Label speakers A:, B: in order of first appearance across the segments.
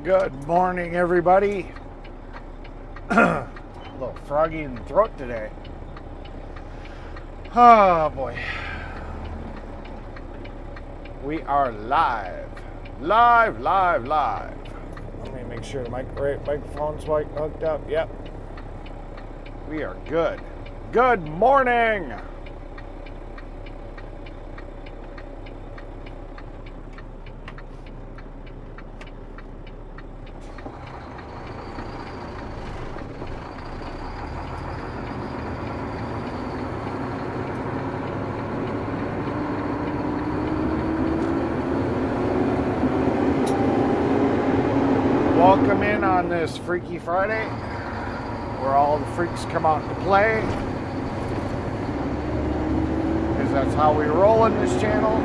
A: Good morning, everybody. A little froggy in the throat today. Oh boy. We are live. Live. Let me make sure the microphone's hooked up. Yep. We are good. Good morning. Welcome in on this Freaky Friday, where all the freaks come out to play, because that's how we roll in this channel.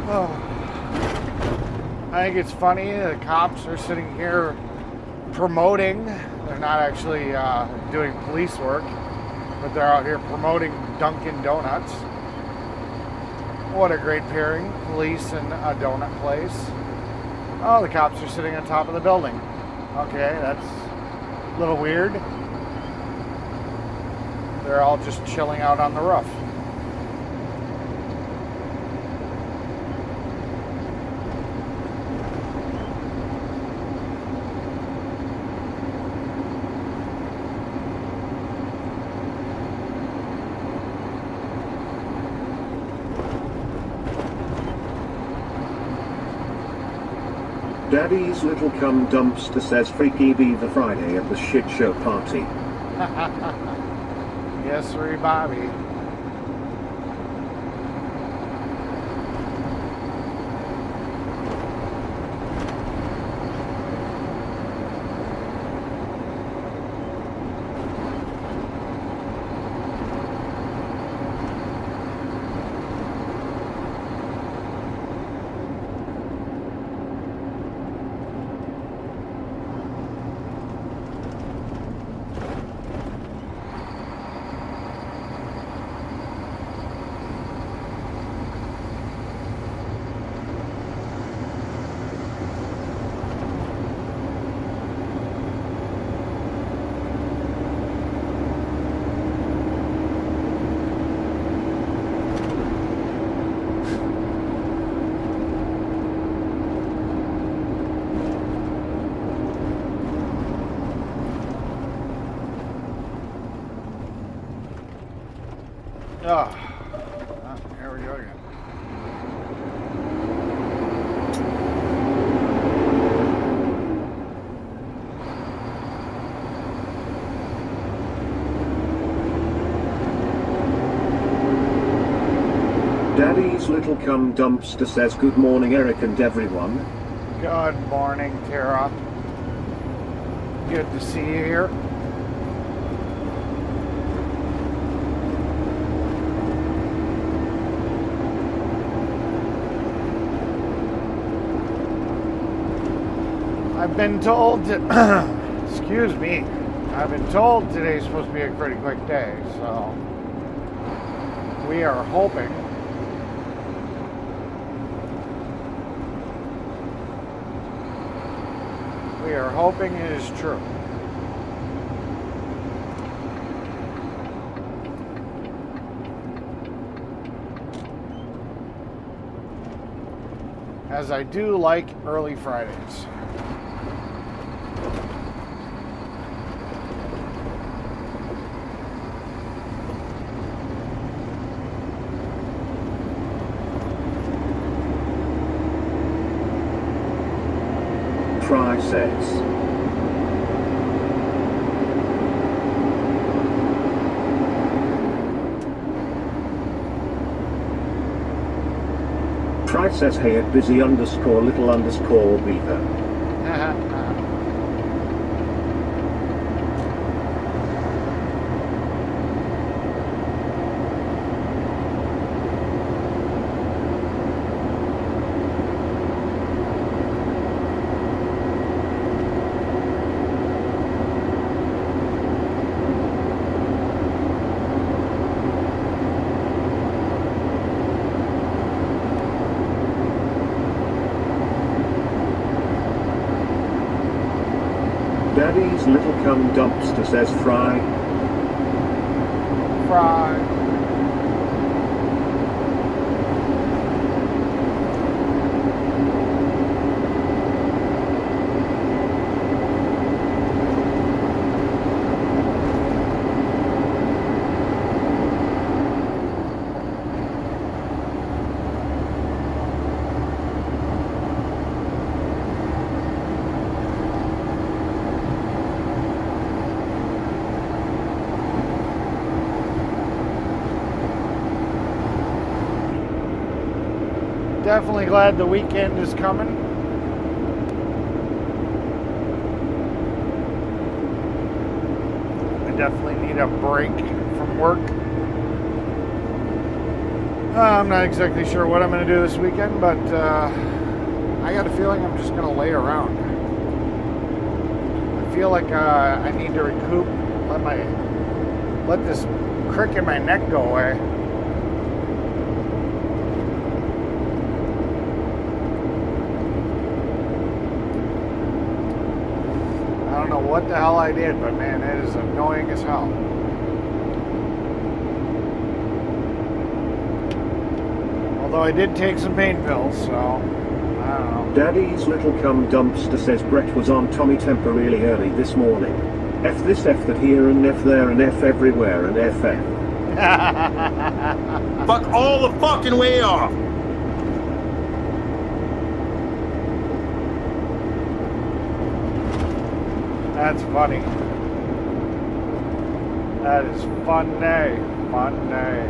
A: Oh. I think it's funny, the cops are sitting here promoting. They're not actually doing police work, but they're out here promoting Dunkin' Donuts. What a great pairing, police and a donut place. Oh, the cops are sitting on top of the building. Okay, that's a little weird. They're all just chilling out on the roof.
B: Daddy's little cum dumpster says Freaky be the Friday at the shit show party.
A: Yes, sir, Bobby. Oh, here we go again.
B: Daddy's little cum dumpster says good morning Eric and everyone.
A: Good morning, Tara. Good to see you here. I've been told, excuse me, I've been told today's supposed to be a pretty quick day, so we are hoping. We are hoping it is true. As I do like early Fridays.
B: Try says. Try says hey at busy underscore little underscore beaver. Daddy's little cum dumpster says fry.
A: Fry. Definitely glad the weekend is coming. I definitely need a break from work. I'm not exactly sure what I'm going to do this weekend, but I got a feeling I'm just going to lay around. I feel like I need to recoup, let this crick in my neck go away. I don't know what the hell I did, but man, it is annoying as hell. Although I did take some pain pills, so I don't know.
B: Daddy's little cum dumpster says Brett was on Tommy Temper really early this morning. F this, F that here, and F there, and F everywhere, and F.
C: Fuck all the fucking way off.
A: That's funny. That is fun day. Fun day.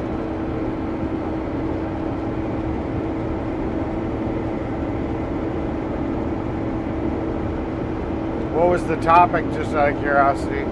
A: What was the topic, just out of curiosity?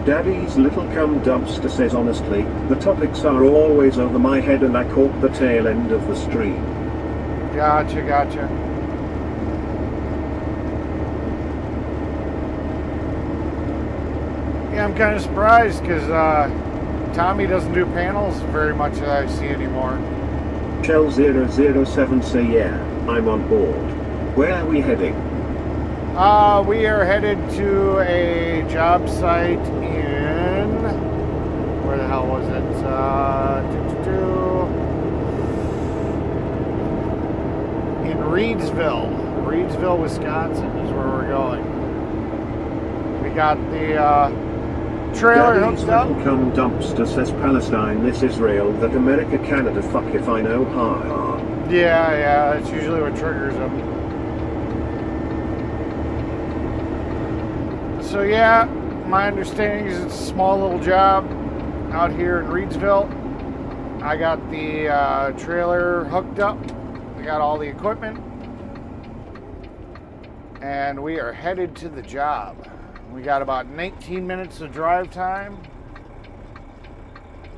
B: Daddy's little cum dumpster says honestly, the topics are always over my head and I caught the tail end of the stream.
A: Gotcha. Yeah, I'm kind of surprised because Tommy doesn't do panels very much that I see anymore.
B: Shell007 say yeah, I'm on board. Where are we heading?
A: We are headed to a job site in, where the hell was it? In Reedsville, Wisconsin is where we're going. We got the trailer
B: Daddy's
A: hooked up.
B: little cum dumpster says Palestine, this Israel, that America, Canada, fuck if I know how.
A: Yeah, that's usually what triggers them. So yeah, my understanding is it's a small little job out here in Reedsville. I got the trailer hooked up. I got all the equipment. And we are headed to the job. We got about 19 minutes of drive time.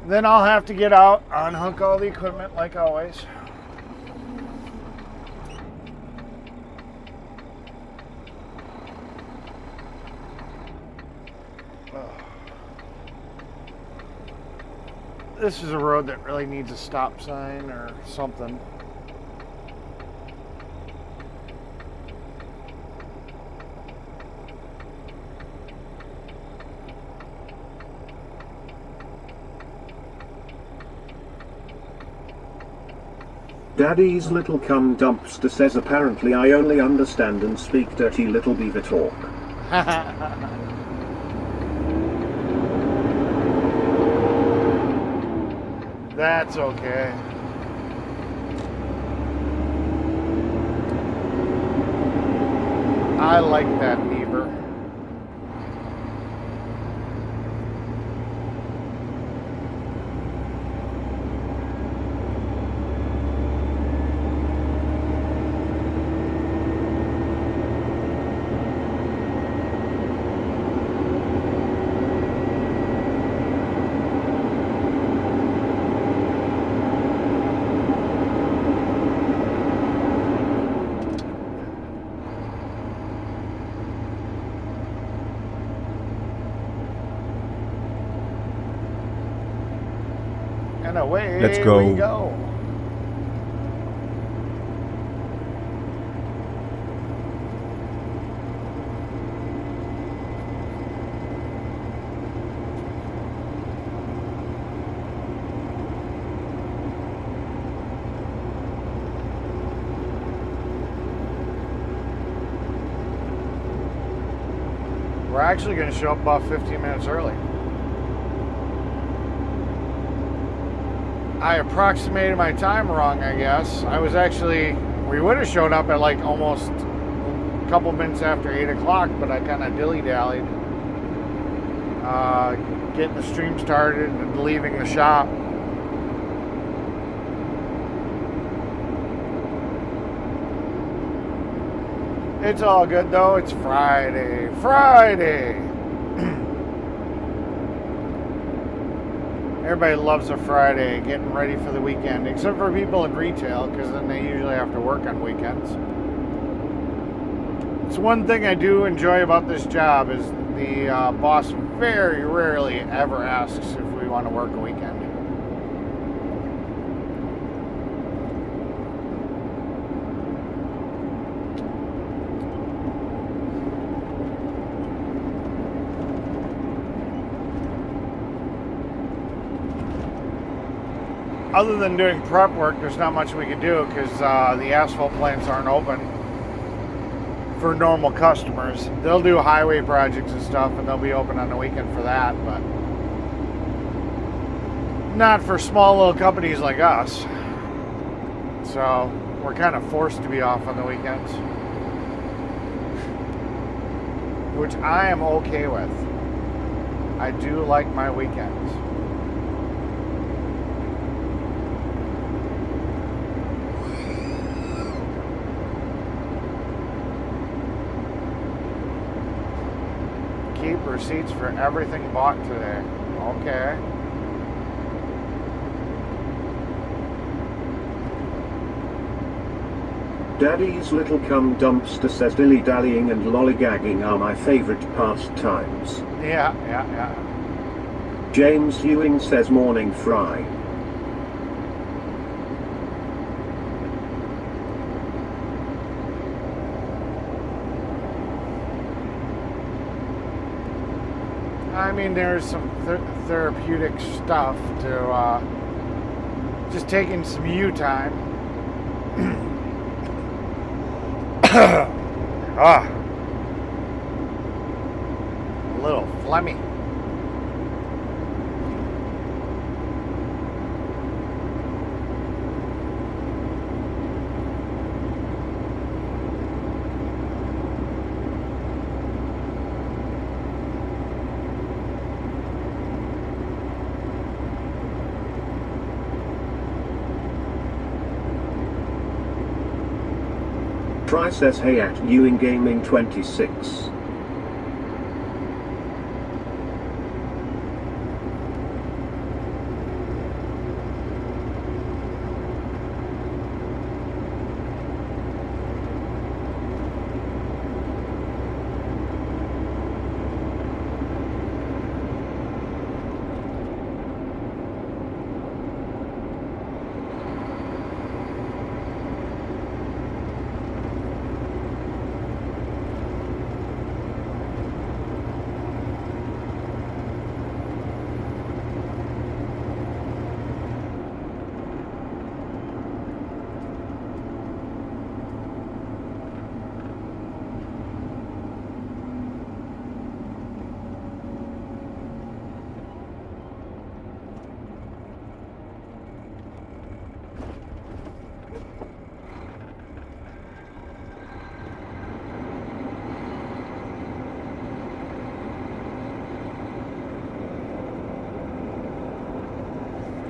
A: Then I'll have to get out, unhook all the equipment like always. This is a road that really needs a stop sign or something.
B: Daddy's little cum dumpster says apparently I only understand and speak dirty little beaver talk.
A: That's okay. I like that beaver. And away
D: Let's go.
A: we go. We're actually going to show up about 15 minutes early. I approximated my time wrong, I guess. We would have showed up at like almost a couple minutes after 8 o'clock, but I kind of dilly-dallied. Getting the stream started and leaving the shop. It's all good though, it's Friday. Friday! Everybody loves a Friday, getting ready for the weekend, except for people in retail, because then they usually have to work on weekends. It's one thing I do enjoy about this job is the boss very rarely ever asks if we want to work a weekend. Other than doing prep work, there's not much we can do because the asphalt plants aren't open for normal customers. They'll do highway projects and stuff, and they'll be open on the weekend for that, but not for small little companies like us. So we're kind of forced to be off on the weekends, which I am okay with. I do like my weekends. Keep receipts for everything bought today. Okay.
B: Daddy's little cum dumpster says dilly-dallying and lollygagging are my favorite pastimes.
A: Yeah.
B: James Ewing says morning fry.
A: I mean, there's some therapeutic stuff to just taking some you time. A little phlegmy.
B: Try says hey at Ewing Gaming 26.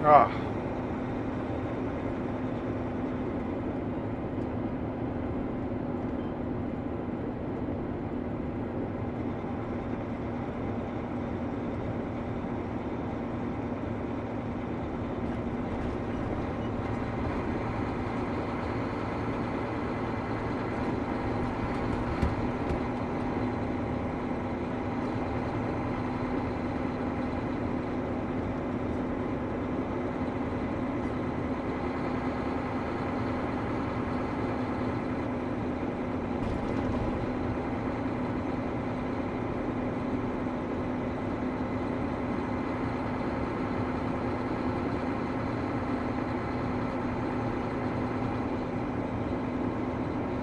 A: Oh.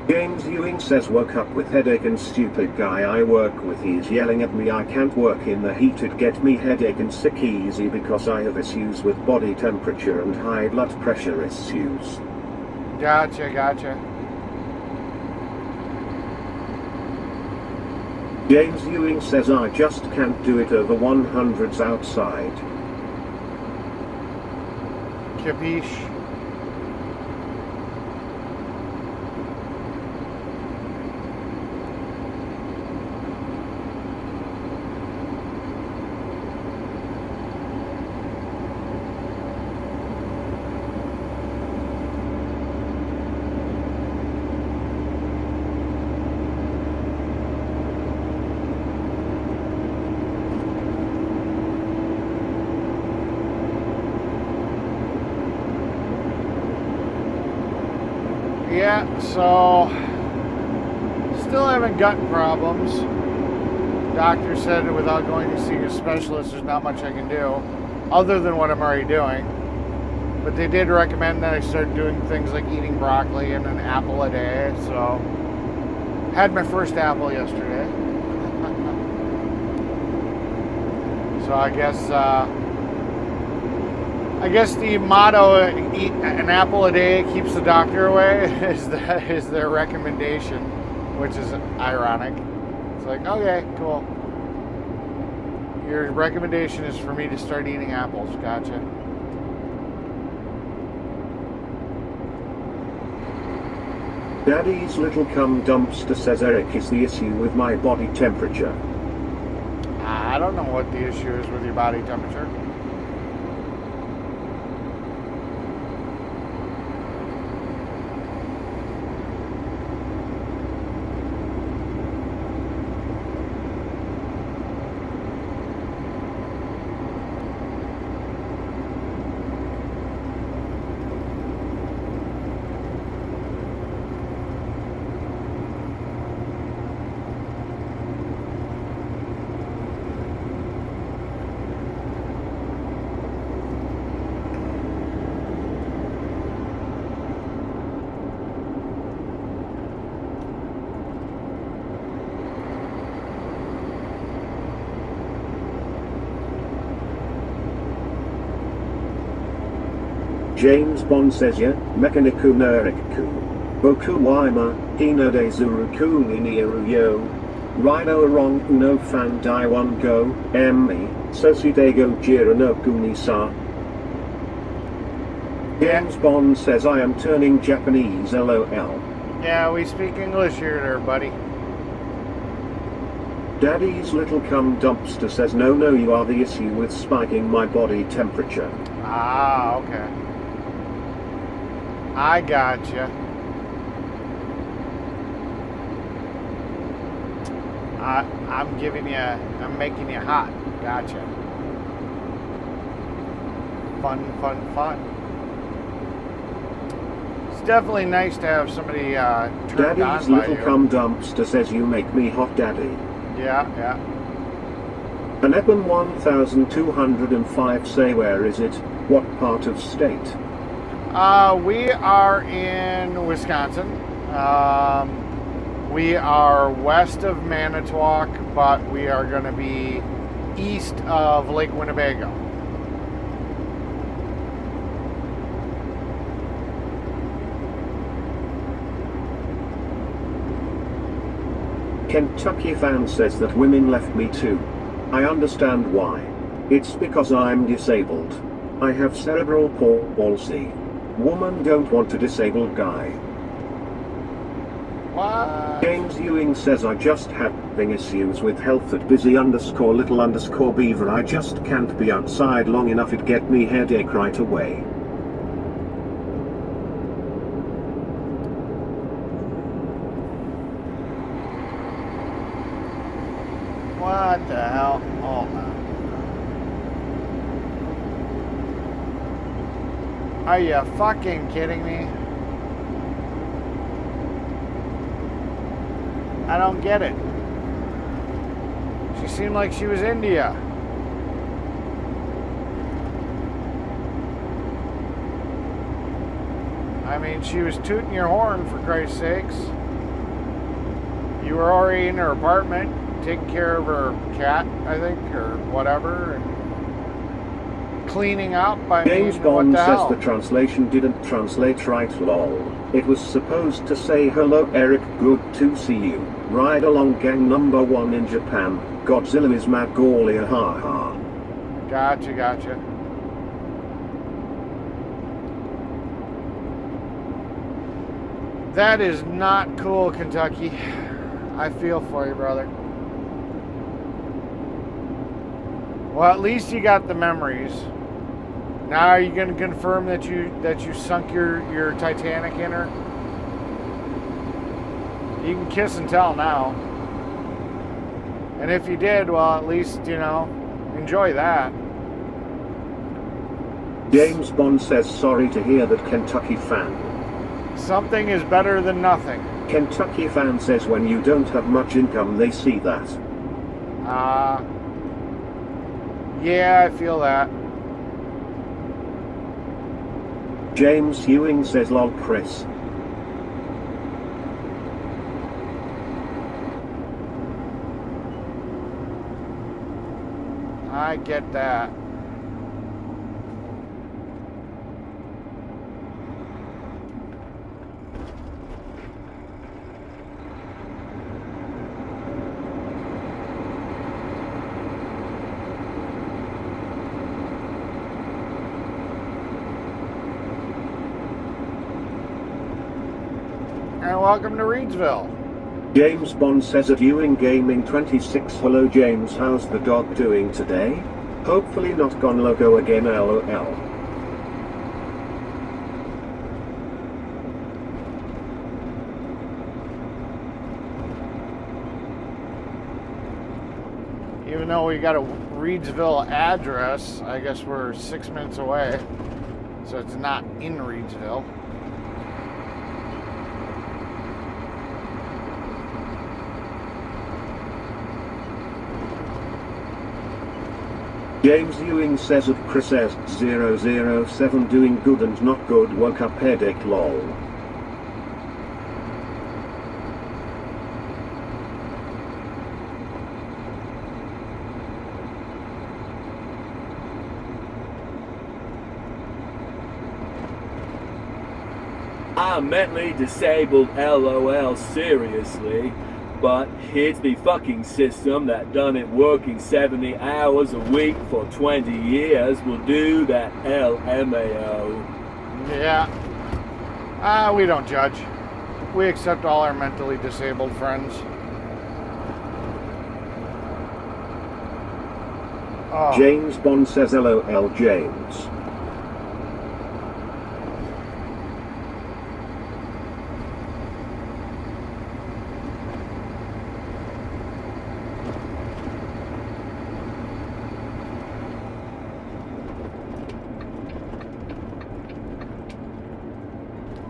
B: James Ewing says woke up with headache and stupid guy I work with he's yelling at me I can't work in the heat it get me headache and sick easy because I have issues with body temperature and high blood pressure issues.
A: Gotcha, gotcha.
B: James Ewing says I just can't do it over 100s outside.
A: Capiche. Yeah, so still having gut problems. Doctor said without going to see a specialist, there's not much I can do other than what I'm already doing. But they did recommend that I start doing things like eating broccoli and an apple a day. So had my first apple yesterday. So I guess the motto, eat an apple a day keeps the doctor away, is their recommendation, which is ironic. It's like, okay, cool. Your recommendation is for me to start eating apples. Gotcha.
B: Daddy's little cum dumpster says Eric is the issue with my body temperature.
A: I don't know what the issue is with your body temperature.
B: James Bond says ya, mechaniku neriku. Boku waima, hino de zuruku linieru yo. Rhino wrong uno fan dai one go, emmi, sosidego jiranoku nisa. James Bond says I am turning Japanese lol.
A: Yeah, we speak English here, there, buddy.
B: Daddy's little cum dumpster says no you are the issue with spiking my body temperature.
A: Ah, okay. I gotcha. I'm making you hot. Gotcha. Fun. It's definitely nice to have somebody turned
B: Daddy's
A: on by
B: little
A: you.
B: cum dumpster says you make me hot daddy.
A: Yeah.
B: Anepin 1205 say where is it? What part of state?
A: We are in Wisconsin. We are west of Manitowoc, but we are going to be east of Lake Winnebago.
B: Kentucky fan says that women left me too. I understand why. It's because I'm disabled. I have cerebral palsy. Woman don't want a disabled guy.
A: What?
B: James Ewing says I just having issues with health at busy_little_beaver. I just can't be outside long enough, it get me headache right away.
A: What the hell? Oh man. Are you fucking kidding me? I don't get it. She seemed like she was India. I mean, she was tooting your horn, for Christ's sakes. You were already in her apartment, taking care of her cat, I think, or whatever, and cleaning up. I
B: James
A: mean,
B: Bond
A: what the
B: says
A: hell?
B: the translation didn't translate right, lol. It was supposed to say hello Eric, good to see you. Ride along gang #1 in Japan. Godzilla is Mongolia, haha.
A: Gotcha. That is not cool, Kentucky. I feel for you, brother. Well, at least you got the memories. Now, are you going to confirm that you sunk your Titanic in her? You can kiss and tell now. And if you did, well, at least, enjoy that.
B: James Bond says sorry to hear that, Kentucky fan.
A: Something is better than nothing.
B: Kentucky fan says when you don't have much income, they see that.
A: Yeah, I feel that.
B: James Ewing says lol Chris.
A: I get that. And welcome to Reedsville.
B: James Bond says at Ewing Gaming 26, hello James, how's the dog doing today? Hopefully not gone logo again, lol.
A: Even though we got a Reedsville address, I guess we're 6 minutes away. So it's not in Reedsville.
B: James Ewing says of Chris S007 doing good and not good, woke up headache lol.
D: I'm mentally disabled, lol, seriously. But here's the fucking system that done it working 70 hours a week for 20 years will do that LMAO.
A: Yeah. We don't judge. We accept all our mentally disabled friends. Oh.
B: James Bond says lol James.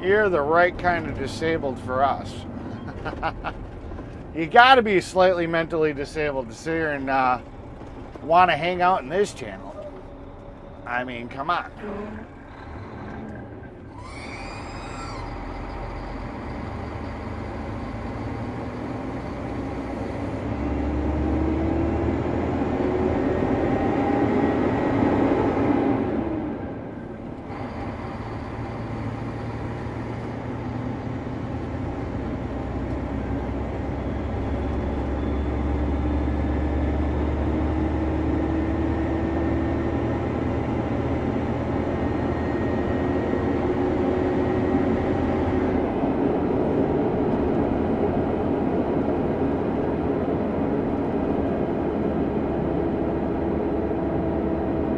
A: You're the right kind of disabled for us. You got to be slightly mentally disabled to sit here and want to hang out in this channel. I mean, come on.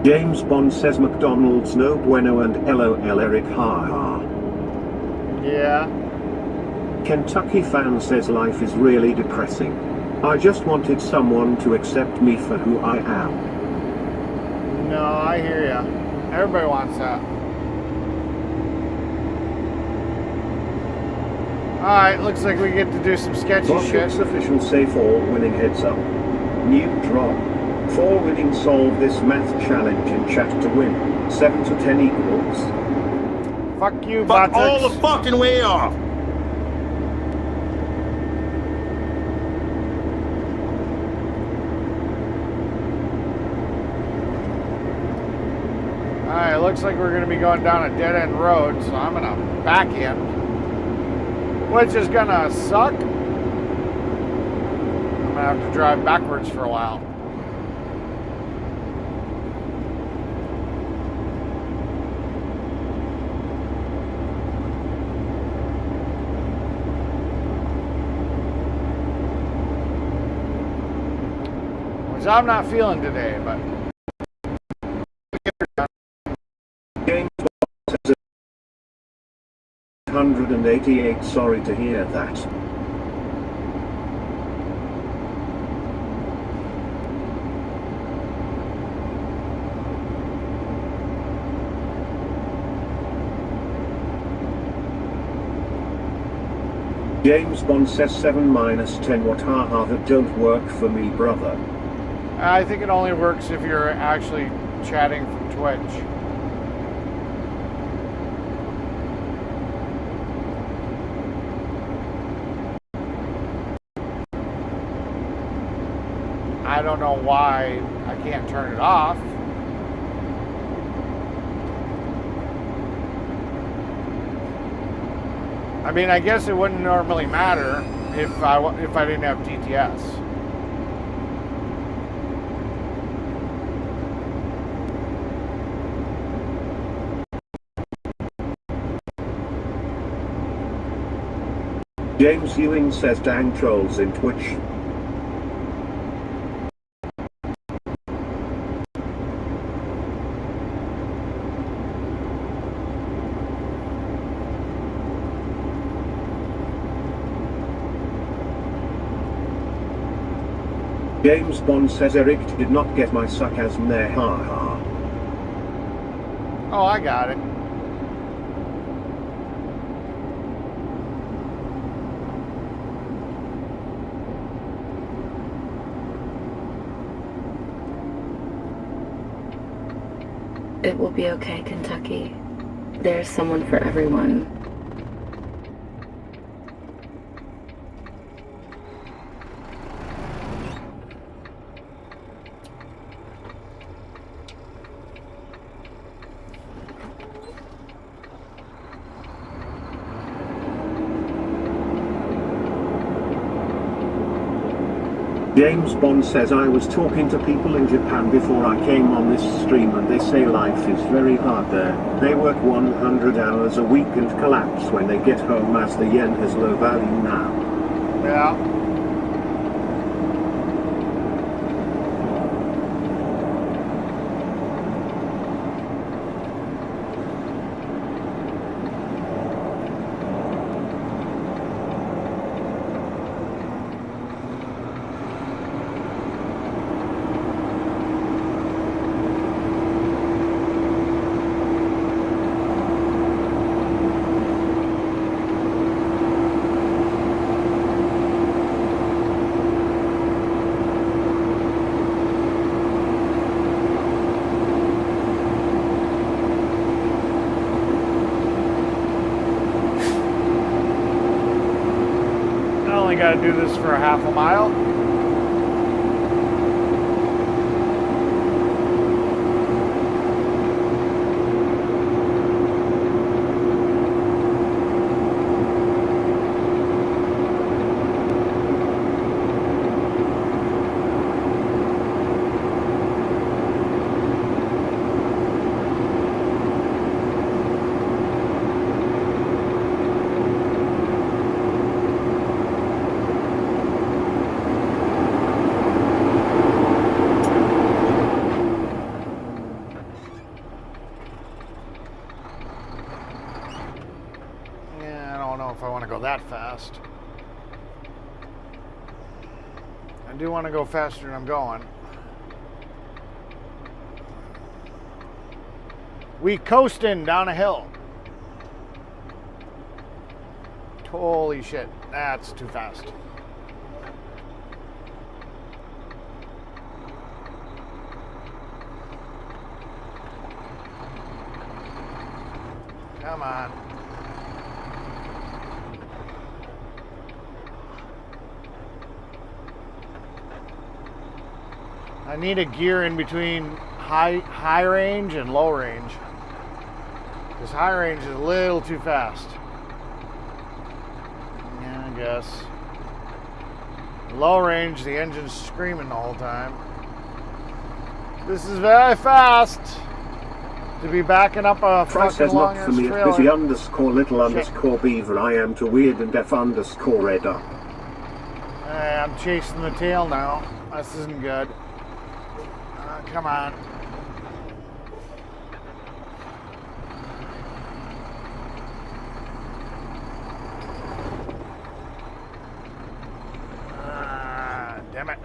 B: James Bond says McDonald's no bueno and LOL Eric haha.
A: Yeah.
B: Kentucky fan says life is really depressing. I just wanted someone to accept me for who I am.
A: No, I hear ya. Everybody wants that. Alright, looks like we get to do some sketchy shit.
B: Rocket's official say 4 winning heads up. New drop. 4 winning solve this math challenge in chat to win. 7 to 10 equals.
A: Fuck you,
C: Fuck
A: Buttocks.
C: all the fucking way off.
A: Alright, looks like we're going to be going down a dead-end road, so I'm going to back in. Which is going to suck. I'm going to have to drive backwards for a while. Which I'm not feeling today, but...
B: James Bond says 188 sorry to hear that. James Bond says 7 minus 10 what haha that don't work for me brother.
A: I think it only works if you're actually chatting from Twitch. I don't know why I can't turn it off. I mean, I guess it wouldn't normally matter if I didn't have DTS.
B: James Ewing says dang trolls in Twitch. James Bond says Eric did not get my sarcasm there haha.
A: Oh, I got it.
E: It will be okay, Kentucky. There's someone for everyone.
B: James Bond says I was talking to people in Japan before I came on this stream and they say life is very hard there. They work 100 hours a week and collapse when they get home as the yen has low value now.
A: Yeah. Got to do this for a half a mile. that fast. I do want to go faster than I'm going. We coasting down a hill. Holy shit, that's too fast. Come on. I need a gear in between high range and low range. Because high range is a little too fast. Yeah, I guess. Low range, the engine's screaming the whole time. This is very fast. To be backing up a
B: Price
A: fucking
B: says not
A: long
B: for me
A: trailer.
B: at busy underscore little
A: Shit.
B: underscore beaver. I am to weird and deaf underscore red up.
A: Hey, I'm chasing the tail now. This isn't good. Come on. Damn it.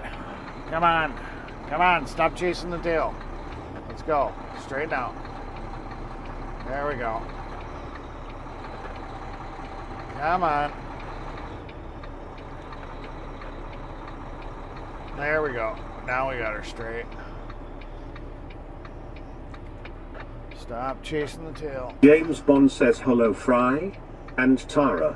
A: Come on. Come on. Stop chasing the tail. Let's go. Straighten out. There we go. Come on. There we go. Now we got her straight. Stop chasing the tail.
B: James Bond says hello Fry and Tara.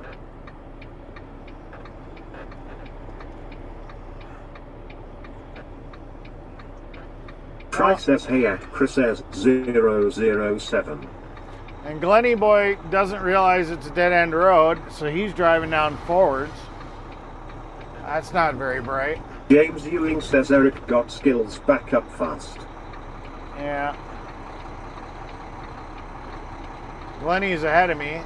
B: Fry says hey at Chris says 007.
A: And Glenny Boy doesn't realize it's a dead-end road, so he's driving down forwards. That's not very bright.
B: James Ewing says Eric got skills back up fast.
A: Yeah. Glenny's ahead of me.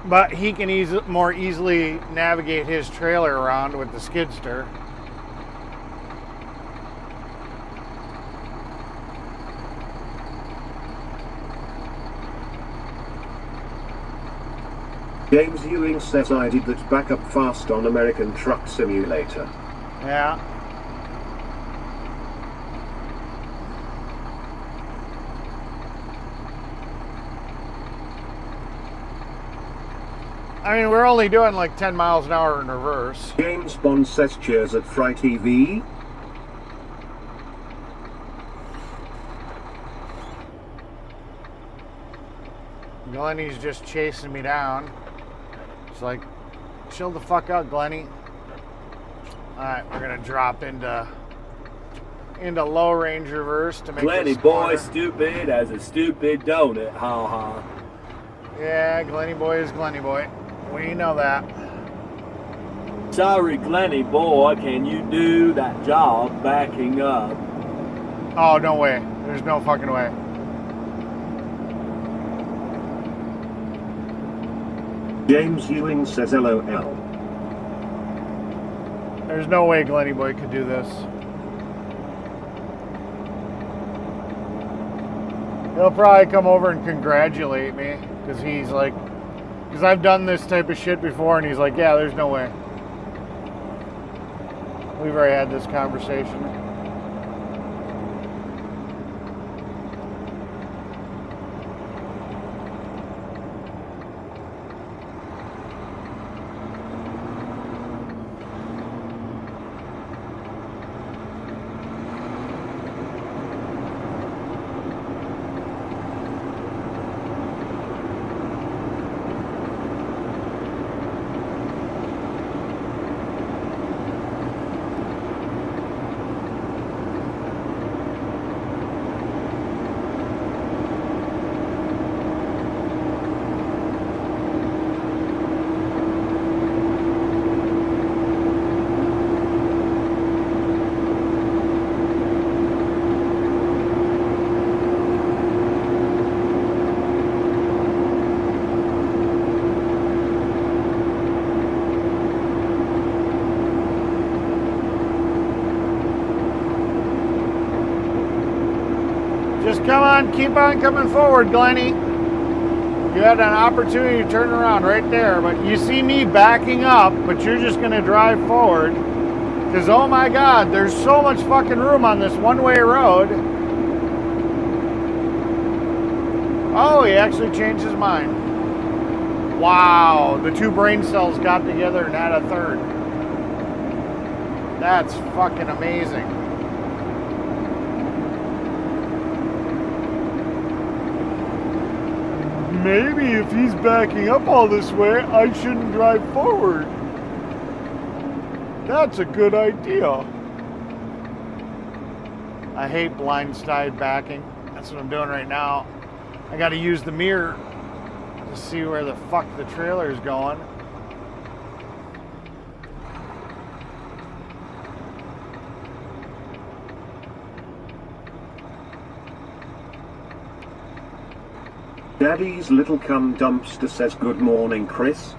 A: But he can more easily navigate his trailer around with the skidster.
B: James Ewing says I did that back up fast on American Truck Simulator.
A: Yeah. I mean, we're only doing like 10 miles an hour in reverse.
B: James Bond says cheers at Fry TV.
A: Glenny's just chasing me down. It's like, chill the fuck out, Glenny. Alright, we're gonna drop into low range reverse to make
D: Glenny
A: this
D: boy
A: corner.
D: stupid as a stupid donut, ha ha.
A: Yeah, Glenny Boy is Glenny Boy. We know that.
D: Sorry, Glenny boy, can you do that job backing up?
A: Oh, no way. There's no fucking way.
B: James Ewing says LOL.
A: There's no way Glenny Boy could do this. He'll probably come over and congratulate me because he's like, because I've done this type of shit before, and he's like, yeah, there's no way. We've already had this conversation. Just come on, keep on coming forward, Glenny. You had an opportunity to turn around right there, but you see me backing up, but you're just going to drive forward. Because, oh my God, there's so much fucking room on this one-way road. Oh, he actually changed his mind. Wow, the two brain cells got together and had a third. That's fucking amazing. Maybe if he's backing up all this way, I shouldn't drive forward. That's a good idea. I hate blindside backing. That's what I'm doing right now. I got to use the mirror to see where the fuck the trailer is going.
B: Daddy's little cum dumpster says good morning, Chris.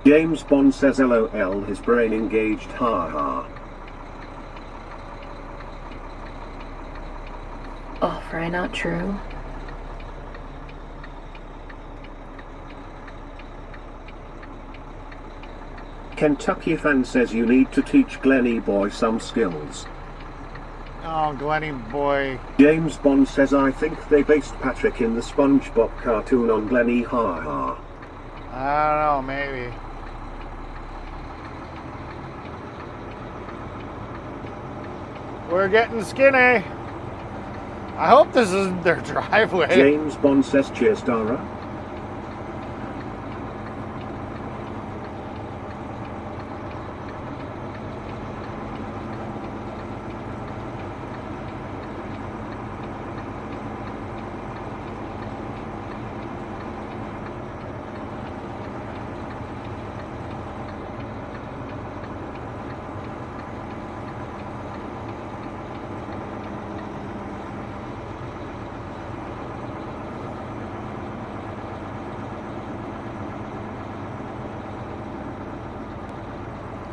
B: James Bond says LOL, his brain engaged, haha.
E: Oh, fry not true.
B: Kentucky fan says you need to teach Glenny boy some skills.
A: Oh, Glenny boy.
B: James Bond says I think they based Patrick in the SpongeBob cartoon on Glenny, haha.
A: I don't know, maybe. We're getting skinny. I hope this isn't their driveway.
B: James Bond says cheers, Dara.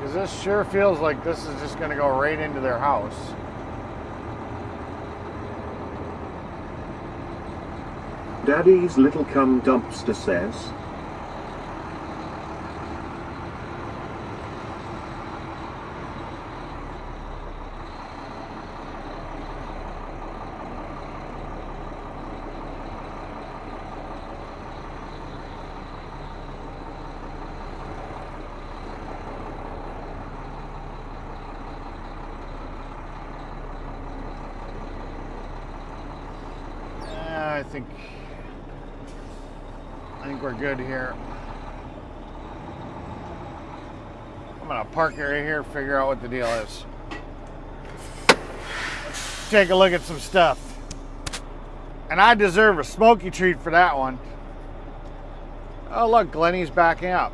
A: Because this sure feels like this is just going to go right into their house.
B: Daddy's little cum dumpster says.
A: I think we're good here. I'm gonna park right here, figure out what the deal is. Take a look at some stuff. And I deserve a smoky treat for that one. Oh look, Glenny's backing up.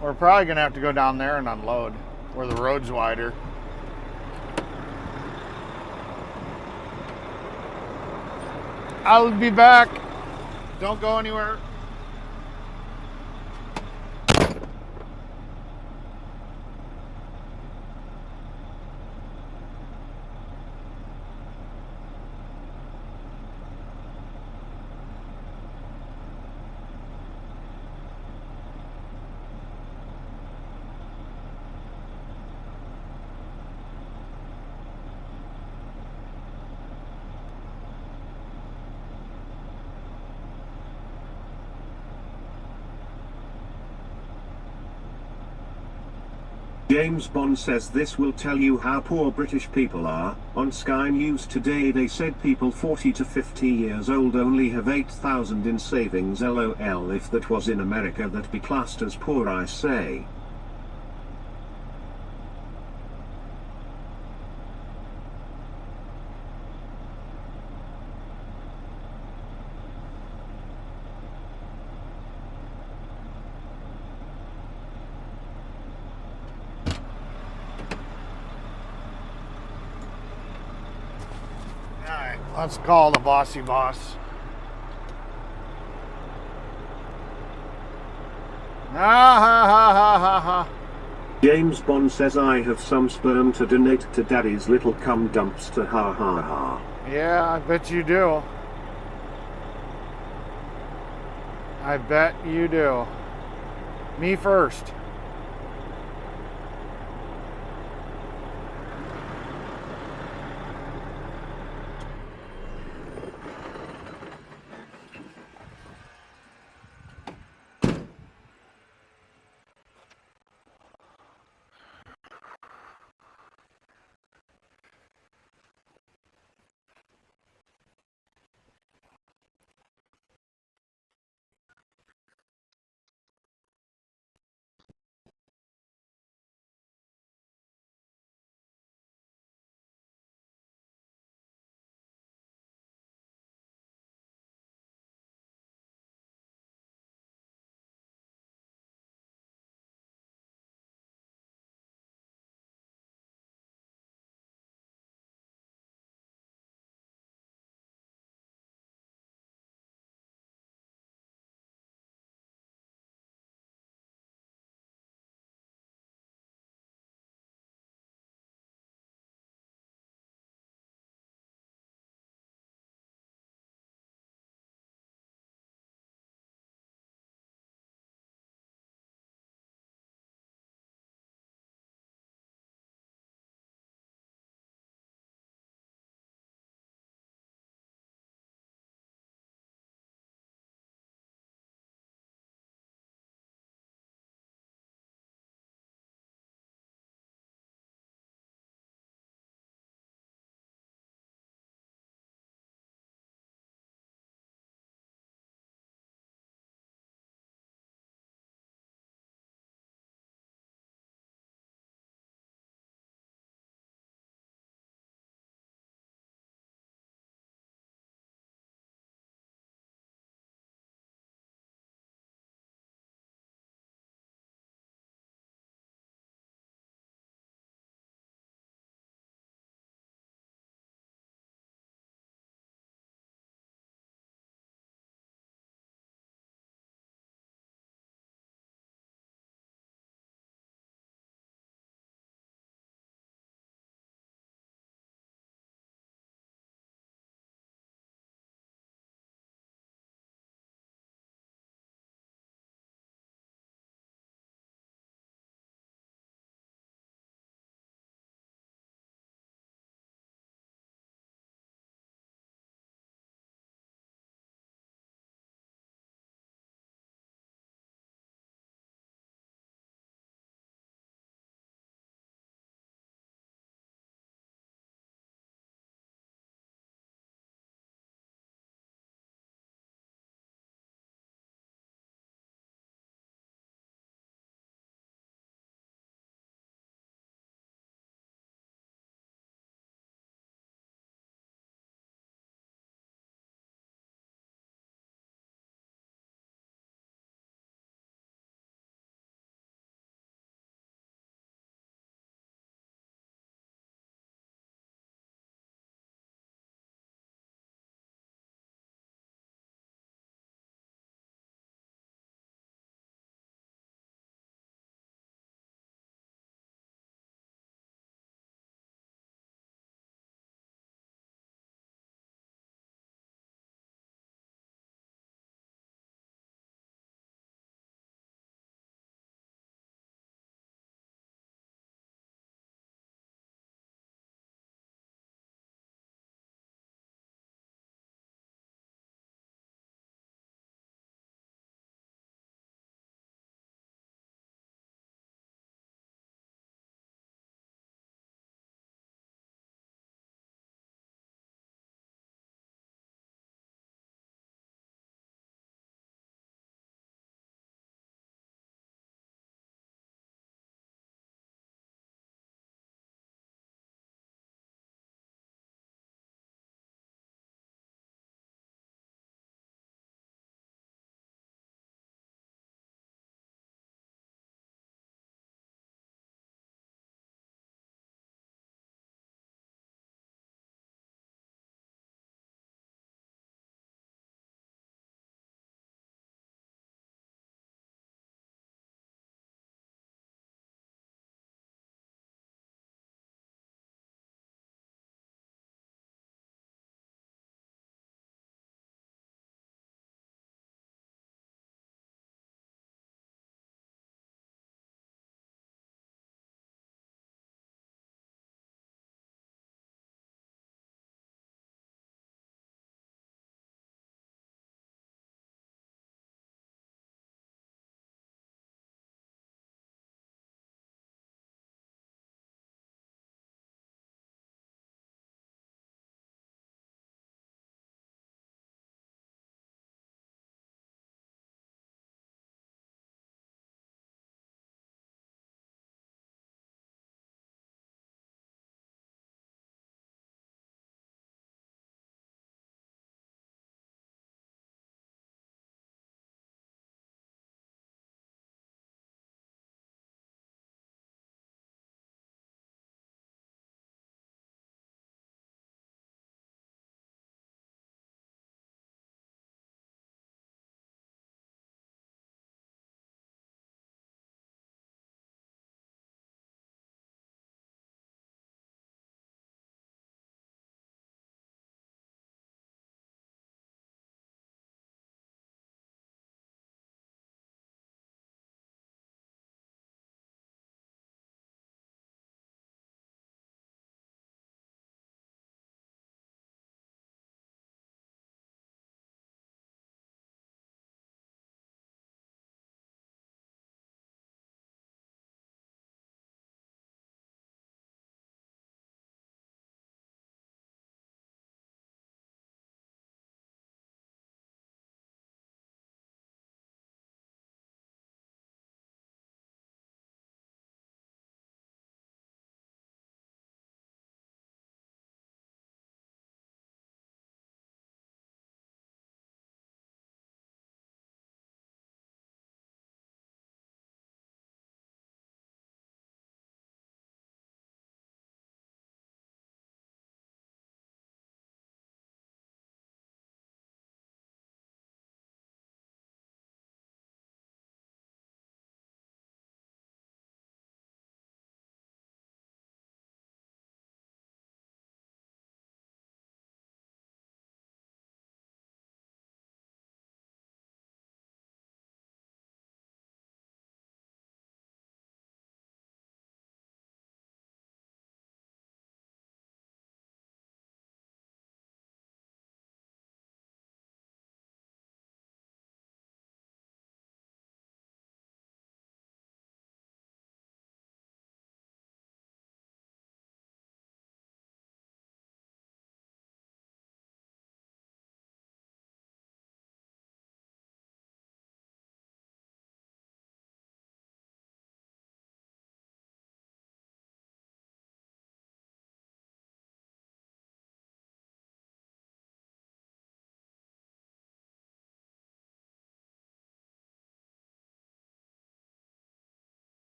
A: We're probably gonna have to go down there and unload where the road's wider. I'll be back. Don't go anywhere.
B: James Bond says this will tell you how poor British people are. On Sky News today they said people 40 to 50 years old only have 8,000 in savings. LOL, if that was in America that'd be classed as poor, I say.
A: Alright, let's call the bossy boss. ha ha ha ha ha.
B: James Bond says I have some sperm to donate to daddy's little cum dumpster, ha ha ha.
A: Yeah, I bet you do. I bet you do. Me first.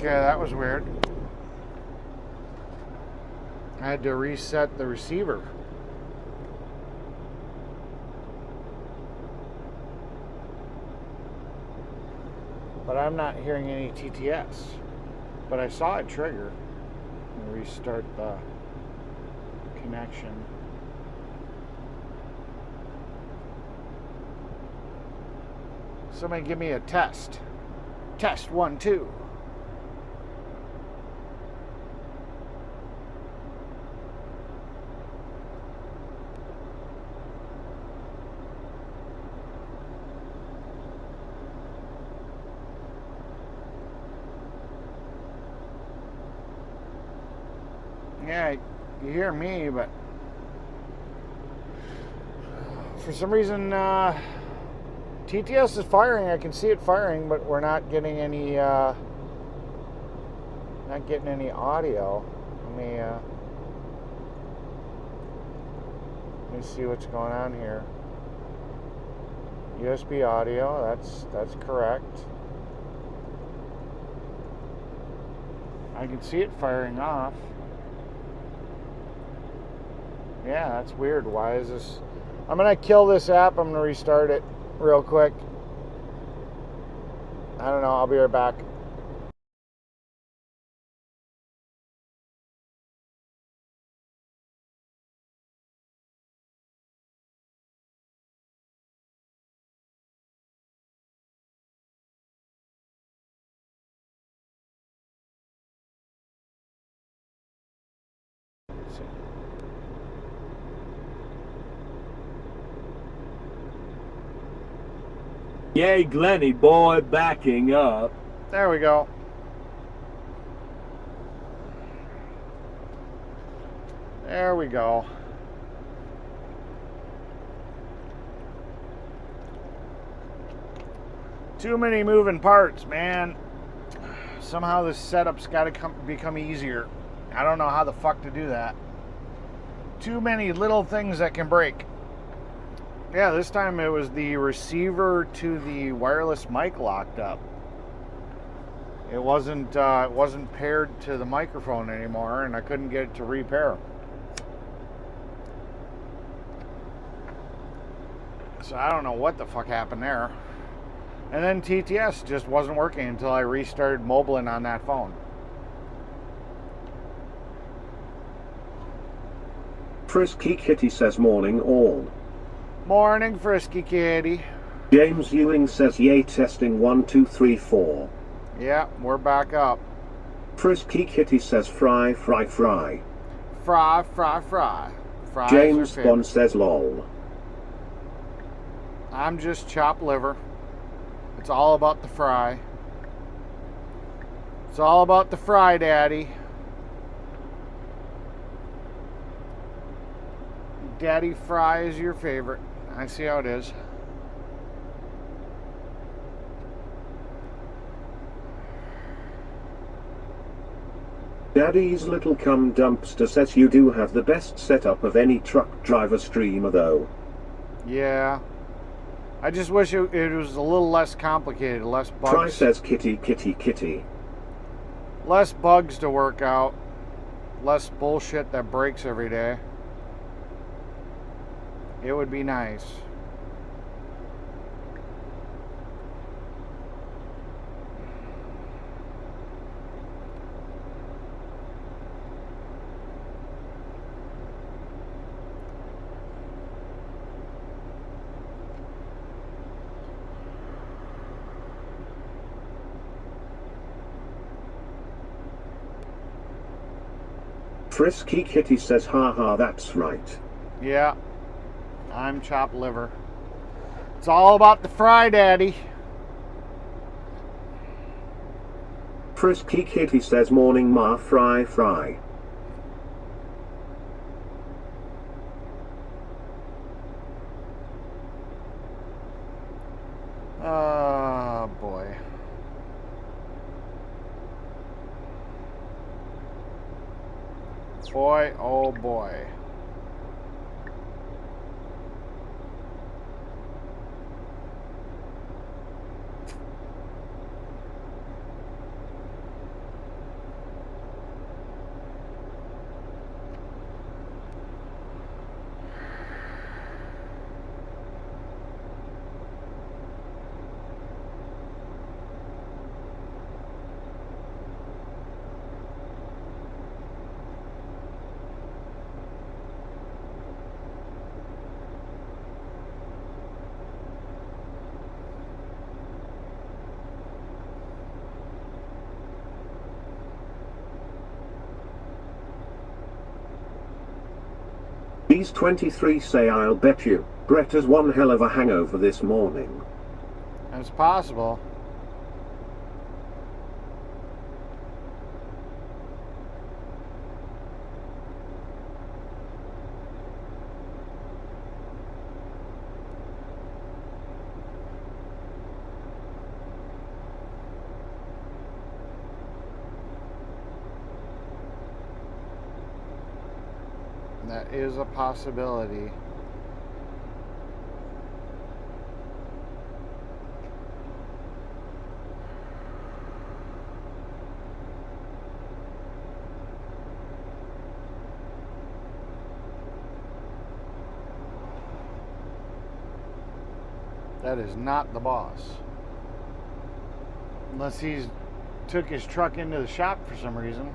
A: Okay, that was weird. I had to reset the receiver. But I'm not hearing any TTS. But I saw it trigger. And restart the connection. Somebody give me a test. Test 1, 2. Yeah, you hear me, but for some reason, TTS is firing. I can see it firing, but we're not getting any, audio. Let me see what's going on here. USB audio. That's correct. I can see it firing off. Yeah, that's weird. Why is this? I'm gonna kill this app. I'm gonna restart it real quick. I don't know. I'll be right back. Let's see.
D: Yay, Glenny boy, backing up.
A: There we go. There we go. Too many moving parts, man. Somehow this setup's got to become easier. I don't know how the fuck to do that. Too many little things that can break. Yeah, this time it was the receiver to the wireless mic locked up. It wasn't paired to the microphone anymore, and I couldn't get it to repair. So I don't know what the fuck happened there. And then TTS just wasn't working until I restarted mobiling on that phone.
B: Frisky Kitty says morning all.
A: Morning, Frisky Kitty.
B: James Ewing says yay, testing 1 2 3 4.
A: Yeah, we're back up.
B: Frisky Kitty says fry fry fry.
A: Fry, fry, fry. Fries
B: James
A: are favorite.
B: Bond says lol.
A: I'm just chopped liver. It's all about the fry. It's all about the fry, Daddy. Daddy Fry is your favorite. I see how it is.
B: Daddy's little cum dumpster says you do have the best setup of any truck driver streamer though.
A: Yeah. I just wish it was a little less complicated, less bugs.
B: Try says kitty kitty kitty.
A: Less bugs to work out. Less bullshit that breaks every day. It would be nice.
B: Frisky Kitty says haha that's right.
A: Yeah. I'm chopped liver. It's all about the fry, Daddy.
B: Frisky Kitty says morning ma fry fry.
A: Oh boy. Boy, oh boy.
B: These 23 say I'll bet you, Brett has one hell of a hangover this morning.
A: It's possible. That is a possibility. That is not the boss. Unless he's took his truck into the shop for some reason.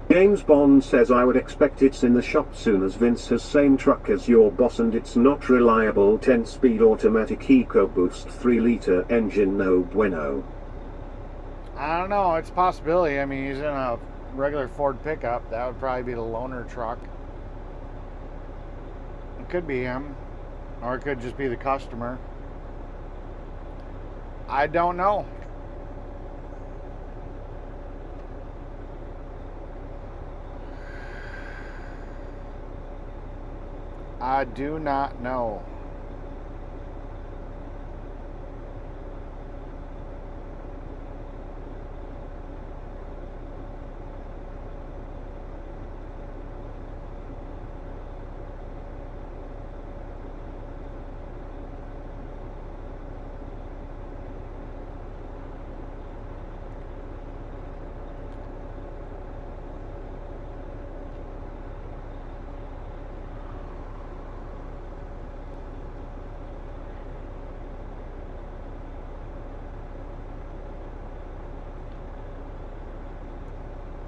B: James Bond says I would expect it's in the shop soon as Vince has same truck as your boss and it's not reliable 10-speed automatic EcoBoost 3-liter engine no bueno.
A: I don't know, it's a possibility. I mean, he's in a regular Ford pickup. That would probably be the loaner truck. It could be him, or it could just be the customer. I don't know. I do not know.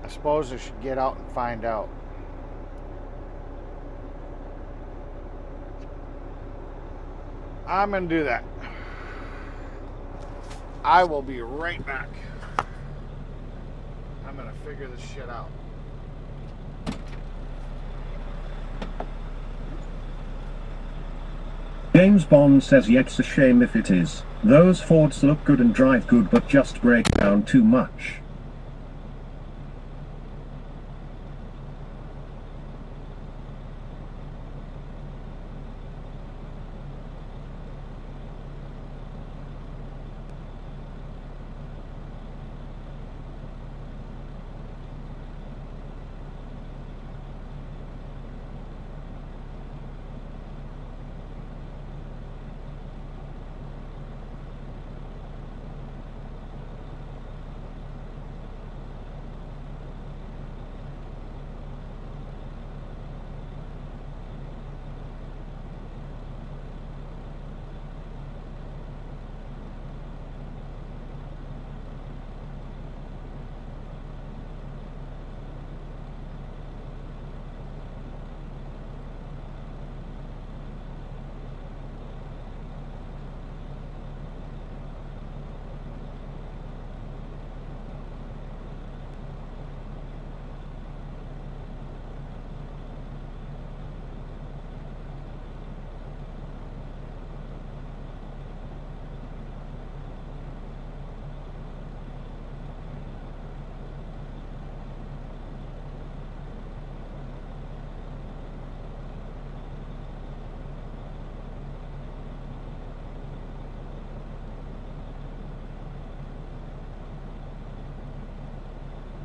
A: I suppose I should get out and find out. I'm going to do that. I will be right back. I'm going to figure this shit out.
B: James Bond says yeah, it's a shame if it is. Those Fords look good and drive good but just break down too much.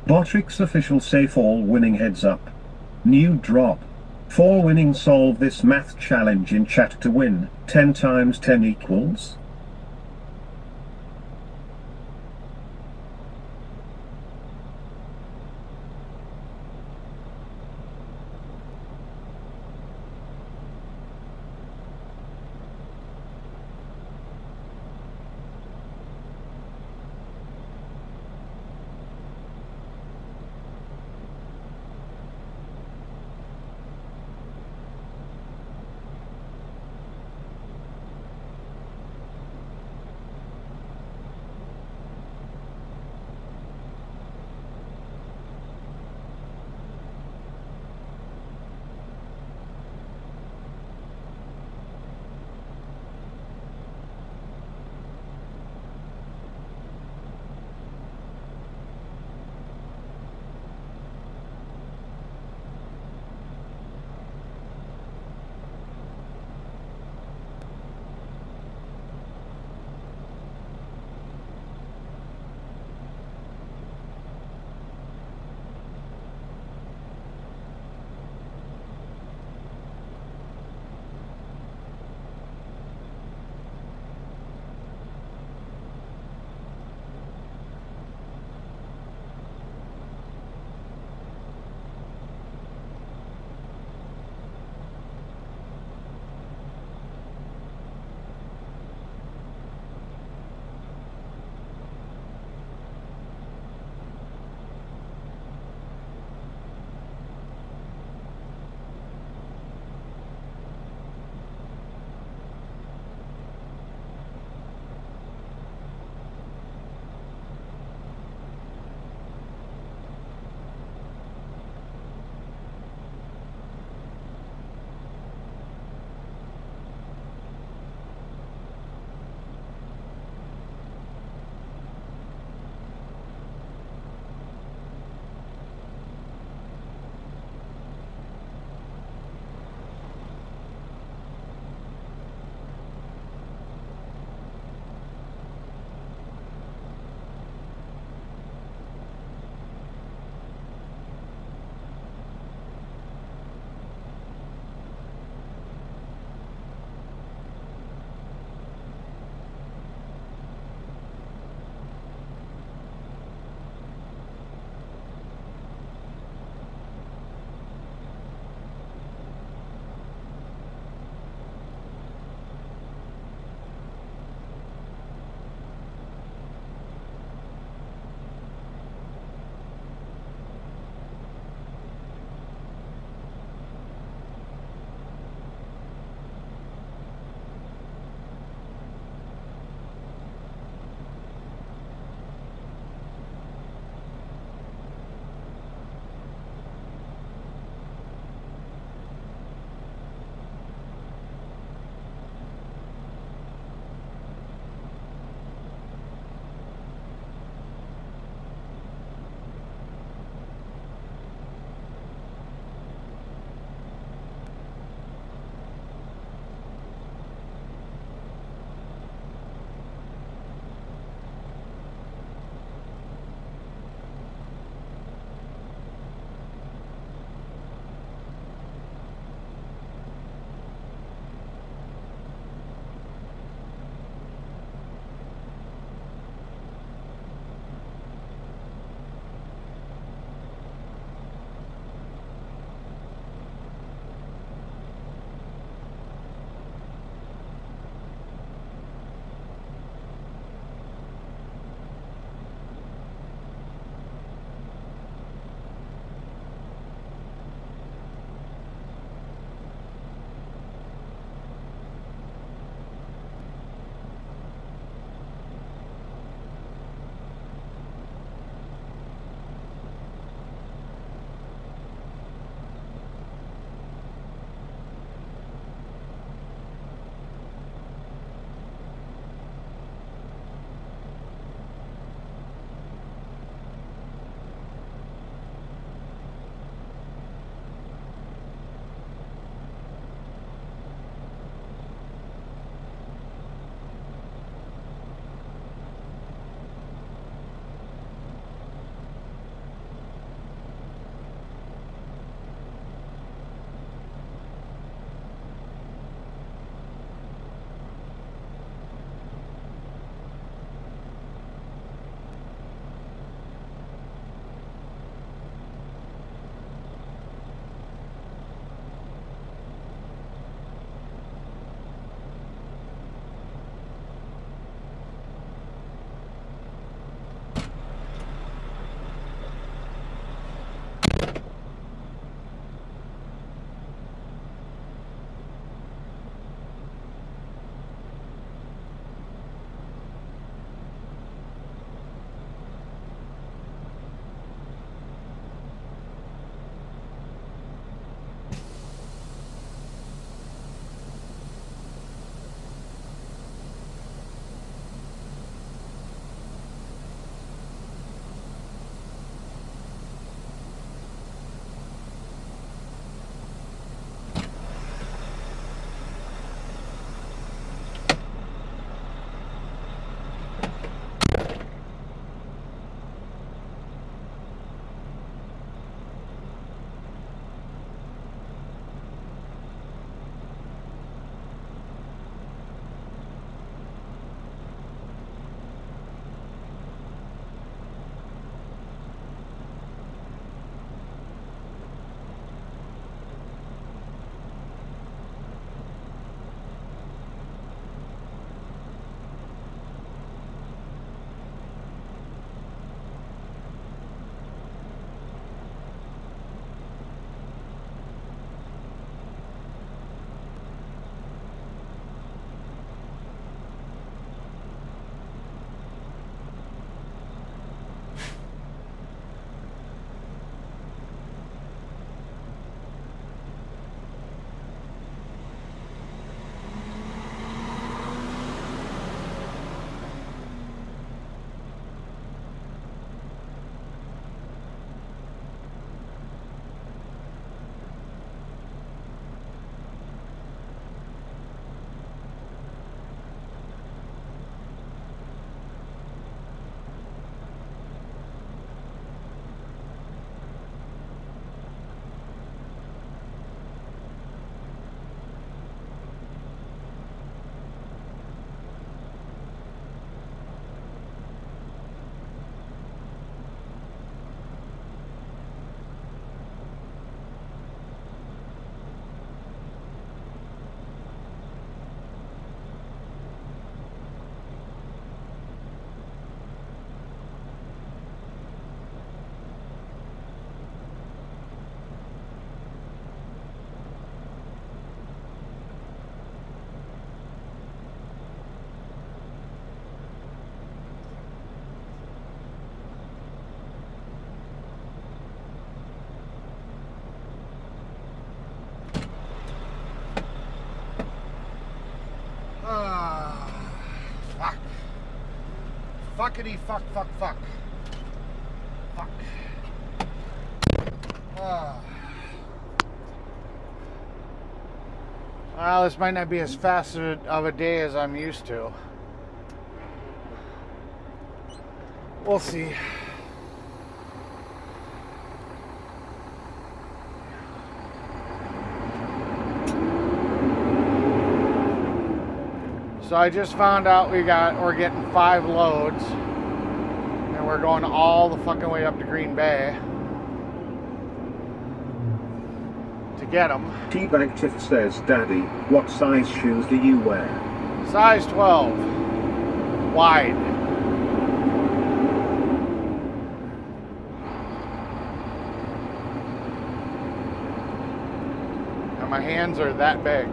B: Botrix official safe all winning heads up. New drop. 4 winning solve this math challenge in chat to win. 10 times 10 equals.
A: Fuckity fuck fuck fuck. Fuck. Ah. Well, this might not be as fast of a day as I'm used to. We'll see. So I just found out we're getting 5 loads, and we're going all the fucking way up to Green Bay to get them.
B: Teabag Tiff says, Daddy, what size shoes do you wear?
A: Size 12, wide. And my hands are that big.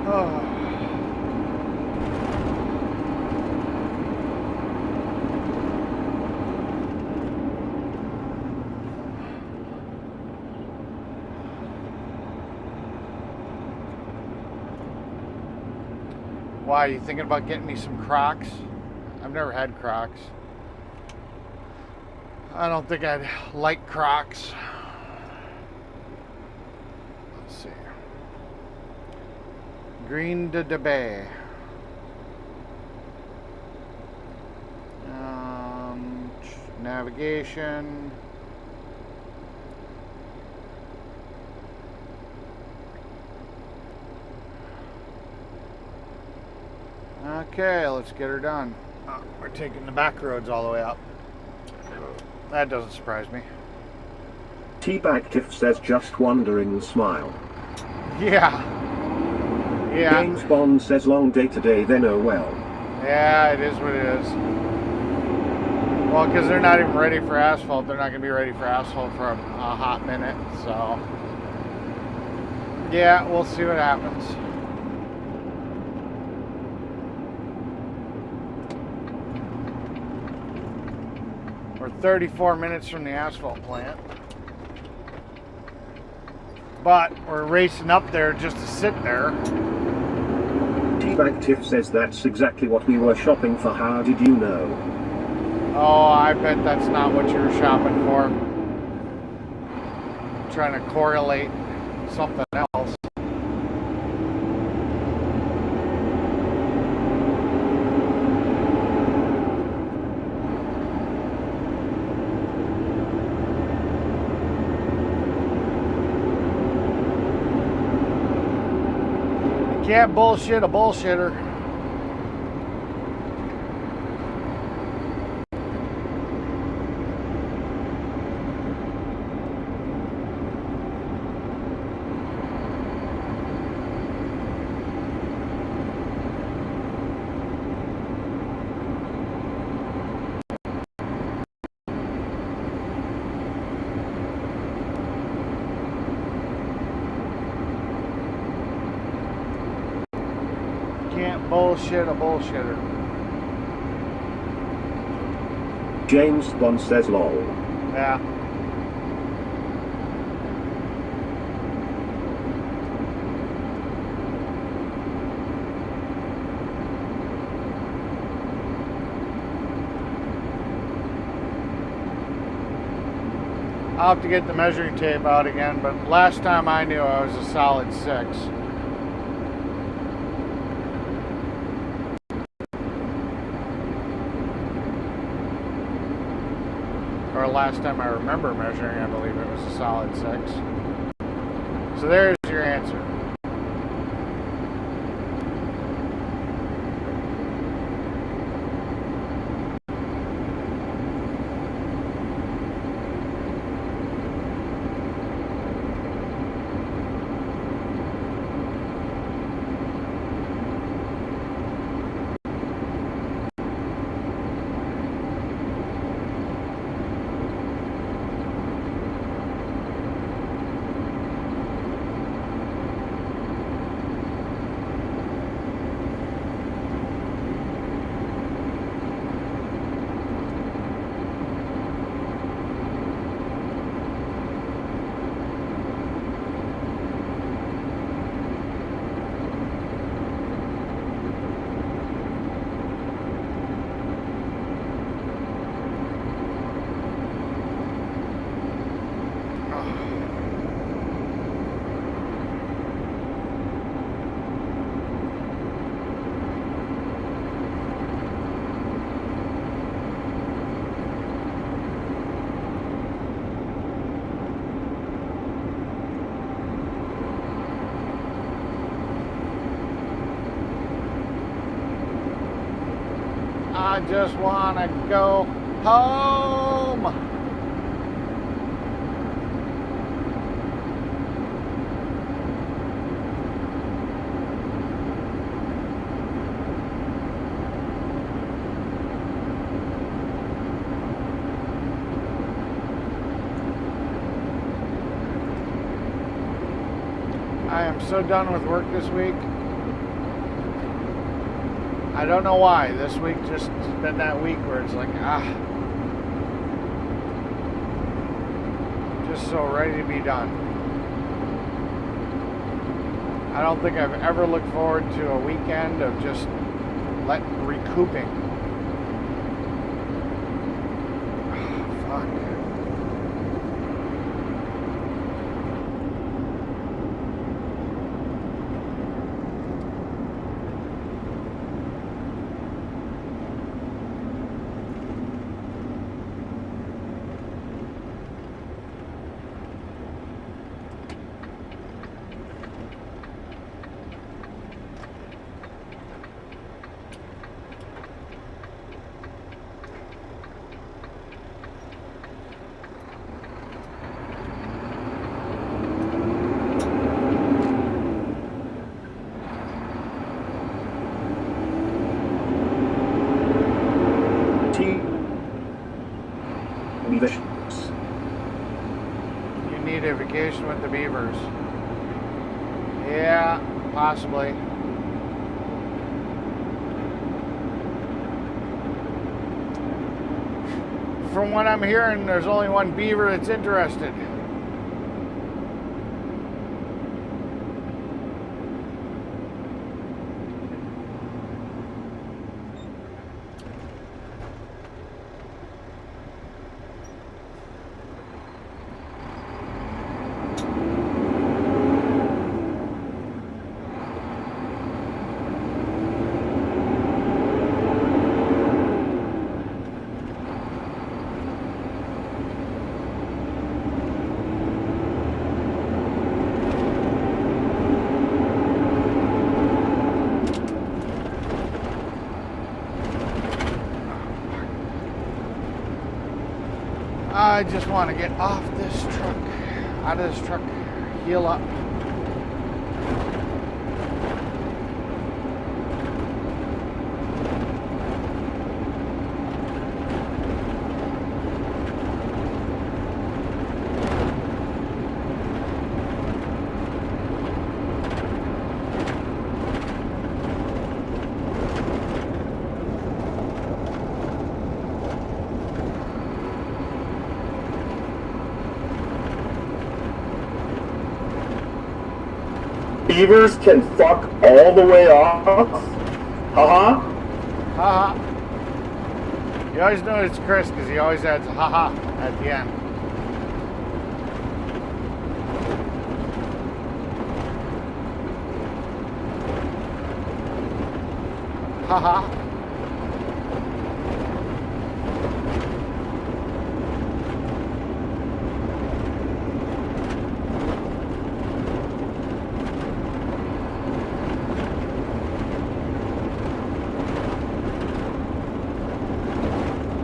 A: Oh. Why, you thinking about getting me some Crocs? I've never had Crocs. I don't think I'd like Crocs. Let's see. Green de Bay. Navigation. Okay, let's get her done. Oh, we're taking the back roads all the way up. That doesn't surprise me.
B: Teabag Tiff says, just wondering, smile.
A: Yeah. Yeah.
B: James Bond says, long day today, then oh well.
A: Yeah, it is what it is. Well, because they're not even ready for asphalt. They're not going to be ready for asphalt for a hot minute. So, yeah, we'll see what happens. We're 34 minutes from the asphalt plant. But we're racing up there just to sit there.
B: Teabag Tiff says, that's exactly what we were shopping for. How did you know?
A: Oh, I bet that's not what you were shopping for. Trying to correlate something else. You can't bullshit a bullshitter. Can't bullshit a bullshitter.
B: James Bond says, lol.
A: Yeah. I'll have to get the measuring tape out again, but last time I knew I was a solid 6. Or last time I remember measuring, I believe it was a solid 6. So there's your answer. just wanna go home. I am so done with work this week. I don't know why. This week just been that week where it's like, just so ready to be done. I don't think I've ever looked forward to a weekend of just recouping. Fuck. You need a vacation with the beavers. Yeah, possibly. From what I'm hearing, there's only one beaver that's interested. I just want to get off this truck, out of this truck, heal up.
C: Beavers can fuck all the way off? Haha.
A: Haha. You always know it's Chris because he always adds haha at the end. Haha.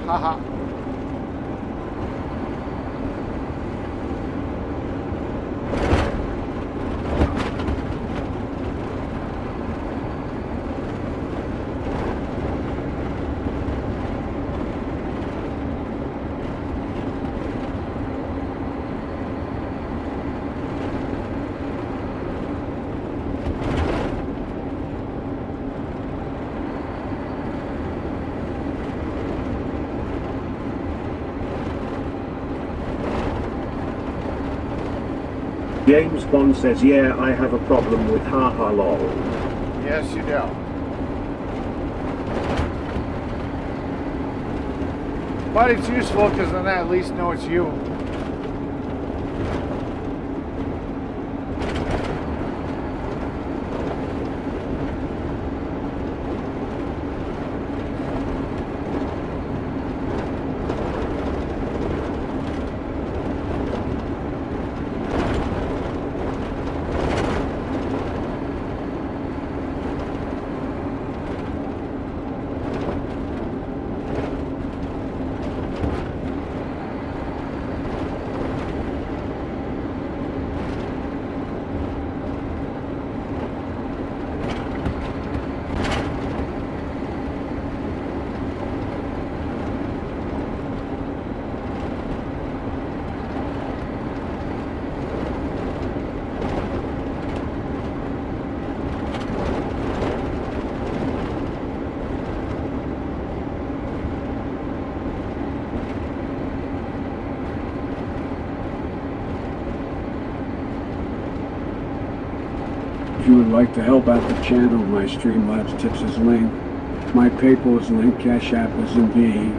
A: Haha.
B: James Bond says, yeah, I have a problem with haha lol.
A: Yes, you do. But it's useful because then I at least know it's you.
F: If you would like to help out the channel, my Streamlabs tips is link. My PayPal is link. Cash App is in B.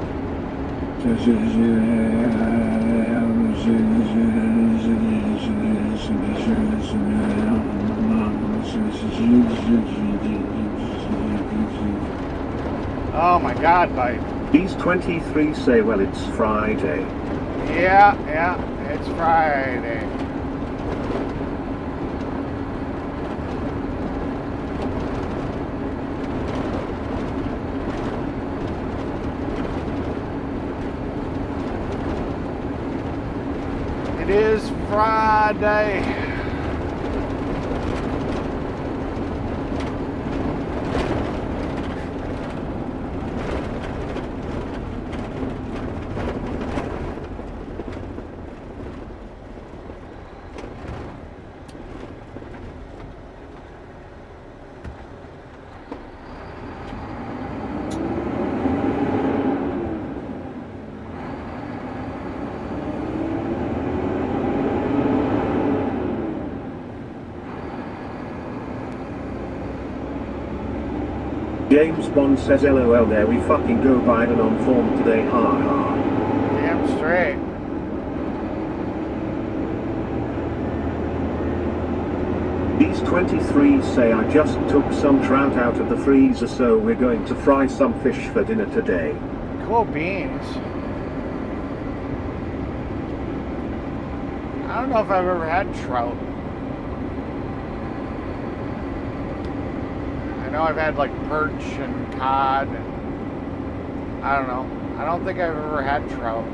A: Oh my God, bite.
B: These 23 say, well, it's Friday.
A: Yeah, it's Friday. It is Friday.
B: James Bond says, LOL, there we fucking go, Biden on form today, ha ha.
A: Damn straight.
B: These 23 say, I just took some trout out of the freezer, so we're going to fry some fish for dinner today.
A: Cool beans. I don't know if I've ever had trout. I know I've had like perch and cod and I don't know. I don't think I've ever had trout.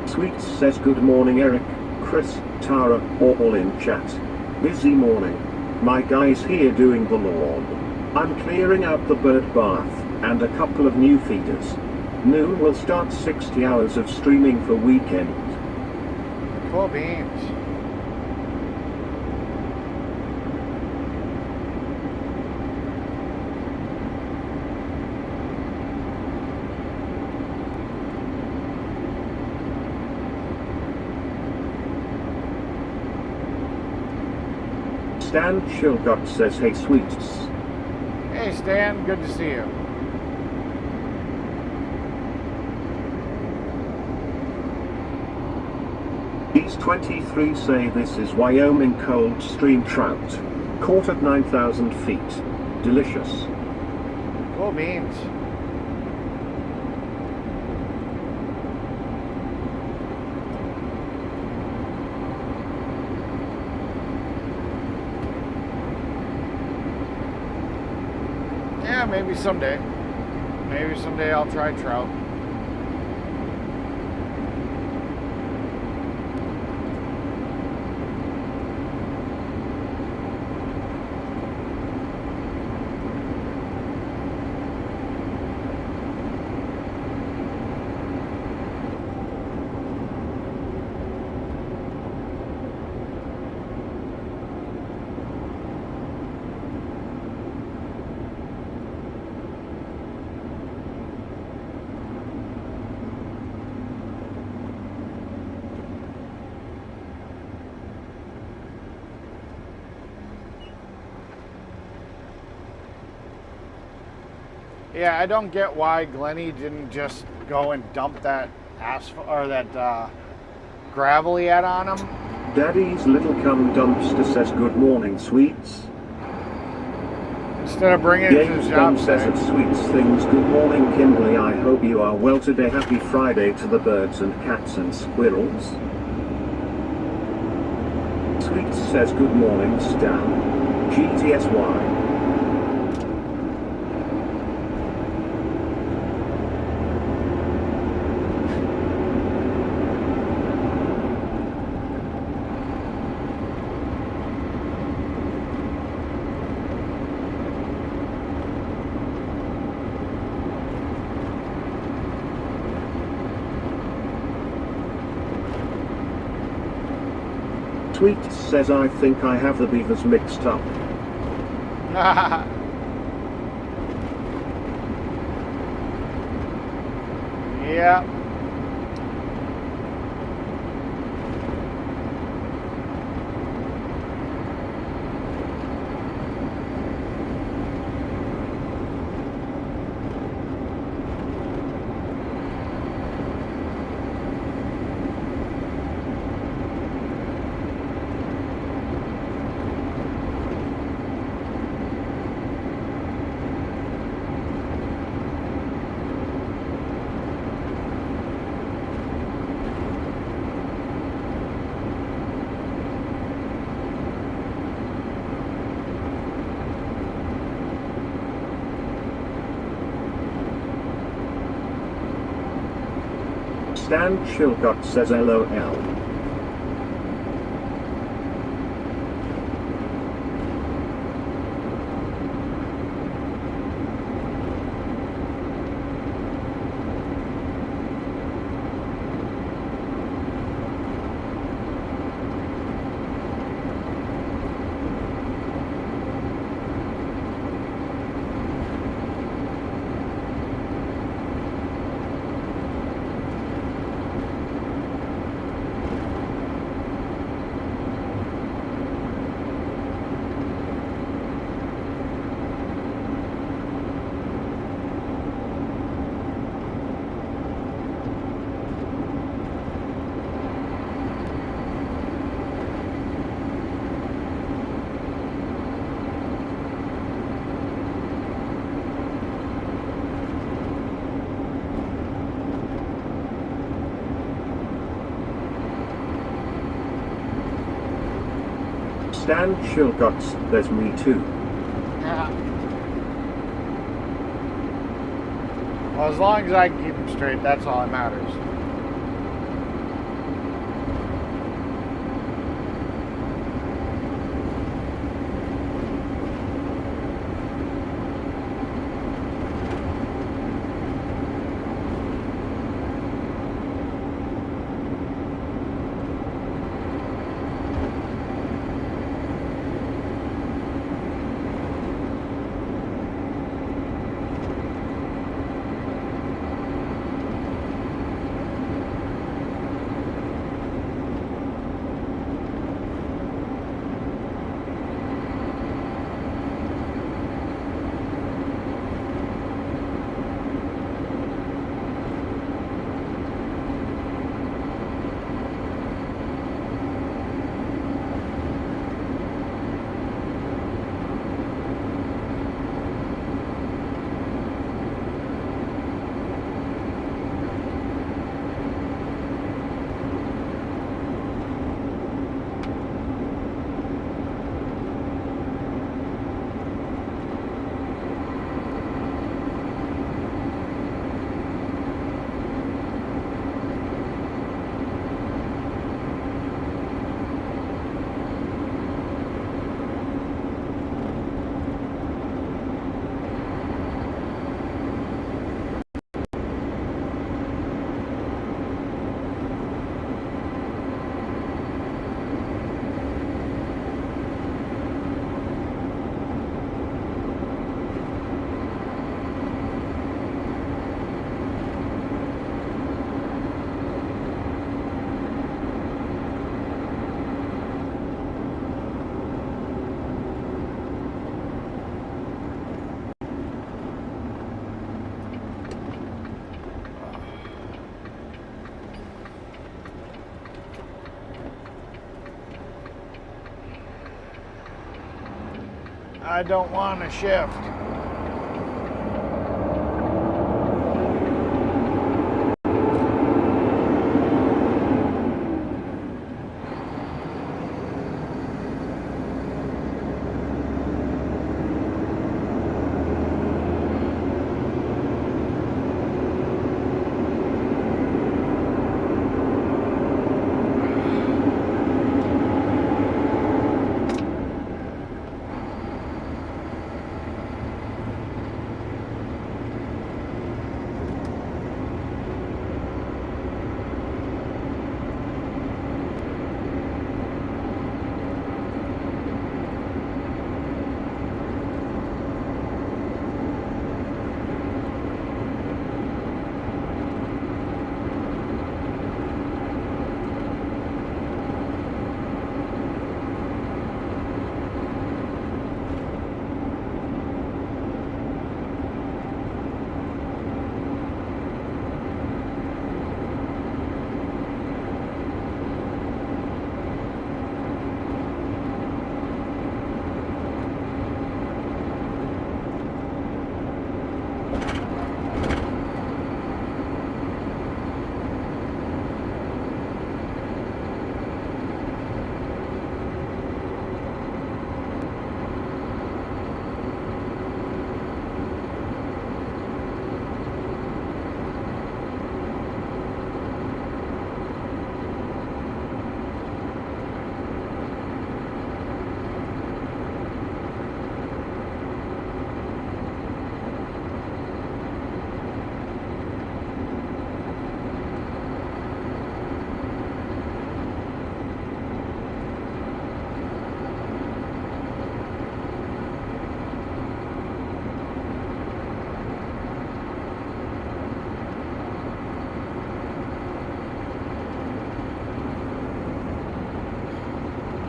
B: Sweets says, good morning, Eric, Chris, Tara, all in chat. Busy morning. My guy's here doing the lawn. I'm clearing out the bird bath and a couple of new feeders. Noon will start 60 hours of streaming for weekend.
A: Cool beans.
B: Stan Chilcott says, hey sweets.
A: Hey Stan, good to see you.
B: These 23 say, this is Wyoming cold stream trout. Caught at 9,000 feet. Delicious.
A: Cool beans. Yeah, maybe someday. Maybe someday I'll try trout. Yeah, I don't get why Glenny didn't just go and dump that asphalt or that gravel he had on him.
B: Daddy's little cum dumpster says, good morning, sweets.
A: Instead of bringing it to
B: James
A: his
B: Bond
A: job
B: says,
A: site.
B: at Sweets Things, good morning, Kimberly. I hope you are well today. Happy Friday to the birds and cats and squirrels. Sweets says, good morning, Stan. GTSY. Tweet says I think I have the beavers mixed up.
A: Yeah.
B: Stan Chilcott says LOL. Stan Chilcott's, there's me too.
A: Yeah. Well, as long as I can keep them straight, that's all that matters. I don't want to shift.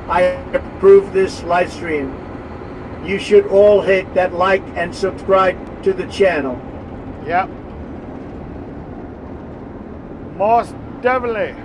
G: I approve this live stream. You should all hit that like and subscribe to the channel.
A: Yep. Most definitely.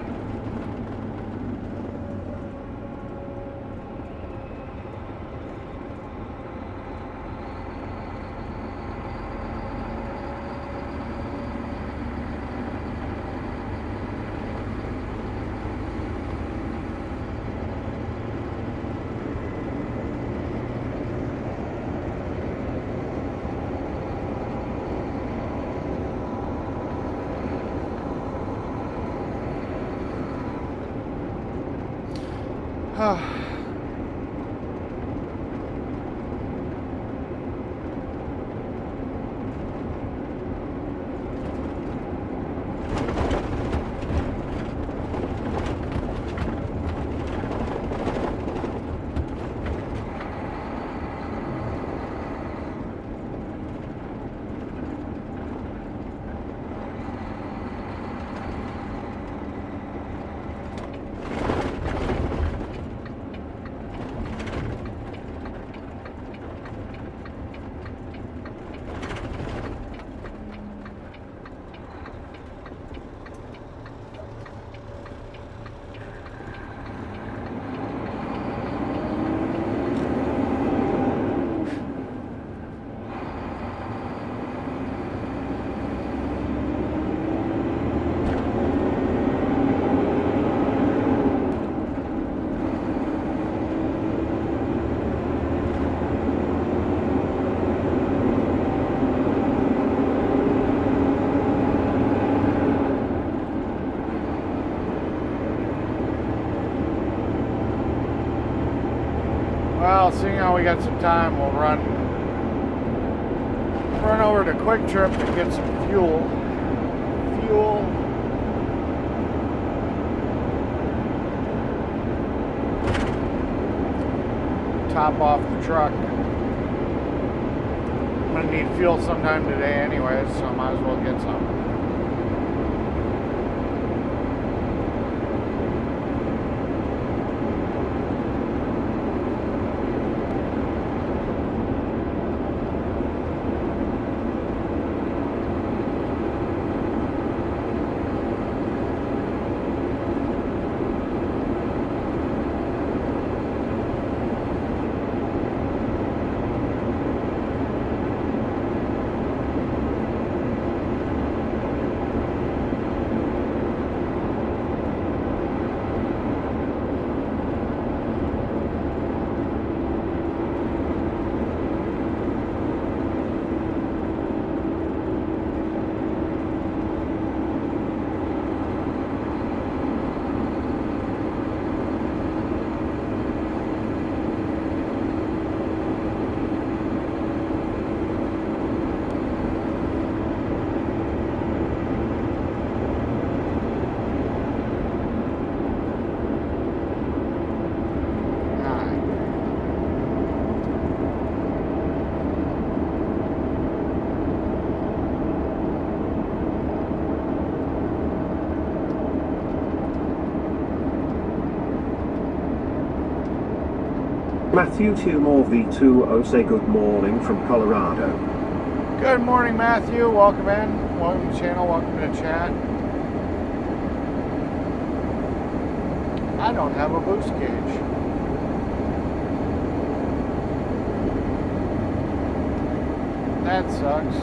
A: Well, seeing how we got some time, we'll run over to Quick Trip to get some fuel. Top off the truck. I'm gonna need fuel sometime today anyways, so I might as well get some.
B: Matthew 2 more V20 say good morning from Colorado.
A: Good morning, Matthew. Welcome in. Welcome to the channel. Welcome to the chat. I don't have a boost gauge. That sucks.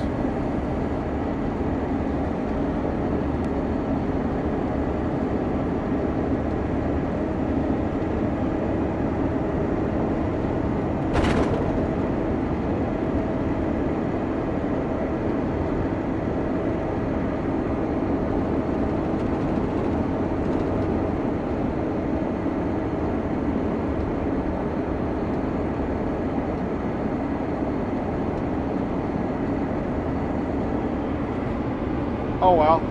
A: Oh well.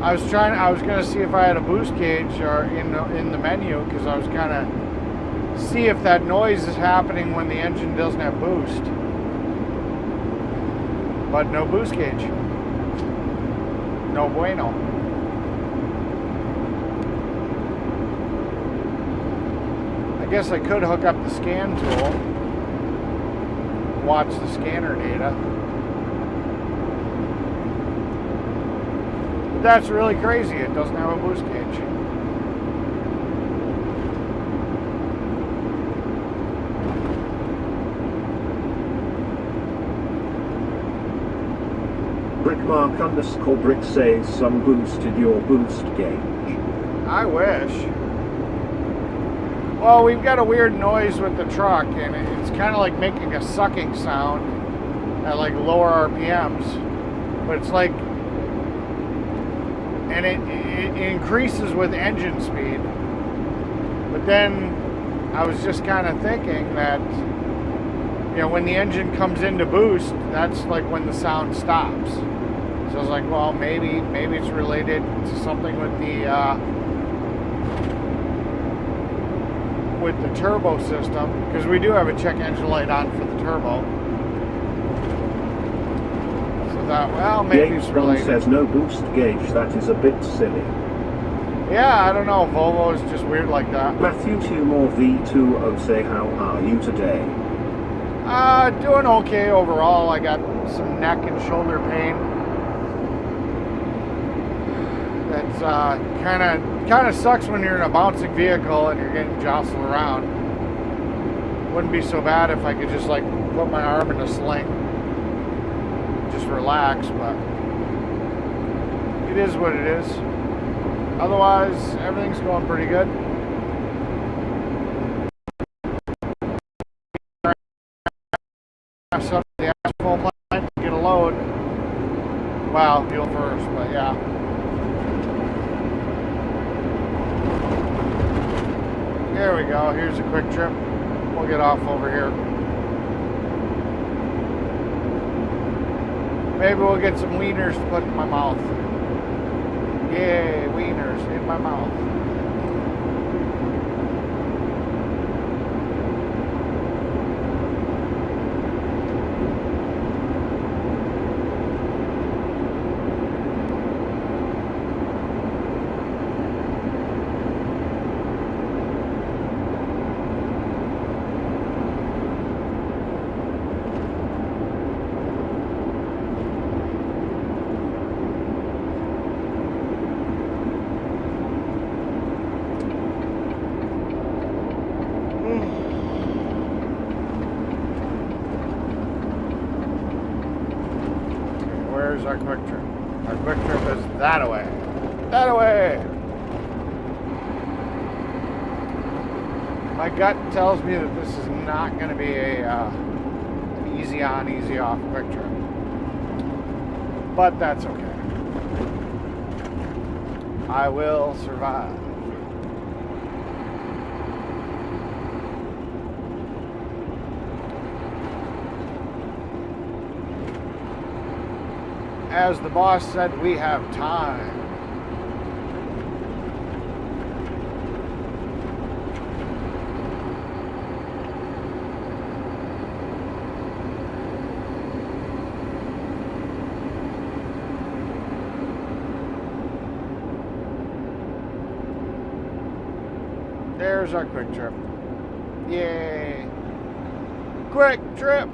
A: I was gonna see if I had a boost gauge or in the menu, because I was gonna see if that noise is happening when the engine doesn't have boost. But no boost gauge. No bueno. guess I could hook up the scan tool, watch the scanner data. But that's really crazy. It doesn't have a boost gauge.
B: Brickmark_brick says some boosted your boost gauge.
A: I wish. Well, we've got a weird noise with the truck, and it's kind of like making a sucking sound at like lower RPMs. But it's like, and it increases with engine speed. But then I was just kind of thinking that, you know, when the engine comes into boost, that's like when the sound stops. So I was like, well, maybe it's related to something with the turbo system, because we do have a check engine light on for the turbo. So that, well, maybe it's related.
B: Says no boost gauge. That is a bit silly.
A: Yeah, I don't know. Volvo is just weird like that.
B: Matthew Tumor V20 say, how are you today?
A: Doing okay overall. I got some neck and shoulder pain. That's kind of sucks when you're in a bouncing vehicle and you're getting jostled around. Wouldn't be so bad if I could just like put my arm in a sling, just relax. But it is what it is. Otherwise, everything's going pretty good. Some of the asphalt plant to get a load. Well, fuel first, but yeah. There we go. Here's a quick trip. We'll get off over here. Maybe we'll get some wieners to put in my mouth. Yay, wieners in my mouth. Where's our quick trip? Our quick trip is that away. That away! My gut tells me that this is not going to be an easy on, easy off quick trip. But that's okay. I will survive. As the boss said, we have time. There's our quick trip. Yay! Quick trip!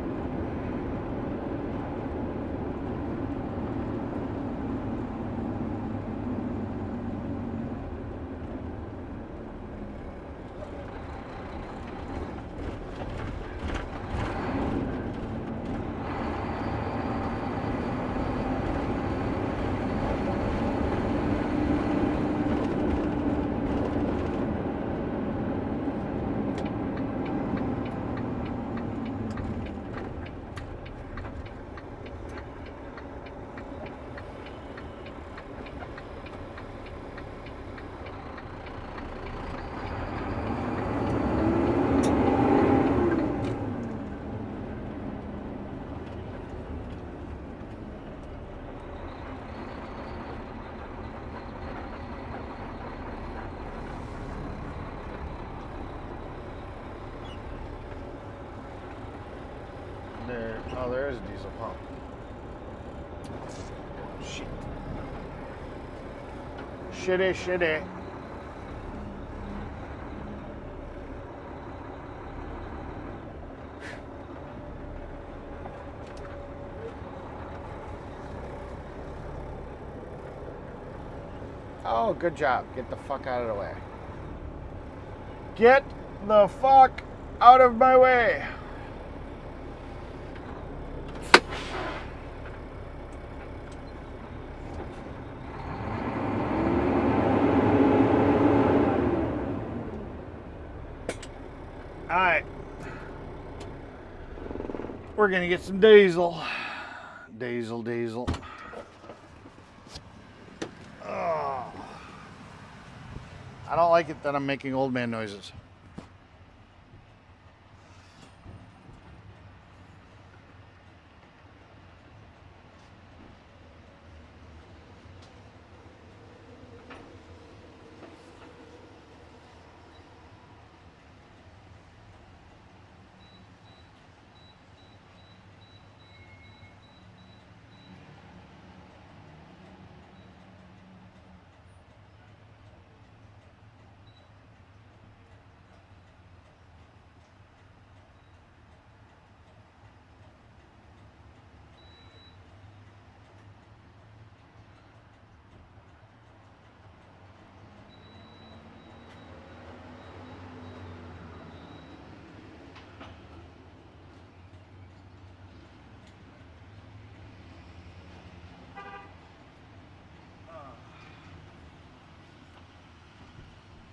A: There, oh, there is a diesel pump. Shit. Shitty, shitty. Oh, good job. Get the fuck out of the way. Get the fuck out of my way. Alright. We're gonna get some diesel. Diesel. Oh. I don't like it that I'm making old man noises.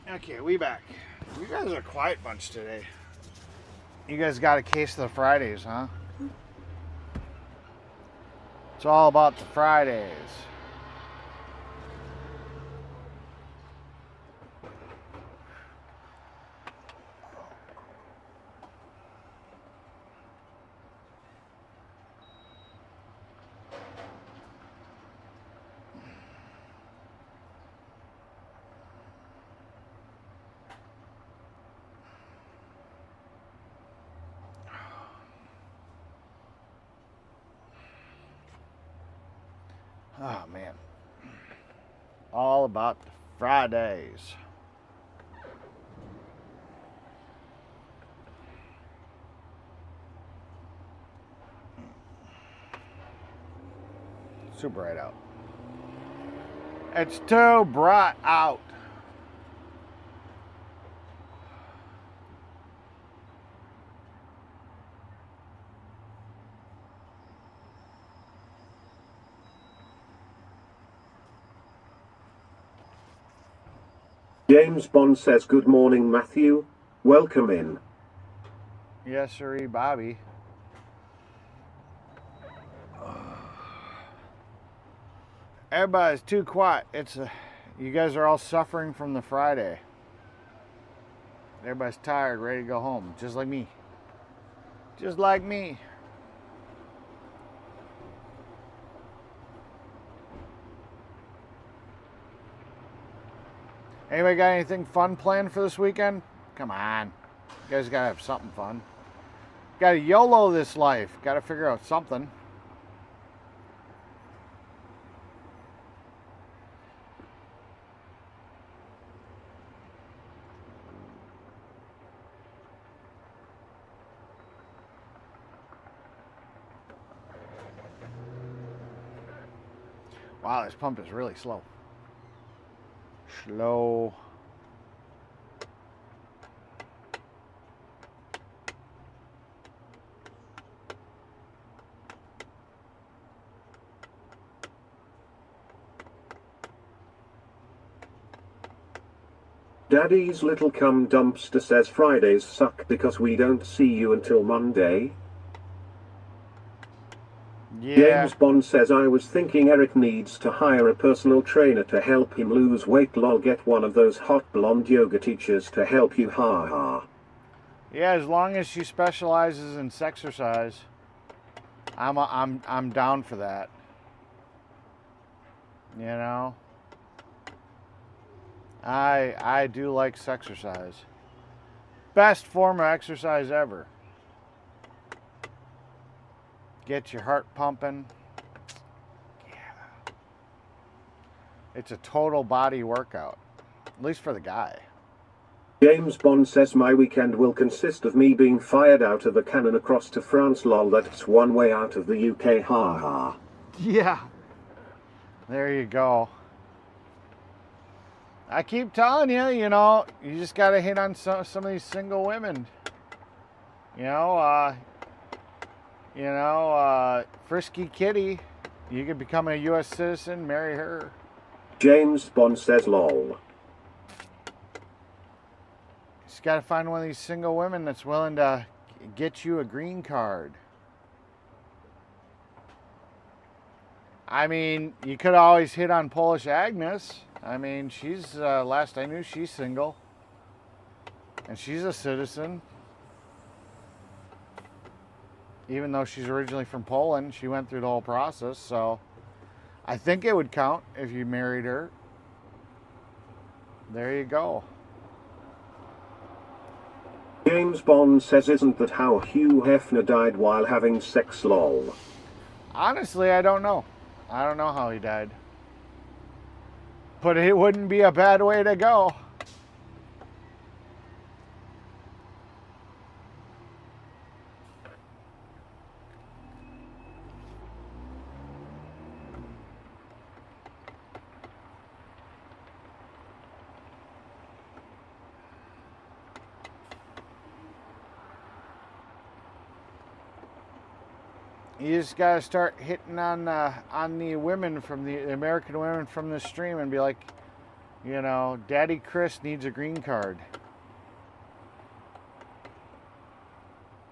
A: Okay, we back. You guys are a quiet bunch today. You guys got a case of the Fridays, huh? It's all about the Fridays. Oh, man. All about the Fridays. Too bright out. It's too bright out.
B: James Bond says good morning, Matthew. Welcome in.
A: Yes, sirree, Bobby. Everybody's too quiet. You guys are all suffering from the Friday. Everybody's tired, ready to go home, just like me. Just like me. Anybody got anything fun planned for this weekend? Come on. You guys gotta have something fun. Gotta YOLO this life. Gotta figure out something. Wow, this pump is really slow. Slow.
B: Daddy's little cum dumpster says Fridays suck because we don't see you until Monday.
A: Yeah.
B: James Bond says I was thinking Eric needs to hire a personal trainer to help him lose weight. Lol, get one of those hot blonde yoga teachers to help you, ha ha.
A: Yeah, as long as she specializes in sexercise, I'm down for that. You know? I do like sexercise. Best form of exercise ever. Get your heart pumping. Yeah. It's a total body workout. At least for the guy.
B: James Bond says my weekend will consist of me being fired out of a cannon across to France. Lol, that's one way out of the UK, ha ha.
A: Yeah. There you go. I keep telling you, you just got to hit on some of these single women. Frisky Kitty, you could become a U.S. citizen, marry her.
B: James Bond says lol.
A: Just got to find one of these single women that's willing to get you a green card. I mean, you could always hit on Polish Agnes. I mean, she's, last I knew, she's single. And she's a citizen. Even though she's originally from Poland, she went through the whole process. So I think it would count if you married her. There you go.
B: James Bond says, isn't that how Hugh Hefner died while having sex lol?
A: Honestly, I don't know. I don't know how he died. But it wouldn't be a bad way to go. You just gotta start hitting on the women from the American women from the stream and be like, Daddy Chris needs a green card.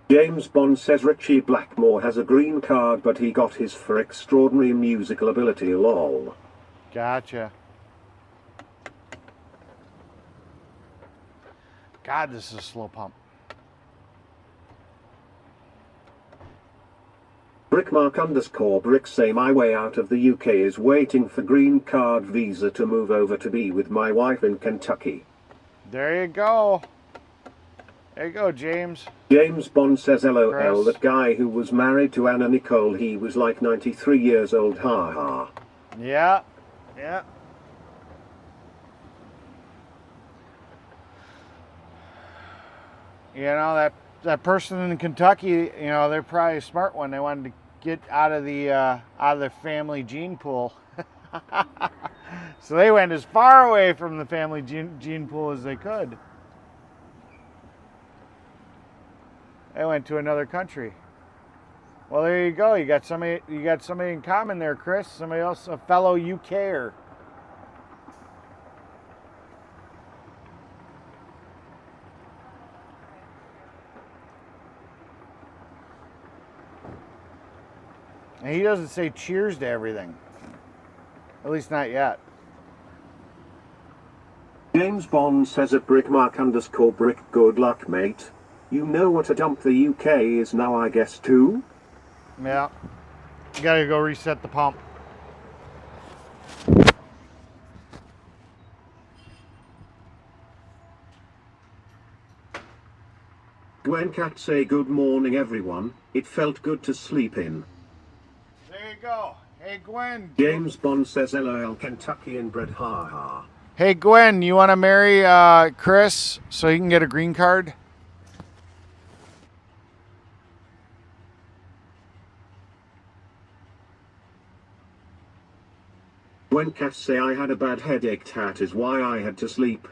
B: James Bond says Richie Blackmore has a green card, but he got his for extraordinary musical ability lol.
A: Gotcha. God, this is a slow pump.
B: Brickmark_Brick say my way out of the UK is waiting for green card visa to move over to be with my wife in Kentucky.
A: There you go. There you go, James.
B: James Bond says LOL,
A: Chris.
B: that guy who was married to Anna Nicole, he was like 93 years old, haha.
A: Yeah. That person in Kentucky, they're probably a smart one. They wanted to get out of the family gene pool. So they went as far away from the family gene pool as they could. They went to another country. Well, there you go. You got somebody in common there, Chris. Somebody else, a fellow UKer. And he doesn't say cheers to everything. At least not yet.
B: James Bond says at Brickmark_Brick, good luck, mate. You know what a dump the UK is now, I guess, too?
A: Yeah. You gotta go reset the pump.
B: Gwen Cat say good morning, everyone. It felt good to sleep in.
A: There you go. Hey, Gwen.
B: James Bond says LOL, Kentucky inbred, haha.
A: Hey, Gwen, you want to marry Chris so he can get a green card?
B: When cats say I had a bad headache, that is why I had to sleep.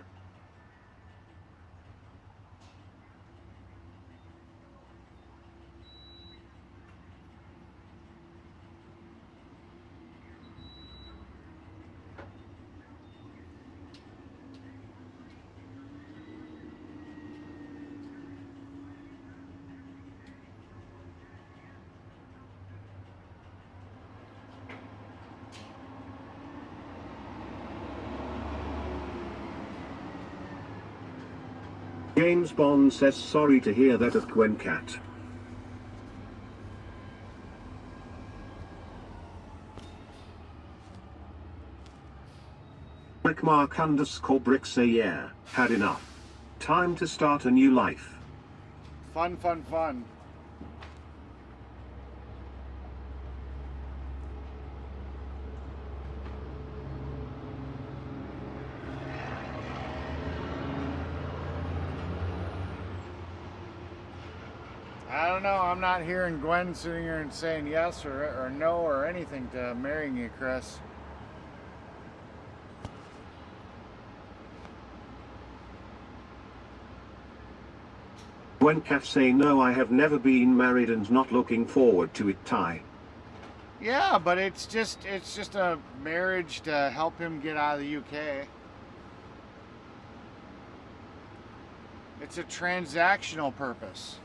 B: James Bond says sorry to hear that of Gwen Cat. Brickmark_Brick say yeah, had enough. Time to start a new life.
A: Fun, fun, fun. I don't know. I'm not hearing Gwen sitting here and saying yes or no or anything to marrying you, Chris.
B: When cats say no, I have never been married and not looking forward to it, Ty.
A: Yeah, but it's just a marriage to help him get out of the UK. It's a transactional purpose.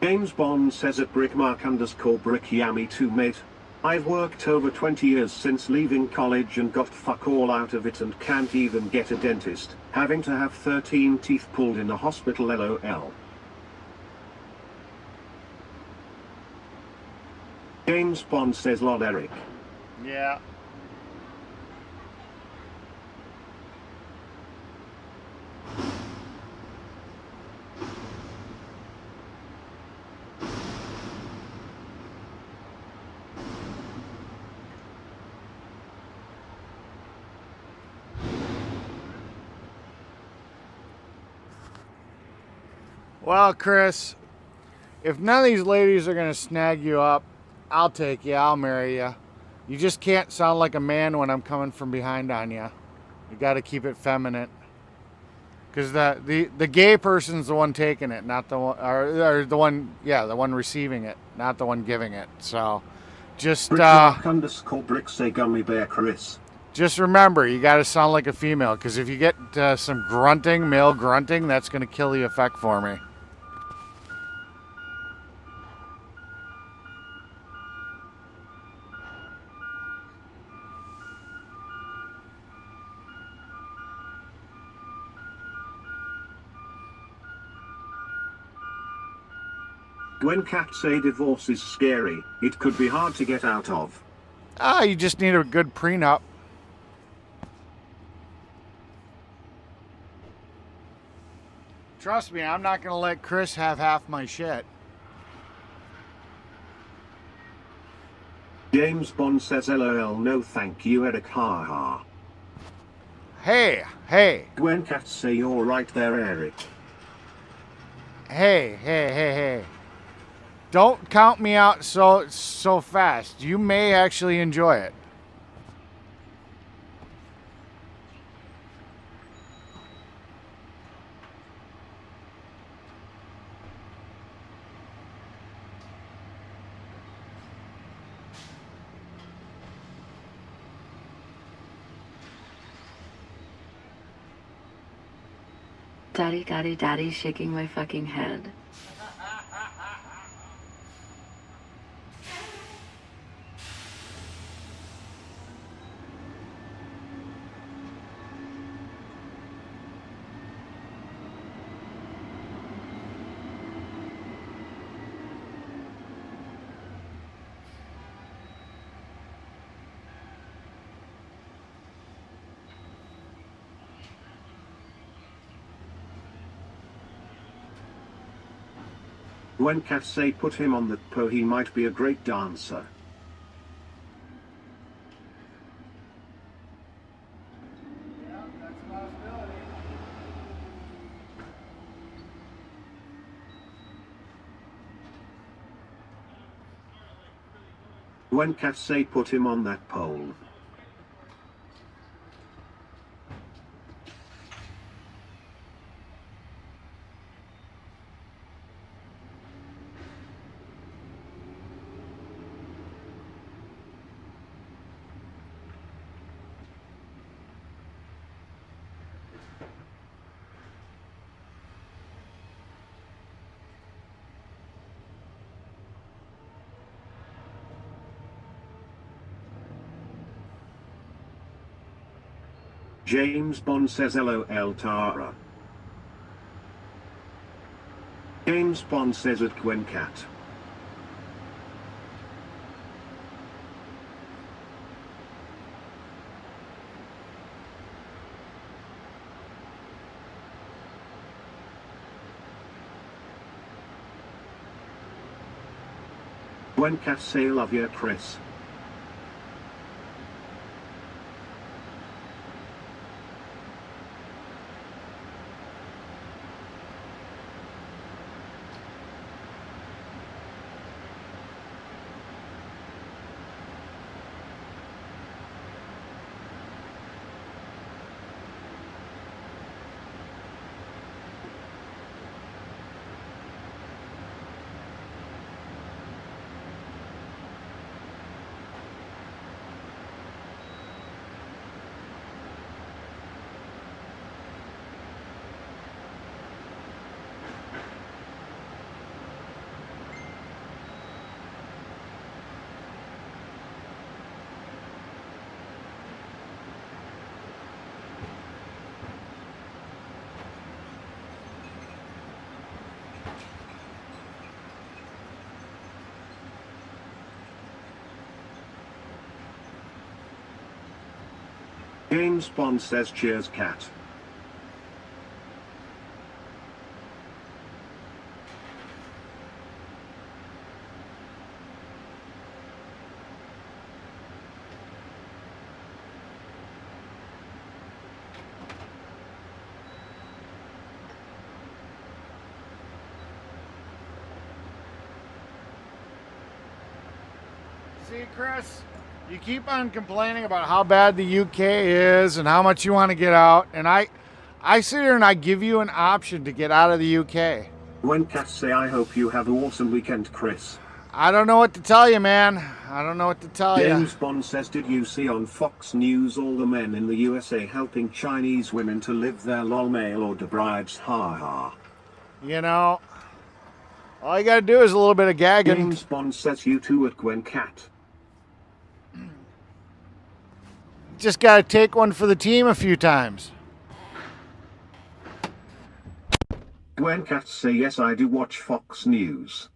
B: James Bond says at brickmark_brick_yummy2 mate. I've worked over 20 years since leaving college and got fuck all out of it and can't even get a dentist, having to have 13 teeth pulled in a hospital, lol. James Bond says lol Eric.
A: Yeah. Well, Chris, if none of these ladies are going to snag you up, I'll take you. I'll marry you. You just can't sound like a man when I'm coming from behind on you. You got to keep it feminine. Because the gay person's the one taking it, not the one, or the one, yeah, the one receiving it, not the one giving it. So, just
B: Brick_brick say gummy bear Chris.
A: Just remember, you got to sound like a female. Because if you get some grunting, male grunting, that's going to kill the effect for me.
B: When cats say divorce is scary, it could be hard to get out of.
A: You just need a good prenup. Trust me, I'm not going to let Chris have half my shit.
B: James Bond says lol no thank you Eric haha.
A: Hey.
B: When cats say you're right there Eric.
A: Hey. Don't count me out so fast. You may actually enjoy it.
E: Daddy, shaking my fucking head.
B: When cats say put him on the po, he might be a great dancer. When cats say put him on that pole. James Bond says LOL Tara. James Bond says at Gwen Cat. Gwen Cat say love ya Chris. James Bond says cheers, cat.
A: See, Chris, you keep on complaining about how bad the UK is and how much you want to get out, and I sit here and I give you an option to get out of the UK.
B: When cats say I hope you have an awesome weekend, Chris.
A: I don't know what to tell you, man. I don't know what to tell you.
B: James Bond says, did you see on Fox News all the men in the USA helping Chinese women to live their lol mail order brides? Ha ha.
A: You know, all you gotta do is a little bit of gagging.
B: James Bond says you too at Gwen Cat.
A: Just gotta take one for the team a few times.
B: Gwen Cats say yes, I do watch Fox News.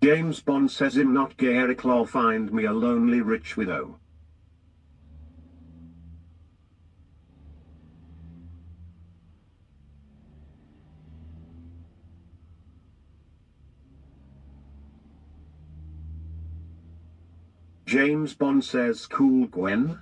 B: James Bond says I'm not gay, Eric Law, find me a lonely rich widow. James Bond says cool Gwen.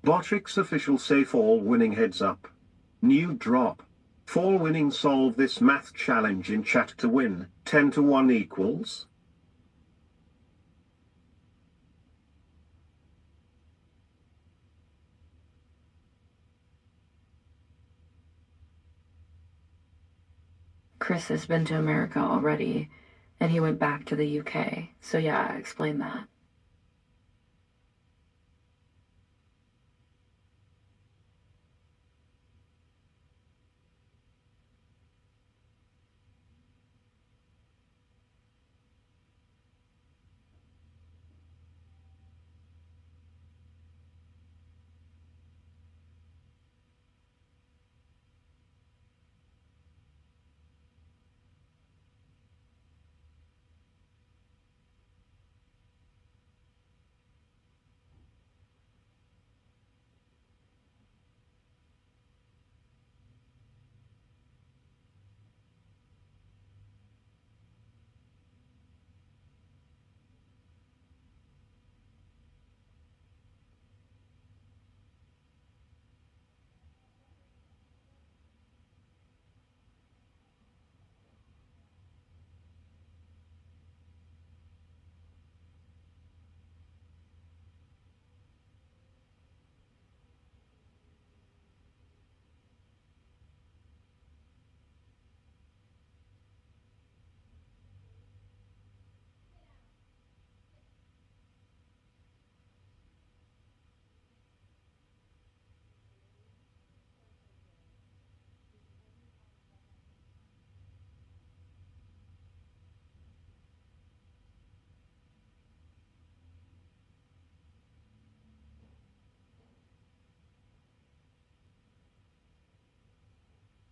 B: Botrix official say fall winning heads up. New drop. Fall winning solve this math challenge in chat to win. 10 to 1 equals.
E: Chris has been to America already, and he went back to the UK. So yeah, explain that.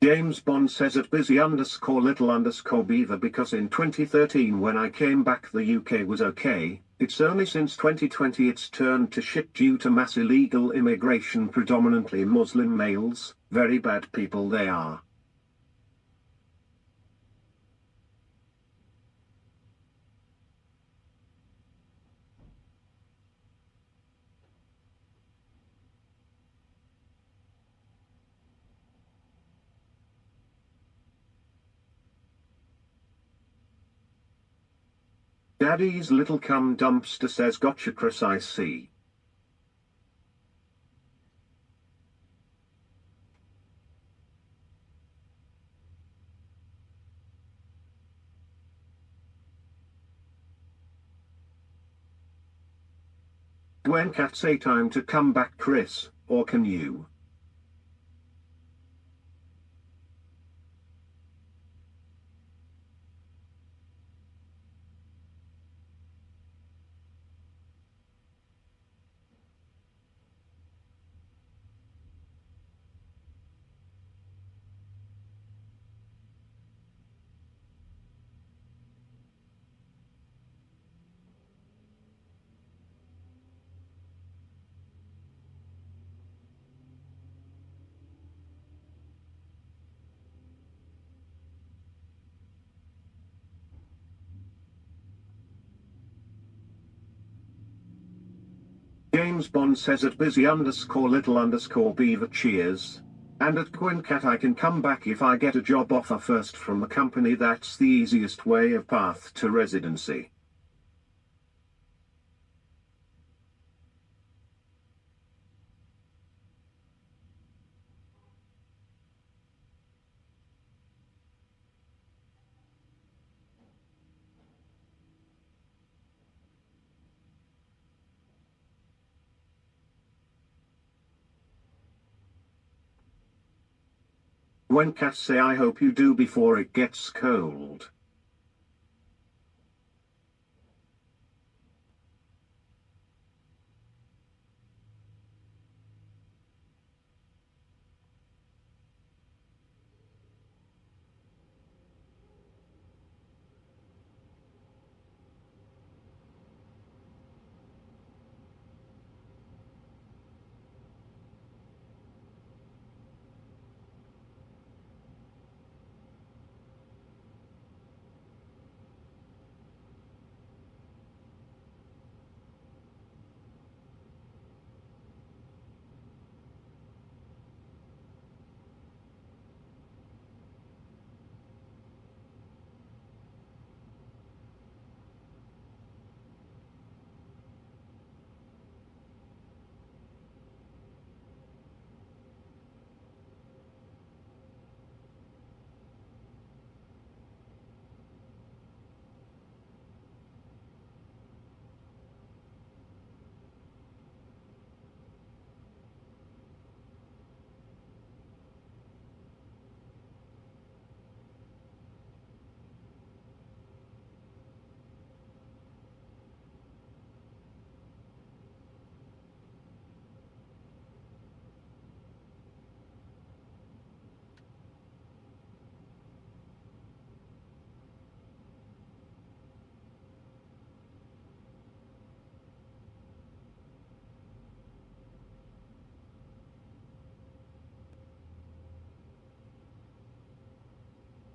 B: James Bond says at busy_little_beaver because in 2013 when I came back the UK was okay, it's only since 2020 it's turned to shit due to mass illegal immigration, predominantly Muslim males, very bad people they are. Daddy's little cum dumpster says gotcha Chris, I see. When cat say time to come back Chris, or can you? James Bond says at busy_little_beaver cheers. And at Quincat I can come back if I get a job offer first from the company. That's the easiest way of path to residency. When cats say I hope you do before it gets cold.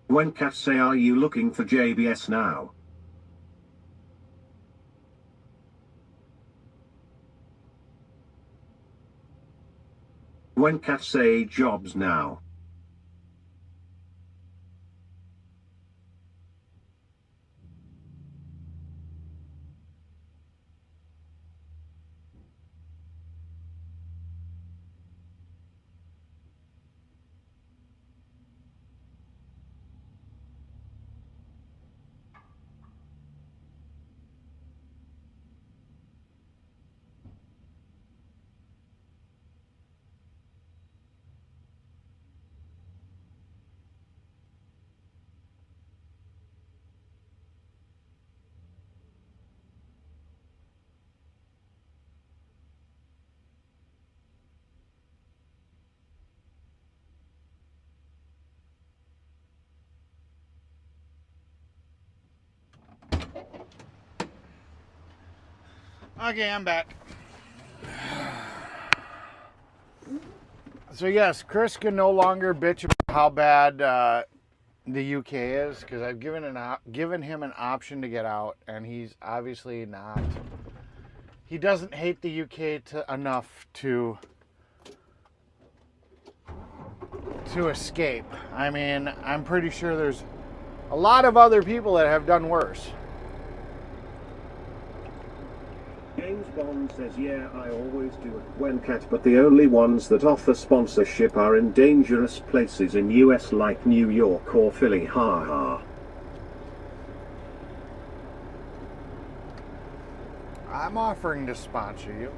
B: When cats say are you looking for JBS now? When cats say jobs now?
A: Okay, I'm back. So yes, Chris can no longer bitch about how bad the UK is, because I've given him an option to get out, and he's obviously not. He doesn't hate the UK enough to escape. I mean, I'm pretty sure there's a lot of other people that have done worse.
B: James Bond says, yeah, I always do it when cat, but the only ones that offer sponsorship are in dangerous places in US like New York or Philly, haha.
A: I'm offering to sponsor you.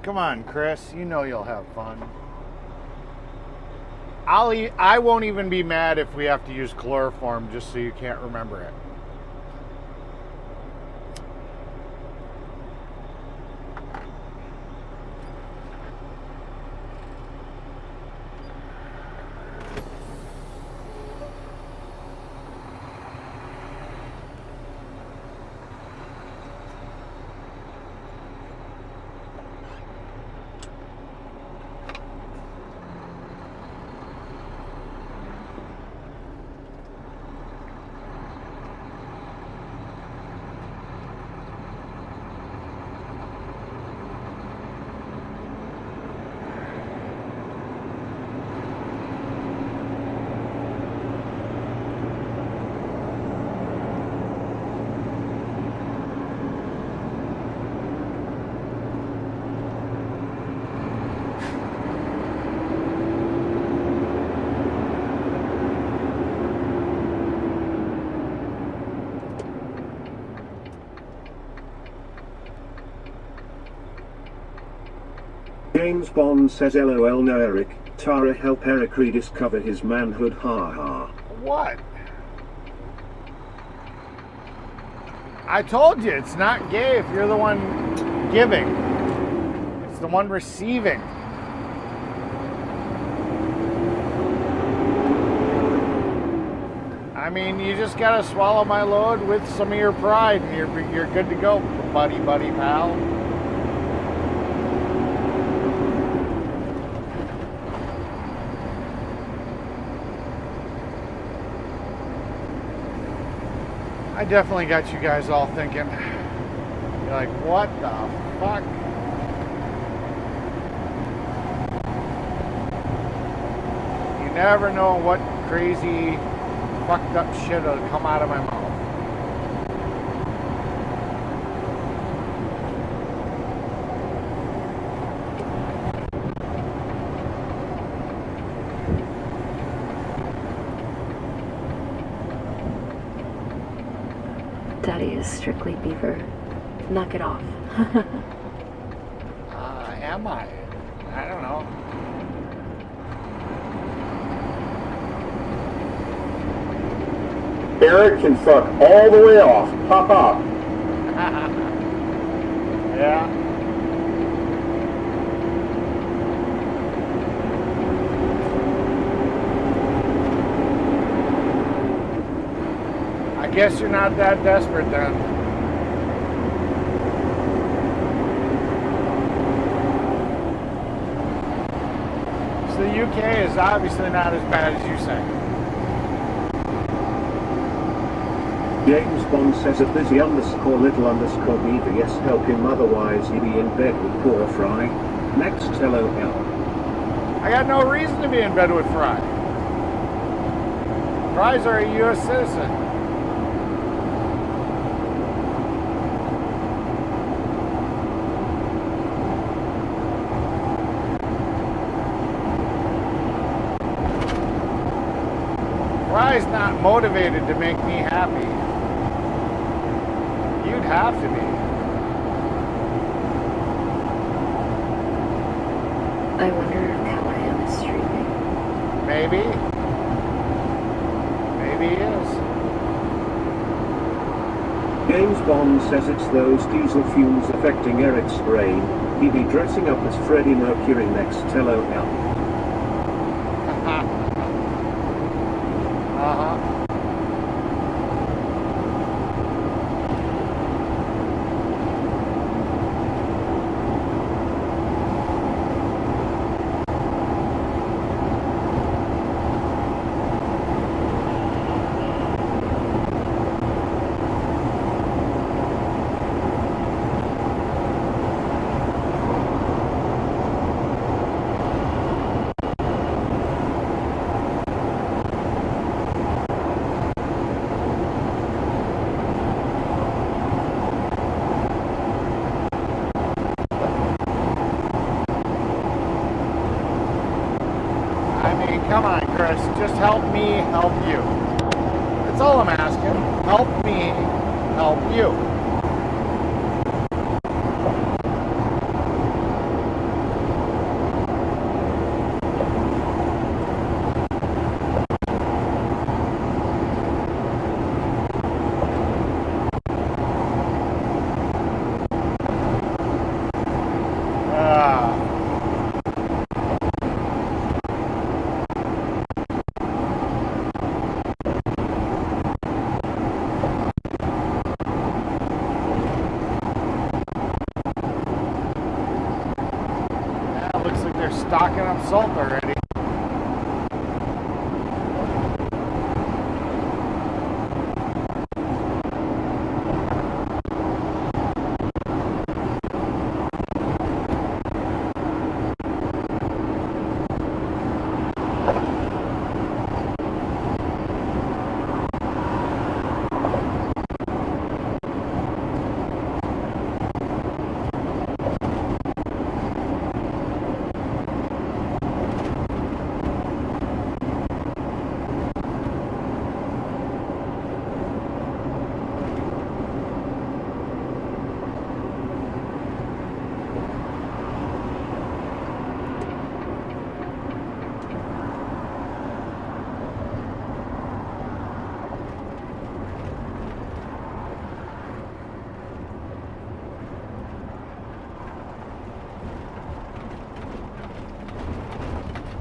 A: Come on, Chris. You know you'll have fun. I won't even be mad if we have to use chloroform just so you can't remember it.
B: James Bond says, LOL, no Eric. Tara, help Eric rediscover his manhood, haha.
A: What? I told you, it's not gay if you're the one giving. It's the one receiving. I mean, you just gotta swallow my load with some of your pride and you're good to go, buddy pal. I definitely got you guys all thinking. You're like, what the fuck? You never know what crazy, fucked up shit will come out of my mouth.
E: Daddy is strictly beaver. Knock it off.
A: Am I? I don't know.
C: Eric can fuck all the way off. Pop up.
A: Yeah. I guess you're not that desperate then. So the UK is obviously not as bad as you say.
B: James Bond says at busy _little_ BVS help him, otherwise he'd be in bed with poor Fry. Next, LOL.
A: I got no reason to be in bed with Fry. Fry's are a U.S. citizen. Fry's not motivated to make me happy. You'd have to be.
E: I wonder if Callahan is streaming.
A: Maybe. Maybe he is.
B: James Bond says it's those diesel fumes affecting Eric's brain. He'd be dressing up as Freddie Mercury next, LOL.
A: Uh-huh. Come on, Chris. Just help me help you. That's all I'm asking. Help me help you. Looks like they're stocking up salt already.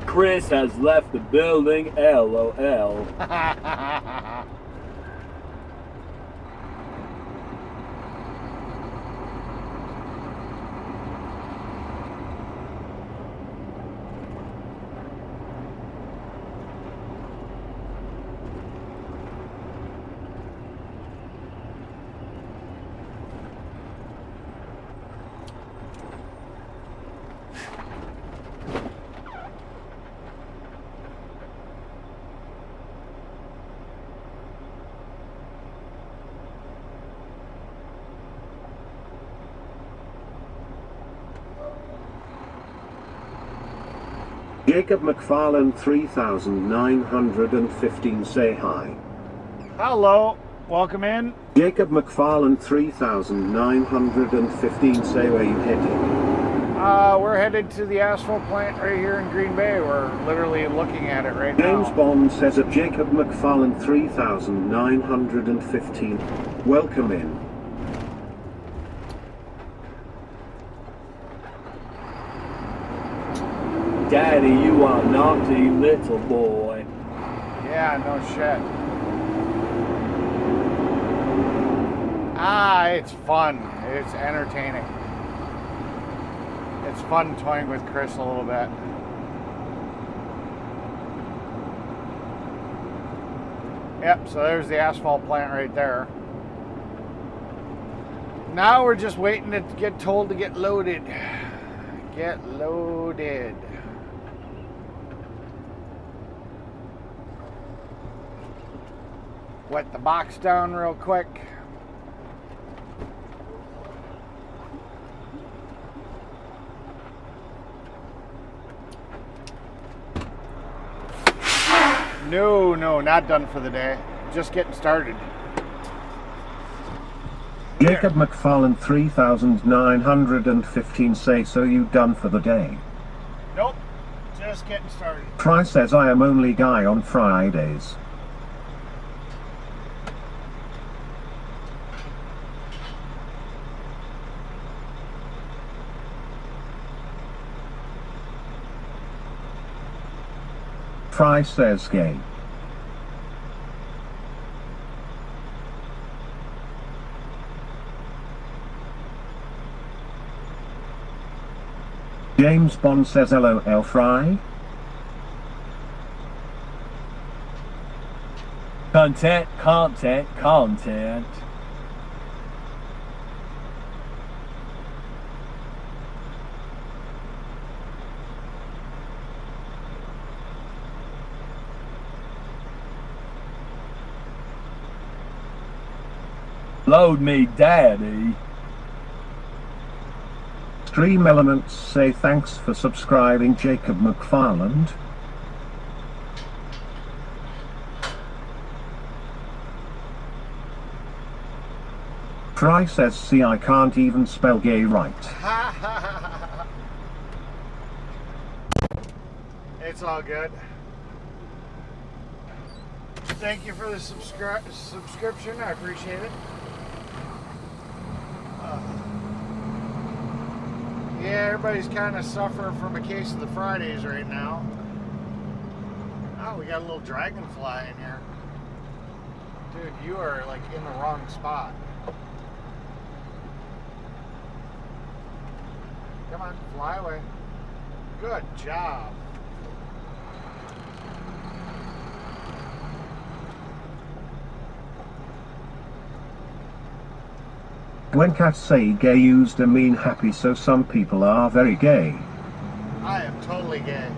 D: Chris has left the building, LOL.
B: Jacob McFarlane 3915 say hi.
A: Hello. Welcome in.
B: Jacob McFarlane 3915 say where you heading?
A: We're headed to the asphalt plant right here in Green Bay. We're literally looking at it right
B: James
A: now.
B: Bond says at Jacob McFarlane 3915. Welcome in.
D: Daddy, you are naughty little boy.
A: Yeah, no shit. It's fun. It's entertaining. It's fun toying with Chris a little bit. Yep, so there's the asphalt plant right there. Now we're just waiting to get told to get loaded. Get loaded. Wet the box down real quick. No, not done for the day. Just getting started.
B: Jacob McFarlane 3915 say so you done for the day.
A: Nope, just getting started.
B: Fry says I am only guy on Fridays. Fry says gay. James Bond says LOL Fry.
D: Content. Load me, Daddy.
B: Stream Elements say thanks for subscribing Jacob McFarland. Fry says, see, I can't even spell gay right.
A: It's all good. Thank you for the subscription. I appreciate it. Yeah, everybody's kind of suffering from a case of the Fridays right now. Oh, we got a little dragonfly in here. Dude, you are like in the wrong spot. Come on, fly away. Good job.
B: When cats say gay used to mean happy, so some people are very gay.
A: I am totally gay.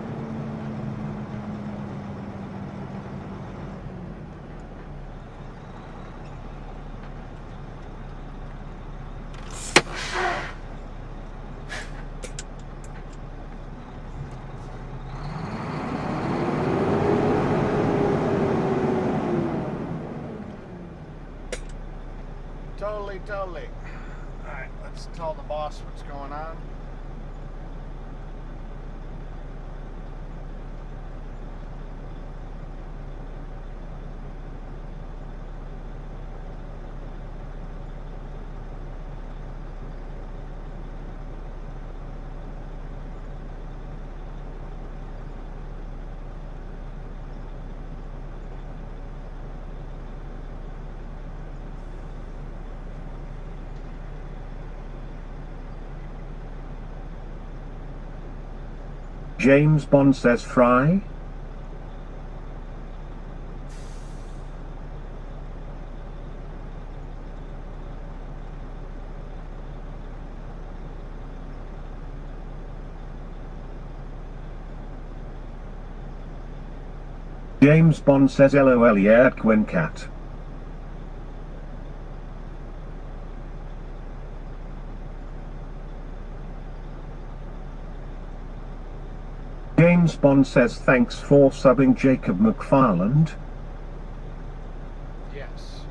A: Totally. Alright, let's tell the boss what's going on.
B: James Bond says, Fry? James Bond says, LOL, yeah, Gwen Cat. James Bond says, thanks for subbing, Jacob McFarland.
A: Yes.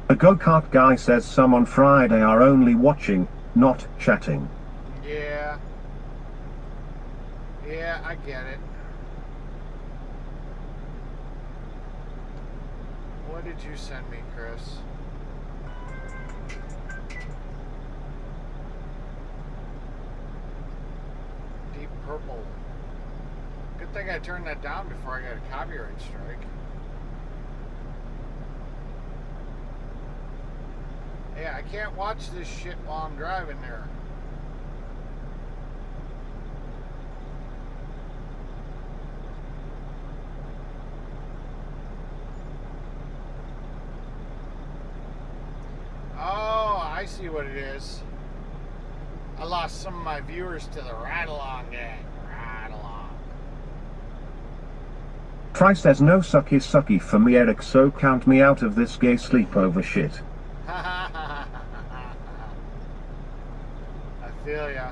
B: A go-kart guy says, some on Friday are only watching, not chatting.
A: Yeah. Yeah, I get it. What did you send me, Chris? Deep purple. Good thing I turned that down before I got a copyright strike. Yeah, I can't watch this shit while I'm driving there. Oh, I see what it is. I lost some of my viewers to the ride-along gang. Ride-along.
B: Fry says, no sucky for me, Eric, so count me out of this gay sleepover shit.
A: I feel ya.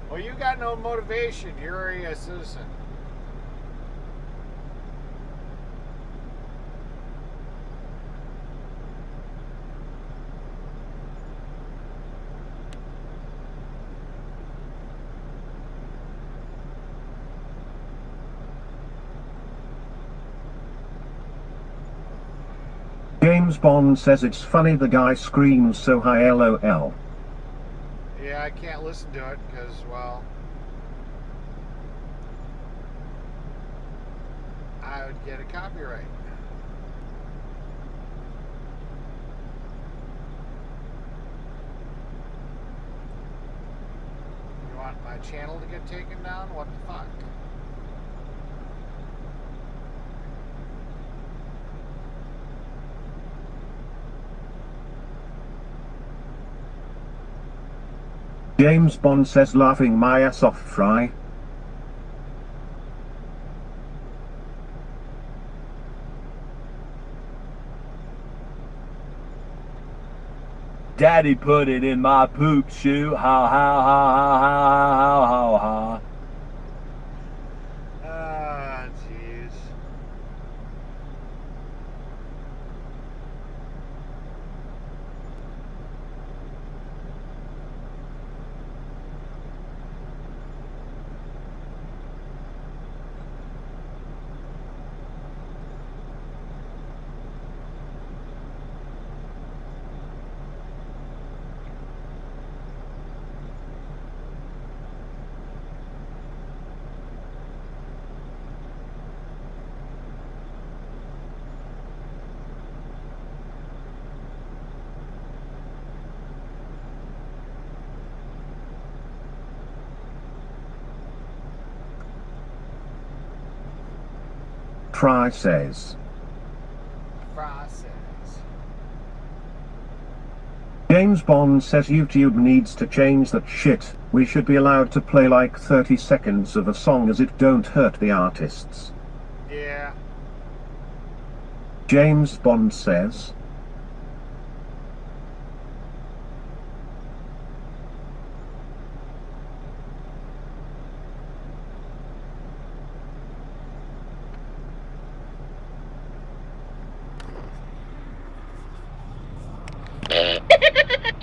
A: Well, you got no motivation. You're already a citizen.
B: James Bond says, it's funny the guy screams so high, LOL.
A: Yeah, I can't listen to it because, well, I would get a copyright. You want my channel to get taken down? What the fuck?
B: James Bond says, laughing my ass off, Fry.
D: Daddy put it in my poop shoe. Ha ha ha ha ha ha ha ha.
A: Ah, jeez.
B: Fry says.
A: Process.
B: James Bond says YouTube needs to change that shit. We should be allowed to play like 30 seconds of a song as it don't hurt the artists.
A: Yeah.
B: James Bond says.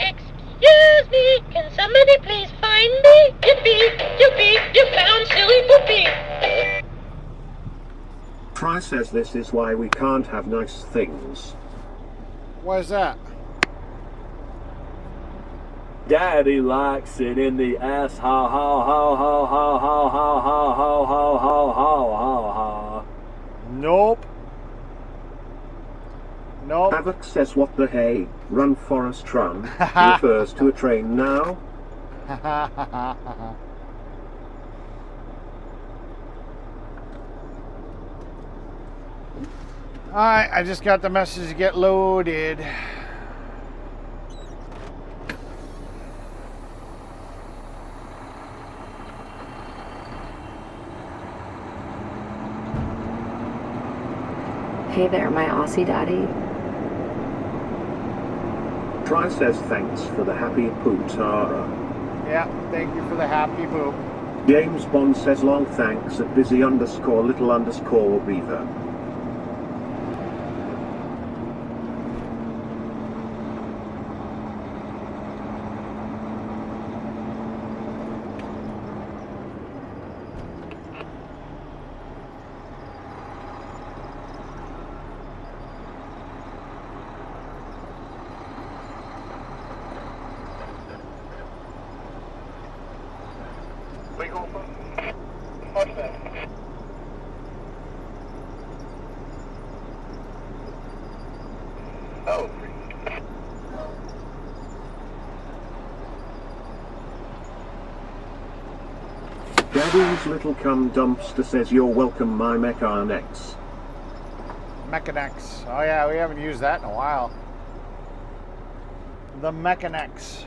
H: Excuse me, can somebody please find me? Yippee, you found silly Boopy.
B: Fry says this is why we can't have nice things.
A: Why is that?
D: Daddy likes it in the ass, ha ha ha ha ha ha ha ha ha ha ha ha ha ha.
A: Nope. Nope.
B: Havoc says what the hey, run Forrest run, refers to a train now.
A: Alright, I just got the message to get loaded.
E: Hey there, my Aussie daddy.
B: Fry says thanks for the happy pootara.
A: Yeah, thank you for the happy poop.
B: James Bond says long thanks at busy underscore little underscore beaver. Daddy's little cum dumpster says you're welcome my mechanics.
A: Mechanics. Oh yeah, we haven't used that in a while. The Mechanics.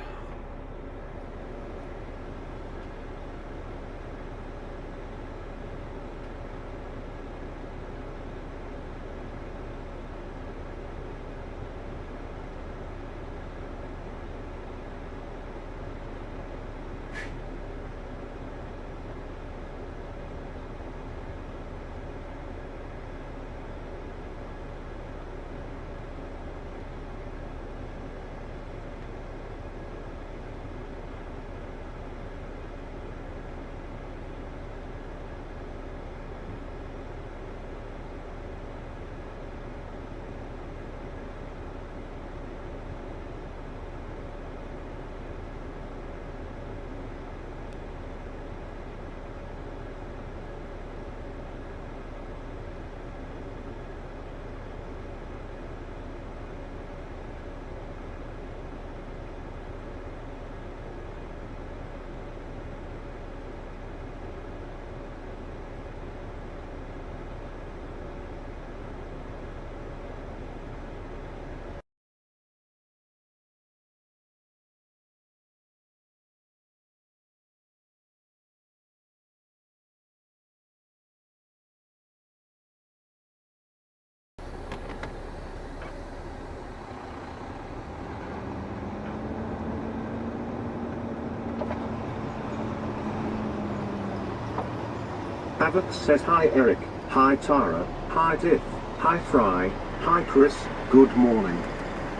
B: Havoc says hi Eric, hi Tara, hi Diff, hi Fry, hi Chris, good morning.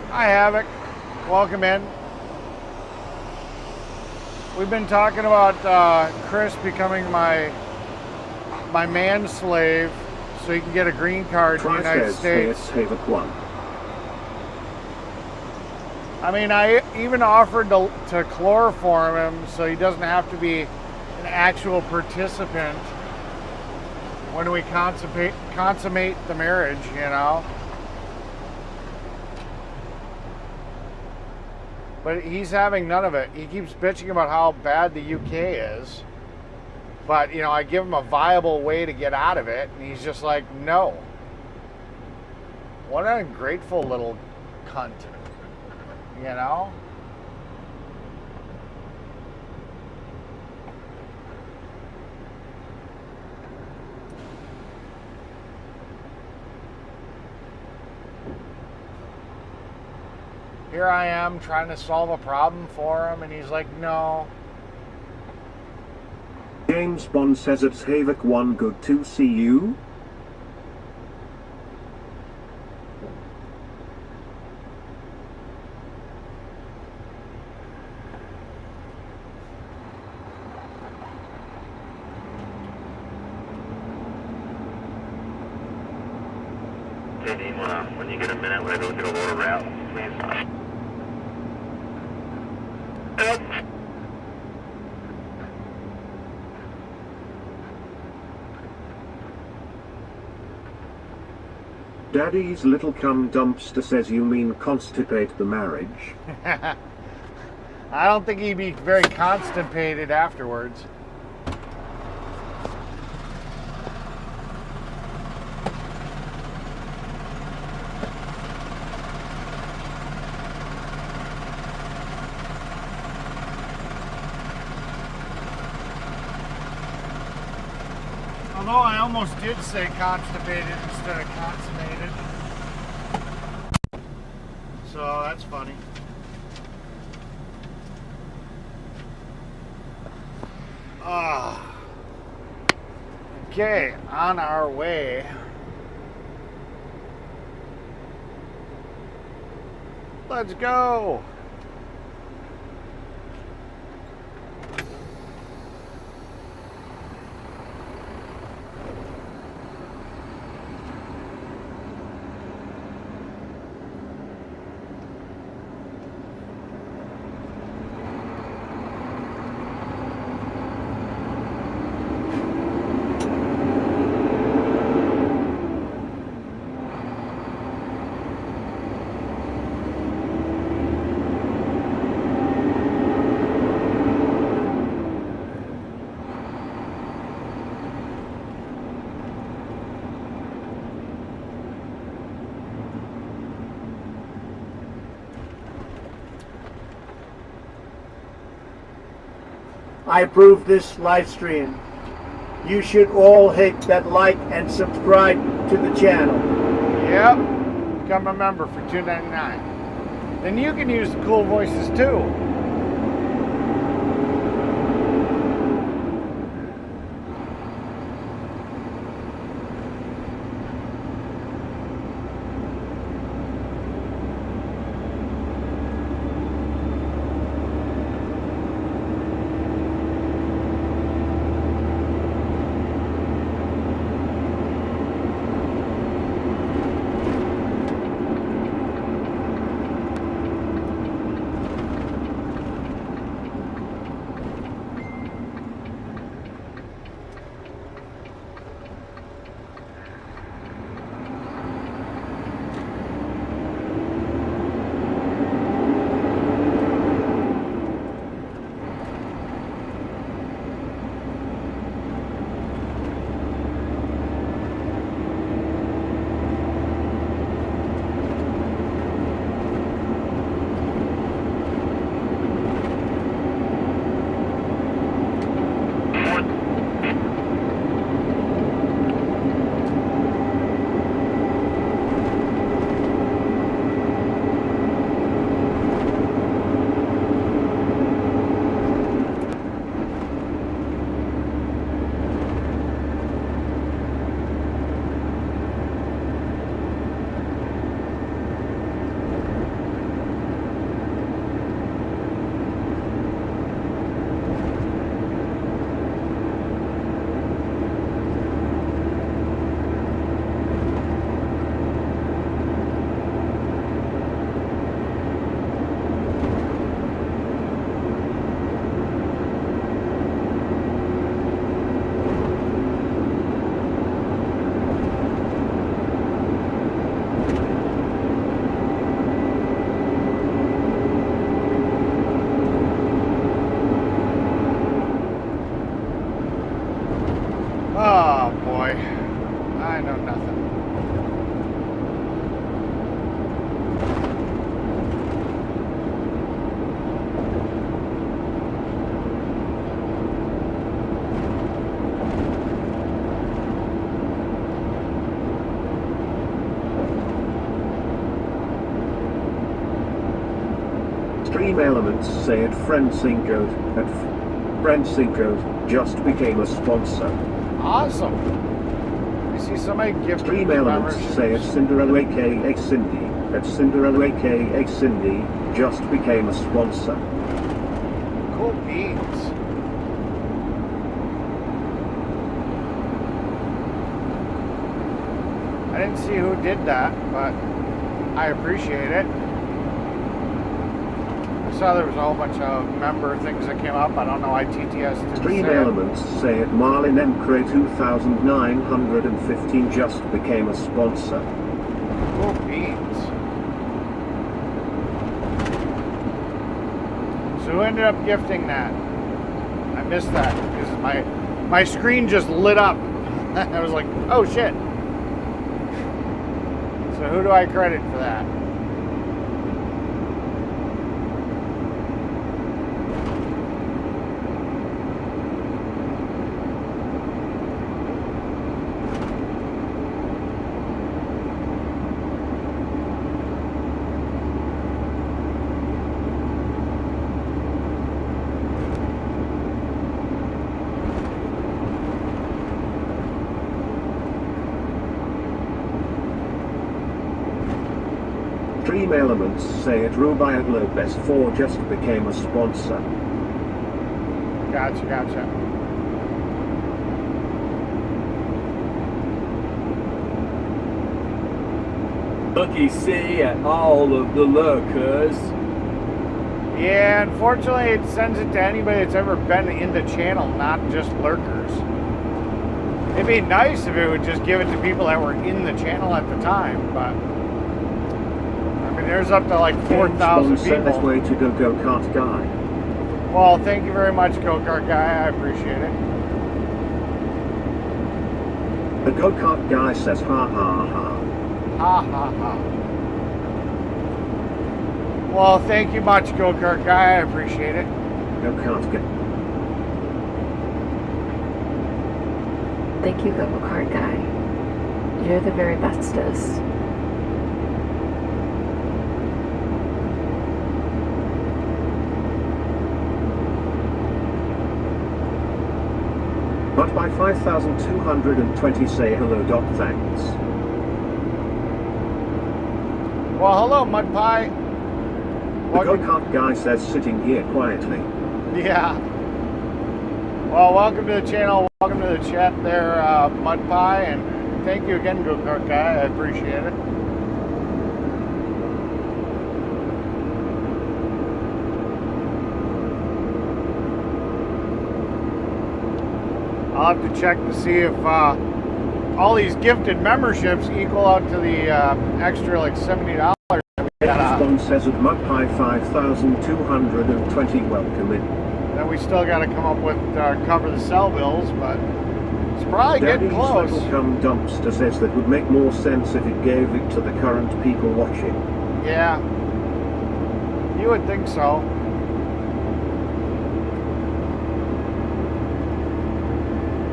A: Hi Havoc. Welcome in. We've been talking about Chris becoming my man slave so he can get a green card in the
B: Fry
A: United
B: says hey
A: States.
B: it's Havoc 1.
A: I mean, I even offered to chloroform him so he doesn't have to be an actual participant when we consummate the marriage, you know. But he's having none of it. He keeps bitching about how bad the UK is. But, you know, I give him a viable way to get out of it, and he's just like, no. What an ungrateful little cunt. You know? Here I am trying to solve a problem for him, and he's like, no.
B: James Bond says it's Havok 1, good to see you.
I: When you get a minute, we're going to look at a lower route, please.
B: Daddy's little cum dumpster says you mean constipate the marriage.
A: I don't think he'd be very constipated afterwards. Although I almost did say constipated instead of consummated. So that's funny. Okay, on our way. Let's go.
G: I approve this live stream. You should all hit that like and subscribe to the channel.
A: Yep. Become a member for $2.99. Then you can use the cool voices too.
B: Dream Elements say it Friendsinko at Friendsinko just became a sponsor.
A: Awesome. I see somebody gifting
B: Dream Elements say it Cinderella aka Cindy at Cinderella aka Cindy just became a sponsor.
A: Cool beans. I didn't see who did that, but I appreciate it. I saw there was a whole bunch of member things that came up. I don't know why TTS didn't
B: Dream
A: say it.
B: Elements say it Marlin Mcrae 2915 just became a sponsor.
A: Cool beans. So who ended up gifting that? I missed that because my screen just lit up. I was like, oh shit. So who do I credit for that?
B: Dream Elements say it Rubaiyat Lopez 4 just became a sponsor.
A: Gotcha.
D: Looky see at all of the lurkers.
A: Yeah, unfortunately it sends it to anybody that's ever been in the channel, not just lurkers. It'd be nice if it would just give it to people that were in the channel at the time, but I mean there's up to like 4,000 people.
B: Way to go kart guy.
A: Well, thank you very much, Go-Kart Guy. I appreciate it.
B: The go-kart guy says ha ha ha.
A: Ha ha ha. Well, thank you much, Go-Kart Guy. I appreciate it.
B: Go-kart guy.
E: Thank you, Go-Kart Guy. You're the very bestest.
B: But by 5,220 say hello dot thanks.
A: Well, hello, Mud Pie.
B: The go-kart guy says sitting here quietly.
A: Yeah. Well, welcome to the channel. Welcome to the chat there, Mud Pie. And thank you again, Go-Kart Guy. I appreciate it. I'll have to check to see if all these gifted memberships equal out to the extra like $70.
B: One says at Mudpie 5,220 welcome in.
A: Then we still got to come up with cover the cell bills, but it's probably getting close.
B: Daddy's Little Cum Dumpster says that would make more sense if it gave it to the current people watching.
A: Yeah, you would think so.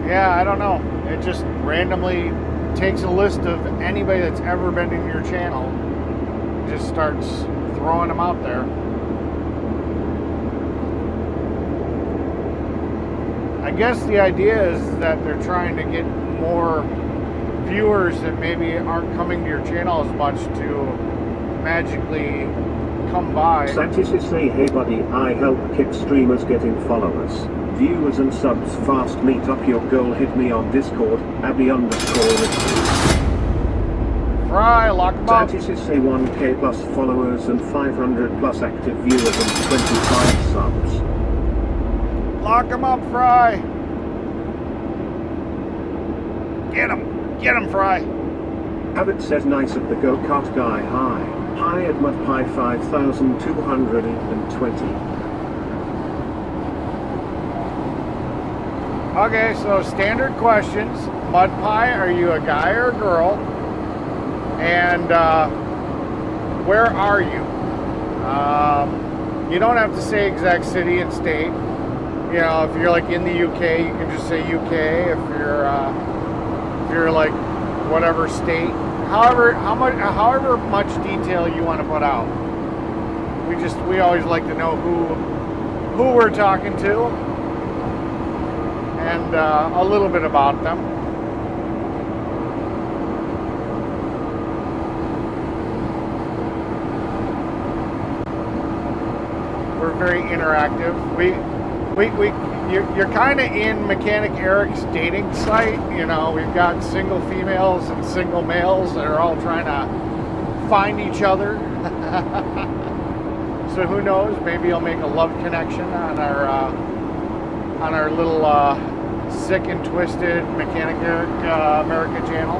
A: Yeah, I don't know. It just randomly takes a list of anybody that's ever been in your channel and just starts throwing them out there. I guess the idea is that they're trying to get more viewers that maybe aren't coming to your channel as much to magically come by.
B: Scientists say, hey buddy, I help kick streamers getting followers, viewers and subs fast. Meet up your goal, hit me on Discord, Abby_.
A: Fry, lock 'em up.
B: Scientists say 1k plus followers and 500 plus active viewers and 25 subs.
A: Lock 'em up, Fry. Get 'em, Fry.
B: Habit says nice at the go-kart guy. Hi at Mudpie 5,220.
A: Okay, so standard questions. Mud Pie, are you a guy or a girl? And where are you? You don't have to say exact city and state. You know, if you're like in the UK, you can just say UK. If you're like whatever state, however much detail you want to put out. we always like to know who we're talking to and a little bit about them. We're very interactive. You're kind of in Mechanic Eric's dating site. You know, we've got single females and single males that are all trying to find each other. So who knows? Maybe you'll make a love connection on our little sick and twisted Mechanic Eric America channel.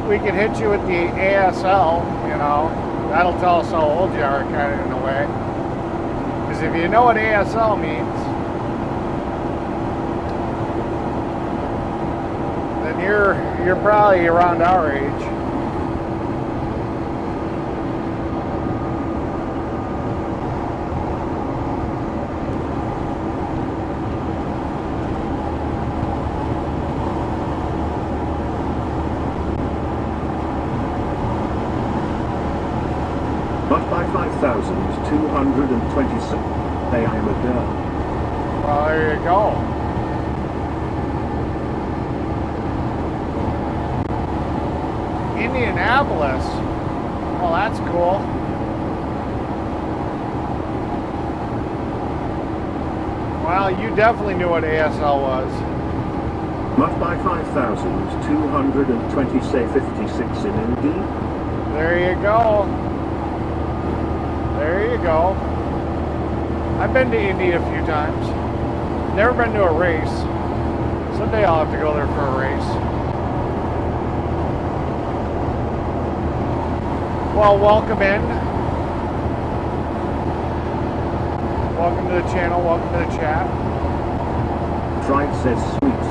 A: We could hit you with the ASL, you know. That'll tell us how old you are, kind of in a way. Because if you know what ASL means, then you're probably around our age.
B: But by 5,227, they am a girl.
A: Well, there you go. Indianapolis. Well, that's cool. Well, you definitely knew what ASL was.
B: But by 5,220, say 56 in Indy.
A: There you go. There you go. I've been to Indy a few times. Never been to a race. Someday I'll have to go there for a race. Well, welcome in. Welcome to the channel. Welcome to the chat.
B: Fried says sweets.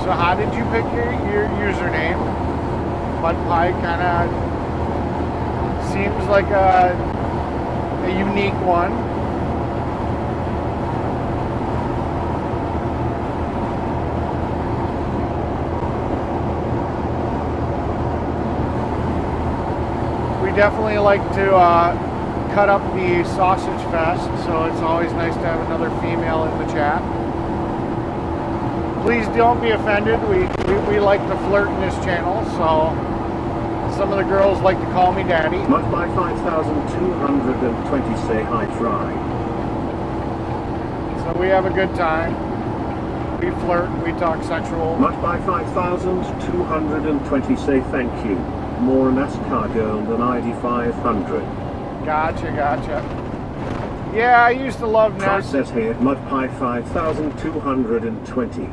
A: So how did you pick your username? Mud Pie kind of seems like a unique one. We definitely like to cut up the sausage fest, so it's always nice to have another female in the chat. Please don't be offended. We like to flirt in this channel, so some of the girls like to call me daddy.
B: But by 5,220, say hi, try.
A: So we have a good time. We flirt, we talk sexual.
B: But by 5,220, say thank you. More NASCAR girl than ID 500.
A: Gotcha. Yeah, I used to love
B: Try
A: NASCAR.
B: says here, Mud Pie 5,220.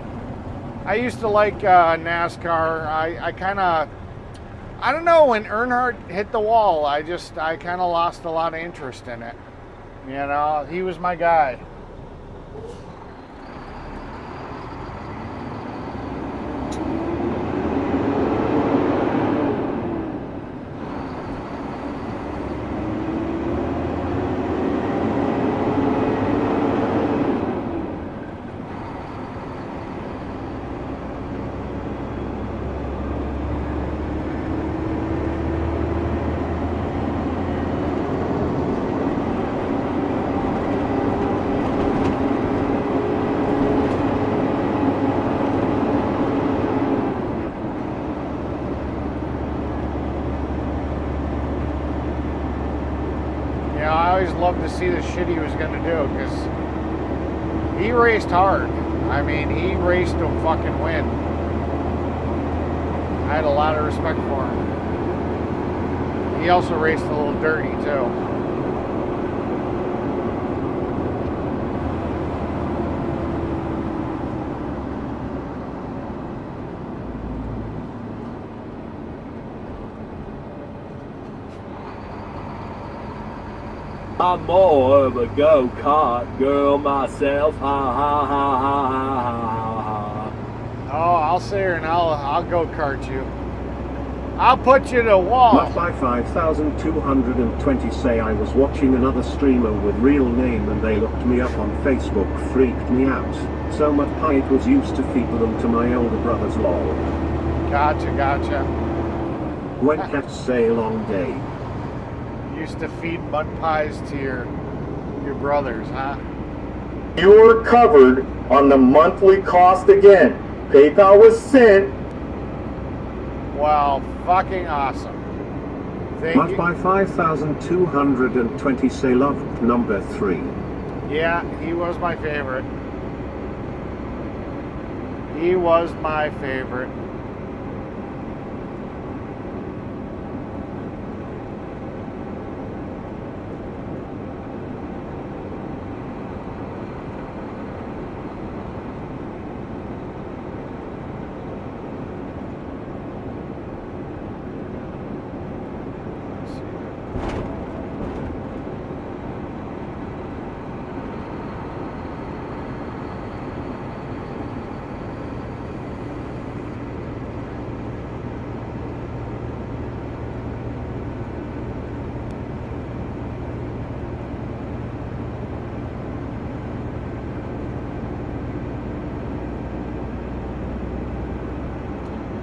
A: I used to like NASCAR. I kind of, I don't know, when Earnhardt hit the wall, I kind of lost a lot of interest in it. You know, he was my guy. Loved to see the shit he was going to do, because he raced hard. I mean, he raced to fucking win. I had a lot of respect for him. He also raced a little dirty too.
D: I'm more of a go-kart girl myself. Ha ha ha ha ha ha ha.
A: Oh, I'll sit here and I'll go kart you. I'll put you to a wall.
B: Much by 5220 say I was watching another streamer with real name and they looked me up on Facebook, freaked me out. So much pie it was used to feed them to my older brothers lol.
A: Gotcha.
B: When cats say long day.
A: Used to feed mud pies to your brothers, huh?
C: You are covered on the monthly cost again. PayPal was sent.
A: Wow, fucking awesome. Thank
B: Much
A: you.
B: by 5220 say loved number 3.
A: Yeah, he was my favorite. He was my favorite.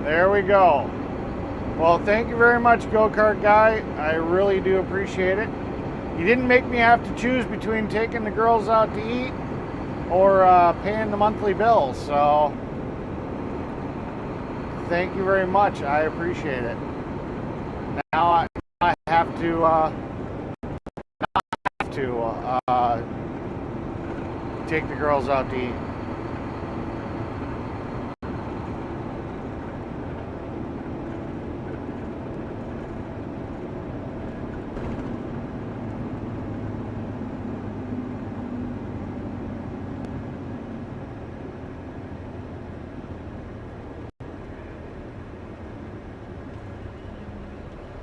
A: There we go. Well, thank you very much, Go-Kart Guy. I really do appreciate it. You didn't make me have to choose between taking the girls out to eat or paying the monthly bills, so thank you very much. I appreciate it. Now I have to take the girls out to eat.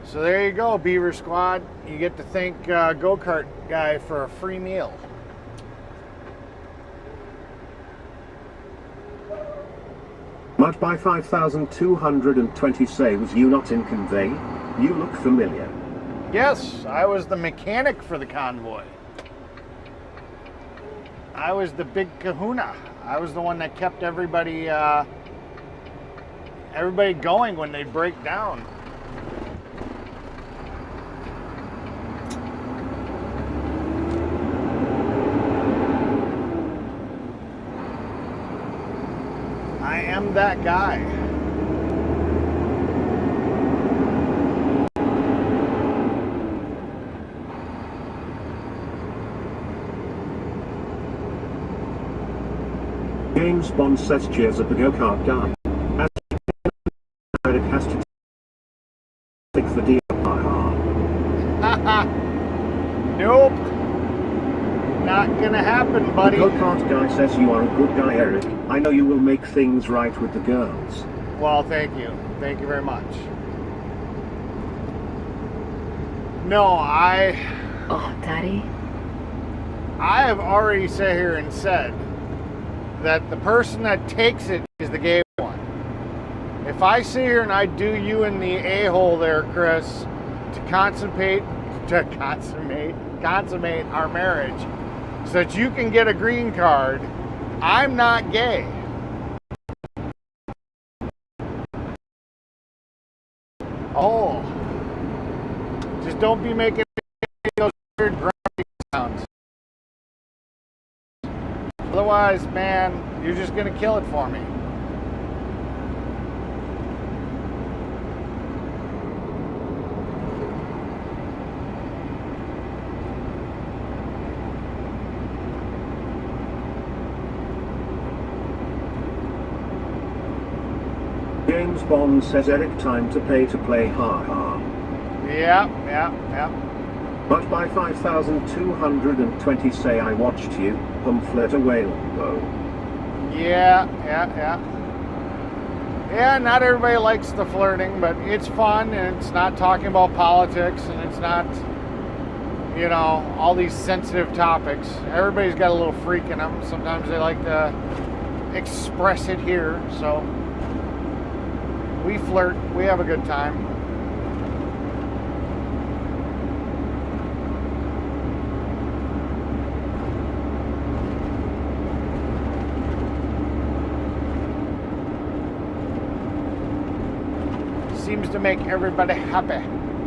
A: So there you go, Beaver Squad. You get to thank Go-Kart Guy for a free meal.
B: Much by 5220 say was you not in convey? You look familiar.
A: Yes, I was the mechanic for the convoy. I was the big kahuna. I was the one that kept everybody going when they break down. I am that guy.
B: James Bond says cheers at the go-kart guy. As Eric has to take the deal.
A: Nope. Not gonna happen, buddy.
B: The go-kart guy says you are a good guy, Eric. I know you will make things right with the girls.
A: Well, thank you. Thank you very much. No,
E: Oh, Daddy?
A: I have already sat here and said that the person that takes it is the gay one. If I sit here and I do you in the a-hole there, Chris, to consummate our marriage so that you can get a green card, I'm not gay. Oh, just don't be making those weird grunting sounds. Otherwise, man, you're just gonna kill it for me.
B: James Bond says Eric time to pay to play ha ha.
A: Yeah.
B: But by 5220 say I watched you, pamphlet a whale though.
A: Yeah, not everybody likes the flirting, but it's fun and it's not talking about politics and it's not, you know, all these sensitive topics. Everybody's got a little freak in them. Sometimes they like to express it here. So we flirt. We have a good time. Seems to make everybody happy.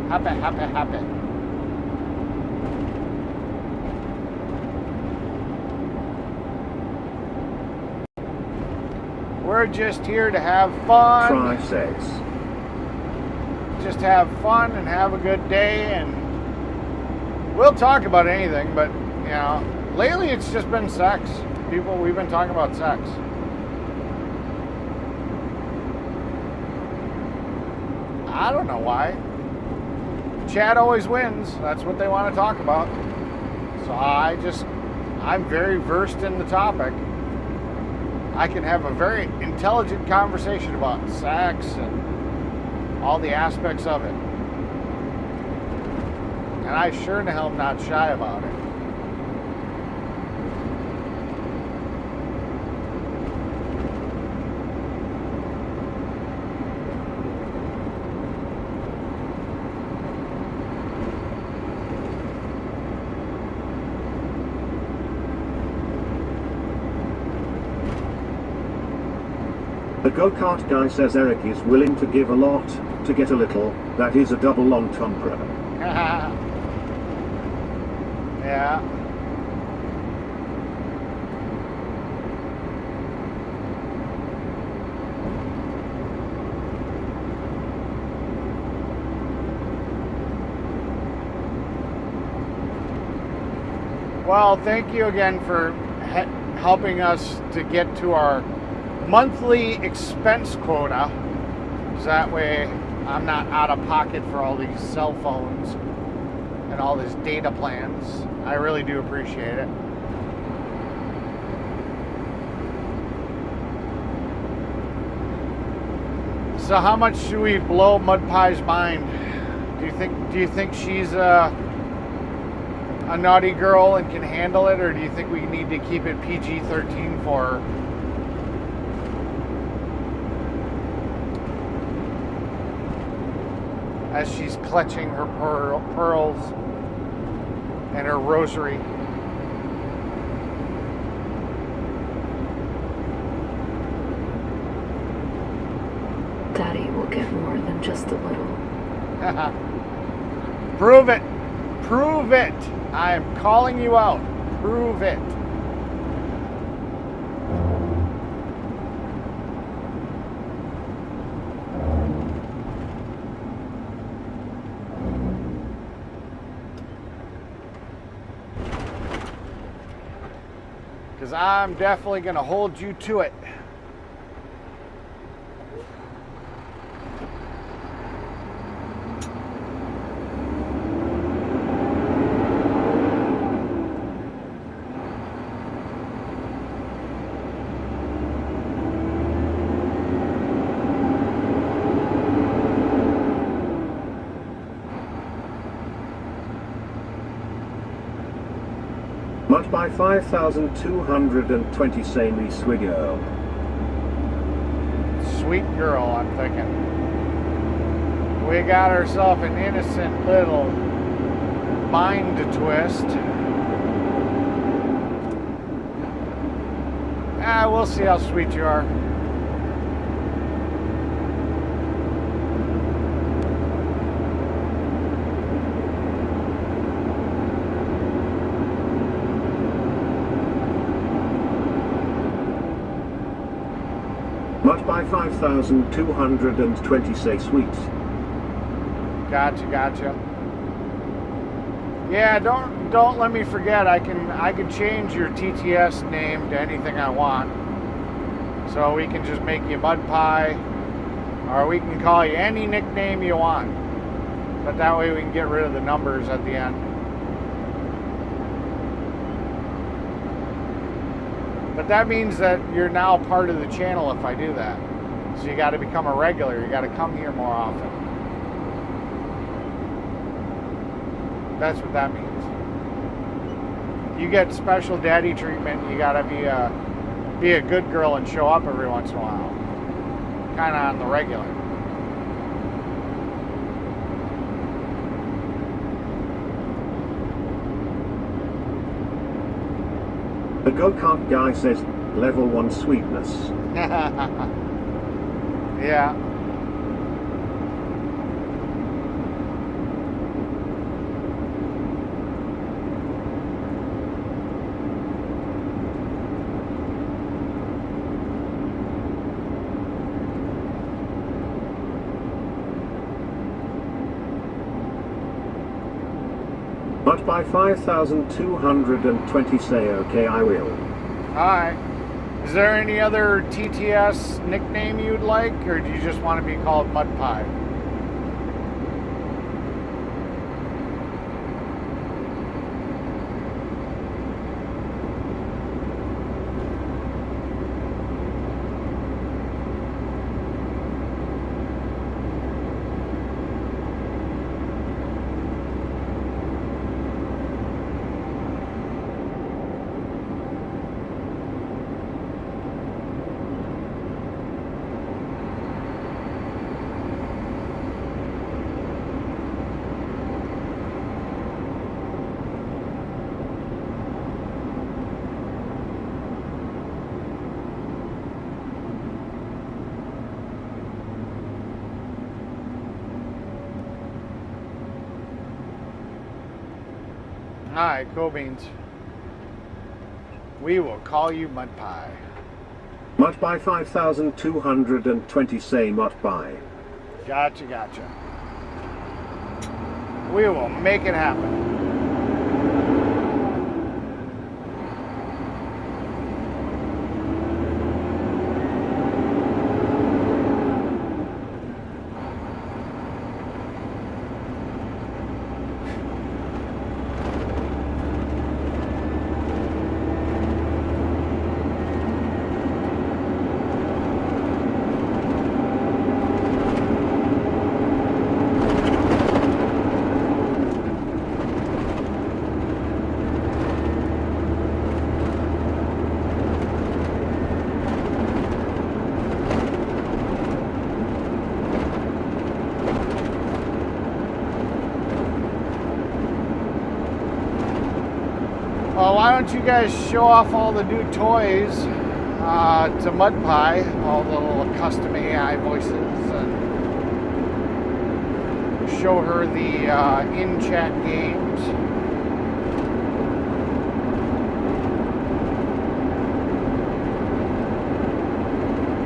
A: Happy, happy, happy. We're just here to have fun.
B: Try says.
A: Just have fun and have a good day, and we'll talk about anything, but, you know, lately it's just been sex. We've been talking about sex. I don't know why. Chad always wins. That's what they want to talk about. So I'm very versed in the topic. I can have a very intelligent conversation about sex and all the aspects of it. And I sure in the hell am not shy about it.
B: The go-kart guy says Eric is willing to give a lot to get a little. That is a double entendre.
A: Yeah. Well, thank you again for helping us to get to our monthly expense quota, so that way I'm not out of pocket for all these cell phones and all these data plans. I really do appreciate it. So how much should we blow Mud Pie's mind? Do you think she's a naughty girl and can handle it, or do you think we need to keep it PG-13 for her? As she's clutching her pearls and her rosary.
E: Daddy will get more than just a little.
A: Prove it. Prove it. I am calling you out. Prove it. Because I'm definitely going to hold you to it.
B: Mud by 5,220 say me sweet girl.
A: Sweet girl, I'm thinking. We got ourselves an innocent little mind to twist. We'll see how sweet you are.
B: Mud by 5,220 say sweet.
A: Gotcha. Yeah, don't let me forget. I can change your TTS name to anything I want. So we can just make you Mud Pie, or we can call you any nickname you want. But that way we can get rid of the numbers at the end. But that means that you're now part of the channel if I do that. So you got to become a regular. You got to come here more often. That's what that means. you get special daddy treatment. You gotta be a good girl and show up every once in a while, kind of on the regular.
B: The go-kart guy says, level 1 sweetness.
A: Yeah.
B: But by 5,220 say okay I will.
A: Alright. Is there any other TTS nickname you'd like, or do you just want to be called Mud Pie? Alright, cool beans. We will call you Mud Pie.
B: Mud by 5,220 say Mud by.
A: Gotcha, gotcha. We will make it happen. Well, why don't you guys show off all the new toys to Mud Pie, all the little custom AI voices, and show her the in-chat games.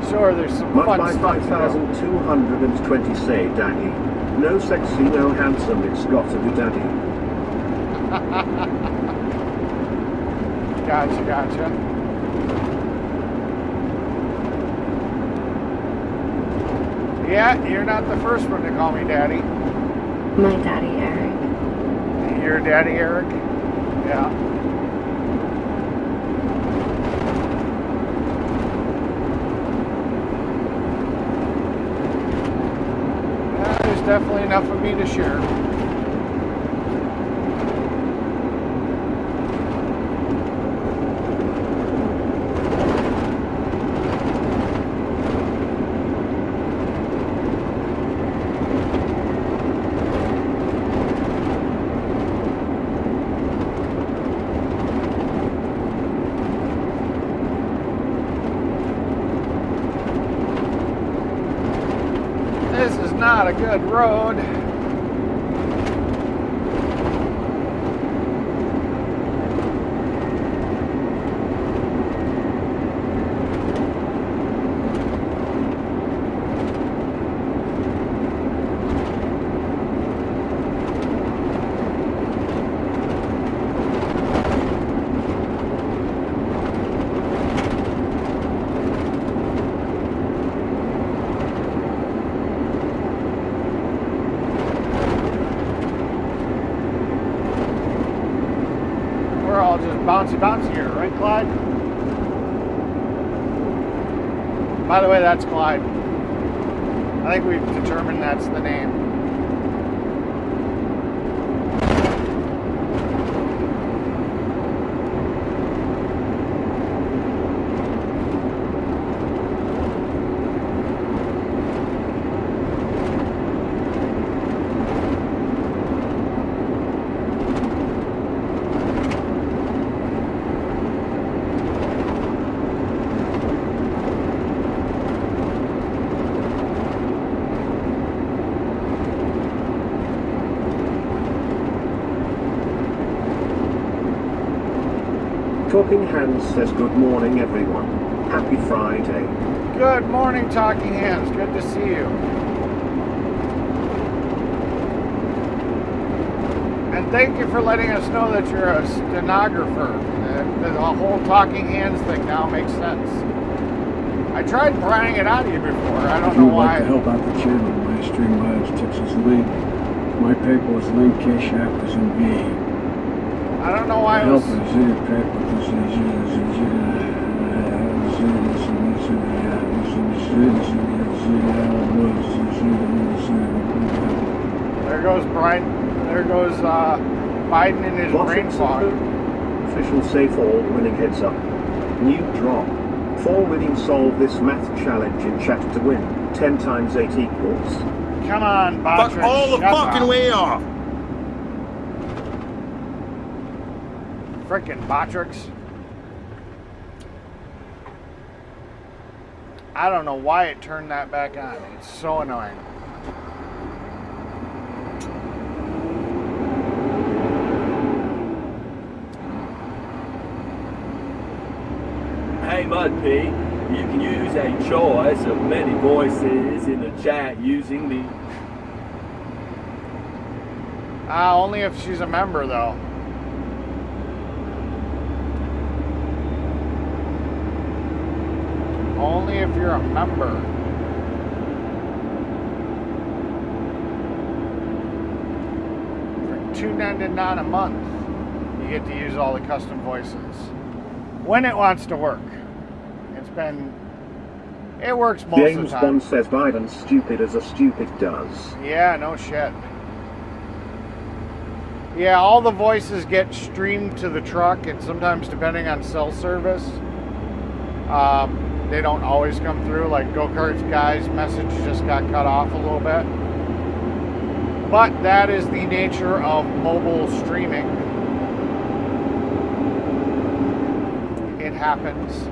A: Show her there's some
B: Mud
A: fun
B: by
A: stuff to do.
B: 5,220 say daddy. No sexy, no handsome, it's got to be daddy.
A: Gotcha, gotcha. Yeah, you're not the first one to call me daddy.
E: My daddy, Eric.
A: Your daddy, Eric? Yeah. There's definitely enough of me to share. This is not a good road. We're all just bouncy here, right, Clyde? By the way, that's Clyde. I think we've determined that's the name.
B: Talking Hands says good morning everyone. Happy Friday.
A: Good morning, Talking Hands. Good to see you. And thank you for letting us know that you're a stenographer. The whole Talking Hands thing now makes sense. I tried prying it out of you before. I don't
F: If
A: know
F: you'd like
A: why.
F: to help out the channel, my stream mileage tips is link. My PayPal is link, Cash App is in V.
A: I don't know why it
F: Help
A: was.
F: is in PayPal.
A: There goes Brian. There goes Biden in his brain fog.
B: Official say for winning heads up. New drop. For winning solve this math challenge in chat to win. 10 times 8 equals.
A: Come on, Botrix.
J: Fuck all the
A: shut
J: fucking
A: up.
J: way off.
A: Frickin' Botrix. I don't know why it turned that back on. It's so annoying.
D: Hey Mud P, you can use a choice of many voices in the chat using the...
A: Only if she's a member, though. Only if you're a member. For $2.99 a month, you get to use all the custom voices. When it wants to work. It works most of
B: James
A: the time.
B: Bond says Biden's stupid as a stupid does.
A: Yeah, no shit. Yeah, all the voices get streamed to the truck, and sometimes depending on cell service, they don't always come through. Like Go-Kart's guy's message just got cut off a little bit. But that is the nature of mobile streaming. It happens.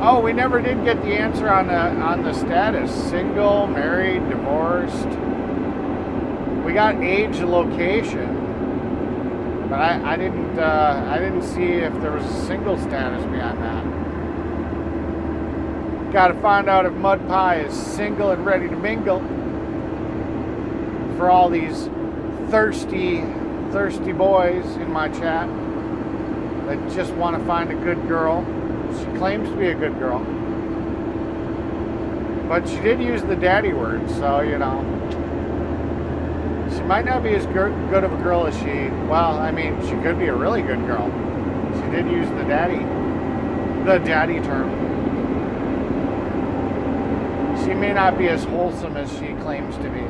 A: Oh, we never did get the answer on the status. Single, married, divorced. We got age, location, but I didn't see if there was a single status behind that. Got to find out if Mud Pie is single and ready to mingle. For all these thirsty boys in my chat that just want to find a good girl. She claims to be a good girl. But she did use the daddy word, so, you know. She might not be as good of a girl as she... Well, I mean, she could be a really good girl. She did use the daddy term. She may not be as wholesome as she claims to be.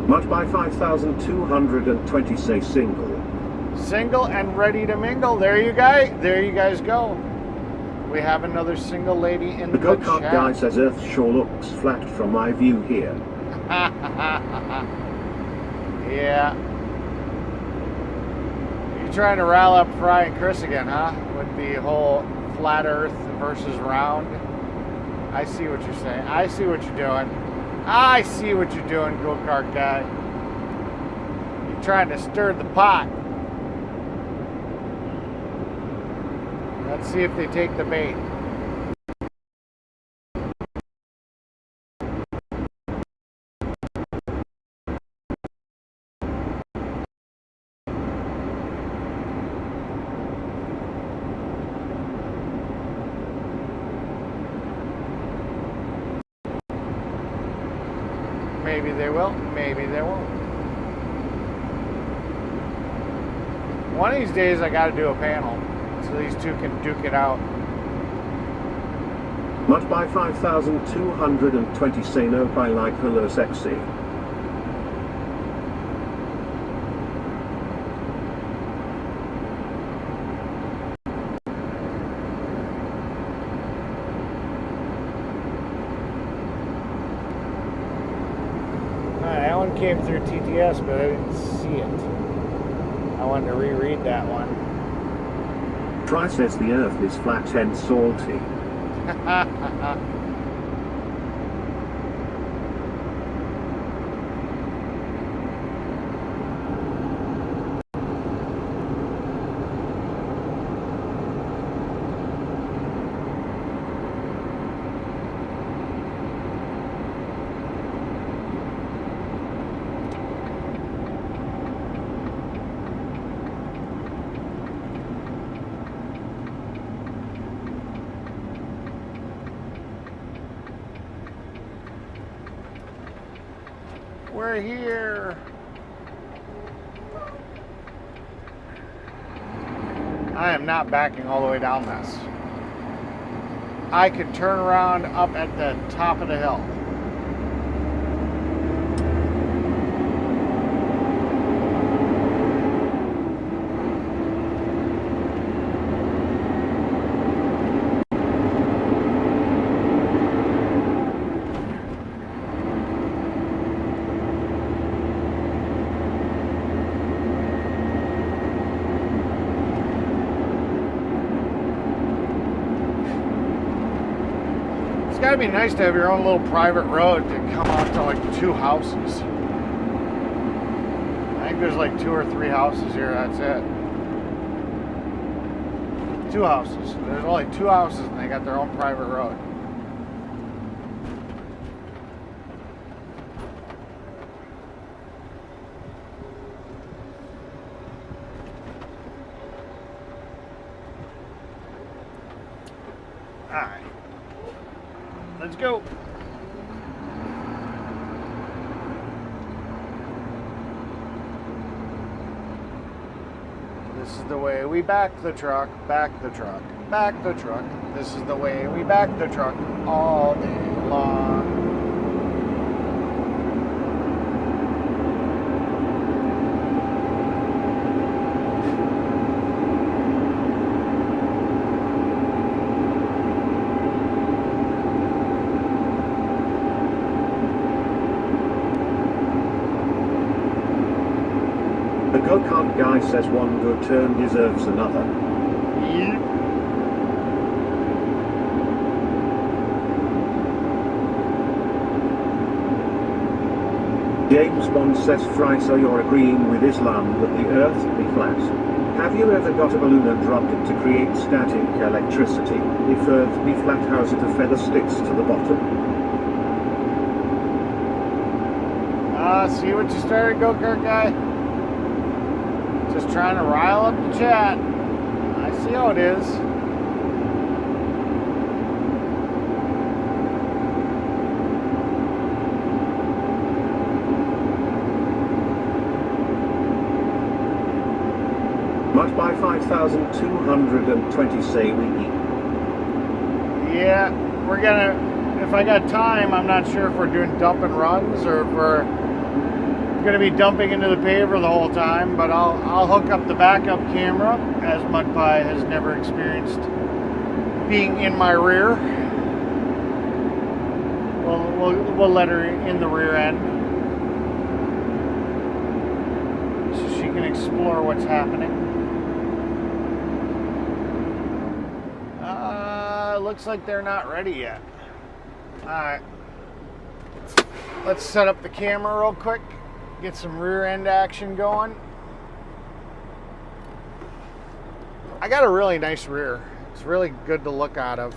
B: Mud by 5,220 say single.
A: Single and ready to mingle. There you guys go. We have another single lady in
B: The
A: the
B: go-kart
A: chat.
B: guy says Earth sure looks flat from my view here.
A: Yeah. You trying to rile up Fry and Chris again, huh? With the whole flat Earth versus round. I see what you're saying. I see what you're doing. I see what you're doing, go-kart guy. You're trying to stir the pot. Let's see if they take the bait. Maybe they will, maybe they won't. One of these days I gotta do a panel so these two can duke it out.
B: Mud by 5220 say no by like hello sexy.
A: That one came through TTS, but I didn't see it. I wanted to reread that one.
B: Try says the earth is flat and salty.
A: We're here. I am not backing all the way down this. I could turn around up at the top of the hill. It's got to be nice to have your own little private road to come out to like 2 houses. I think there's like 2 or 3 houses here, that's it. 2 houses. There's only 2 houses and they got their own private road. Alright. Let's go. This is the way we back the truck, back the truck, back the truck. This is the way we back the truck all day long.
B: The go-kart guy says one good turn deserves another. James Bond says Fry, so you're agreeing with Islam that the earth be flat. Have you ever got a balloon and dropped it to create static electricity? If earth be flat, how's it a feather sticks to the bottom?
A: See what you started, go-kart guy? Just trying to rile up the chat. I see how it is.
B: Mud by 5220 say we.
A: Yeah, we're gonna, if I got time, I'm not sure if we're doing dump and runs or if we're gonna be dumping into the paver the whole time, but I'll hook up the backup camera, as Mudpie has never experienced being in my rear. We'll let her in the rear end so she can explore what's happening. Looks like they're not ready yet. Alright. Let's set up the camera real quick. Get some rear end action going. I got a really nice rear. It's really good to look out of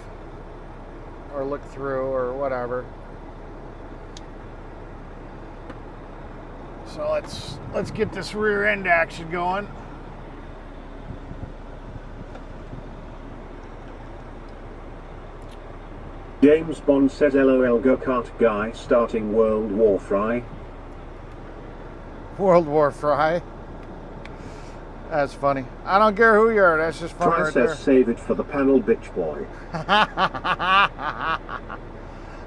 A: or look through or whatever. So let's get this rear end action going.
B: James Bond says LOL go-kart guy starting World War Fry.
A: World War Fry. That's funny. I don't care who you are. That's just funny
B: Try
A: right
B: says
A: there.
B: save it for the panel, bitch boy.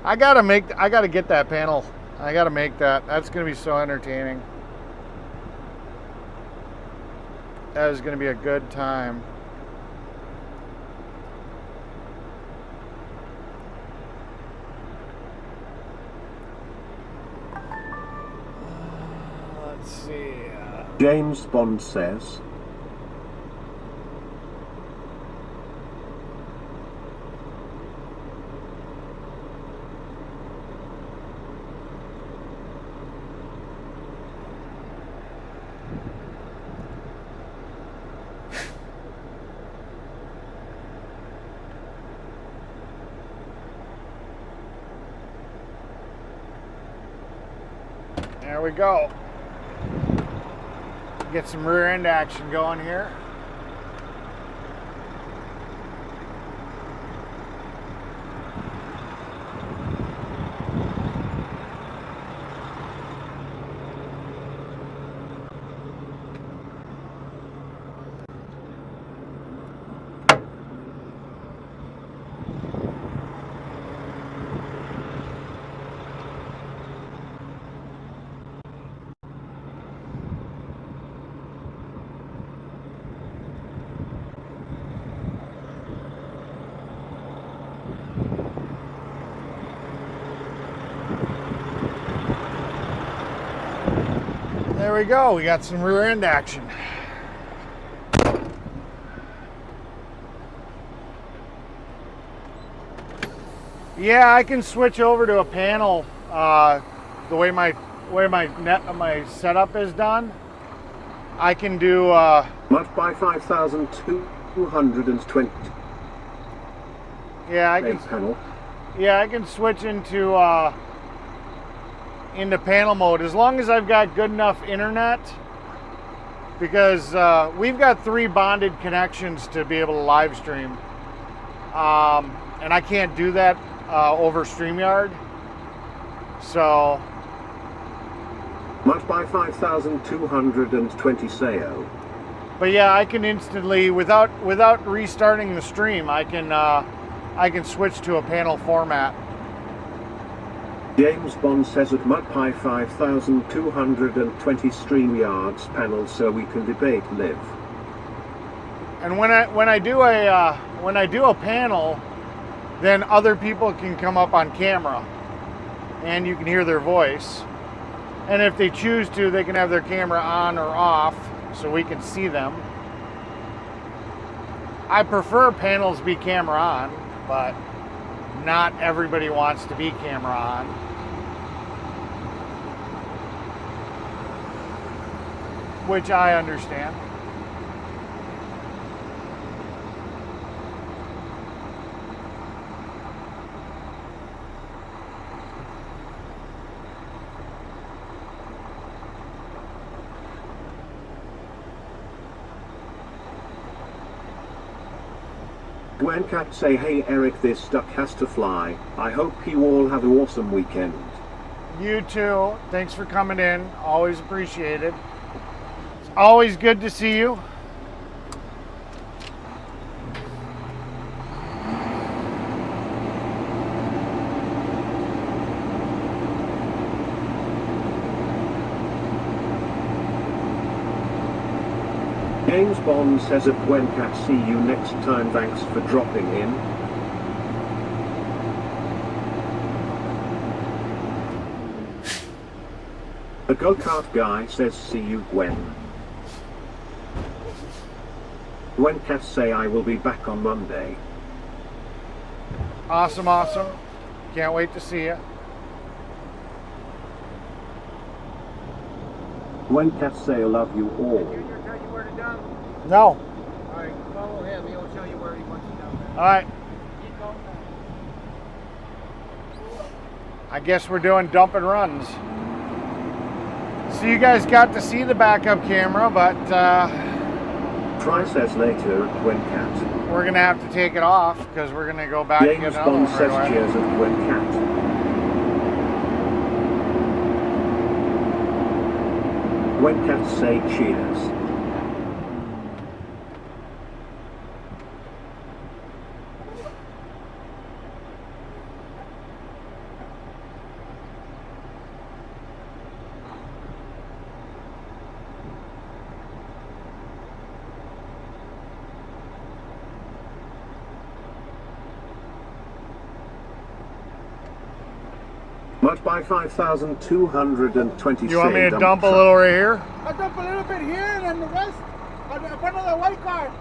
A: I gotta get that panel. I gotta make that. That's gonna be so entertaining. That is gonna be a good time. Let's see.
B: James Bond says,
A: there we go. Get some rear end action going here. There we go. We got some rear end action. Yeah, I can switch over to a panel. The way my setup is done, I can do.
B: Much by 5,220.
A: Yeah, I
B: Base
A: can.
B: panel.
A: Yeah, I can switch into panel mode as long as I've got good enough internet, because we've got 3 bonded connections to be able to live stream, and I can't do that over StreamYard. So
B: Much by 5,220 SAO.
A: but yeah, I can instantly, without restarting the stream, I can switch to a panel format.
B: James Bond says at Mudpie 5,220 StreamYards panel so we can debate live.
A: And when I do a panel, then other people can come up on camera, and you can hear their voice. And if they choose to, they can have their camera on or off, so we can see them. I prefer panels be camera on, but not everybody wants to be camera on. Which I understand.
B: When cats say, hey Eric, this duck has to fly, I hope you all have an awesome weekend.
A: You too. Thanks for coming in. Always appreciated. It's always good to see you.
B: James Bond says at when cat see you next time, thanks for dropping in. The go-kart guy says see you Gwen. When cats say I will be back on Monday.
A: Awesome, awesome. Can't wait to see you.
B: When cats say I love you all.
A: No.
G: Alright, follow him. He'll tell you where he wants you down there.
A: All right.
G: Keep going.
A: I guess we're doing dump and runs. So you guys got to see the backup camera, but
B: Try says later at when cat.
A: we're gonna have to take it off because we're gonna go back and get
B: James
A: another
B: Bond
A: one
B: says
A: right away.
B: cheers at when cat. When cats say cheers. Mud by 5,220.
A: You want me to dump a little right here?
G: I'll dump a little bit here and then the rest on the front of the white car.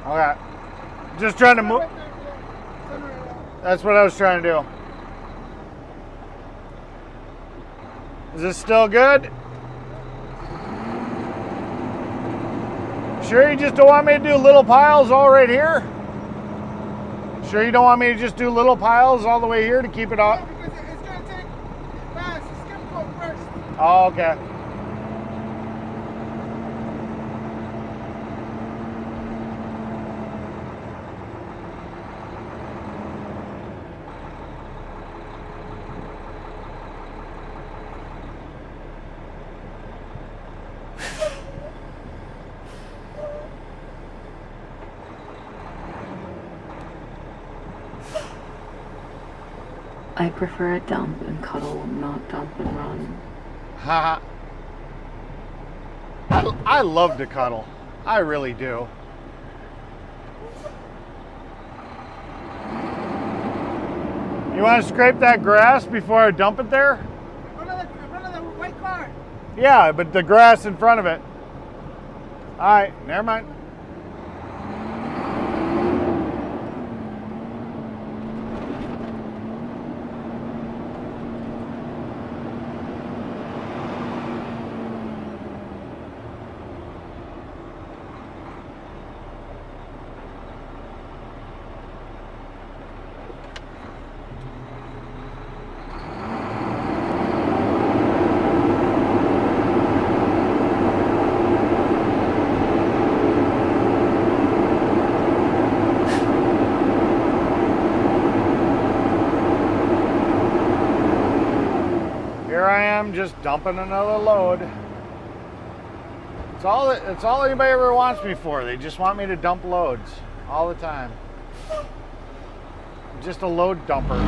A: Okay. Just trying to move. That's what I was trying to do. Is this still good? Sure you just don't want me to do little piles all right here? Sure you don't want me to just do little piles all the way here to keep it up?
G: Yeah, because it's going to take fast. It's going to go first.
A: Oh, okay.
E: I prefer a dump and cuddle, not dump and run.
A: Haha. I love to cuddle. I really do. You want to scrape that grass before I dump it there?
G: In front of the white car.
A: Yeah, but the grass in front of it. All right, never mind. Here I am just dumping another load. It's all anybody ever wants me for. They just want me to dump loads all the time. I'm just a load dumper.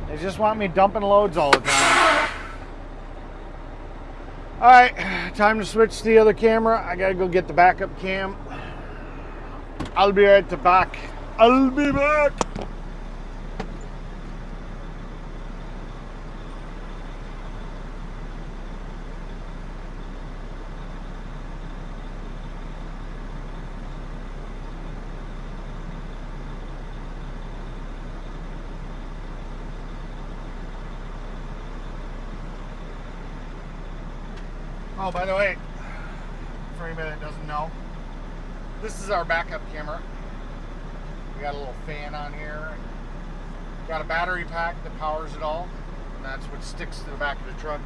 A: They just want me dumping loads all the time. All right, time to switch to the other camera. I gotta go get the backup cam. I'll be right back. I'll be back. Oh, by the way, for anybody that doesn't know, this is our backup camera. We got a little fan on here. Got a battery pack that powers it all. And that's what sticks to the back of the truck.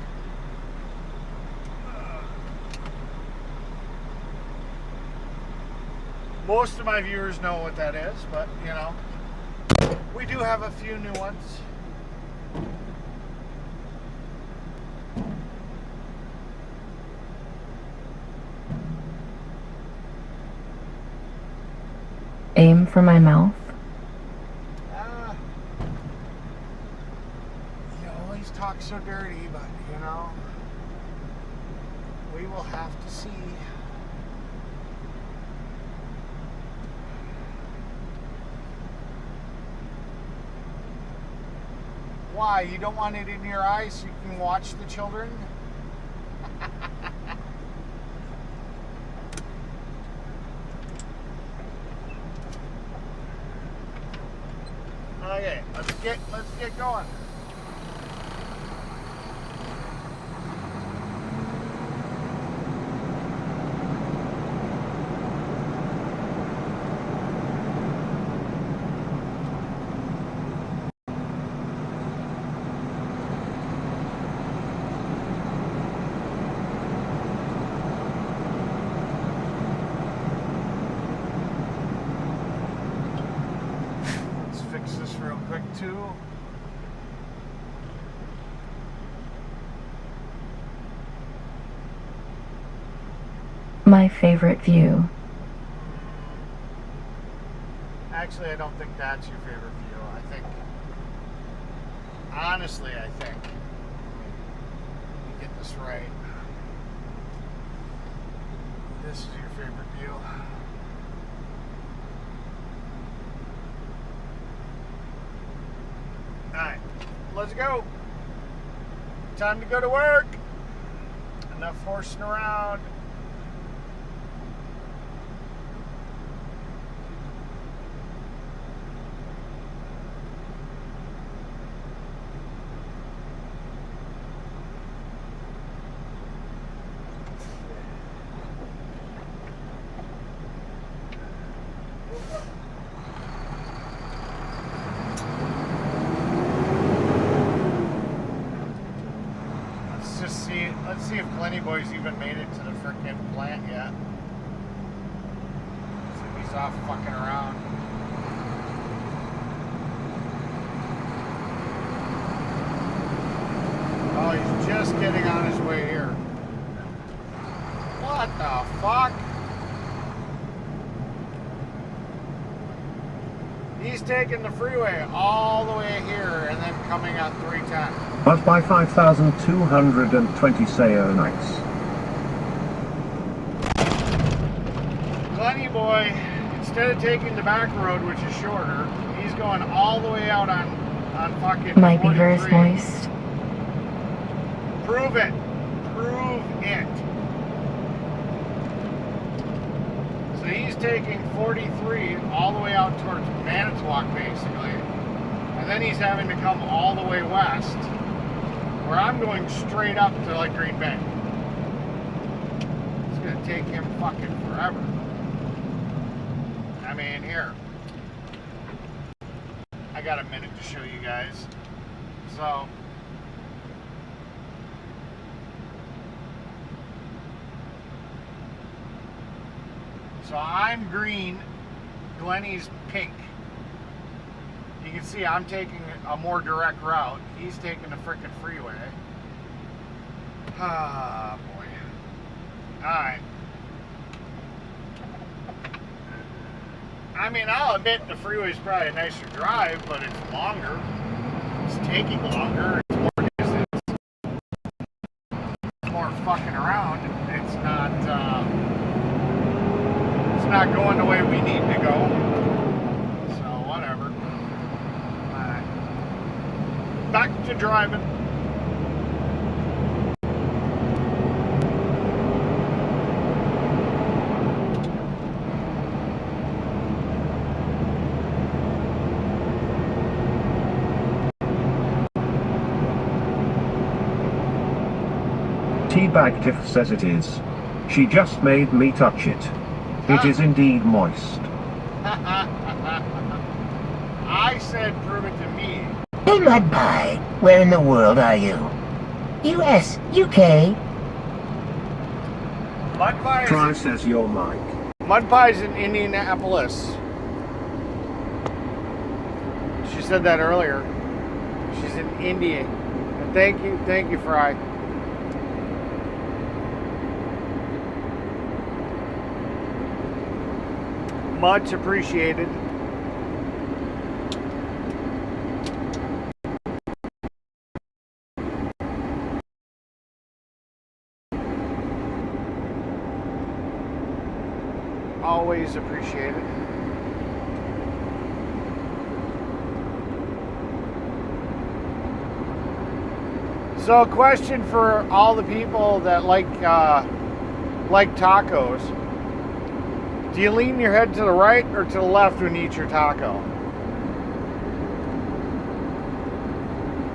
A: Most of my viewers know what that is, but you know, we do have a few new ones.
E: Aim for my mouth.
A: You always talk so dirty, but you know, we will have to see. Why? You don't want it in your eyes so you can watch the children? Okay, let's get going. This real quick too.
E: My favorite view.
A: Actually, I don't think that's your favorite view. I think, honestly, I think, let me get this right. This is your favorite view. Alright, let's go. Time to go to work. Enough horsing around. Let's see if Glenny Boy's even made it to the frickin' plant yet. See if he's off fucking around. Oh, he's just getting on his way here. What the fuck? He's taking the freeway all the way here and then coming at 310.
B: But by 5,220 SEO nights.
A: Glenny Boy, instead of taking the back road, which is shorter, he's going all the way out on fucking
E: My beaver is
A: 43.
E: moist.
A: Prove it. Prove it. So he's taking 43 all the way out towards Manitowoc, basically. And then he's having to come all the way west, where I'm going straight up to like Green Bay. It's gonna take him fucking forever. I mean, here. I got a minute to show you guys. So I'm green, Glenny's pink. You can see I'm taking a more direct route. He's taking the frickin' freeway. Ah, boy. Alright. I mean, I'll admit the freeway's probably a nicer drive, but it's longer. It's taking longer. It's more distance. It's more fucking around. It's not going the way we need to go. So, whatever. Alright. Back to driving.
B: Teabag Tiff says it is. She just made me touch it. It is indeed moist.
A: I said prove it to me.
J: Hey Mud Pie, where in the world are you? US, UK.
A: Mud Pie
B: Try
A: is,
B: says your mic.
A: Mud Pie's in Indianapolis. She said that earlier. She's in India. And thank you, Fry. Much appreciated. Always appreciated. So, a question for all the people that like tacos. Do you lean your head to the right or to the left when you eat your taco?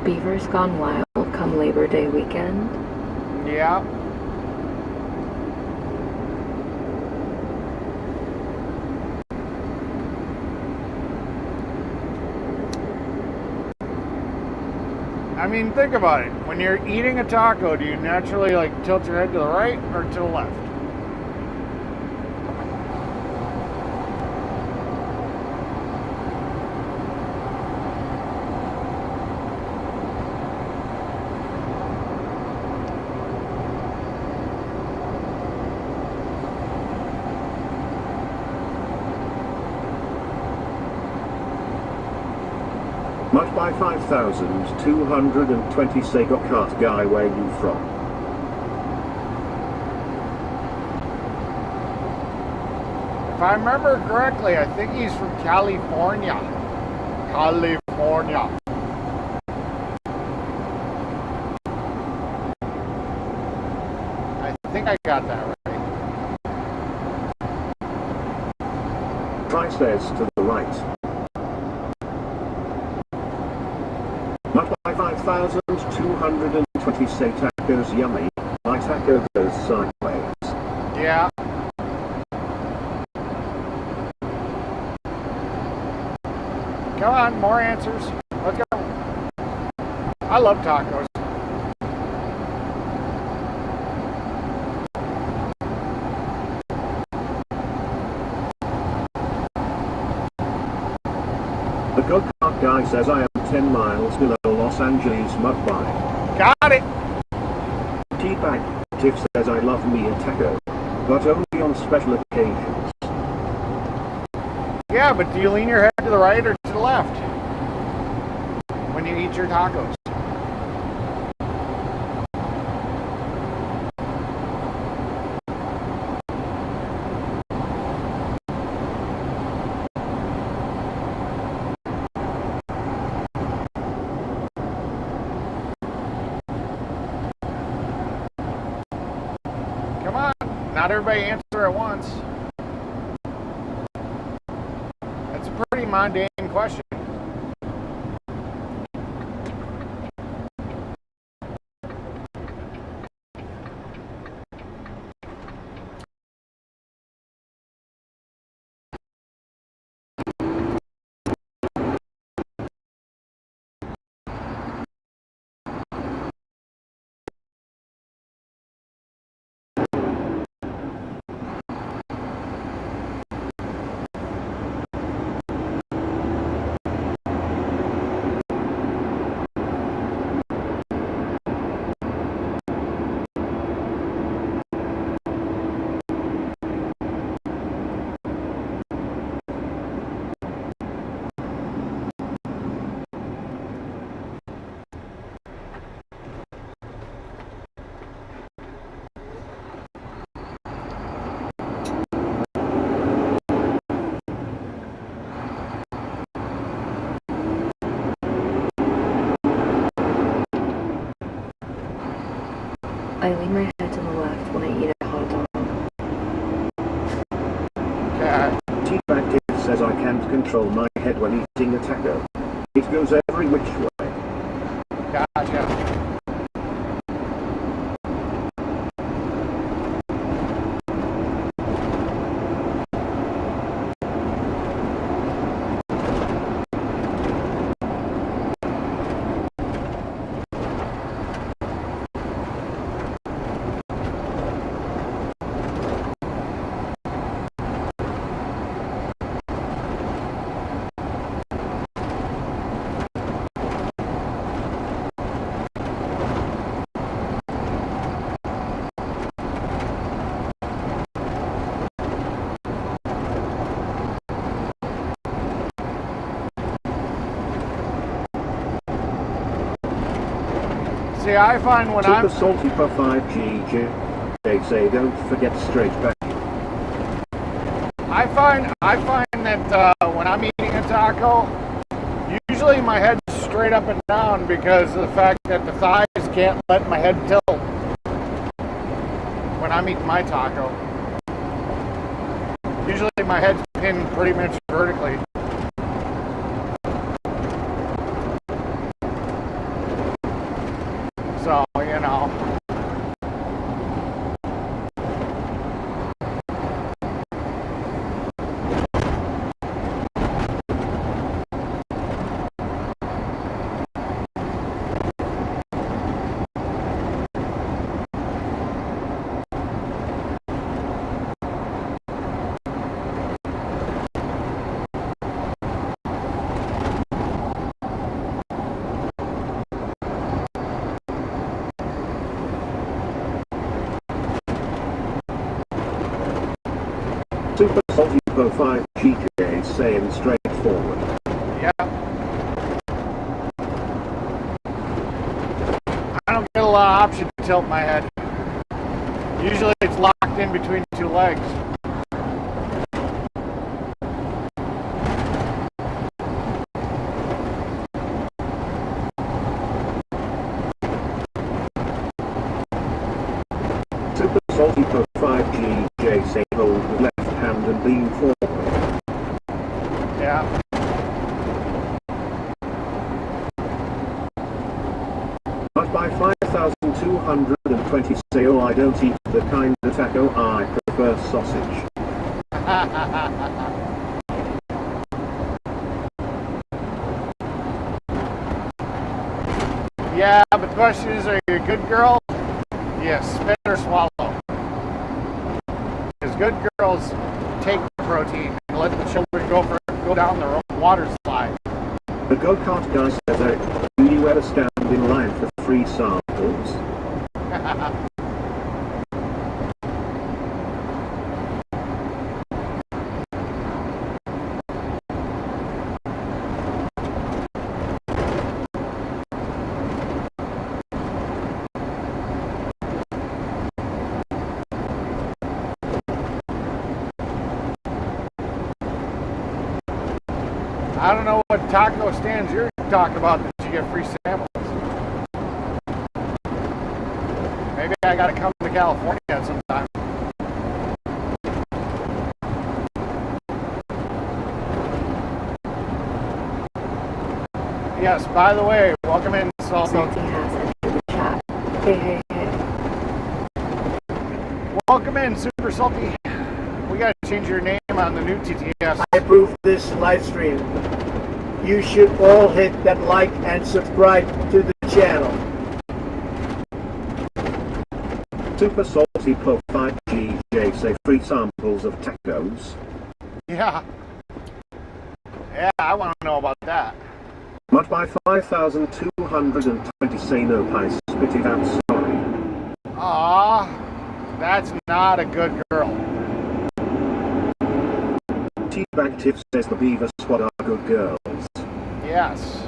E: Beaver's gone wild come Labor Day weekend.
A: Yeah. I mean, think about it. When you're eating a taco, do you naturally like tilt your head to the right or to the left?
B: Mud by 5,220 Sego Kart guy, where you from?
A: If I remember correctly, I think he's from California. California. I think I got that right.
B: Tri-stairs to the right. Not by 5,220 say tacos yummy. My taco goes sideways.
A: Yeah. Come on, more answers. Let's go. I love tacos.
B: The go-kart guy says I am 10 miles below Los Angeles mudbine.
A: Got it.
B: Teabag Tiff says I love me a taco, but only on special occasions.
A: Yeah, but do you lean your head to the right or to the left when you eat your tacos? Come on, not everybody answer at once. That's a pretty mundane question.
E: I lean my head to the left when I eat a hot dog.
A: Okay.
B: Teabag Tiff says I can't control my head when eating a taco. It goes every which way.
A: Gotcha. See, I find when I'm
B: Super salty for 5GJ. They say don't forget straight back.
A: I find that when I'm eating a taco, usually my head's straight up and down because of the fact that the thighs can't let my head tilt when I'm eating my taco. Usually my head's pinned pretty much vertically. So, you know.
B: Super salty for 5GJ saying straightforward.
A: Yeah. I don't get a lot of option to tilt my head. Usually it's locked in between two legs.
B: Much by 5220 say, oh, I don't eat the kind of taco, I prefer sausage.
A: Yeah, but the question is, are you a good girl? Yeah, spit or swallow. Because good girls take the protein and let the children go down their own water slide.
B: The go-kart guy says, Eric, do you ever stand in line for free samples?
A: I don't know what taco stands you're talking about that you get free samples. Maybe I gotta come to California at some time. Yes, by the way, welcome in, Salty.
E: Salty has entered the chat. Hey.
A: Welcome in, Super Salty. We gotta change your name on the new TTS.
G: I approve this live stream. You should all hit that like and subscribe to the channel.
B: Super Salty Pro 5GJ say free samples of tacos.
A: Yeah. Yeah, I want to know about that.
B: Much by 5220 say no pie, spit it out, sorry.
A: Aw, that's not a good girl.
B: Teabag Tiff says the beaver squad are good girls.
A: Yes.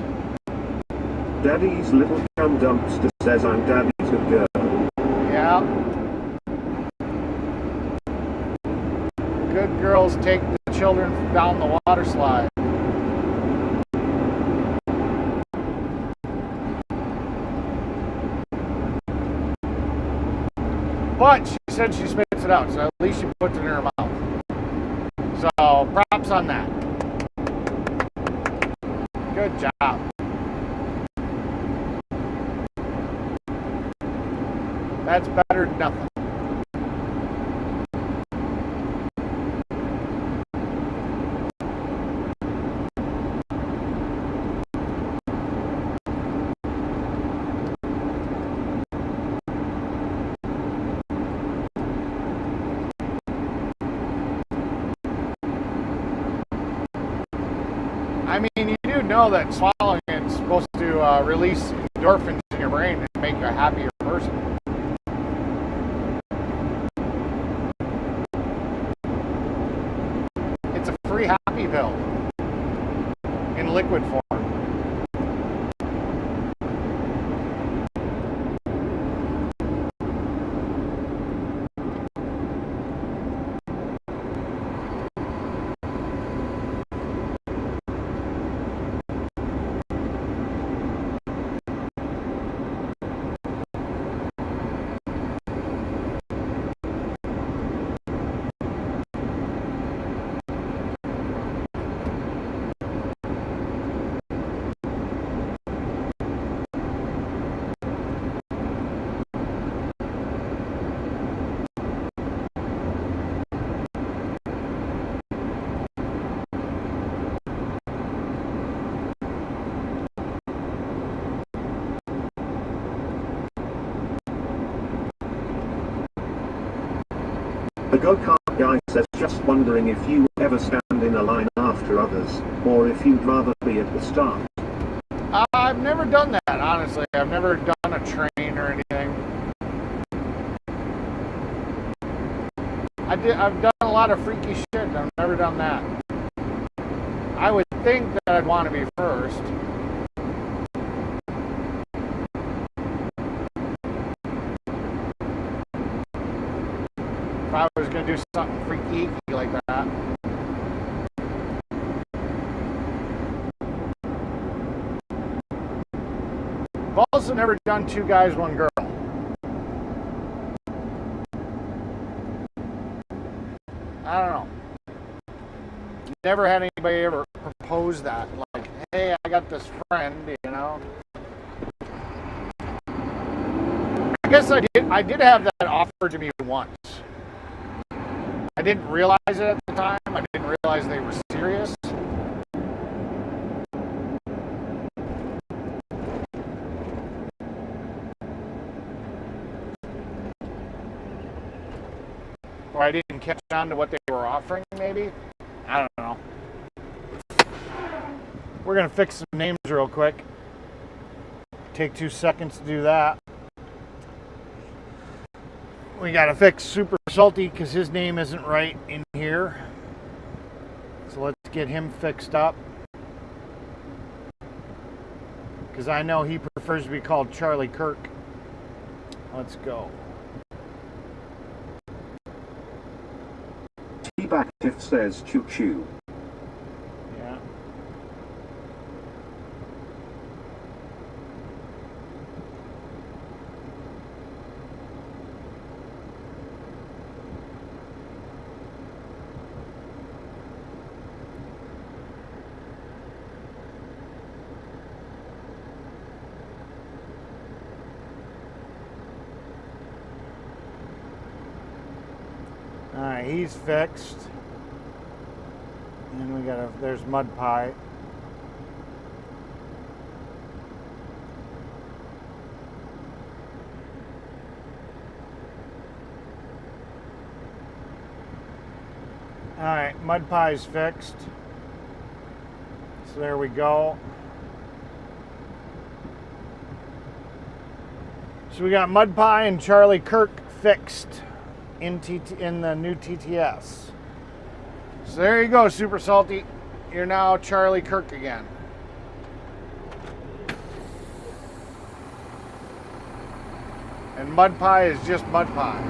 B: Daddy's little cum dumpster says I'm daddy's good girl.
A: Yeah. Good girls take the children down the water slide. But she said she spits it out, so at least she puts it in her mouth. So props on that. Good job. That's better than nothing. I mean, you do know that swallowing is supposed to release endorphins in your brain and make you a happier person. It's a free happy pill in liquid form.
B: The go-kart guy says, just wondering if you ever stand in a line after others, or if you'd rather be at the start.
A: I've never done that, honestly. I've never done a train or anything. I've done a lot of freaky shit, and I've never done that. I would think that I'd want to be first. If I was going to do something freaky like that. I've also never done two guys, one girl. I don't know. Never had anybody ever propose that. Like, hey, I got this friend, you know. guess I did have that offered to me once. I didn't realize it at the time. I didn't realize they were serious. Or I didn't catch on to what they were offering, maybe? I don't know. We're going to fix some names real quick. Take 2 seconds to do that. We got to fix Super Salty because his name isn't right in here. So let's get him fixed up. Because I know he prefers to be called Charlie Kirk. Let's go.
B: T-Bactif says choo choo.
A: Yeah. Alright, he's fixed. And we got there's Mud Pie. Alright, Mud Pie's fixed. So there we go. So we got Mud Pie and Charlie Kirk fixed in the new TTS. So there you go, Super Salty. You're now Charlie Kirk again. And Mud Pie is just Mud Pie.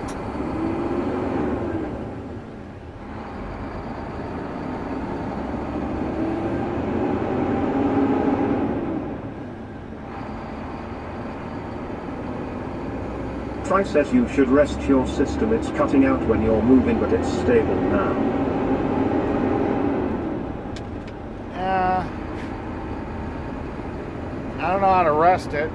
B: Tri says you should rest your system. It's cutting out when you're moving, but it's stable now.
A: I don't know how to rest it.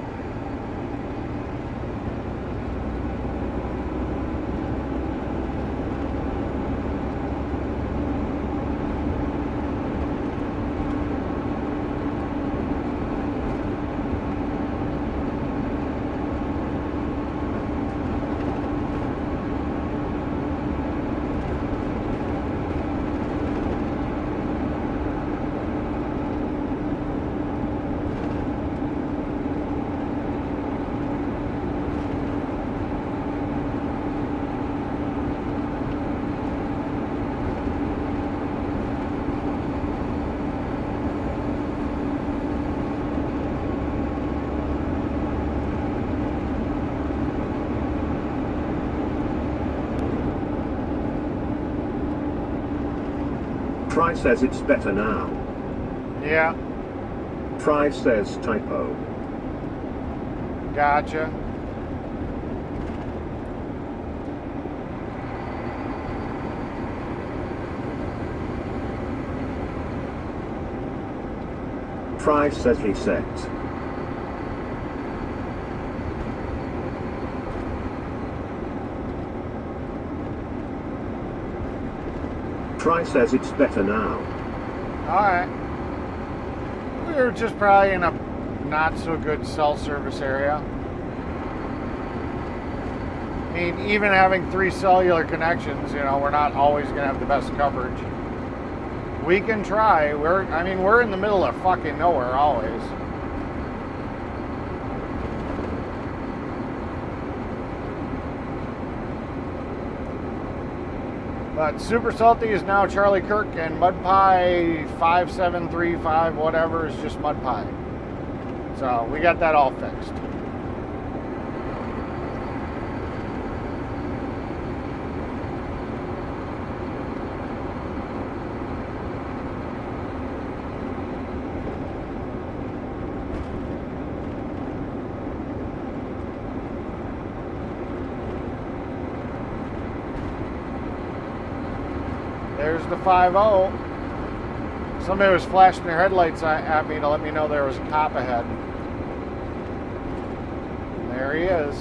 B: Tri says it's better now.
A: Yeah.
B: Tri says typo.
A: Gotcha.
B: Tri says reset. Tri says it's better now.
A: Alright. We're just probably in a not so good cell service area. I mean, even having 3 cellular connections, you know, we're not always going to have the best coverage. We can try. We're in the middle of fucking nowhere always. But Super Salty is now Charlie Kirk, and Mud Pie 5735 whatever is just Mud Pie. So we got that all fixed. There's the 5-0. Somebody was flashing their headlights at me to let me know there was a cop ahead. There he is.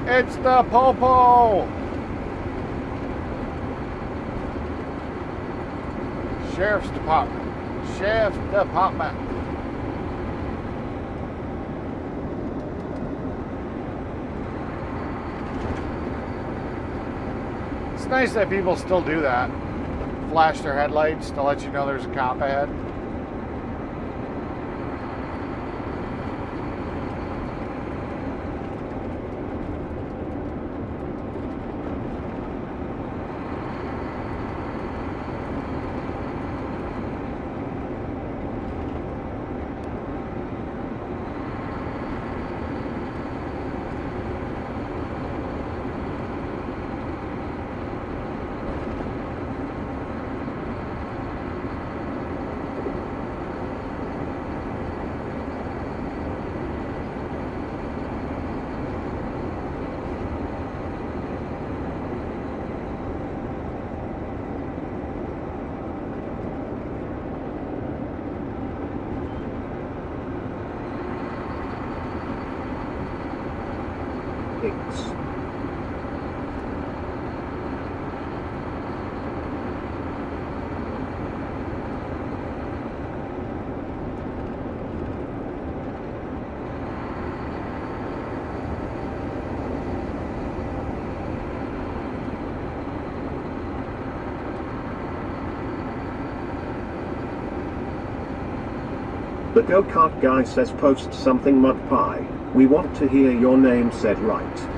A: It's the Popo! Sheriff's Department. Sheriff's Department. It's nice that people still do that. Flash their headlights to let you know there's a cop ahead.
B: Hicks. The go-kart guy says post something mud pie. We want to hear your name said right.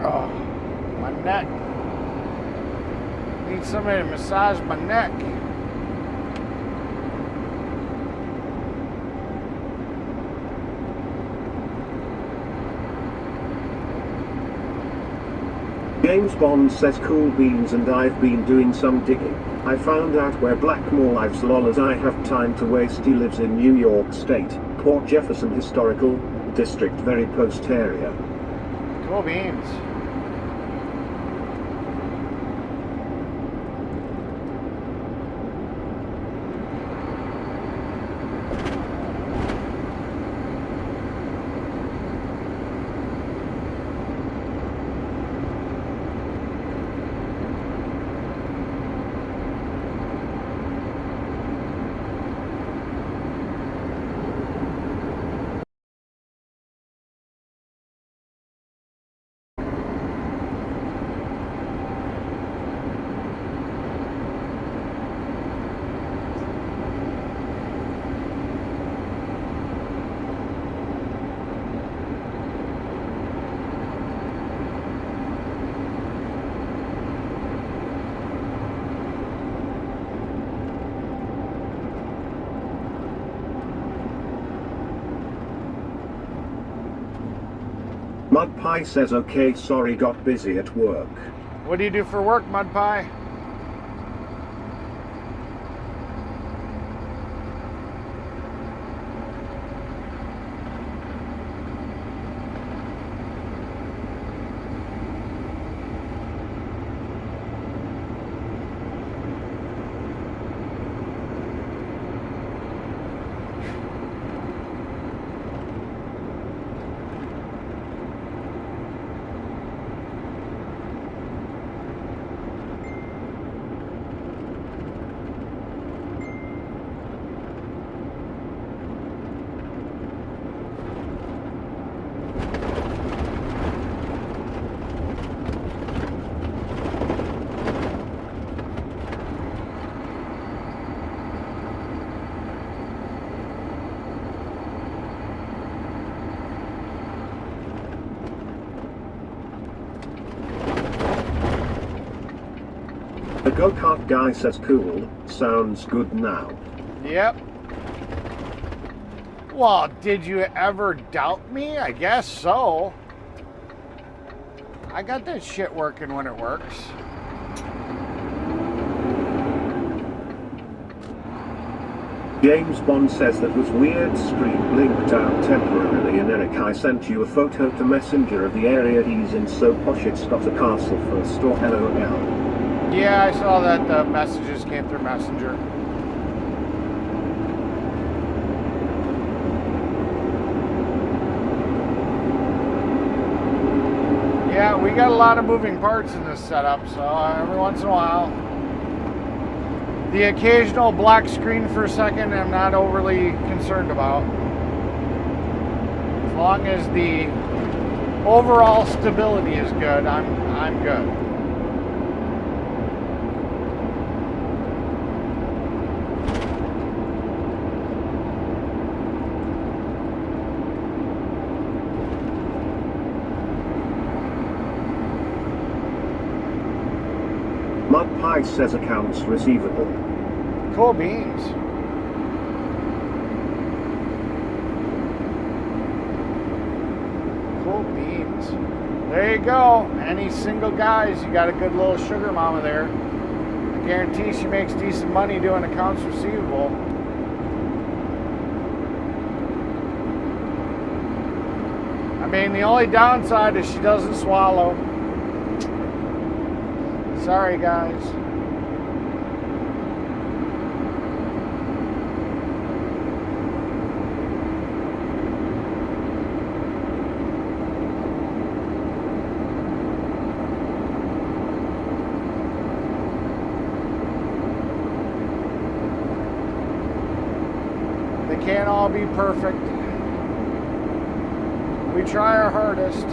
A: Oh, my neck. Need somebody to massage my neck.
B: James Bond says cool beans, and I've been doing some digging. I found out where Blackmore lives, lol, as I have time to waste. He lives in New York State, Port Jefferson Historical District, very post area.
A: Cool beans.
B: Mud Pie says okay, sorry, got busy at work.
A: What do you do for work, Mud Pie?
B: The go-kart guy says cool, sounds good now.
A: Yep. Well, did you ever doubt me? I guess so. I got that shit working when it works.
B: James Bond says that was weird. Screen blinked out temporarily, and Eric, I sent you a photo to Messenger of the area he's in, so posh it's got a castle first, or LOL.
A: Yeah, I saw that the messages came through Messenger. Yeah, we got a lot of moving parts in this setup, so every once in a while, the occasional black screen for a second I'm not overly concerned about. As long as the overall stability is good, I'm good.
B: Mud Pie says accounts receivable.
A: Cool beans. Cool beans. There you go. Any single guys, you got a good little sugar mama there. I guarantee she makes decent money doing accounts receivable. I mean, the only downside is she doesn't swallow. Sorry, guys. They can't all be perfect. We try our hardest.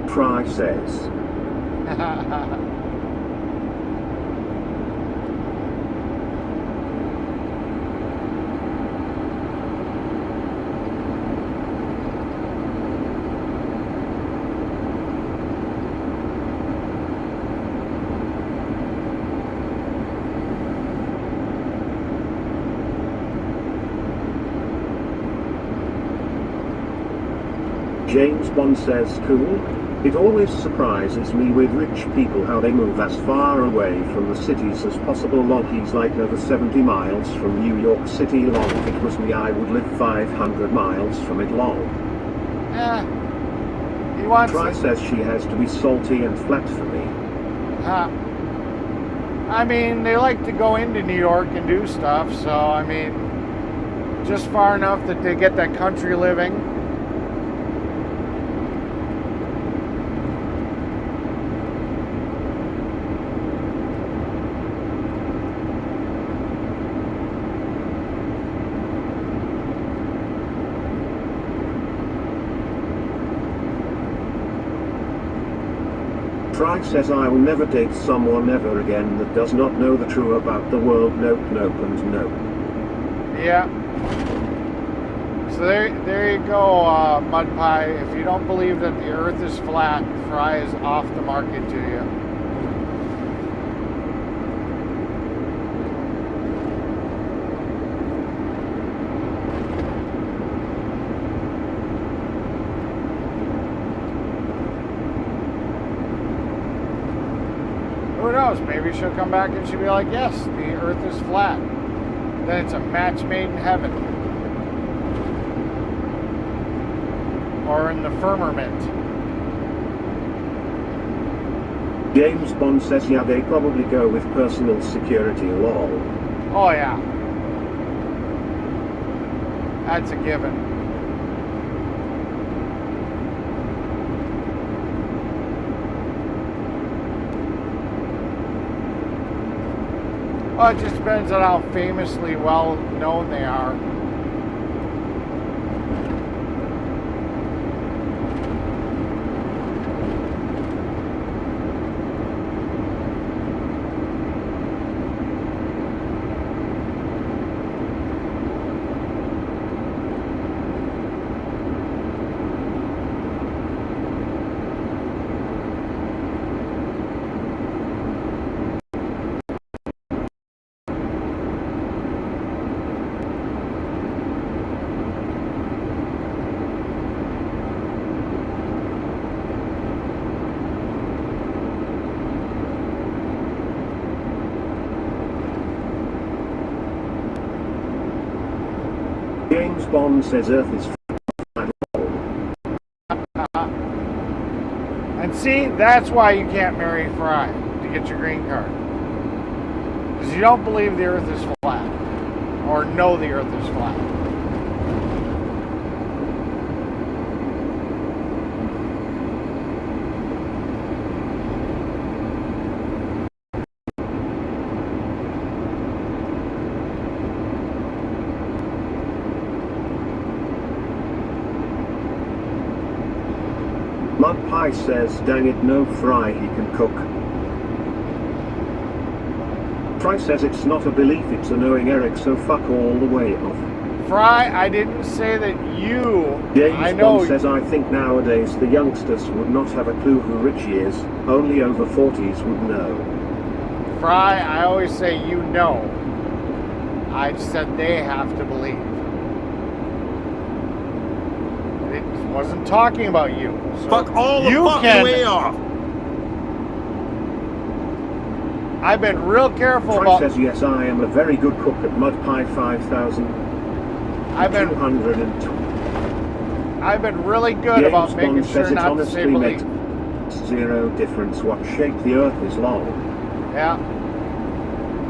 B: Fry says. James Bond says cool. It always surprises me with rich people how they move as far away from the cities as possible. He's like over 70 miles from New York City. If it was me, I would live 500 miles from it.
A: He wants.
B: Try says she has to be salty and flat for me.
A: I mean, they like to go into New York and do stuff, so I mean, just far enough that they get that country living.
B: Try says I will never date someone ever again that does not know the truth about the world. Nope, nope, and nope.
A: Yeah. So there you go, Mud Pie. If you don't believe that the Earth is flat, Fry is off the market to you. Who knows? Maybe she'll come back and she'll be like, yes, the Earth is flat. Then it's a match made in heaven. Or in the firmament.
B: James Bond says yeah, they probably go with personal security. Lol.
A: Oh yeah. That's a given. Well, it just depends on how famously well known they are.
B: Bond says Earth is
A: And see, that's why you can't marry Fry, to get your green card. Because you don't believe the Earth is flat. Or know the Earth is flat.
B: Mud Pie says, dang it, no Fry, he can cook. Fry says it's not a belief, it's a knowing, Eric, so fuck all the way off.
A: Fry, I didn't say that you...
B: James
A: I know...
B: Bond says, I think nowadays the youngsters would not have a clue who Richie is, only over 40s would know.
A: Fry, I always say you know. I said they have to believe. It wasn't talking about you. So
K: Fuck all the
A: you
K: fucking way off.
A: I've been real careful
B: Fry
A: about...
B: says, yes, I am a very good cook at Mud Pie 5000. I've been
A: really good about making sure not to say believe.
B: Zero difference what shape the Earth is long.
A: Yeah.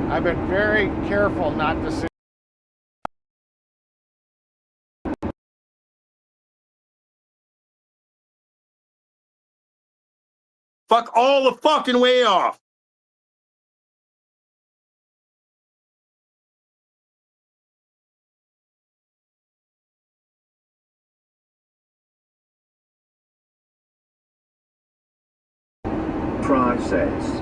A: I've been very careful not to say.
K: Fuck all the fucking way off.
B: Fry says.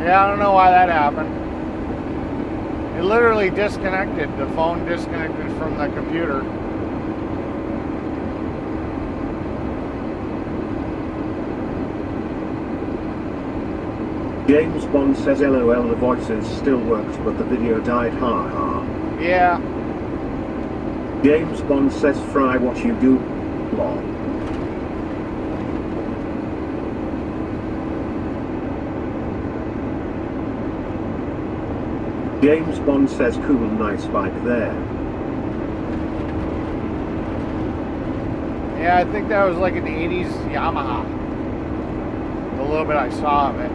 A: Yeah, I don't know why that happened. It literally disconnected. The phone disconnected from the computer.
B: James Bond says, LOL, the voices still worked, but the video died, ha ha.
A: Yeah.
B: James Bond says, Fry, what you do, lol. James Bond says, cool, nice bike there.
A: Yeah, I think that was like an 80s Yamaha. The little bit I saw of it.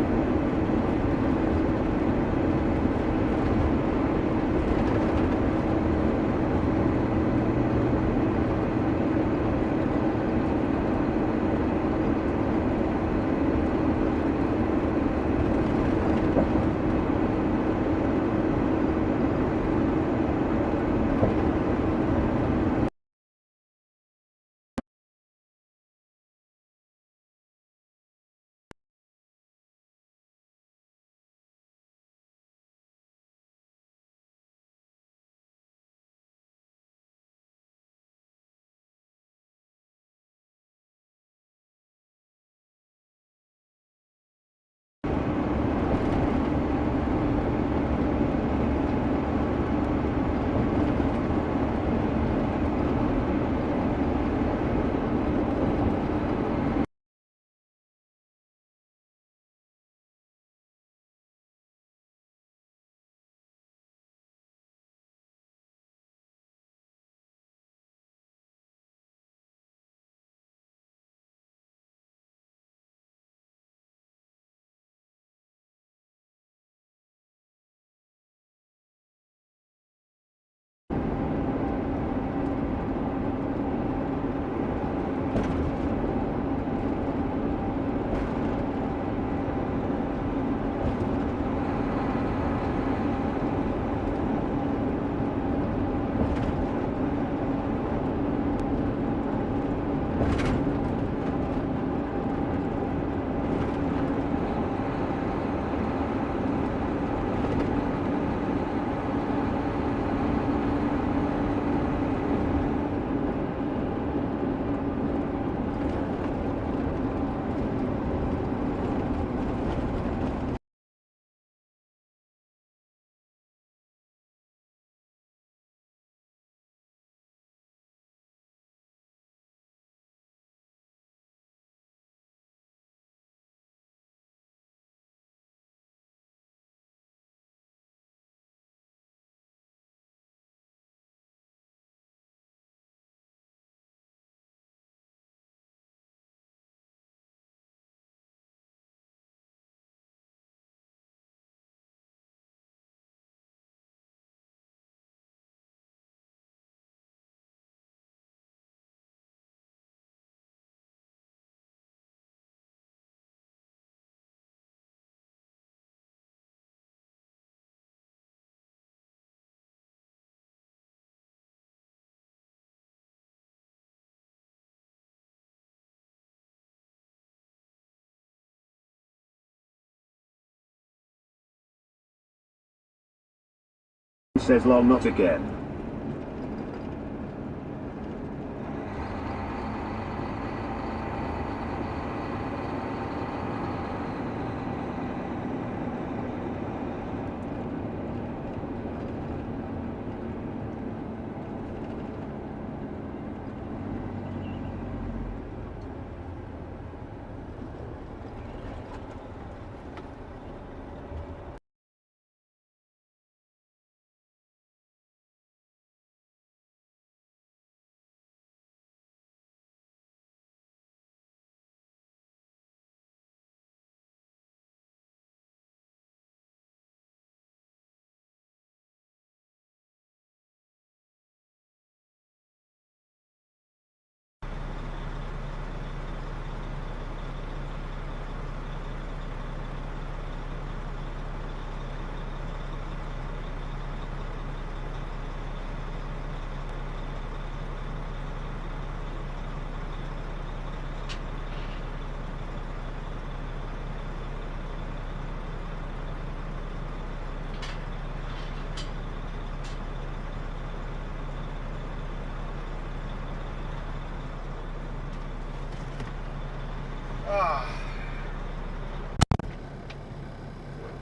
B: says lol not again.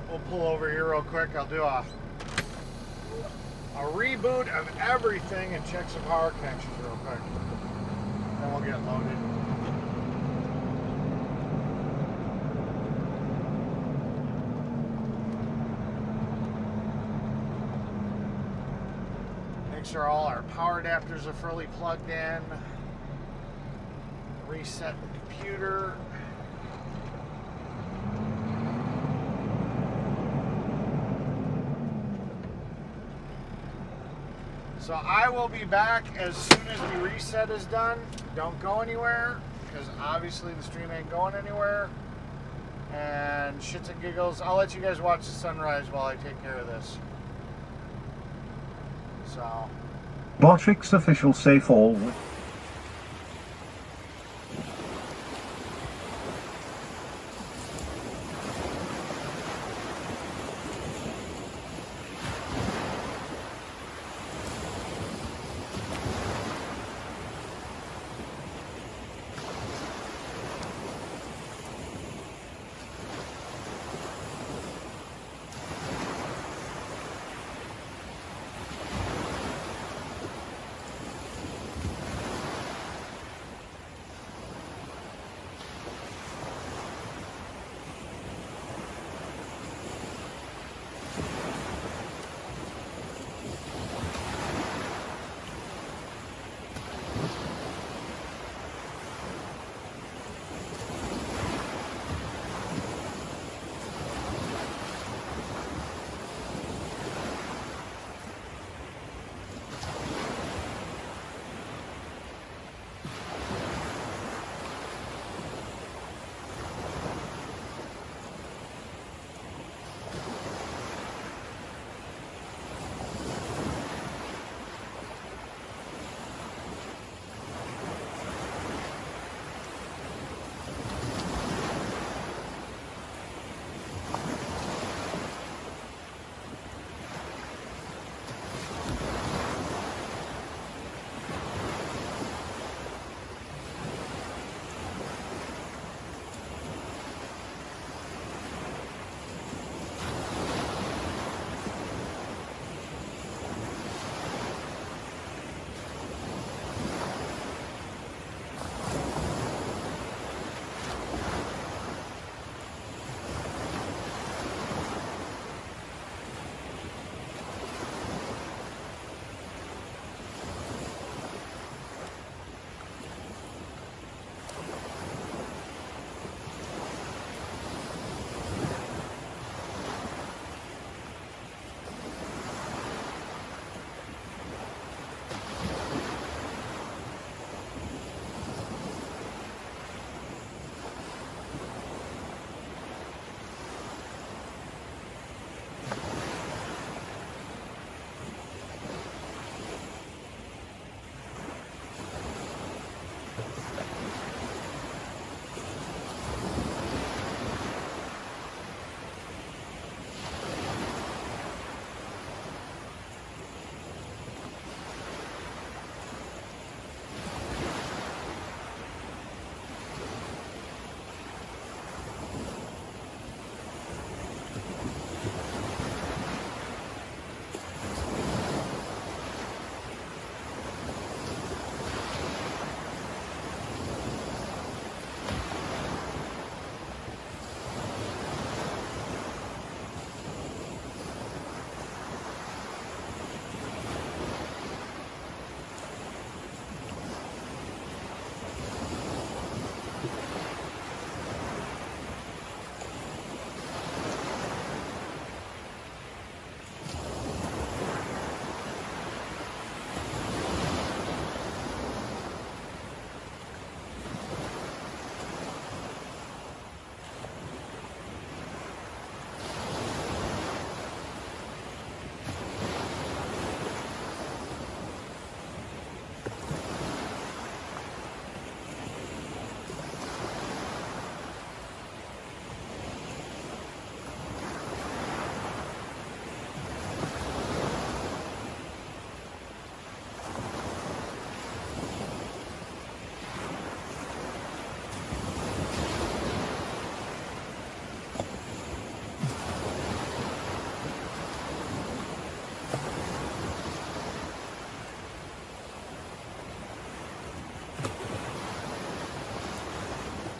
A: We'll pull over here real quick. I'll do a reboot of everything and check some power connections real quick. Then we'll get loaded. Make sure all our power adapters are fully plugged in. Reset the computer. So I will be back as soon as the reset is done. Don't go anywhere, because obviously the stream ain't going anywhere. And shits and giggles, I'll let you guys watch the sunrise while I take care of this. So.
B: Botrix official safe all.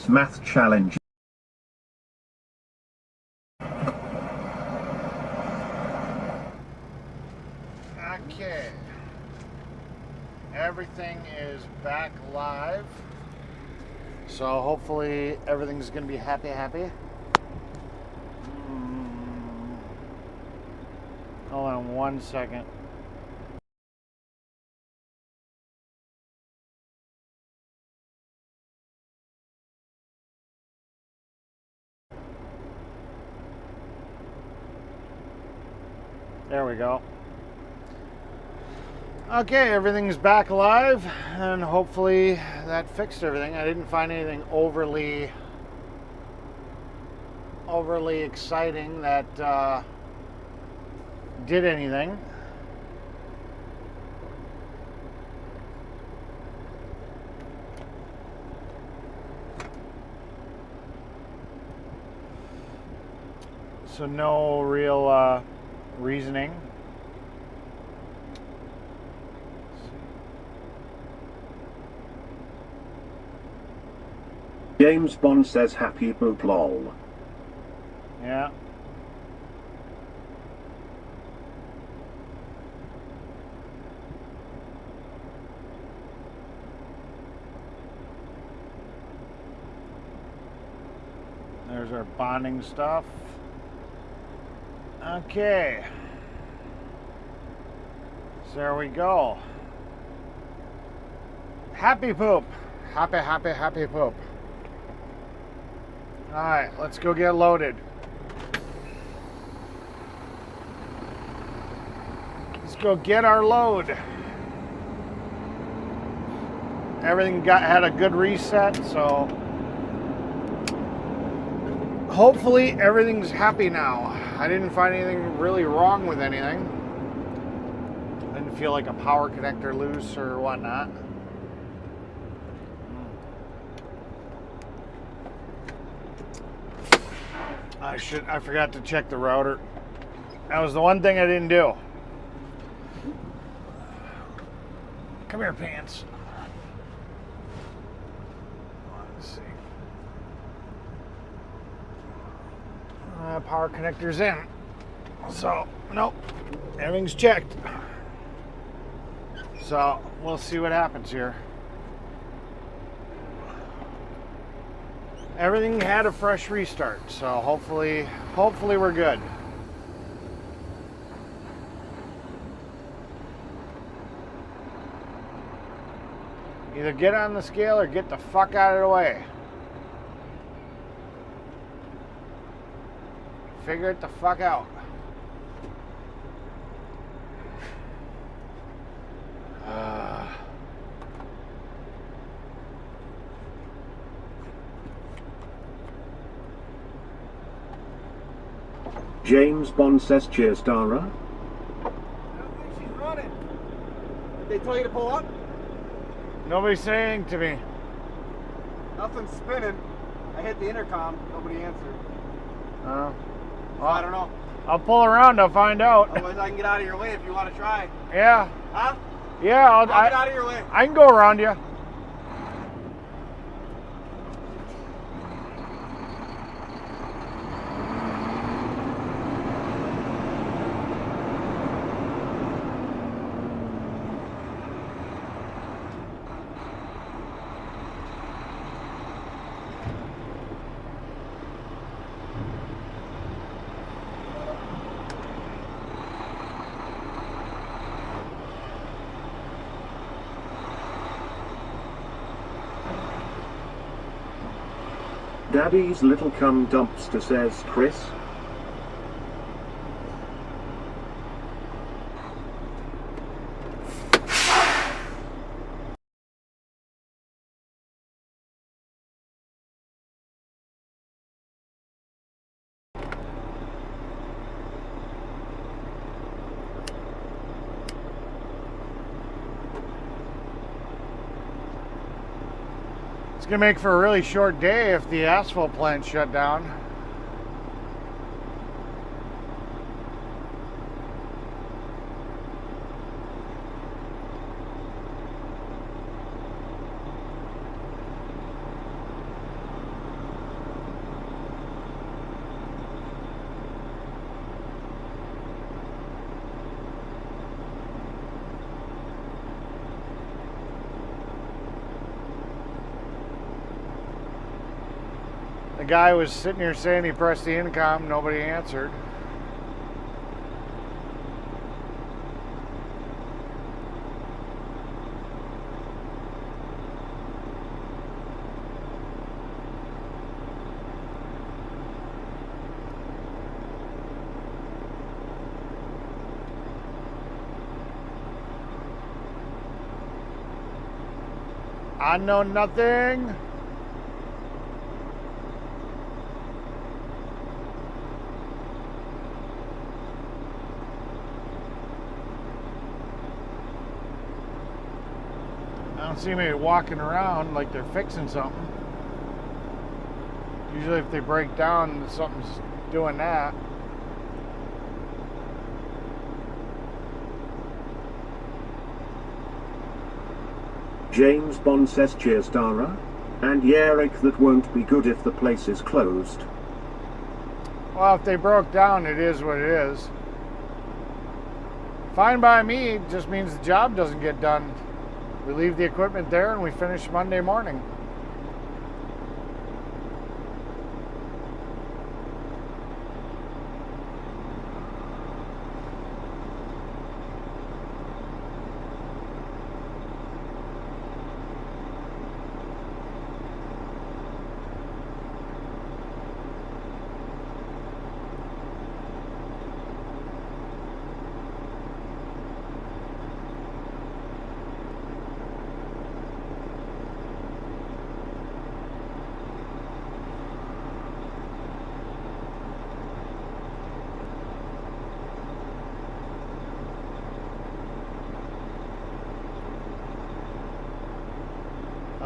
B: Math challenge.
A: Okay. Everything is back live. So hopefully everything's going to be happy. Hold on 1 second. There we go. Okay, everything's back live, and hopefully that fixed everything. I didn't find anything overly exciting that did anything. So no real reasoning.
B: James Bond says happy poop lol.
A: Yeah. There's our bonding stuff. Okay. So there we go. Happy poop. Happy poop. Alright, let's go get loaded. Let's go get our load. Everything had a good reset, so hopefully everything's happy now. I didn't find anything really wrong with anything. I didn't feel like a power connector loose or whatnot. I forgot to check the router. That was the one thing I didn't do. Come here, pants. Let's see. Power connector's in. So, nope. Everything's checked. So, we'll see what happens here. Everything had a fresh restart, so hopefully we're good. Either get on the scale or get the fuck out of the way. Figure it the fuck out.
B: James Bond says cheers, Dara.
L: I don't think she's running. Did they tell you to pull up?
A: Nobody's saying to me.
L: Nothing's spinning. I hit the intercom. Nobody answered.
A: Well,
L: I don't know.
A: I'll pull around. I'll find out.
L: Otherwise, I can get out of your way if you want to try.
A: Yeah.
L: Huh?
A: Yeah.
L: I'll get out of your way.
A: I can go around you.
B: Daddy's little cum dumpster says Chris.
A: It's gonna make for a really short day if the asphalt plant shut down. The guy was sitting here saying he pressed the intercom, nobody answered. I know nothing. I don't see anybody walking around like they're fixing something. Usually if they break down, something's doing that.
B: James Bond says cheers, Dara. And Yarrick, that won't be good if the place is closed.
A: Well, if they broke down, it is what it is. Fine by me, it just means the job doesn't get done. We leave the equipment there and we finish Monday morning.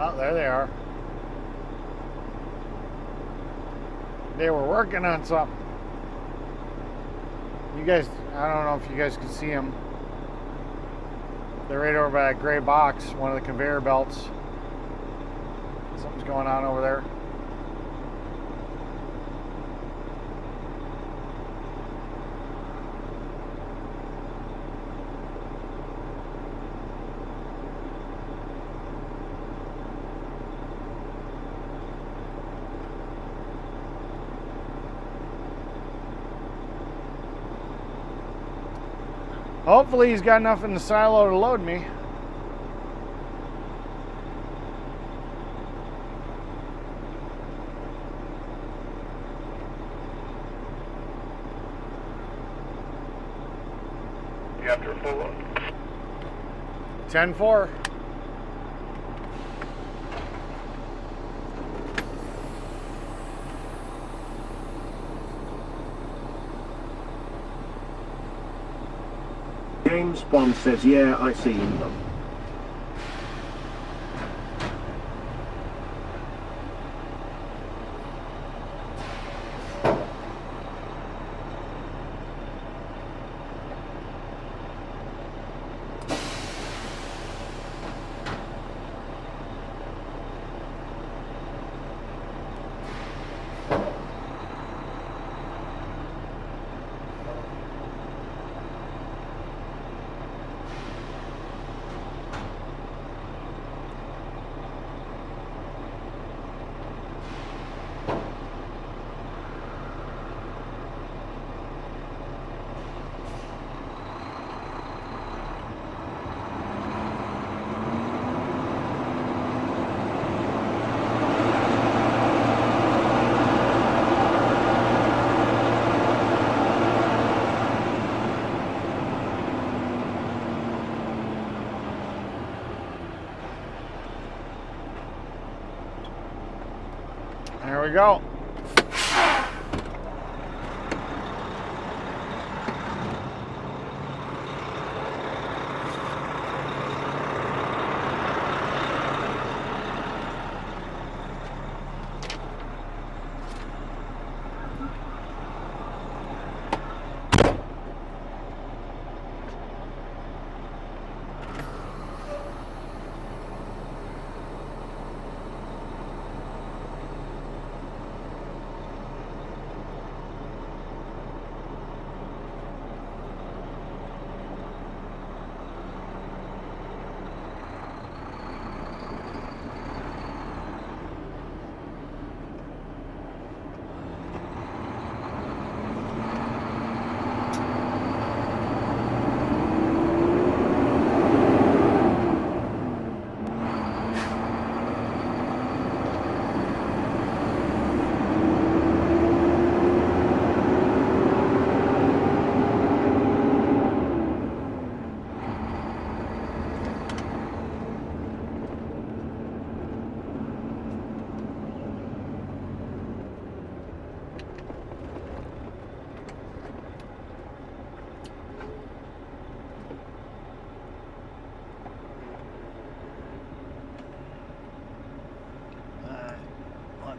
A: Oh, there they are. They were working on something. You guys, I don't know if you guys can see them. They're right over by that gray box, one of the conveyor belts. Something's going on over there. Hopefully he's got enough in the silo to load me.
I: You after a full load?
A: 10-4.
B: James Bond says, yeah, I seen them. There we go.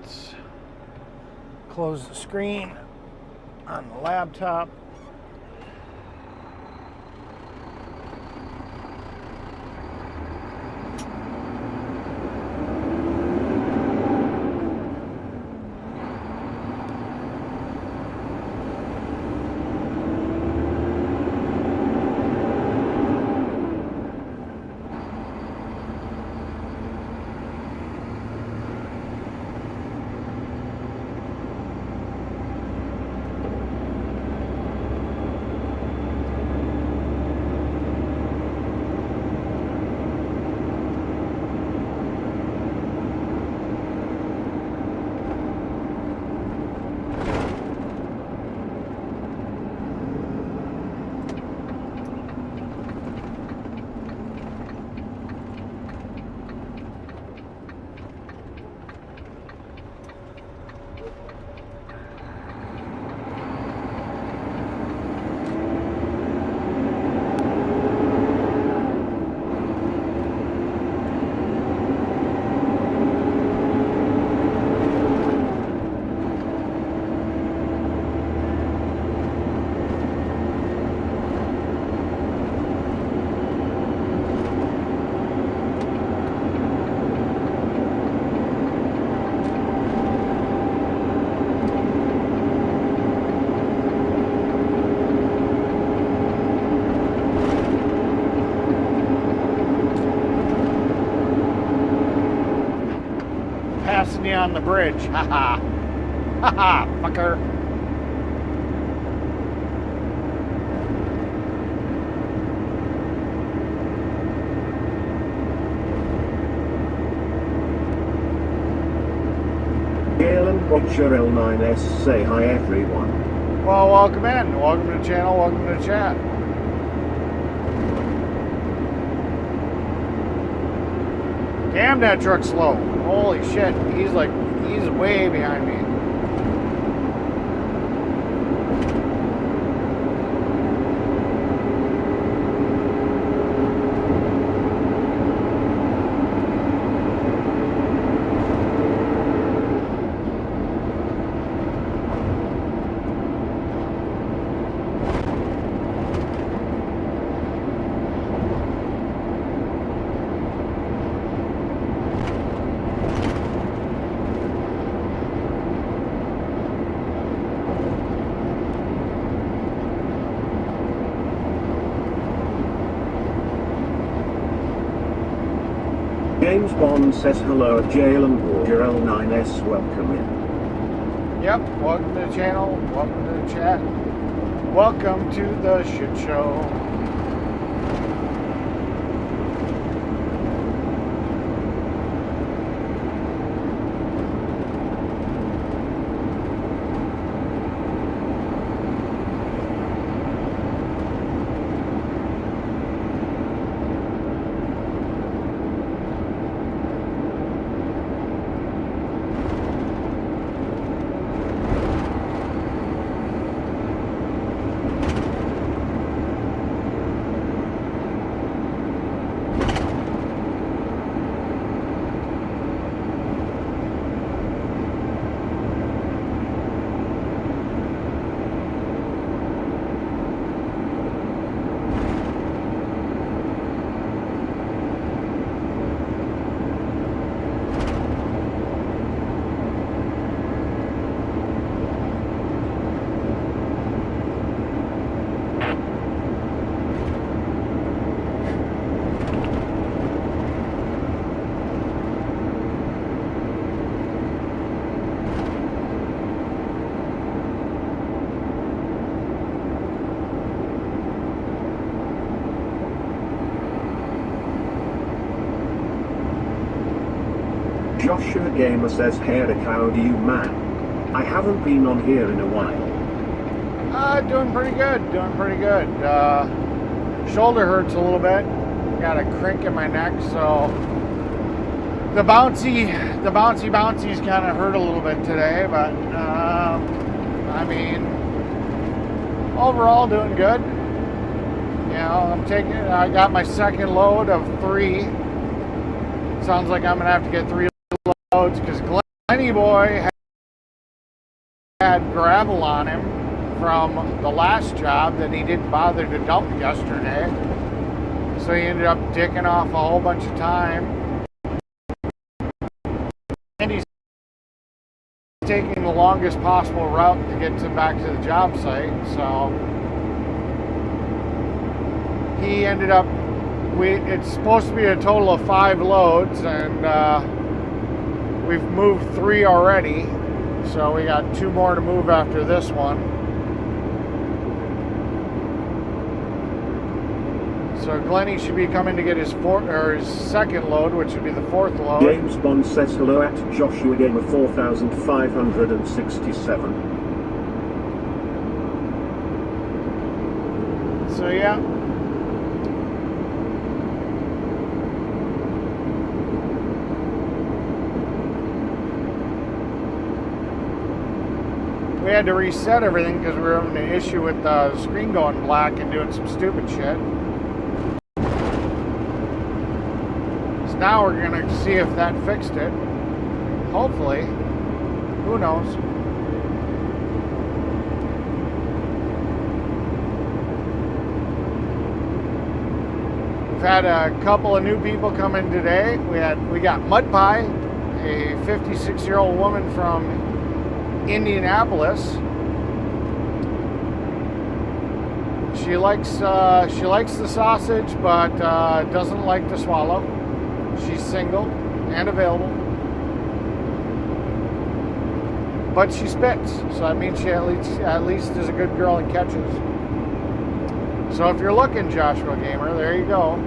A: let's close the screen on the laptop. Passing you on the bridge. Haha. Haha, fucker.
B: Galen Butcher L9S, say hi everyone.
A: Well, welcome in. Welcome to the channel. Welcome to the chat. Damn, that truck's slow. Holy shit. He's way behind me.
B: James Bond says hello at Jalen Borger L9S, welcome in.
A: Yep, welcome to the channel, welcome to the chat, welcome to the shit show.
B: Joshua Gamer says, Eric, how do you man? I haven't been on here in a while.
A: Doing pretty good, shoulder hurts a little bit. Got a crink in my neck, so the bouncy's kind of hurt a little bit today, but I mean, overall doing good. You know, I got my second load of 3. Sounds like I'm gonna have to get 3 loads because Glenn Glenny boy had gravel on him from the last job that he didn't bother to dump yesterday. So he ended up dicking off a whole bunch of time. And he's taking the longest possible route to get back to the job site. So he ended up, it's supposed to be a total of 5 loads, and we've moved 3 already. So we got 2 more to move after this one. So Glenny should be coming to get his second load, which would be the 4th load.
B: James Bond says hello at Joshua Gamer 4567.
A: So yeah. We had to reset everything because we were having an issue with the screen going black and doing some stupid shit. So now we're going to see if that fixed it. Hopefully. Who knows? We've had a couple of new people come in today. We got Mud Pie, a 56-year-old woman from Indianapolis. She likes the sausage, but doesn't like to swallow. She's single and available, but she spits, so that means she at least is a good girl and catches. So if you're looking, Joshua Gamer, there you go.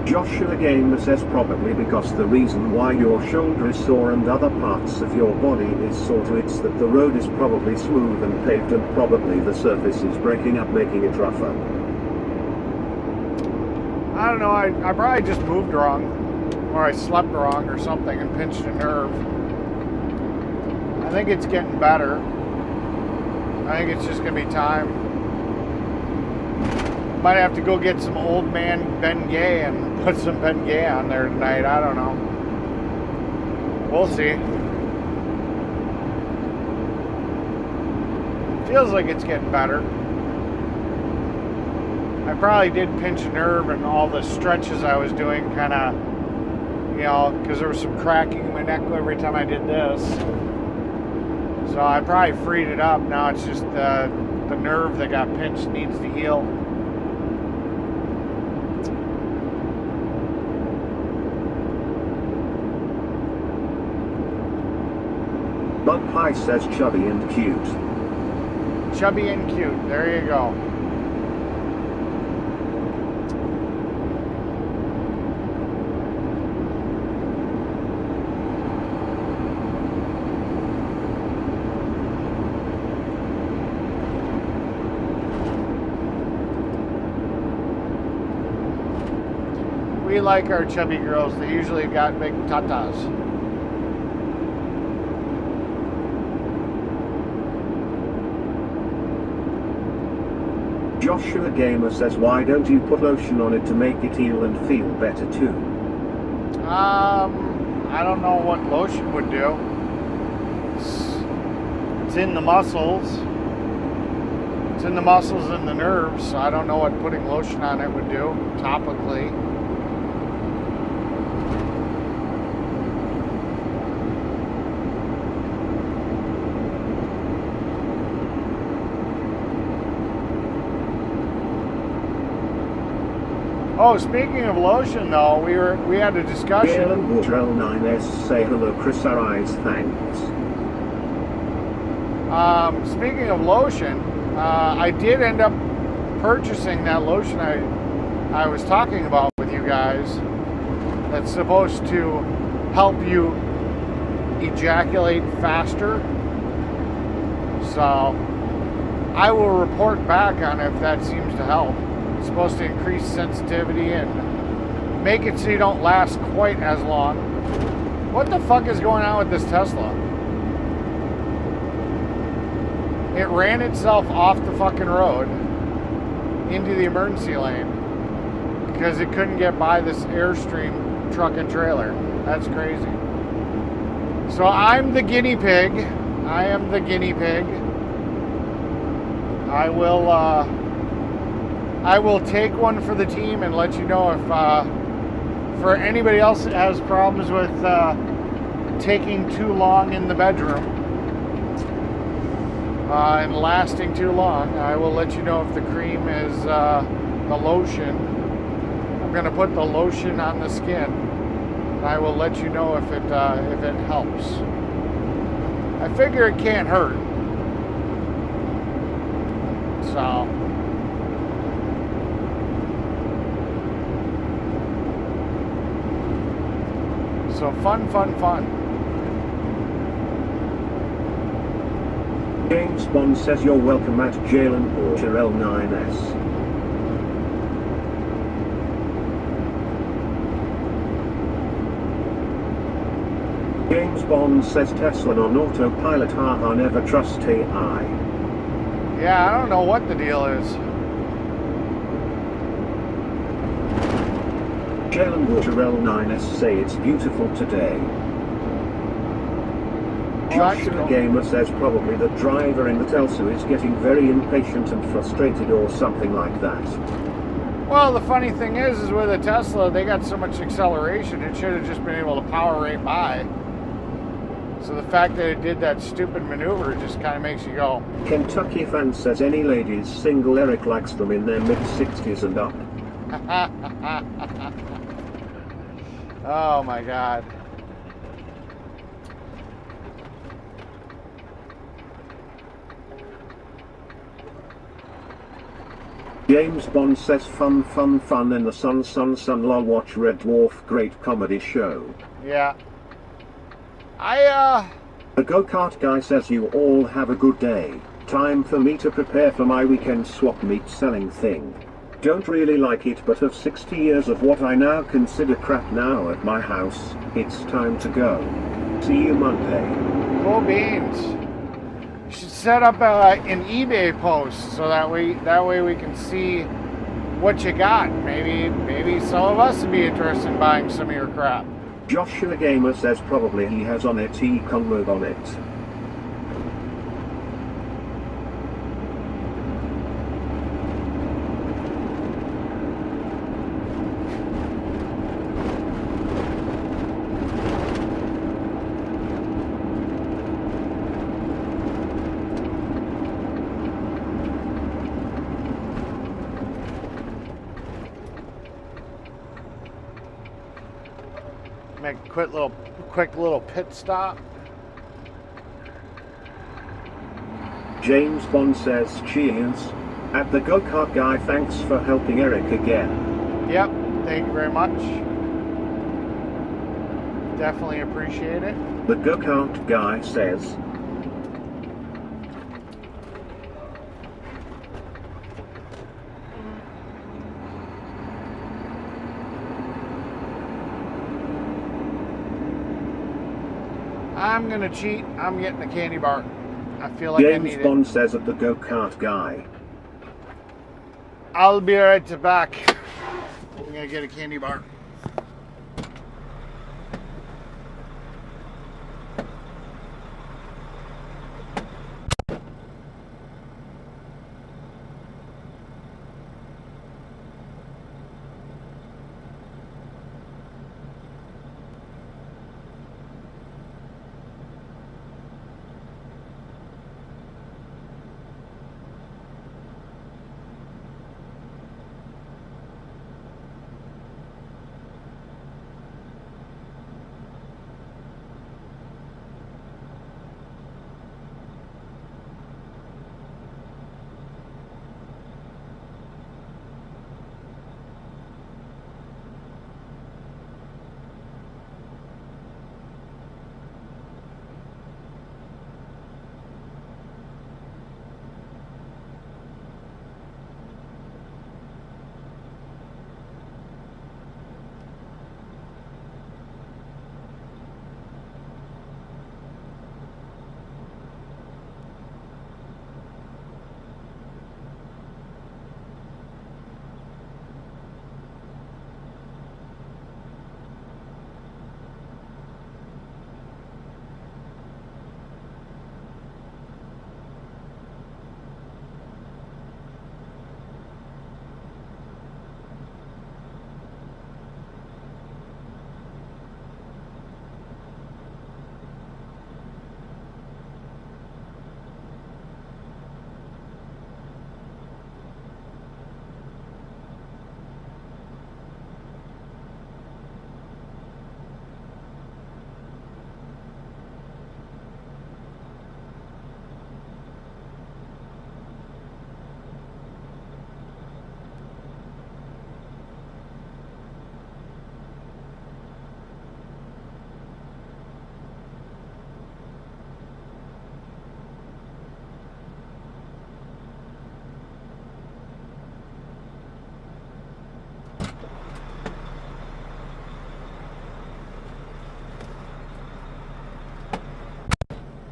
B: Joshua Gamer says probably because the reason why your shoulder is sore and other parts of your body is sore too, it's that the road is probably smooth and paved and probably the surface is breaking up, making it rougher.
A: I don't know, I probably just moved wrong, or I slept wrong or something and pinched a nerve. I think it's getting better. I think it's just going to be time. Might have to go get some old man Bengay and put some Bengay on there tonight. I don't know. We'll see. Feels like it's getting better. I probably did pinch a nerve and all the stretches I was doing kind of, you know, because there was some cracking in my neck every time I did this. So I probably freed it up. Now it's just the nerve that got pinched needs to heal.
B: Bud Pie says chubby and cute.
A: Chubby and cute. There you go. We like our chubby girls. They usually got big tatas.
B: Joshua Gamer says why don't you put lotion on it to make it heal and feel better too?
A: I don't know what lotion would do. It's in the muscles. It's in the muscles and the nerves. So I don't know what putting lotion on it would do topically. Oh, speaking of lotion, though, we had a discussion.
B: Galen Waterell 9S say hello, Chris Arise, thanks.
A: Speaking of lotion, I did end up purchasing that lotion I was talking about with you guys. That's supposed to help you ejaculate faster. So I will report back on if that seems to help. It's supposed to increase sensitivity and make it so you don't last quite as long. What the fuck is going on with this Tesla? It ran itself off the fucking road into the emergency lane because it couldn't get by this Airstream truck and trailer. That's crazy. So I'm the guinea pig. I am the guinea pig. I will take one for the team and let you know if for anybody else that has problems with taking too long in the bedroom and lasting too long, I will let you know if the cream is the lotion. I'm going to put the lotion on the skin. And I will let you know if it helps. I figure it can't hurt. So. So fun.
B: James Bond says you're welcome at Jalen Porter L9S. James Bond says Tesla on autopilot, haha, never trust AI.
A: Yeah, I don't know what the deal is.
B: Jalen Porter L9S say it's beautiful today. Joshua Gamer says probably the driver in the Telsa is getting very impatient and frustrated or something like that.
A: Well, the funny thing is with a Tesla, they got so much acceleration, it should have just been able to power right by. So the fact that it did that stupid maneuver just kind of makes you go.
B: Kentucky fan says any ladies single, Eric likes them in their mid-60s and up.
A: Oh my God.
B: James Bond says fun in the sun lol, watch Red Dwarf, great comedy show.
A: Yeah.
B: The go-kart guy says you all have a good day. Time for me to prepare for my weekend swap meet selling thing. Don't really like it, but of 60 years of what I now consider crap now at my house, it's time to go. See you Monday.
A: Cool beans. You should set up an eBay post so that way we can see what you got. Maybe some of us would be interested in buying some of your crap.
B: Joshua Gamer says probably he has on it, he can move on it.
A: Make a quick little pit stop.
B: James Bond says cheers. At the go-kart guy, thanks for helping Eric again.
A: Yep, thank you very much. Definitely appreciate it.
B: The go-kart guy says,
A: I'm gonna cheat. I'm getting a candy bar. I feel like I need it.
B: James Bond says at the go-kart guy.
A: I'll be right back. I'm gonna get a candy bar.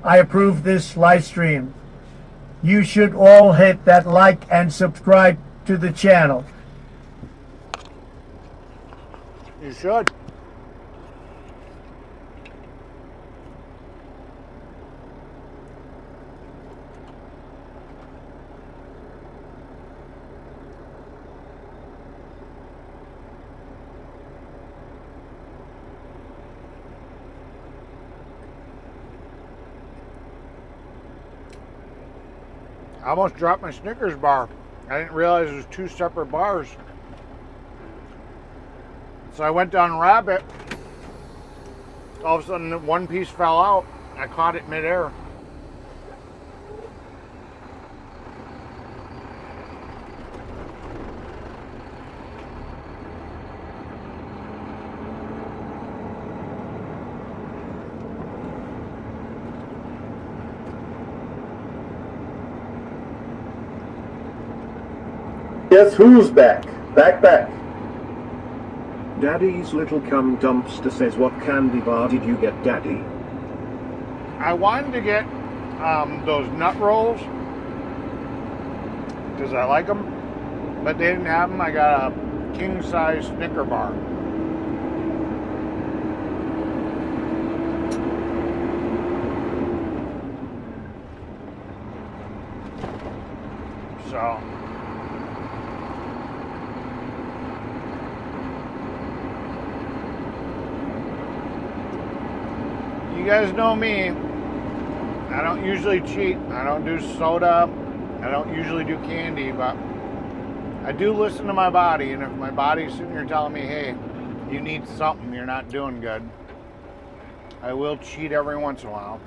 G: I approve this live stream. You should all hit that like and subscribe to the channel.
A: You should. I almost dropped my Snickers bar. I didn't realize it was 2 separate bars. So I went down Rabbit. All of a sudden, one piece fell out. I caught it midair.
C: Guess who's back? Back.
B: Daddy's little cum dumpster says, what candy bar did you get, Daddy?
A: I wanted to get those nut rolls because I like them, but they didn't have them. I got a king-size Snicker bar. So you guys know me. I don't usually cheat. I don't do soda. I don't usually do candy, but I do listen to my body, and if my body's sitting here telling me, hey, you need something, you're not doing good, I will cheat every once in a while.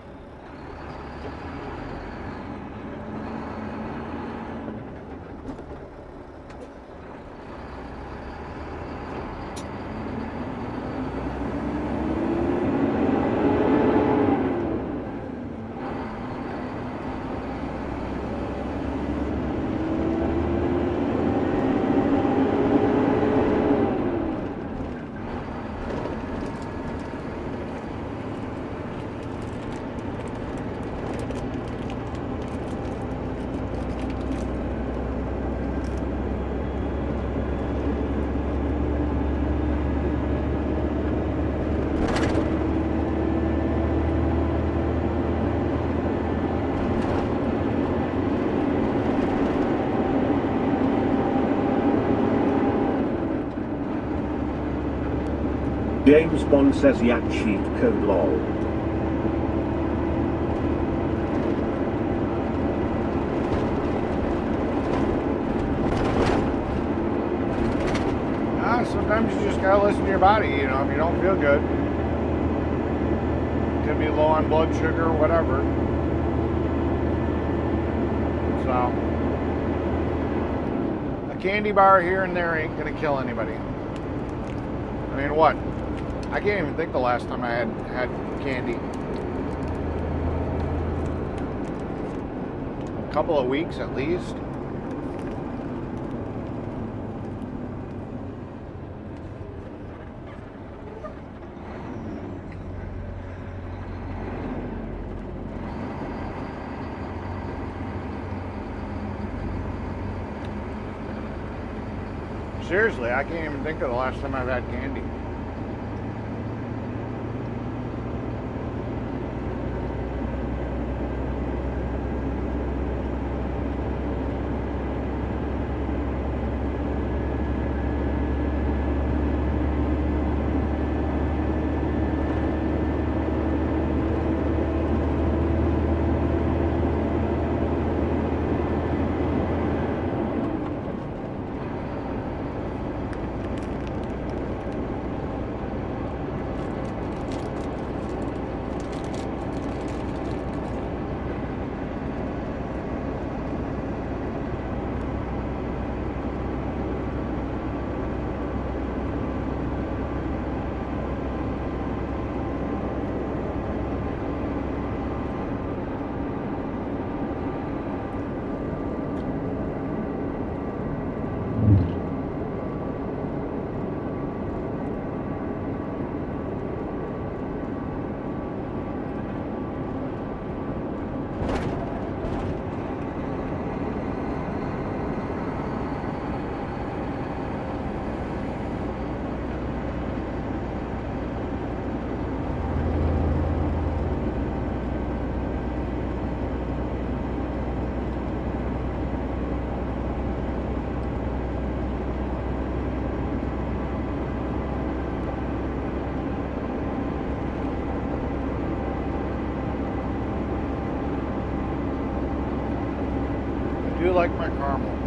B: James Bond says yak cheat code lol.
A: Sometimes you just gotta listen to your body, you know, if you don't feel good. Could be low on blood sugar or whatever. So a candy bar here and there ain't gonna kill anybody. I mean, what? I can't even think the last time I had candy. A couple of weeks at least. Seriously, I can't even think of the last time I've had candy. do like my caramel.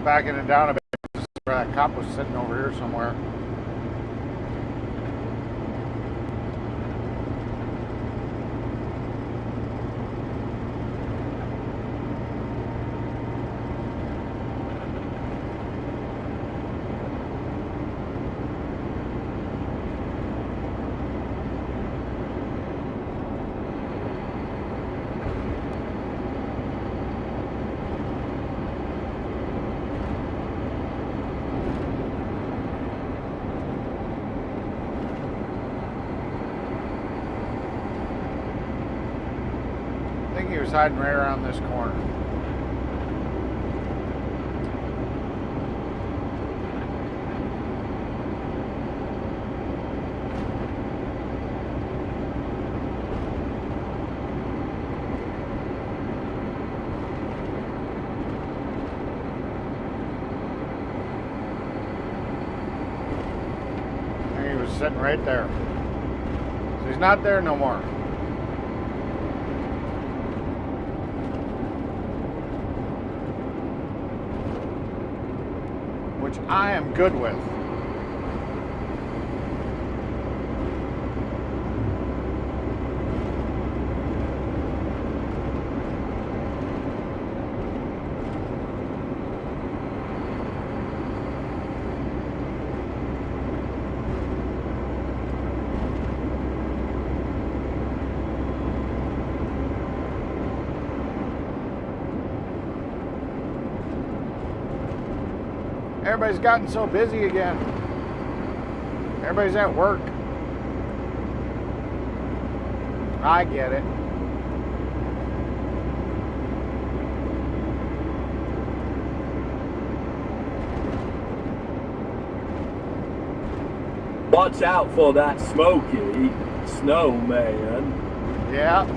A: Backing it down a bit. That cop was sitting over here somewhere. I think he was hiding right around this corner. I think he was sitting right there. So he's not there no more. Which I am good with. Everybody's gotten so busy again. Everybody's at work. I get it.
D: Watch out for that smoky snowman.
A: Yeah.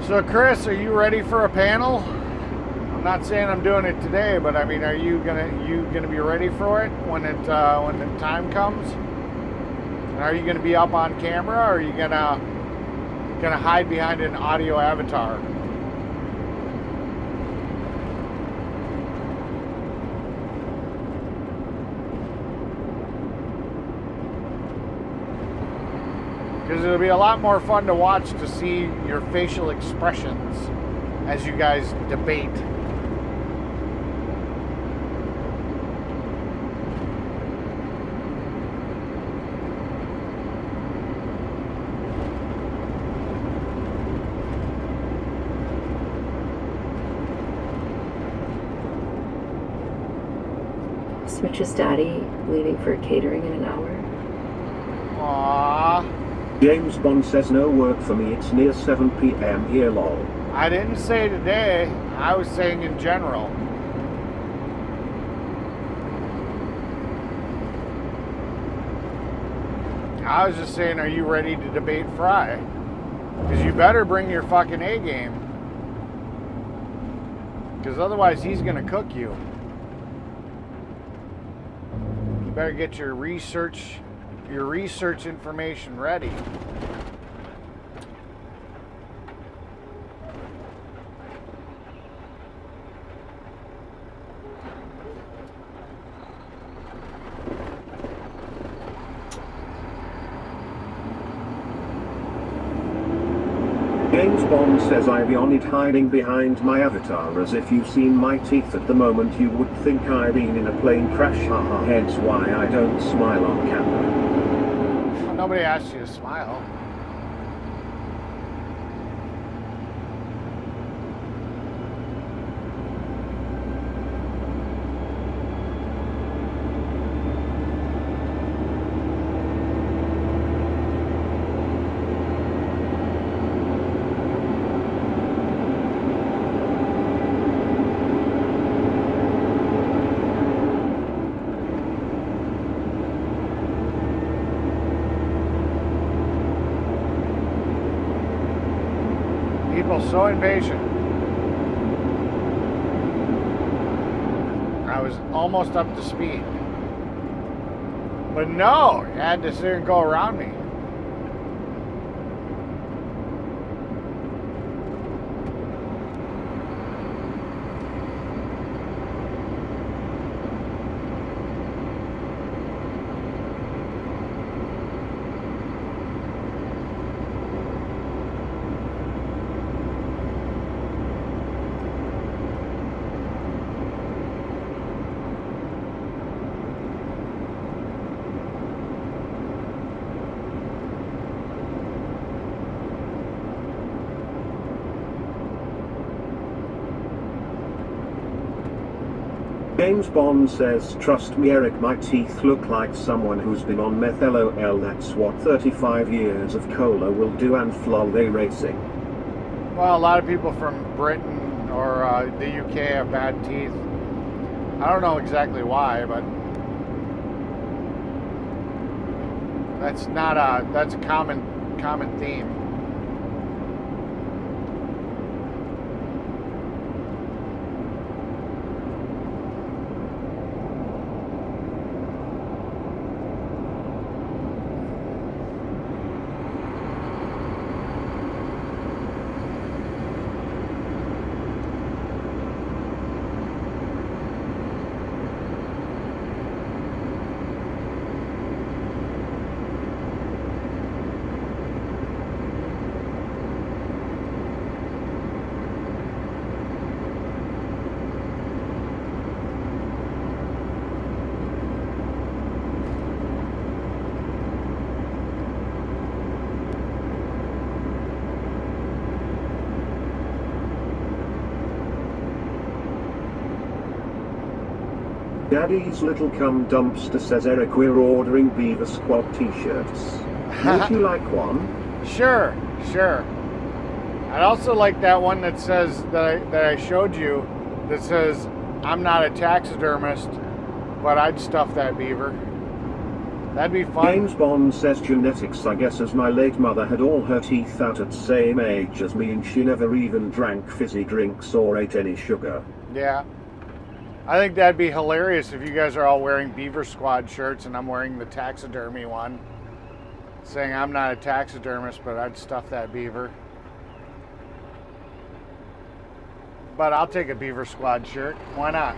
A: So Chris, are you ready for a panel? I'm not saying I'm doing it today, but I mean, are you gonna be ready for it when the time comes? And are you gonna be up on camera, or are you gonna hide behind an audio avatar? Because it'll be a lot more fun to watch to see your facial expressions as you guys debate.
E: Switch's daddy leaving for catering in an hour.
A: Aww.
B: James Bond says no work for me, it's near 7 p.m. here lol.
A: I didn't say today. I was saying in general. I was just saying, are you ready to debate Fry? Because you better bring your fucking A game. Because otherwise he's going to cook you. You better get your research information ready.
B: James Bond says I be on it hiding behind my avatar as if you've seen my teeth at the moment you would think I been in a plane crash, haha, hence why I don't smile on camera.
A: Well, nobody asked you to smile. People so impatient. I was almost up to speed. But no, you had to sit and go around me.
B: James Bond says, trust me Eric, my teeth look like someone who's been on meth, lol, that's what 35 years of cola will do, and flol they racing.
A: Well, a lot of people from Britain or the UK have bad teeth. I don't know exactly why, but that's a common theme.
B: Daddy's little cum dumpster says, Eric, we're ordering Beaver Squad t-shirts. Would you like one?
A: Sure. I'd also like that one that says that I showed you that says I'm not a taxidermist, but I'd stuff that beaver. That'd be fun.
B: James Bond says genetics, I guess, as my late mother had all her teeth out at same age as me and she never even drank fizzy drinks or ate any sugar.
A: Yeah. I think that'd be hilarious if you guys are all wearing Beaver Squad shirts and I'm wearing the taxidermy one, saying I'm not a taxidermist, but I'd stuff that beaver. But I'll take a Beaver Squad shirt. Why not?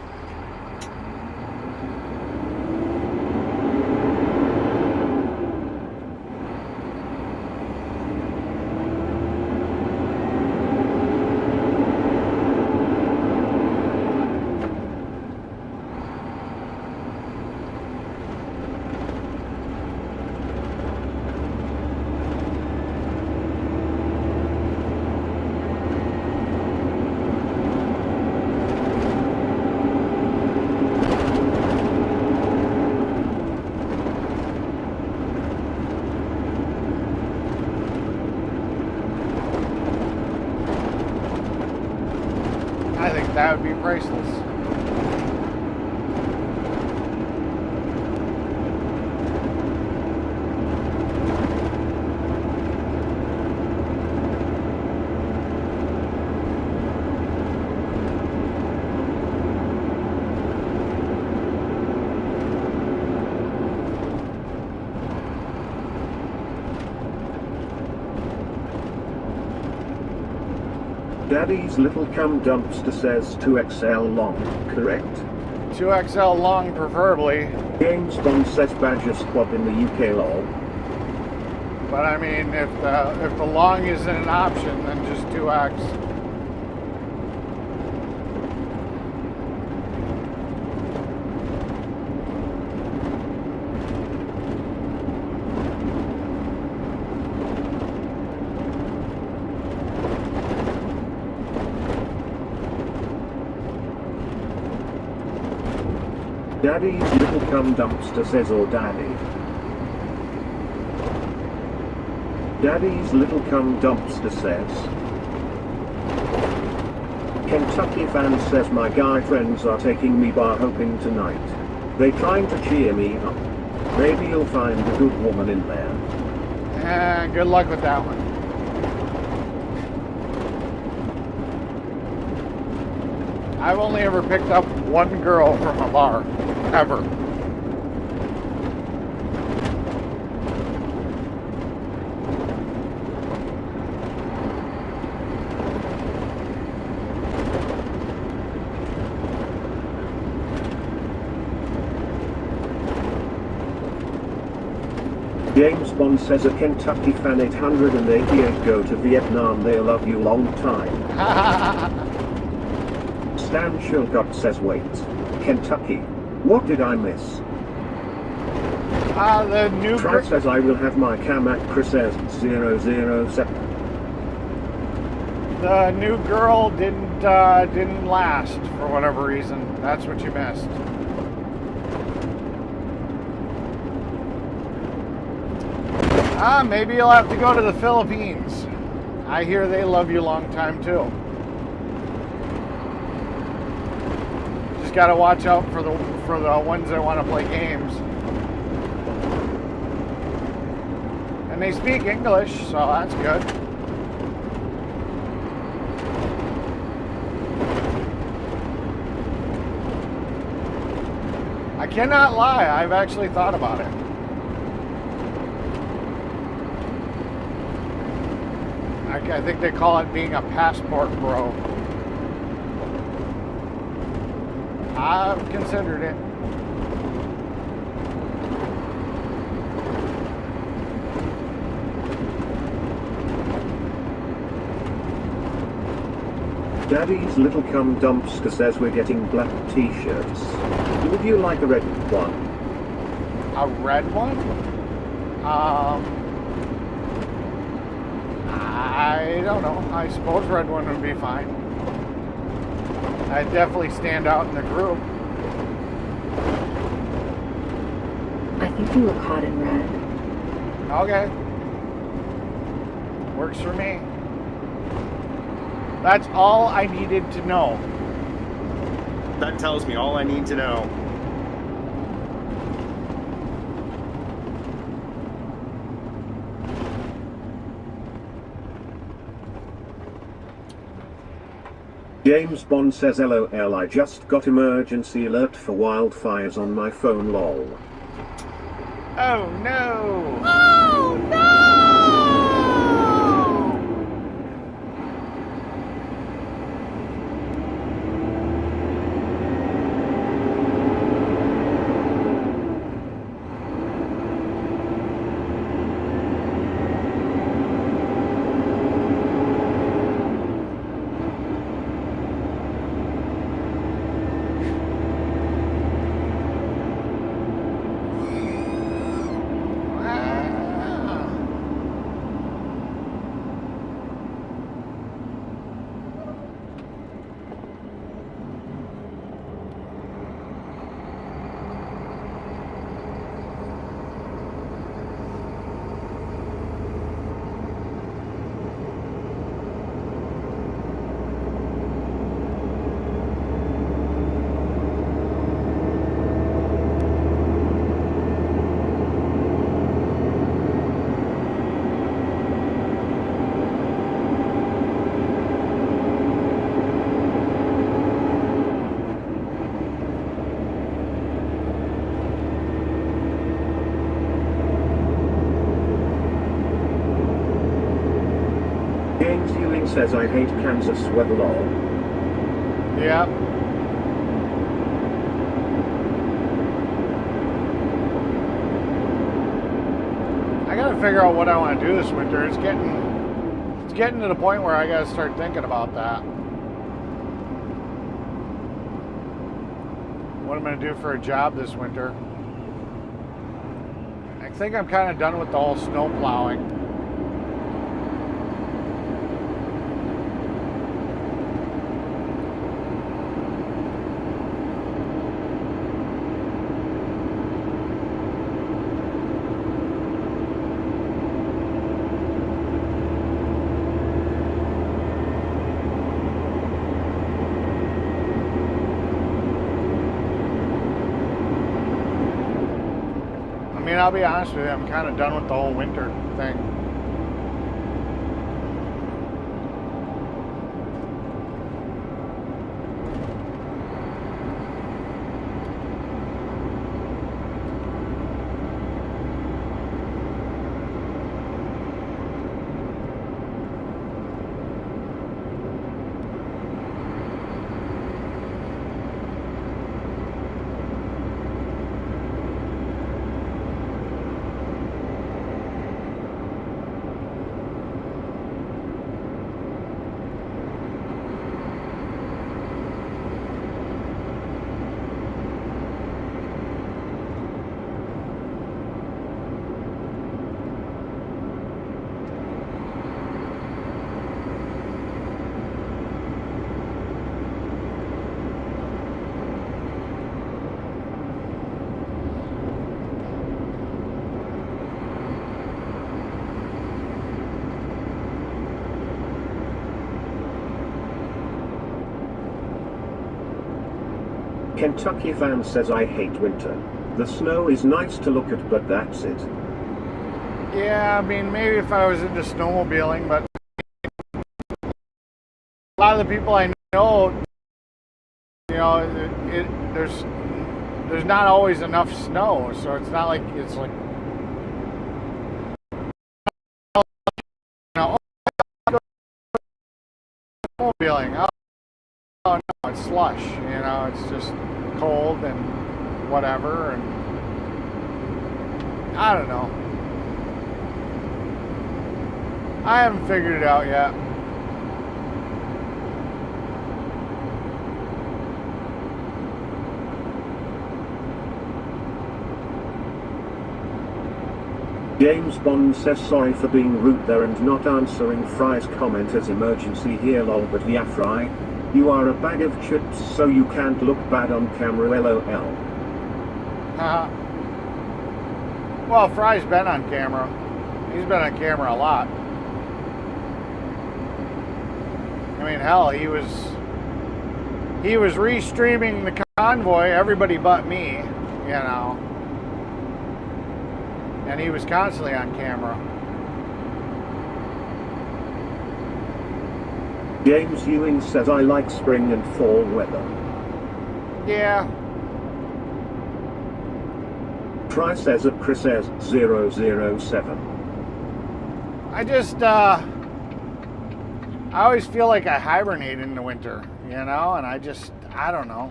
A: that would be priceless.
B: Daddy's little cum dumpster says 2XL long, correct?
A: 2XL long, preferably.
B: James Bond says Badger Squad in the UK lol.
A: But I mean, if the long isn't an option, then just 2X.
B: Daddy's little cum dumpster says or daddy. Daddy's little cum dumpster says. Kentucky fan says my guy friends are taking me bar hopping tonight. They trying to cheer me up. Maybe you'll find a good woman in there.
A: Good luck with that one. I've only ever picked up one girl from a bar, ever.
B: James Bond says a Kentucky fan 888 go to Vietnam, they love you long time. Stan Shilcott says wait, Kentucky, what did I miss?
A: The new
B: Trout says I will have my cam at Chris says 007.
A: The new girl didn't last for whatever reason. That's what you missed. Maybe you'll have to go to the Philippines. I hear they love you long time too. Just gotta watch out for the ones that want to play games. And they speak English, so that's good. I cannot lie, I've actually thought about it. I think they call it being a passport bro. I've considered it.
B: Daddy's little cum dumpster says we're getting black t-shirts. Would you like a red one?
A: A red one? I don't know. I suppose red one would be fine. I'd definitely stand out in the group.
E: I think you look hot in red.
A: Okay. Works for me. That's all I needed to know.
K: That tells me all I need to know.
B: James Bond says LOL, I just got emergency alert for wildfires on my phone lol.
A: Oh no!
H: Oh no!
B: James Ewing says I hate Kansas weather lol.
A: Yep. I gotta figure out what I want to do this winter. It's getting to the point where I gotta start thinking about that. What I'm gonna do for a job this winter. I think I'm kind of done with the whole snow plowing. I mean, I'll be honest with you, I'm kind of done with the whole winter thing.
B: Kentucky fan says I hate winter. The snow is nice to look at, but that's it.
A: Yeah, I mean, maybe if I was into snowmobiling, but a lot of the people I know, you know, there's not always enough snow, so it's not like it's like, you know, snowmobiling. Oh no, it's slush. You know, it's just cold and whatever, and I don't know. I haven't figured it out yet.
B: James Bond says sorry for being rude there and not answering Fry's comment as emergency here lol, but yeah Fry, you are a bag of chips so you can't look bad on camera lol.
A: Well, Fry's been on camera. He's been on camera a lot. I mean, hell, he was restreaming the convoy, everybody but me, you know. And he was constantly on camera.
B: James Ewing says I like spring and fall weather.
A: Yeah.
B: Try says at Chris says 007.
A: I always feel like I hibernate in the winter, you know, and I don't know.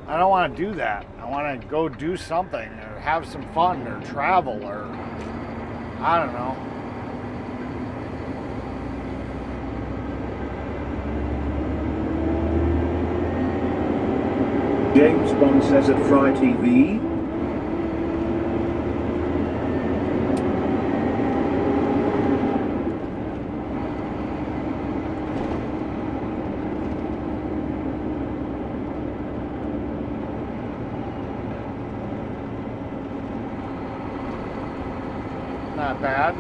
A: I don't want to do that. I want to go do something or have some fun or travel or I don't know.
B: James Bond says at Fry TV.
A: Not bad.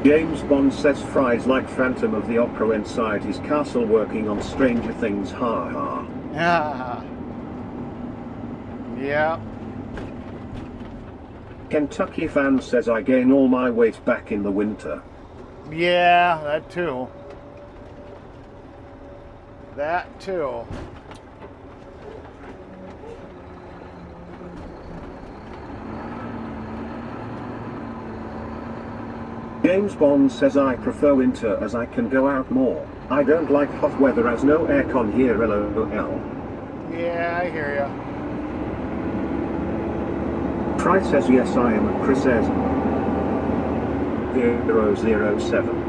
B: James Bond says Fry's like Phantom of the Opera inside his castle working on Stranger Things, ha ha.
A: Yeah.
B: Kentucky fan says I gain all my weight back in the winter.
A: Yeah, that too. That too.
B: James Bond says I prefer winter as I can go out more. I don't like hot weather as no aircon here, lol.
A: Yeah, I hear ya.
B: Try says yes I am, Chris says 007.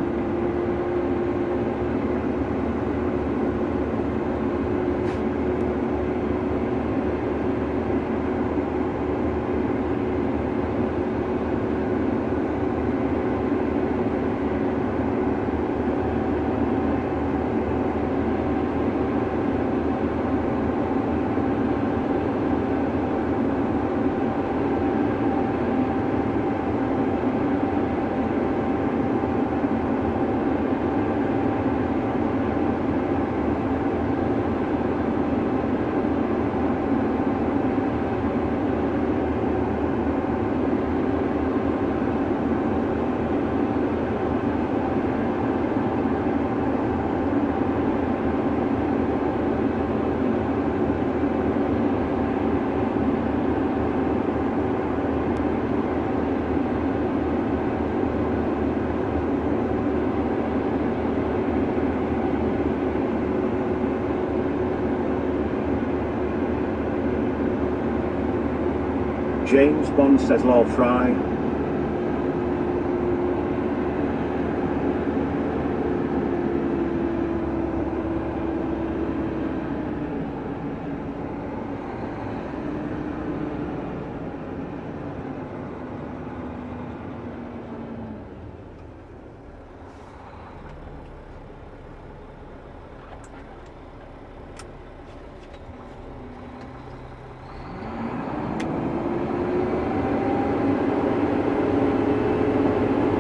B: James Bond says lol fry.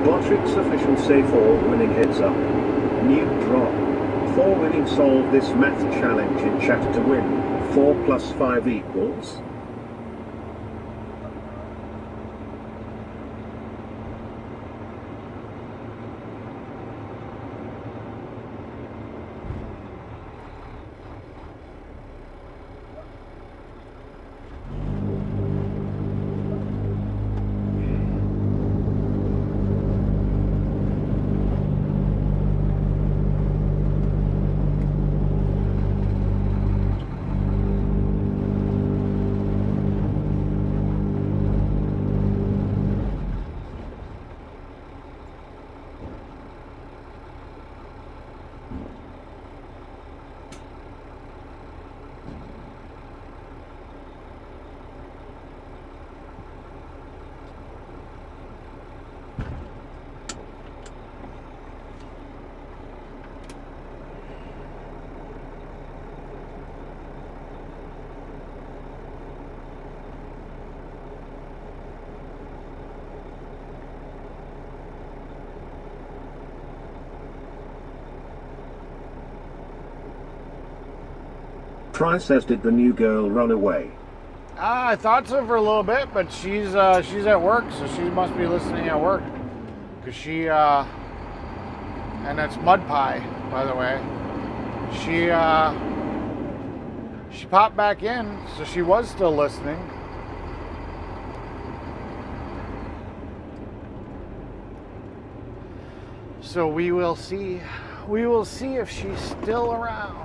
B: Botrix official say 4 winning heads up. New drop. 4 winning solve this math challenge in chat to win. 4 plus 5 equals. Try says did the new girl run away?
A: I thought so for a little bit, but she's at work, so she must be listening at work. Cause she and that's Mud Pie, by the way. She popped back in, so she was still listening. So we will see. We will see if she's still around.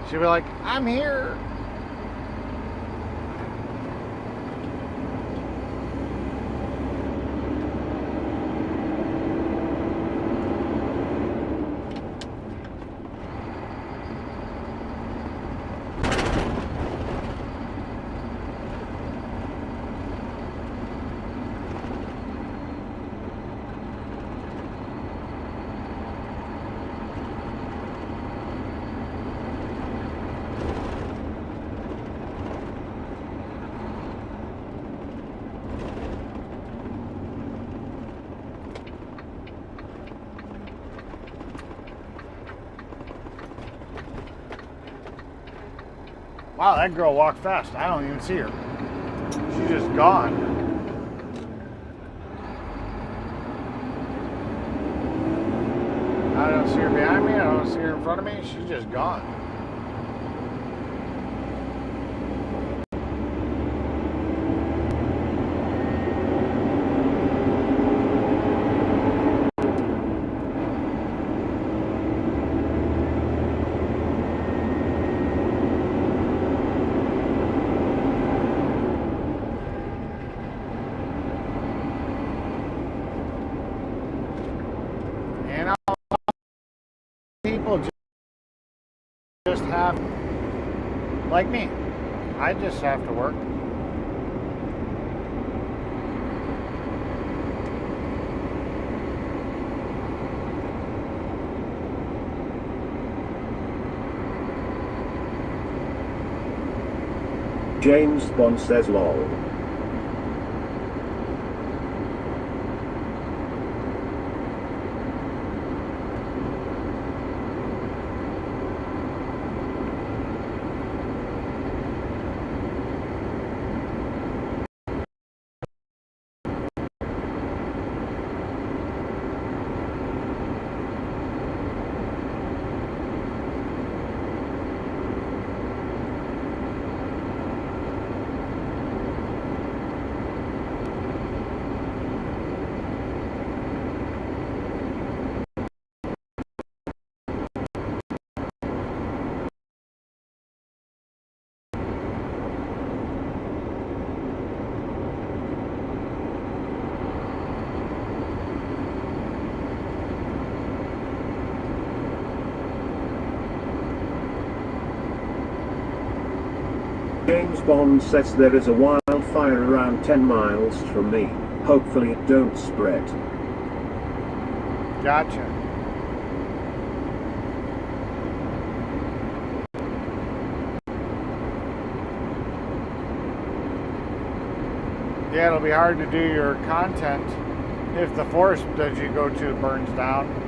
A: She'll be like, I'm here. Wow, that girl walked fast. I don't even see her. She's just gone. I don't see her behind me. I don't see her in front of me. She's just gone. And people just have, like me, I just have to work.
B: James Bond says lol. James Bond says there is a wildfire around 10 miles from me. Hopefully it don't spread.
A: Gotcha. Yeah, it'll be hard to do your content if the forest that you go to burns down.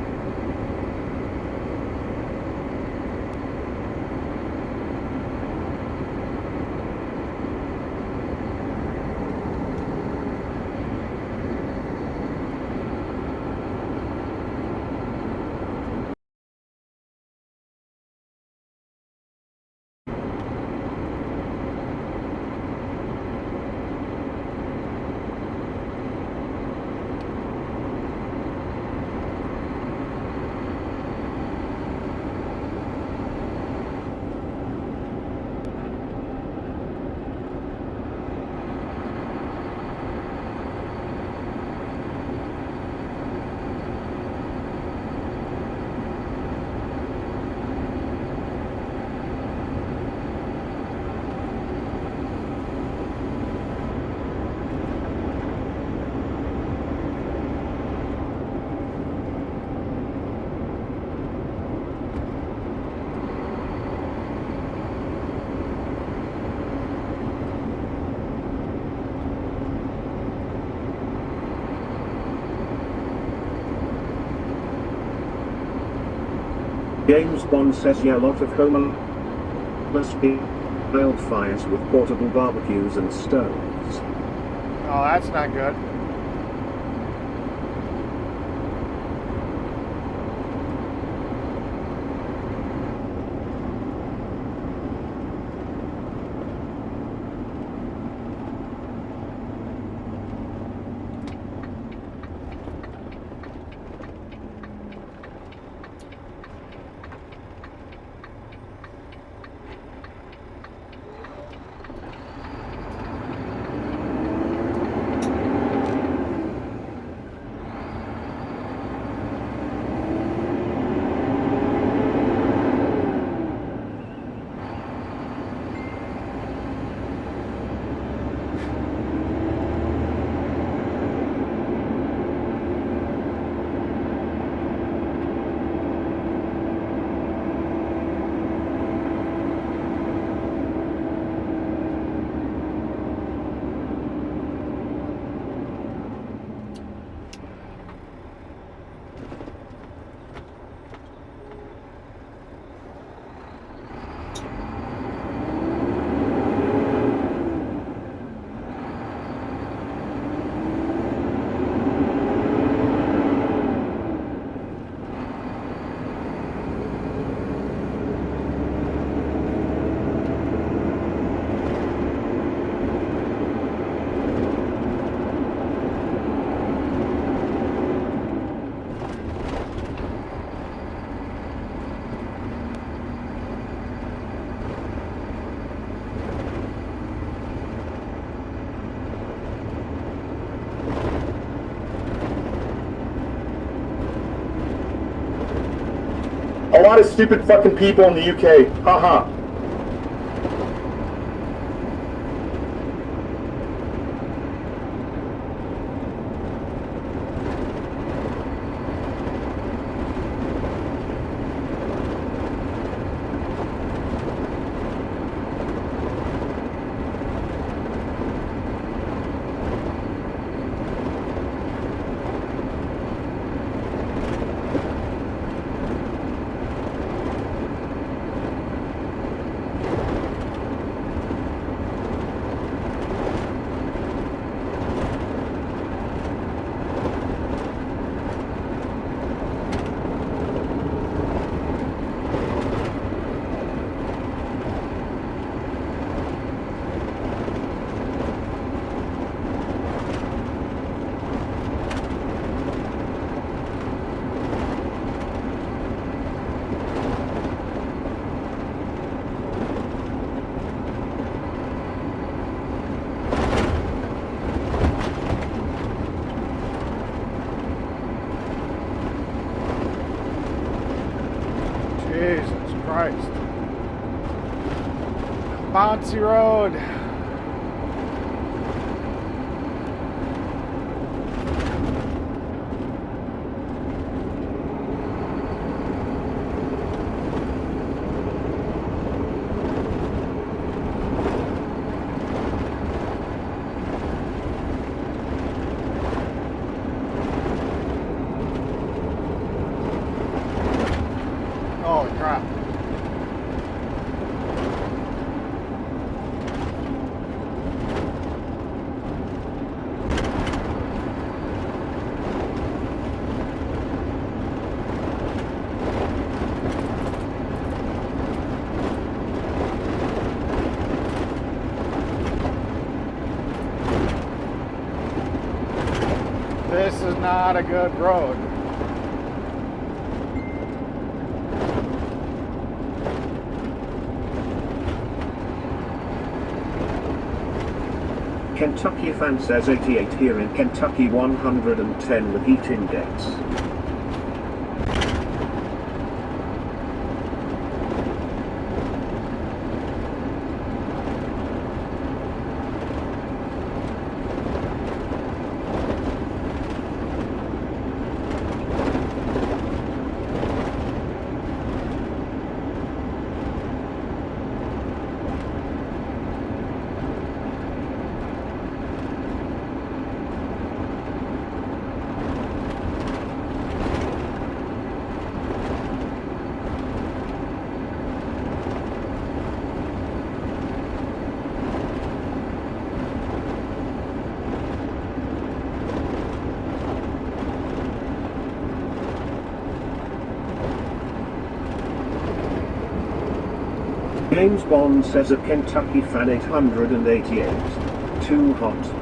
B: James Bond says yeah, a lot of homeless wildfires with portable barbecues and stoves.
A: Oh, that's not good.
C: lot of stupid fucking people in the UK. Haha.
A: Jesus Christ. Bouncy road. Holy crap. This is not a good road.
B: Kentucky fan says 88 here in Kentucky, 110 with heat index. James Bond says a Kentucky fan 888. Too hot.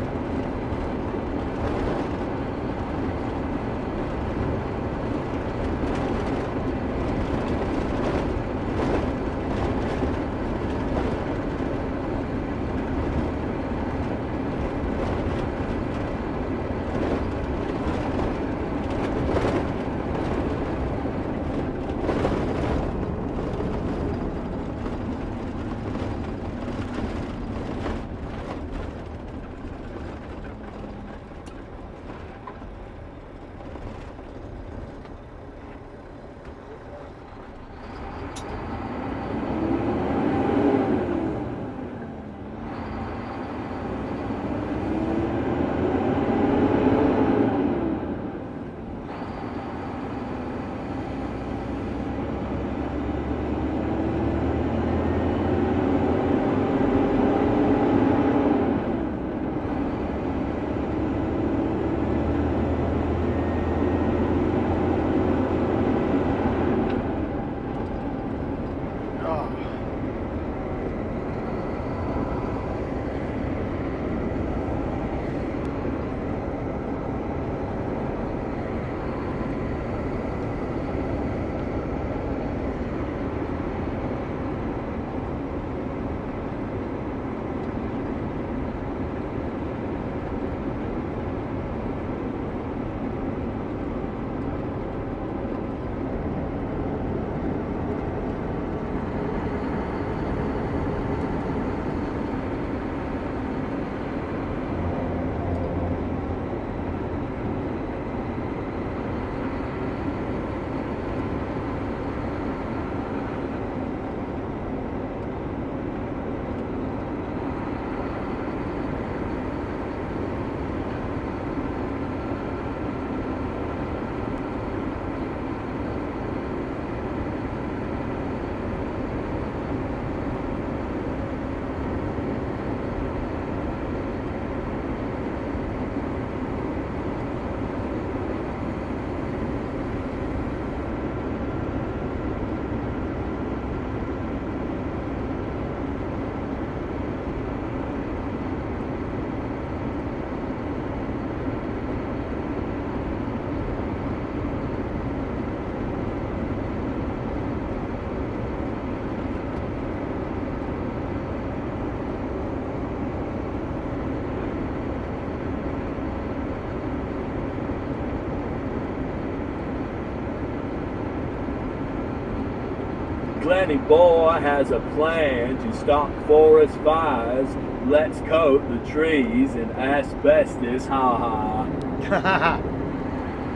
D: Glenny boy has a plan to stop forest fires. Let's coat the trees in asbestos, ha ha.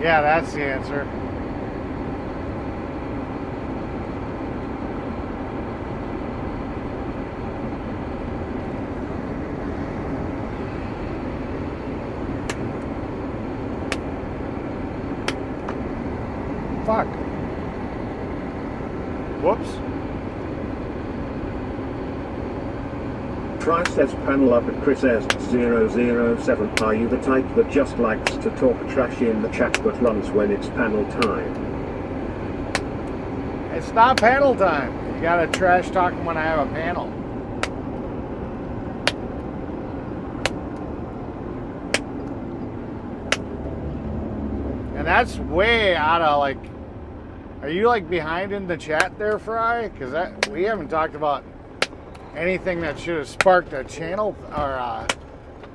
A: Yeah, that's the answer. Fuck. Whoops.
B: Try says panel up at Chris S 007. Are you the type that just likes to talk trash in the chat but runs when it's panel time?
A: It's not panel time. You gotta trash talk when I have a panel. And that's way out of like. Are you like behind in the chat there, Fry? Because we haven't talked about anything that should have sparked a channel or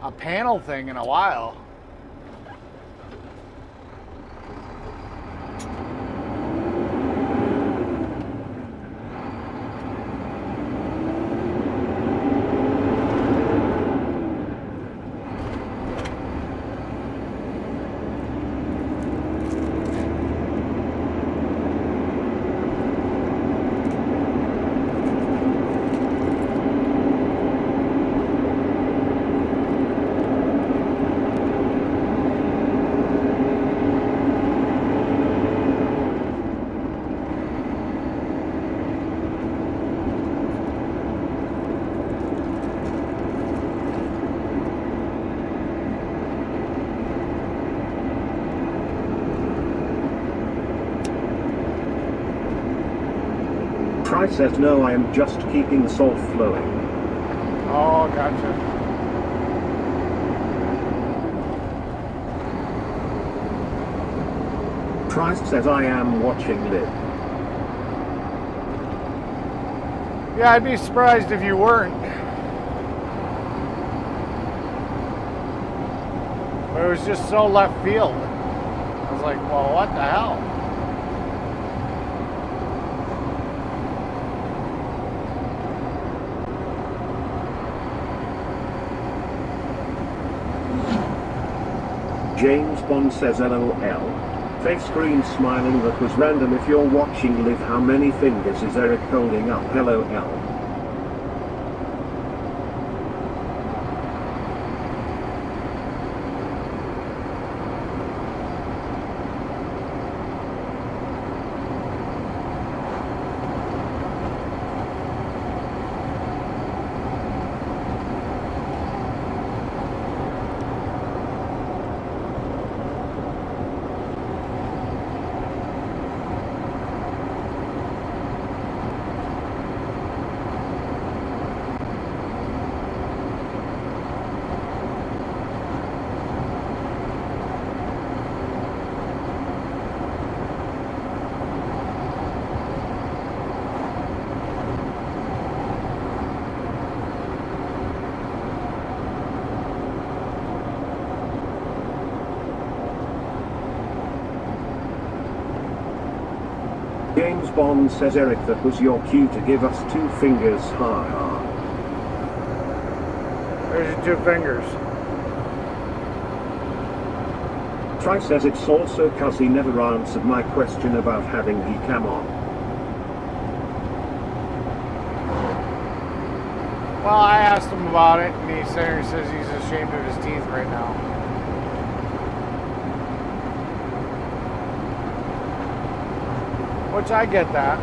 A: a panel thing in a while.
B: Try says no, I am just keeping the salt flowing.
A: Oh, gotcha.
B: Trice says I am watching Liv.
A: Yeah, I'd be surprised if you weren't. But it was just so left field. I was like, well, what the hell?
B: James Bond says LOL. Face screen smiling, that was random. If you're watching Liv, how many fingers is Eric holding up? LOL. James Bond says Eric, that was your cue to give us 2 fingers, ha ha.
A: There's your 2 fingers.
B: Try says it's also cause he never answered my question about having the cam on.
A: Well, I asked him about it, and he says he's ashamed of his teeth right now. Which I get that.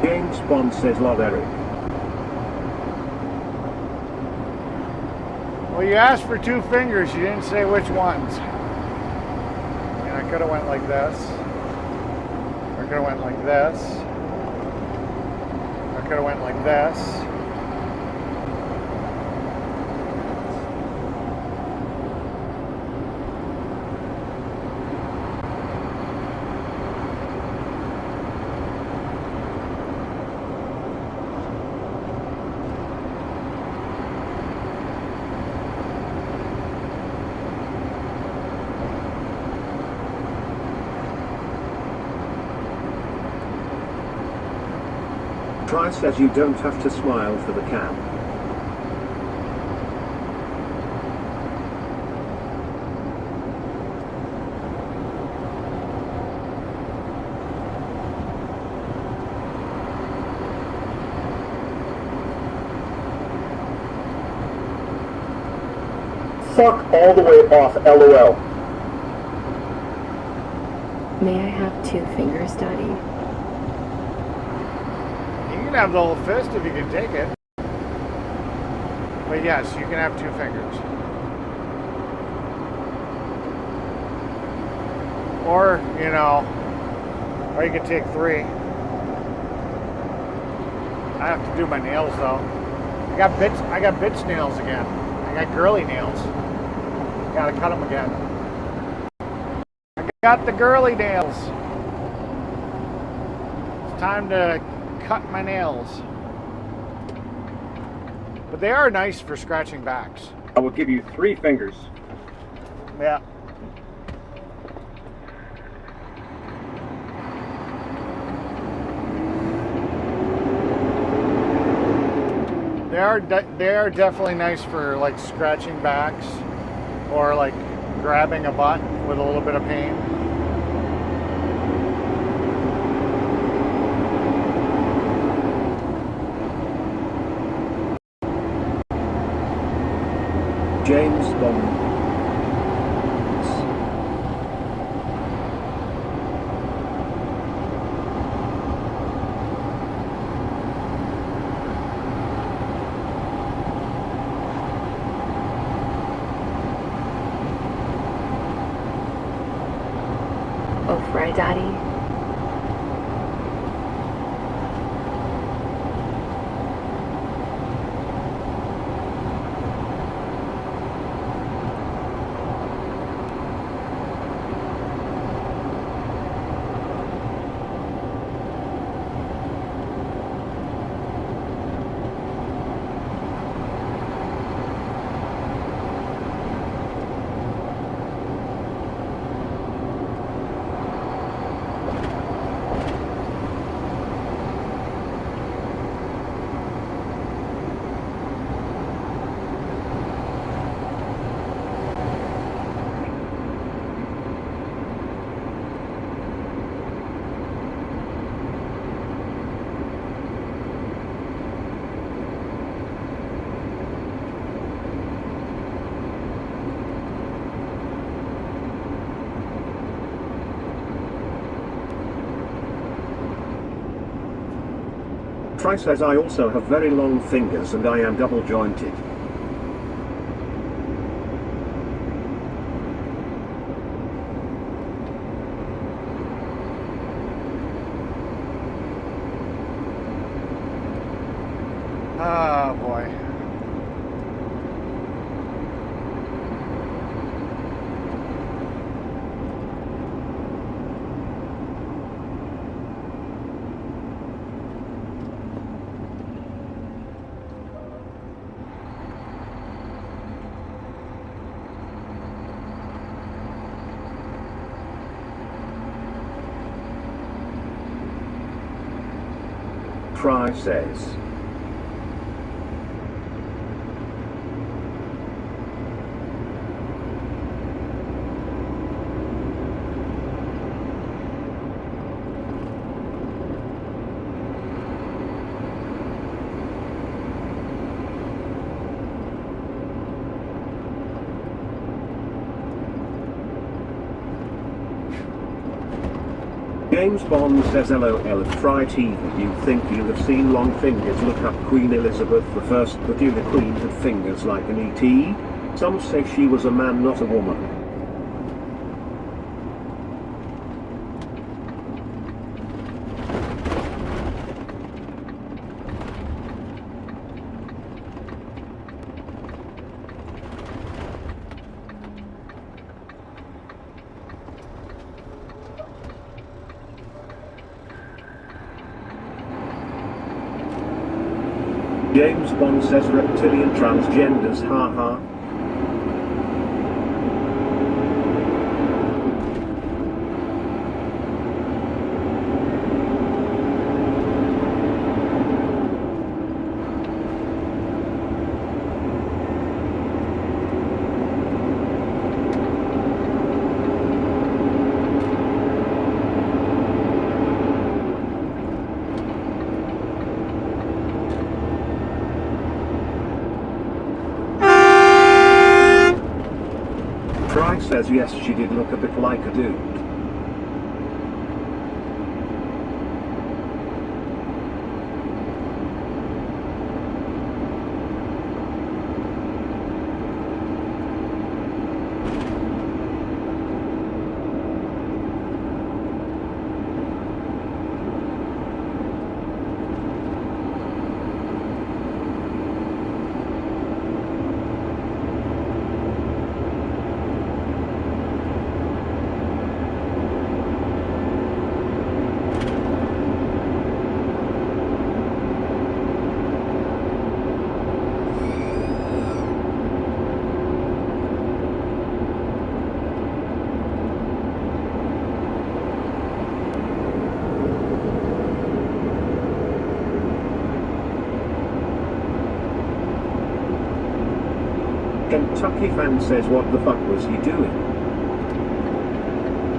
B: James Bond says love Eric.
A: Well, you asked for 2 fingers, you didn't say which ones. And I could have went like this. I could have went like this. I could have went like this.
B: Try says you don't have to smile for the cam.
C: Fuck all the way off, LOL.
E: May I have 2 fingers, Daddy?
A: You can have the whole fist if you can take it. But yes, you can have 2 fingers. Or, you know, or you can take 3. I have to do my nails though. I got bitch nails again. I got girly nails. Gotta cut them again. I got the girly nails. It's time to cut my nails. But they are nice for scratching backs.
F: I will give you 3 fingers.
A: Yeah. They are definitely nice for like scratching backs or like grabbing a butt with a little bit of pain.
B: James Bond.
E: Oh, fry, Daddy?
B: Try says I also have very long fingers and I am double jointed.
A: Oh boy.
B: Try says. James Bond says LOL at Fry TV. You think you have seen long fingers? Look up Queen Elizabeth I, but you the Queen had fingers like an ET? Some say she was a man, not a woman. James Bond says reptilian transgenders, haha. Fry says yes, she did look a bit like a dude. Kentucky fan says what the fuck was he doing?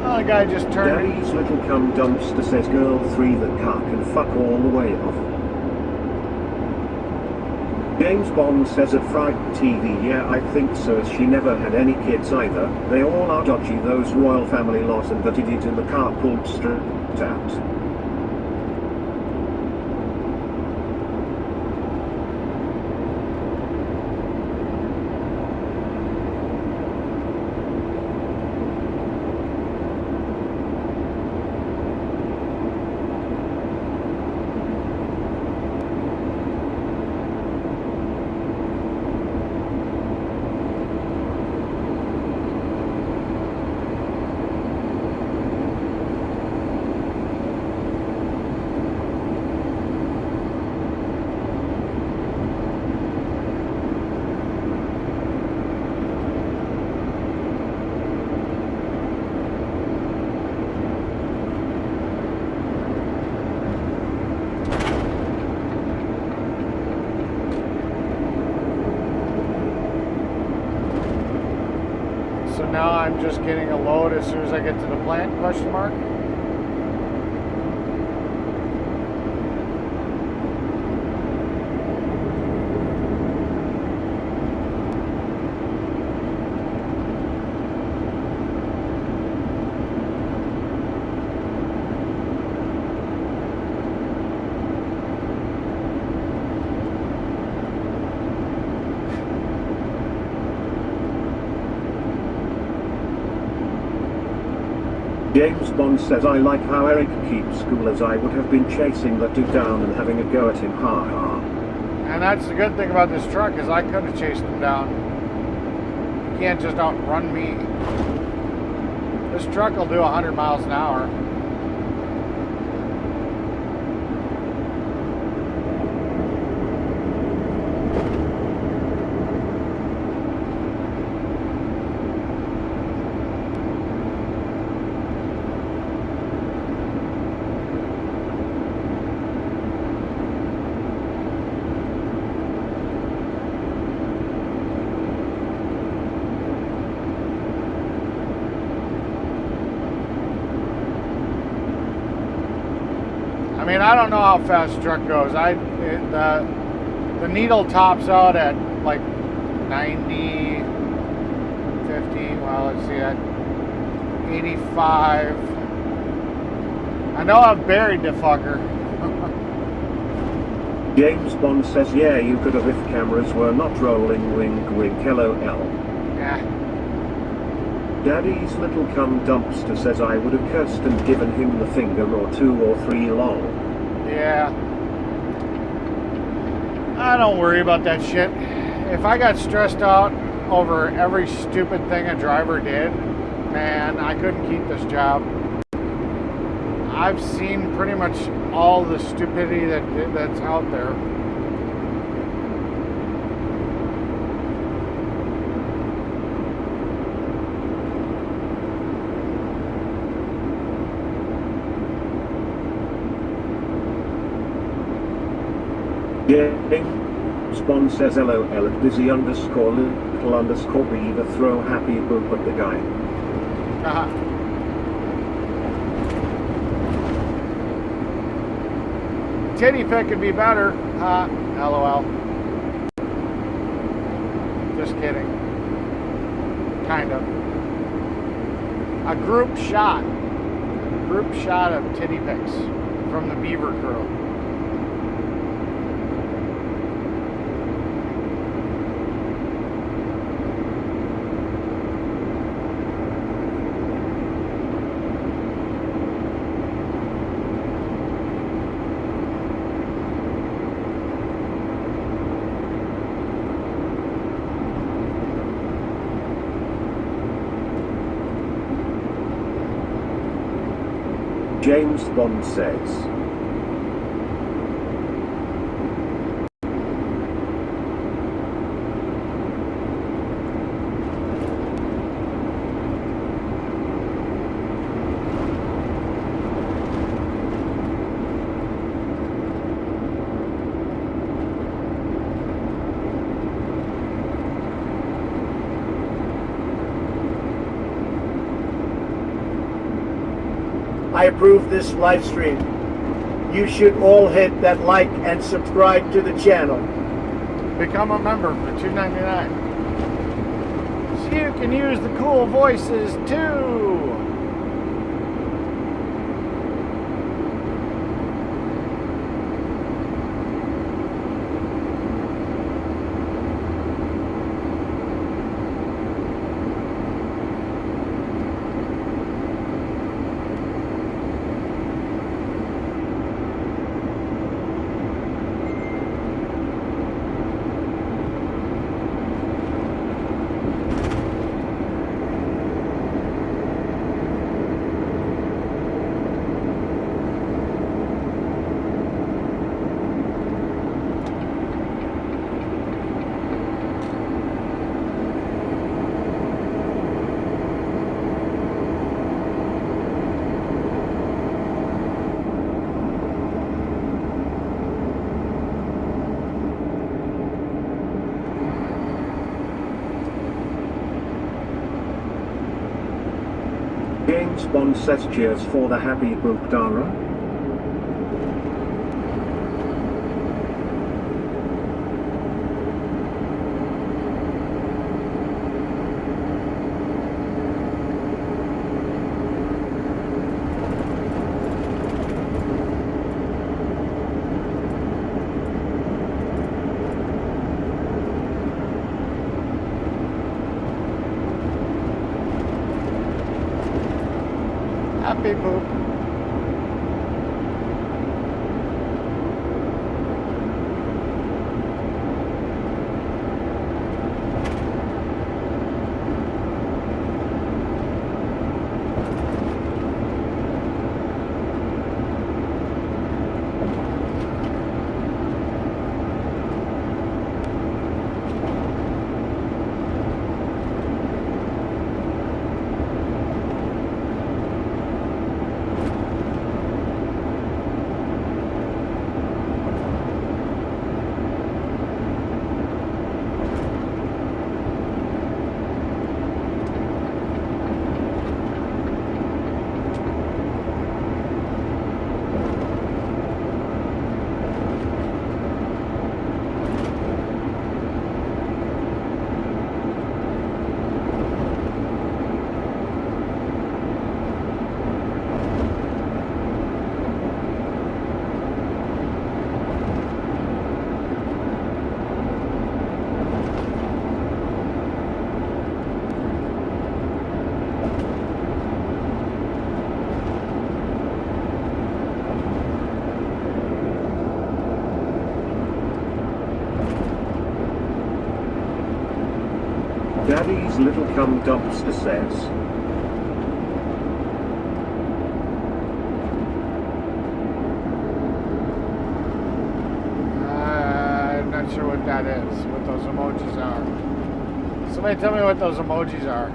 A: Oh, the guy just turned.
B: Daddy's little cum dumpster says girl 3 that car can fuck all the way off. James Bond says at Fried TV, yeah I think so, as she never had any kids either. They all are dodgy, those royal family laws, and that idiot in the car pulled straight out.
A: So now I'm just getting a load as soon as I get to the plant, question mark.
B: James Bond says I like how Eric keeps cool, as I would have been chasing that dude down and having a go at him, ha ha.
A: And that's the good thing about this truck, is I could have chased him down. You can't just outrun me. This truck will do 100 miles an hour. I mean, I don't know how fast the truck goes. The needle tops out at like 90, 50, well, let's see, at 85. I know I've buried the fucker.
B: James Bond says, yeah, you could have if cameras were not rolling, wink wink, LOL.
A: Yeah.
B: Daddy's little cum dumpster says I would have cursed and given him the finger or 2 or 3 long.
A: Yeah. I don't worry about that shit. If I got stressed out over every stupid thing a driver did, man, I couldn't keep this job. I've seen pretty much all the stupidity that's out there.
B: James Bond says LOL at busy underscore little underscore beaver throw happy boop at the guy.
A: Uh-huh. Titty pick could be better. LOL. Just kidding. kind of. A group shot. Group shot of titty pics from the Beaver Crew.
B: James Bond says.
G: I approve this live stream. You should all hit that like and subscribe to the channel.
A: Become a member for $2.99. So you can use the cool voices too.
B: James Bond says cheers for the happy Bukdara.
A: Happy poop.
B: Daddy's little cum dumpster says.
A: I'm not sure what that is, what those emojis are. Somebody tell me what those emojis are.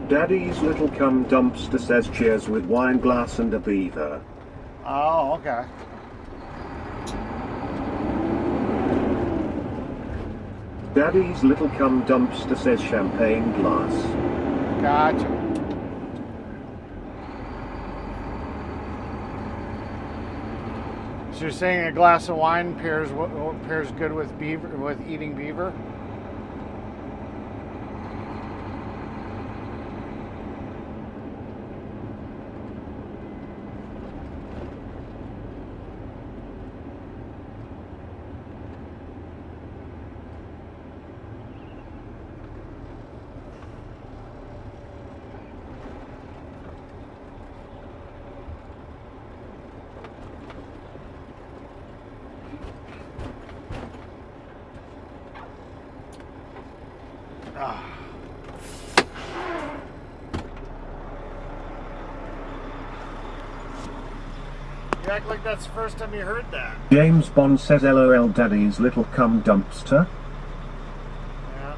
B: Daddy's little cum dumpster says cheers with wine glass and a beaver.
A: Oh, okay.
B: Daddy's little cum dumpster says champagne glass.
A: Gotcha. So you're saying a glass of wine pairs good with beaver, with eating beaver? You act like that's the first time you heard that.
B: James Bond says LOL Daddy's little cum dumpster.
A: Yeah.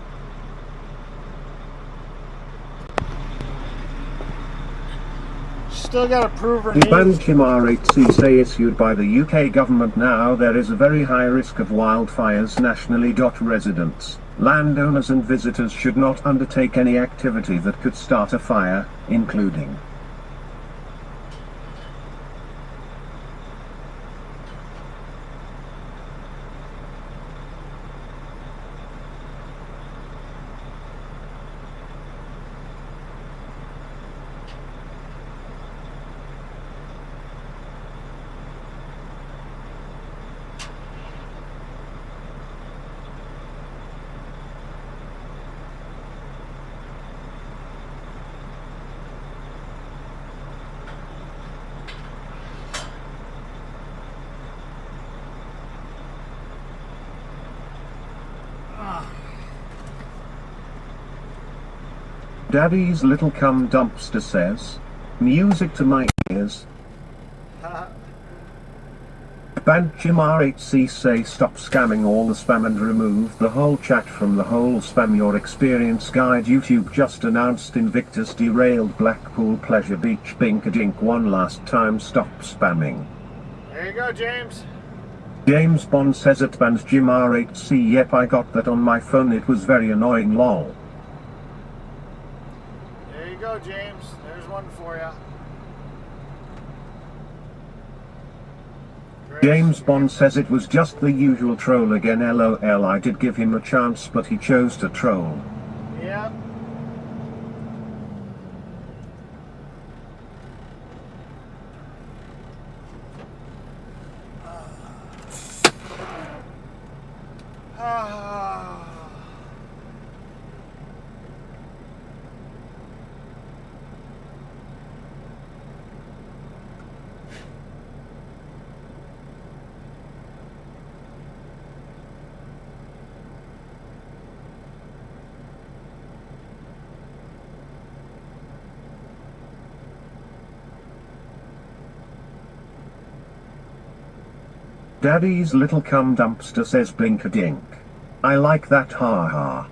A: Still gotta prove her
B: The
A: name.
B: ban Chimar-8C say issued by the UK government now there is a very high risk of wildfires nationally. Residents, landowners and visitors should not undertake any activity that could start a fire, including Daddy's little cum dumpster says, music to my ears. Ban Chimar-8C say stop scamming all the spam and remove the whole chat from the whole spam. Your experience guide YouTube just announced Invictus derailed Blackpool Pleasure Beach Binkadink one last time. Stop spamming.
A: There you go, James.
B: James Bond says at Ban Chimar-8C, yep, I got that on my phone, it was very annoying, lol.
A: There you go, James. There's one for you.
B: James Bond says it was just the usual troll again, LOL. I did give him a chance but he chose to troll.
A: Yep.
B: Daddy's little cum dumpster says blinkadink. I like that, ha ha.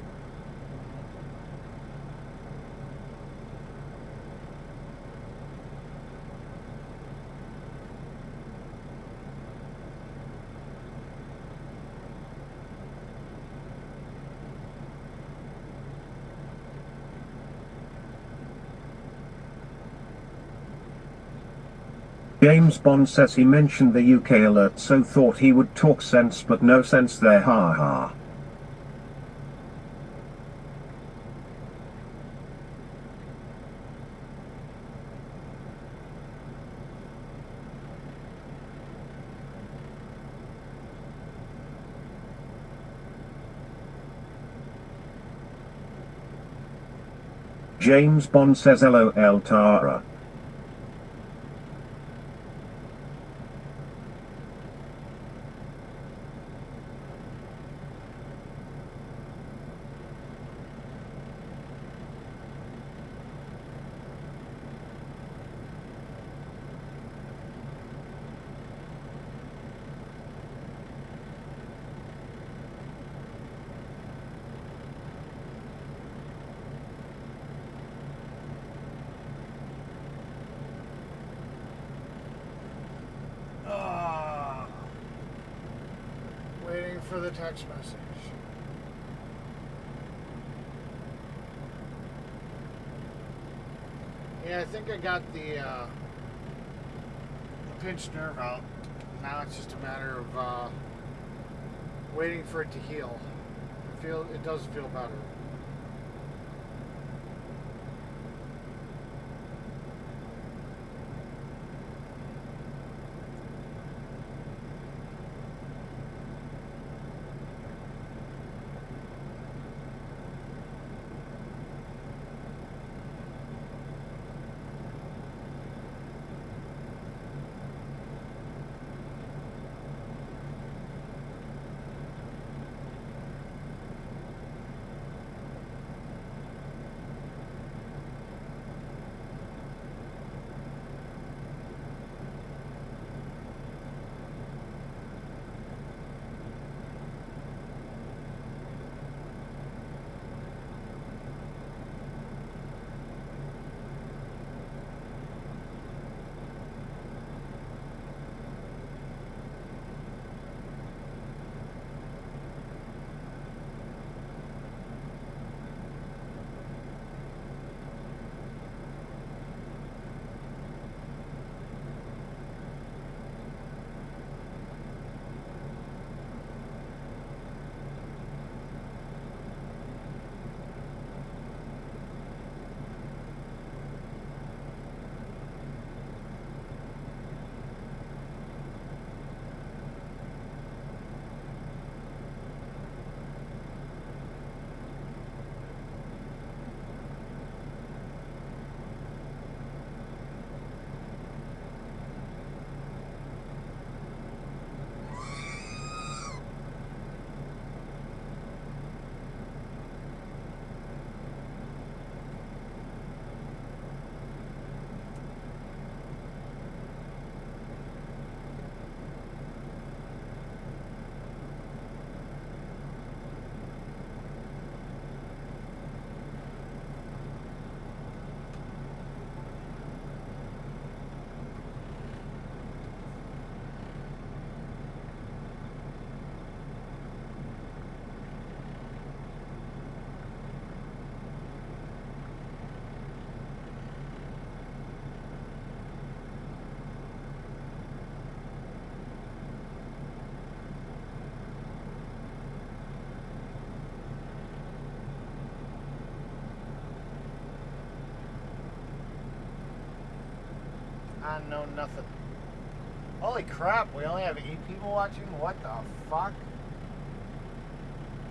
B: James Bond says he mentioned the UK alert so thought he would talk sense but no sense there, ha ha. James Bond says LOL Tara.
A: the text message. Yeah, I think I got the pinched nerve out. Now it's just a matter of waiting for it to heal. It does feel better. I know nothing. Holy crap, we only have 8 people watching? What the fuck?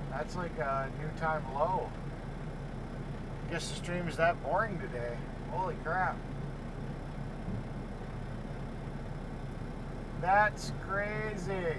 A: That's like a new time low. Guess the stream is that boring today. Holy crap. That's crazy.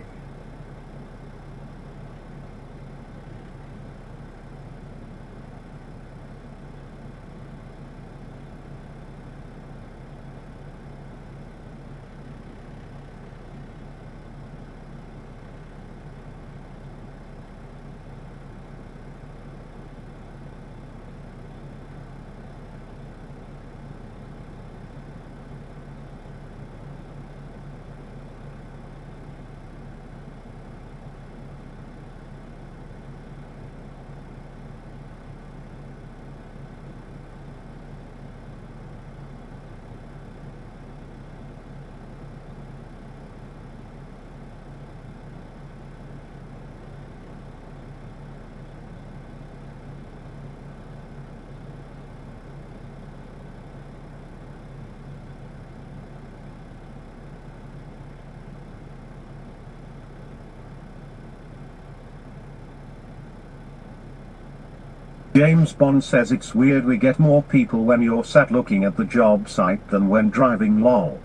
B: James Bond says it's weird we get more people when you're sat looking at the job site than when driving, lol.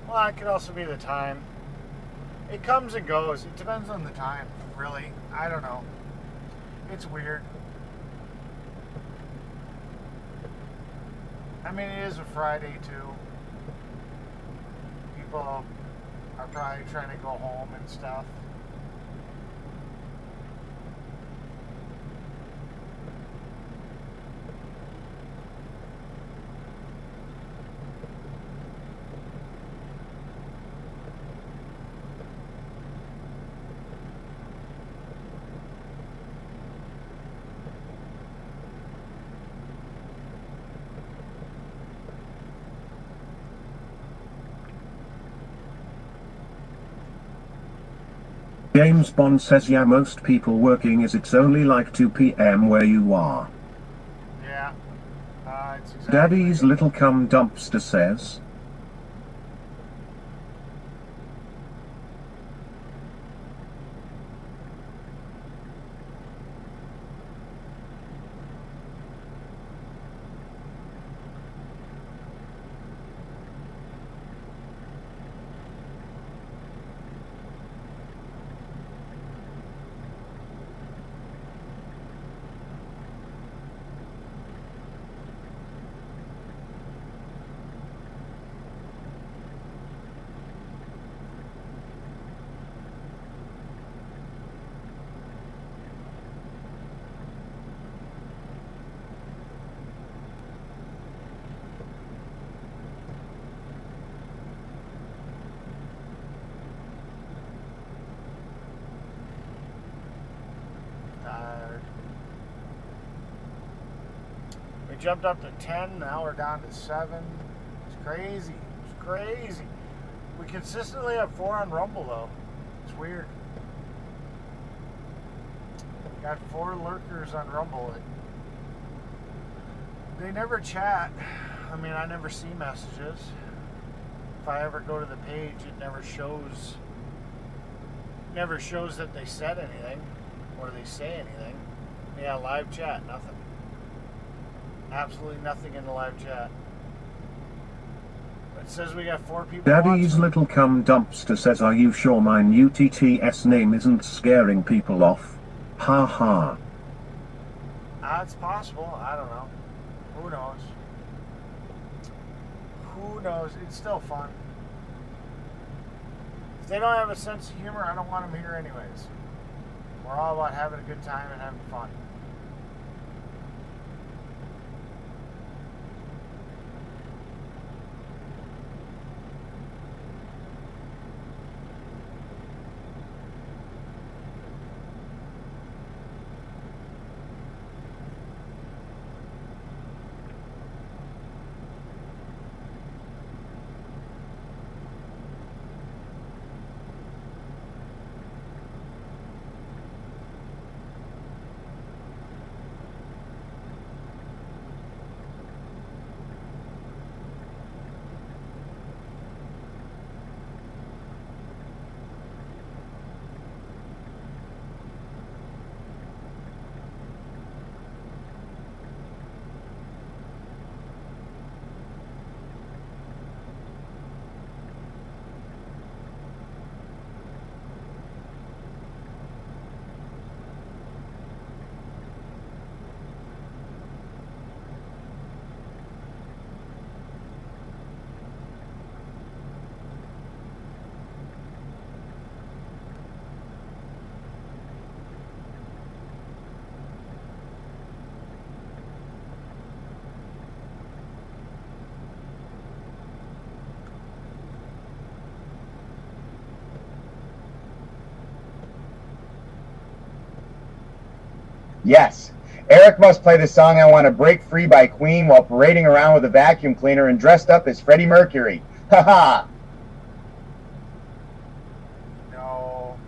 A: Well, it could also be the time. It comes and goes. It depends on the time, really. I don't know. It's weird. I mean, it is a Friday, too. People are probably trying to go home and stuff.
B: James Bond says yeah, most people working is it's only like 2 p.m. where you are.
A: Yeah. It's exactly.
B: Daddy's little cum dumpster says.
A: We jumped up to 10, now we're down to 7. It's crazy. It's crazy. We consistently have 4 on Rumble, though. It's weird. Got 4 lurkers on Rumble. They never chat. I mean, I never see messages. If I ever go to the page, it never shows that they said anything or they say anything. Yeah, live chat, nothing. Absolutely nothing in the live chat. It says we got 4 people
B: Daddy's
A: watching.
B: little cum dumpster says, are you sure my new TTS name isn't scaring people off? Ha ha.
A: It's possible. I don't know. Who knows? Who knows? It's still fun. If they don't have a sense of humor, I don't want them here anyways. We're all about having a good time and having fun.
M: Yes. Eric must play the song I Want to Break Free by Queen while parading around with a vacuum cleaner and dressed up as Freddie Mercury. Ha ha!
A: No.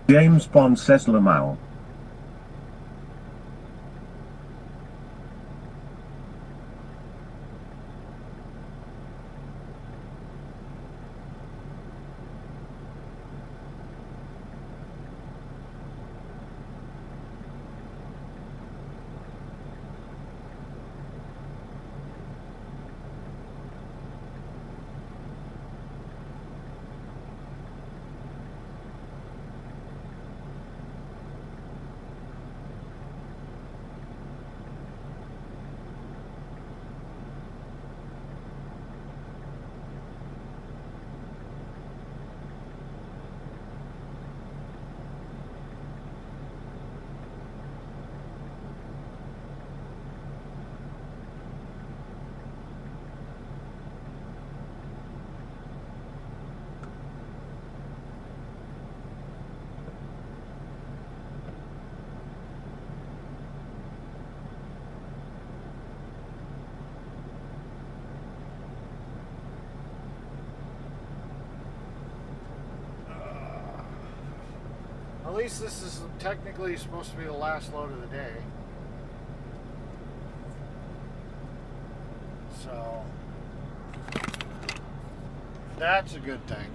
B: James Bond says Lamau.
A: At least this is technically supposed to be the last load of the day. So that's a good thing.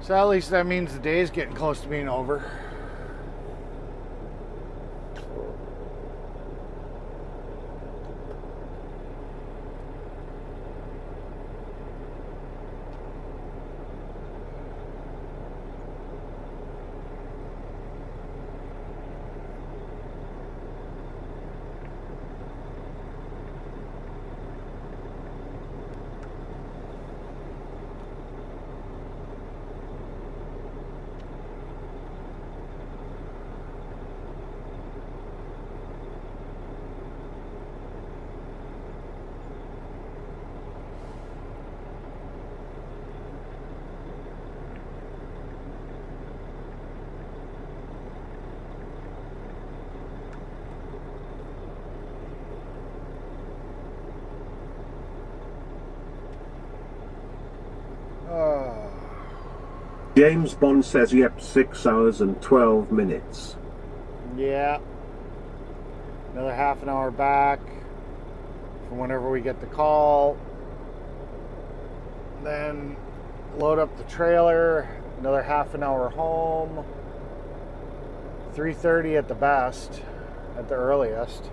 A: So at least that means the day is getting close to being over.
B: James Bond says yep, 6 hours and 12 minutes.
A: Yeah. Another half an hour back from whenever we get the call. Then load up the trailer. Another half an hour home. 3:30 at the best, at the earliest.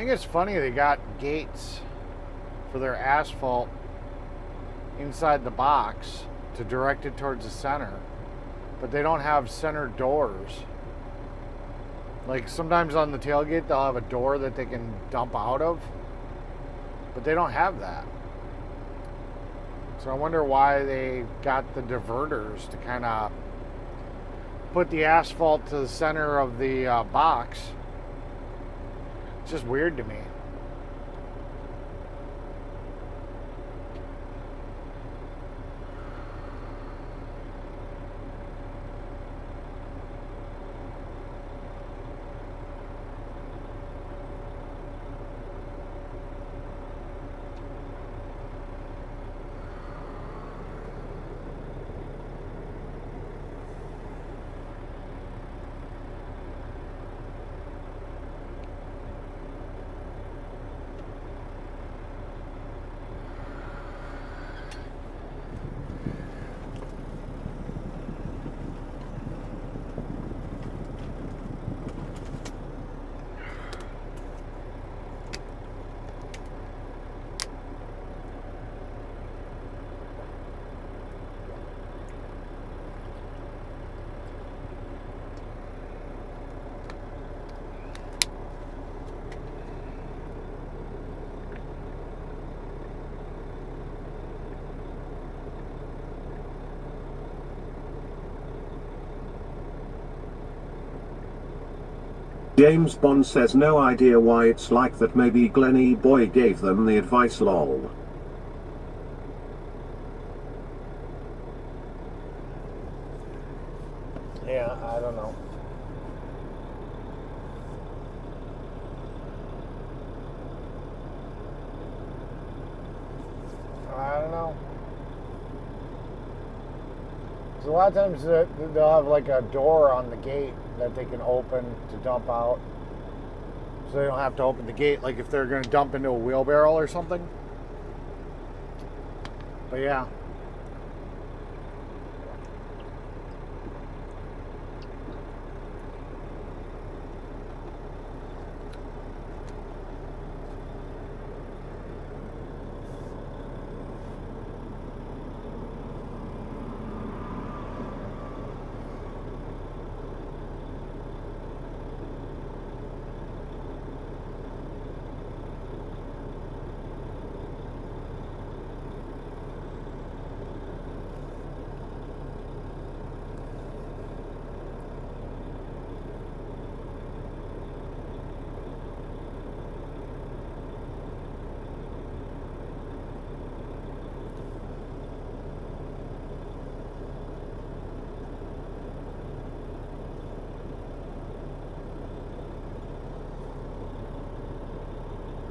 A: think it's funny they got gates for their asphalt inside the box to direct it towards the center, but they don't have center doors. Like sometimes on the tailgate they'll have a door that they can dump out of, but they don't have that. So I wonder why they got the diverters to kind of put the asphalt to the center of the box. It's just weird to me.
B: James Bond says no idea why it's like that. Maybe Glenny Boy gave them the advice, lol.
A: Yeah, I don't know. I don't know. So a lot of times they'll have like a door on the gate that they can open to dump out. So they don't have to open the gate like if they're going to dump into a wheelbarrow or something. But yeah.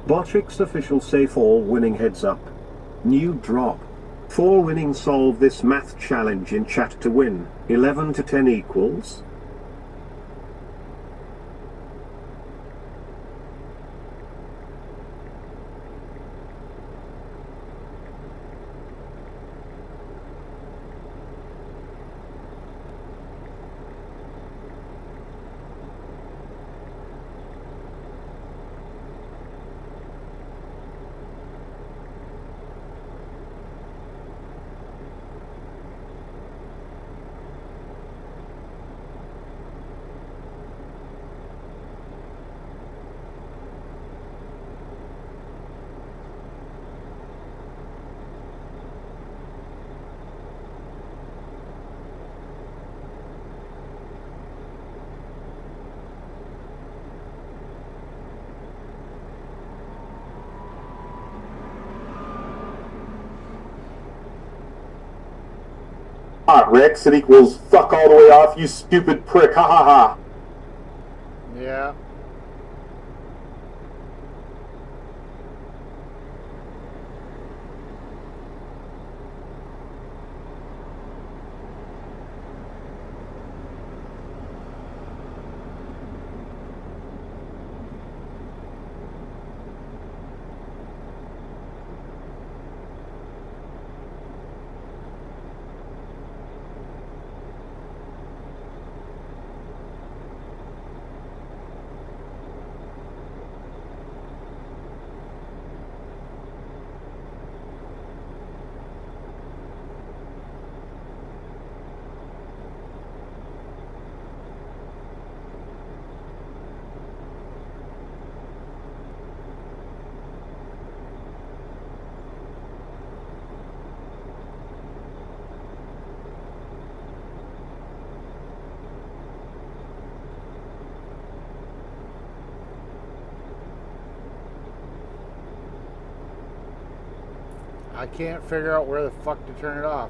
B: Botrix official say 4 winning heads up. New drop. 4 winning solve this math challenge in chat to win. 11 to 10 equals.
C: Rex, it equals fuck all the way off, you stupid prick, ha ha ha.
A: Yeah. I can't figure out where the fuck to turn it off.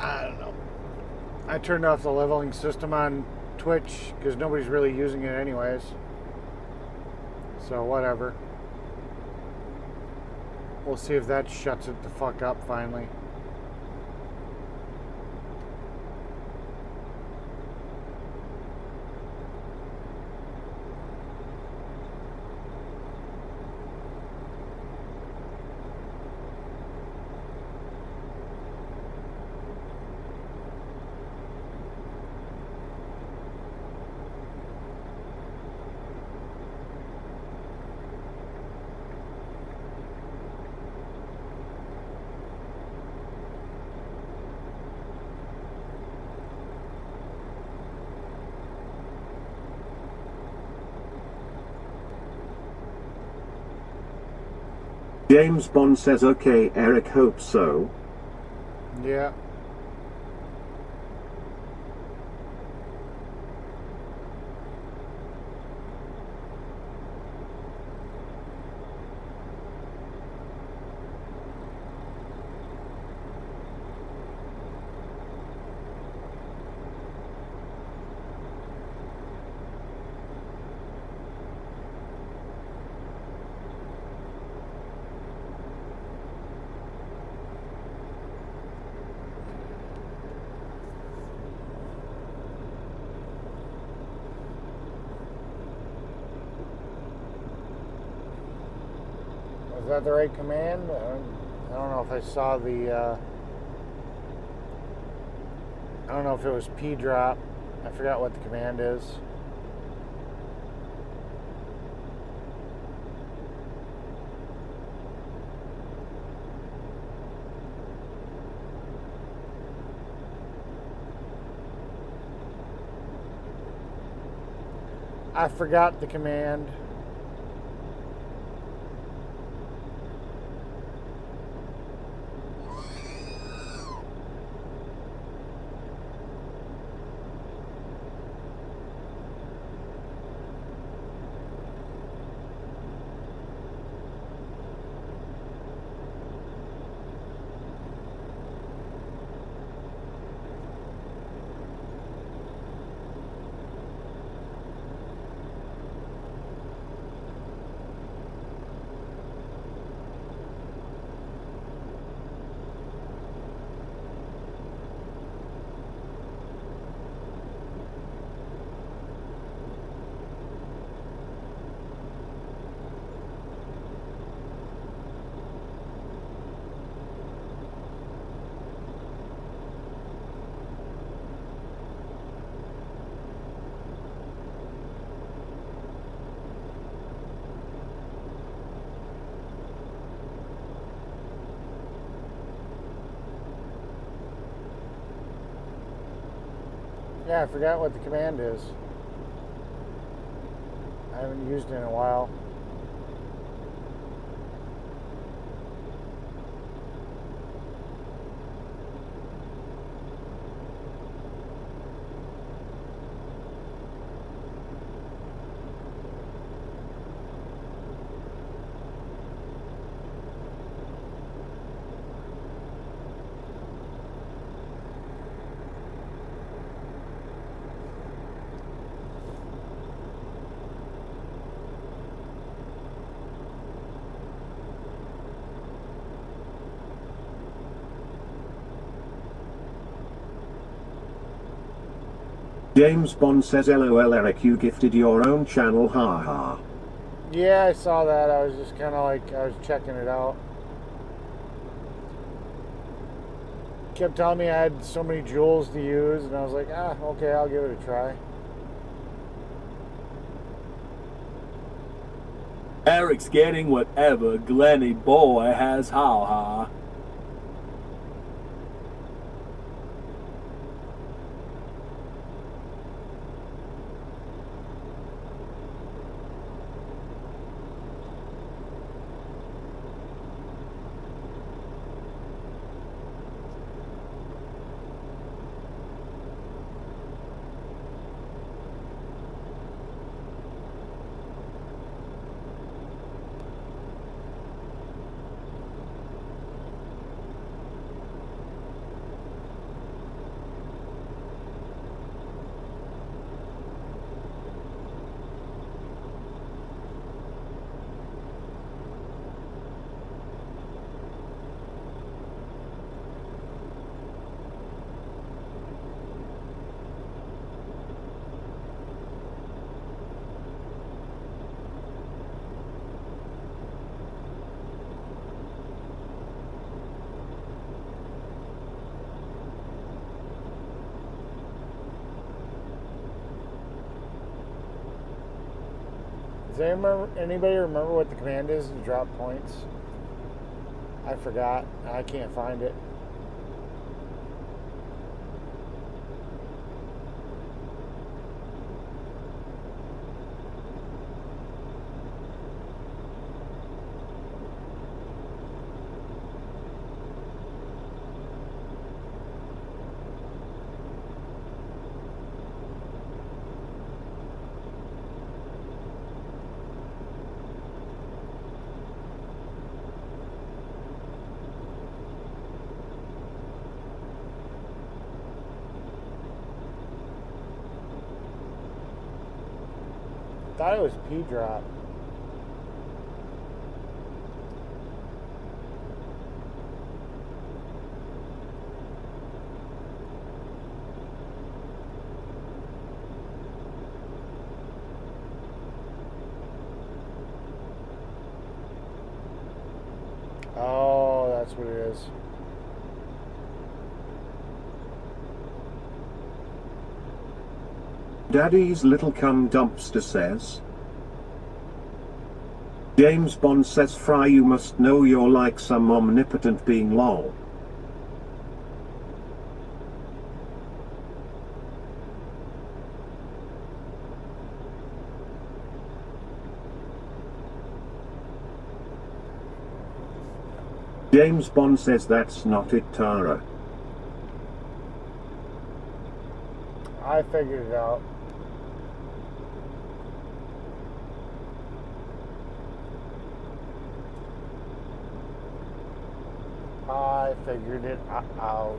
A: I don't know. I turned off the leveling system on Twitch because nobody's really using it anyways. So whatever. We'll see if that shuts it the fuck up finally.
B: James Bond says okay, Eric, hope so.
A: Yeah. that the right command? I don't know if I saw the. I don't know if it was P drop. I forgot what the command is. I forgot the command. Yeah, I forgot what the command is. I haven't used it in a while.
B: James Bond says LOL Eric, you gifted your own channel, haha.
A: Yeah, I saw that. I was just kind of like, I was checking it out. Kept telling me I had so many jewels to use, and I was like, okay, I'll give it a try.
D: Eric's getting whatever Glenny boy has, ha ha.
A: Does anybody remember what the command is to drop points? I forgot. I can't find it. I thought it was P drop. is.
B: Daddy's little cum dumpster says. James Bond says, Fry, you must know you're like some omnipotent being, lol. James Bond says, that's not it, Tara.
A: I figured it out. I figured it out.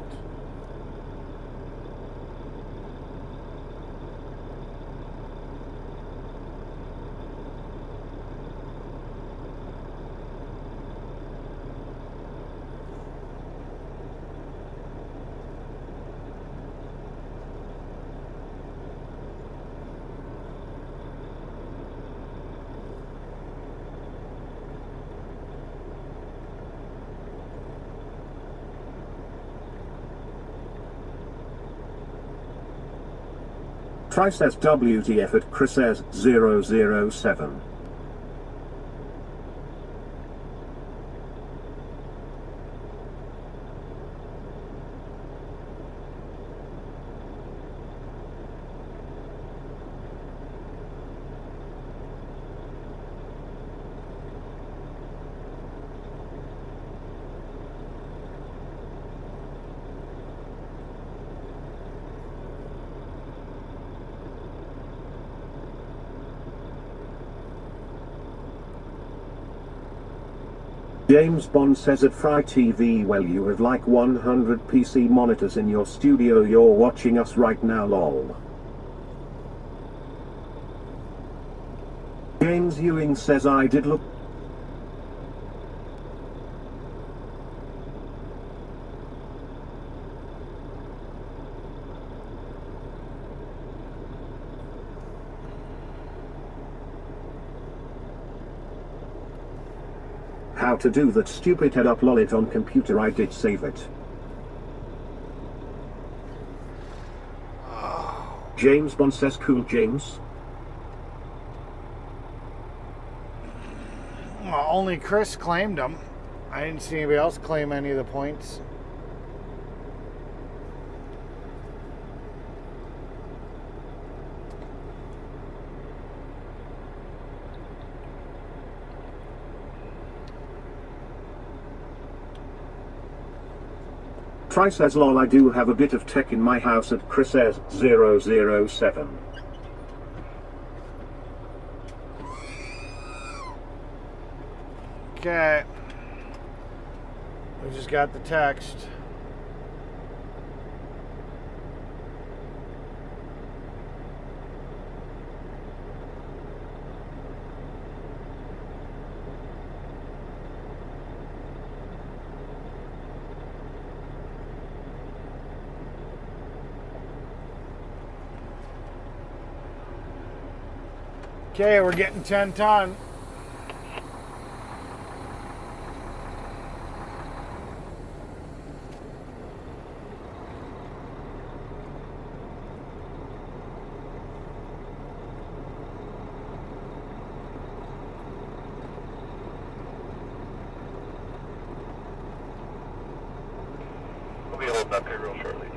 B: Try says WTF at Chris says 007. James Bond says at Fry TV, well, you have like 100 PC monitors in your studio, you're watching us right now, lol. James Ewing says, I did look. How to do that stupid head up, lol, it on computer, I did save it. James Bond says, cool James.
A: Well, only Chris claimed them. I didn't see anybody else claim any of the points.
B: Try says, lol, I do have a bit of tech in my house at Chris says 007.
A: Okay. We just got the text. Okay, we're getting 10 ton.
I: We'll be holding up here real shortly.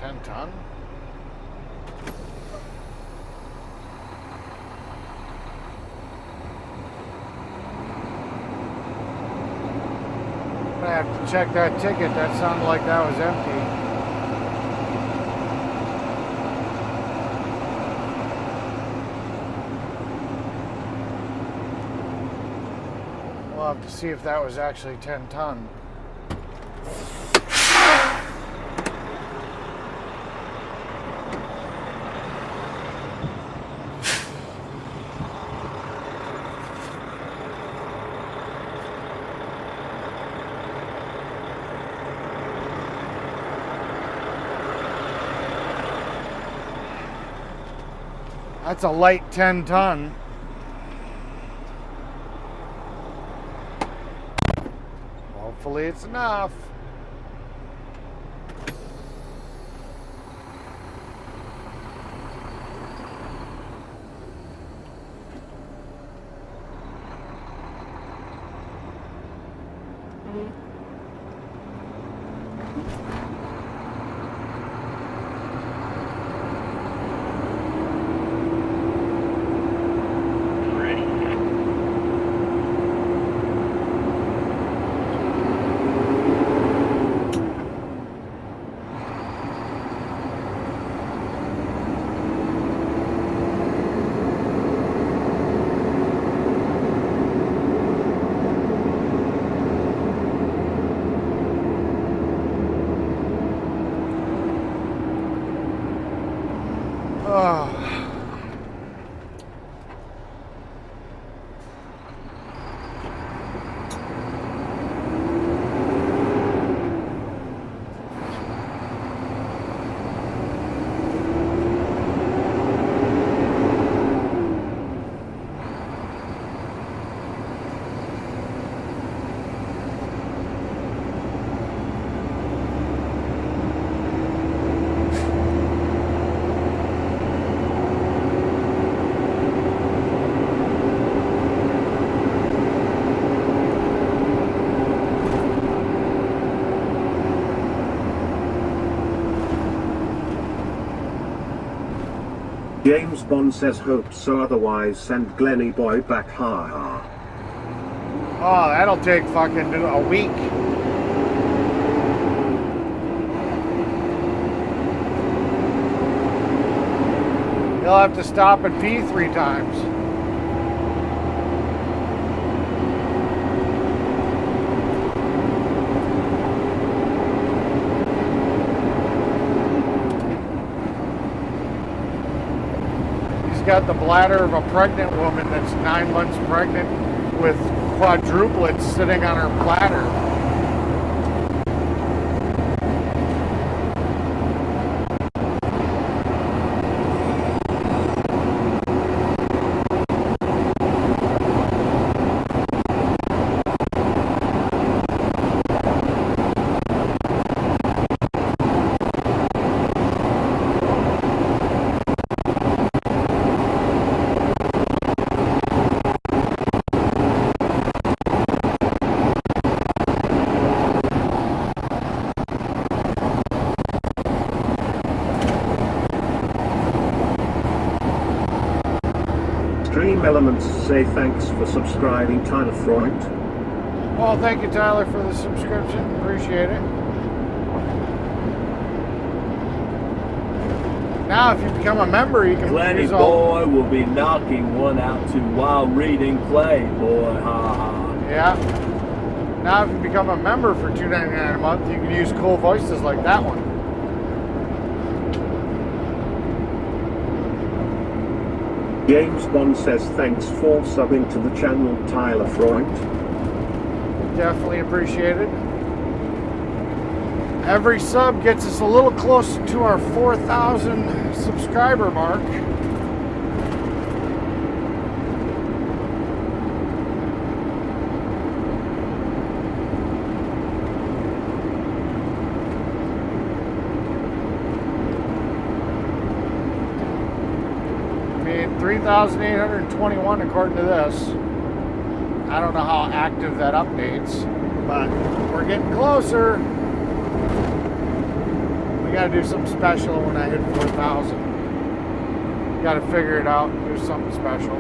A: 10 ton. I have to check that ticket. That sounded like that was empty. We'll have to see if that was actually 10 ton. That's a light 10 ton. Hopefully it's enough.
B: James Bond says hope so, otherwise send Glenny boy back, ha ha.
A: Oh, that'll take fucking a week. He'll have to stop and pee 3 times. Got the bladder of a pregnant woman that's 9 months pregnant with quadruplets sitting on her bladder.
B: Stream Elements say thanks for subscribing, Tyler Freund.
A: Well, thank you, Tyler, for the subscription. Appreciate it. Now, if you become a member, you can
D: Glenny
A: use all...
D: boy will be knocking one out too while reading Playboy, ha ha.
A: Yeah. Now, if you become a member for $2.99 a month, you can use cool voices like that one.
B: James Bond says thanks for subbing to the channel, Tyler Freund.
A: Definitely appreciated. Every sub gets us a little closer to our 4,000 subscriber mark. I mean, 3,821 according to this. I don't know how active that updates, but we're getting closer. We gotta do something special when I hit 4,000. Gotta figure it out and do something special.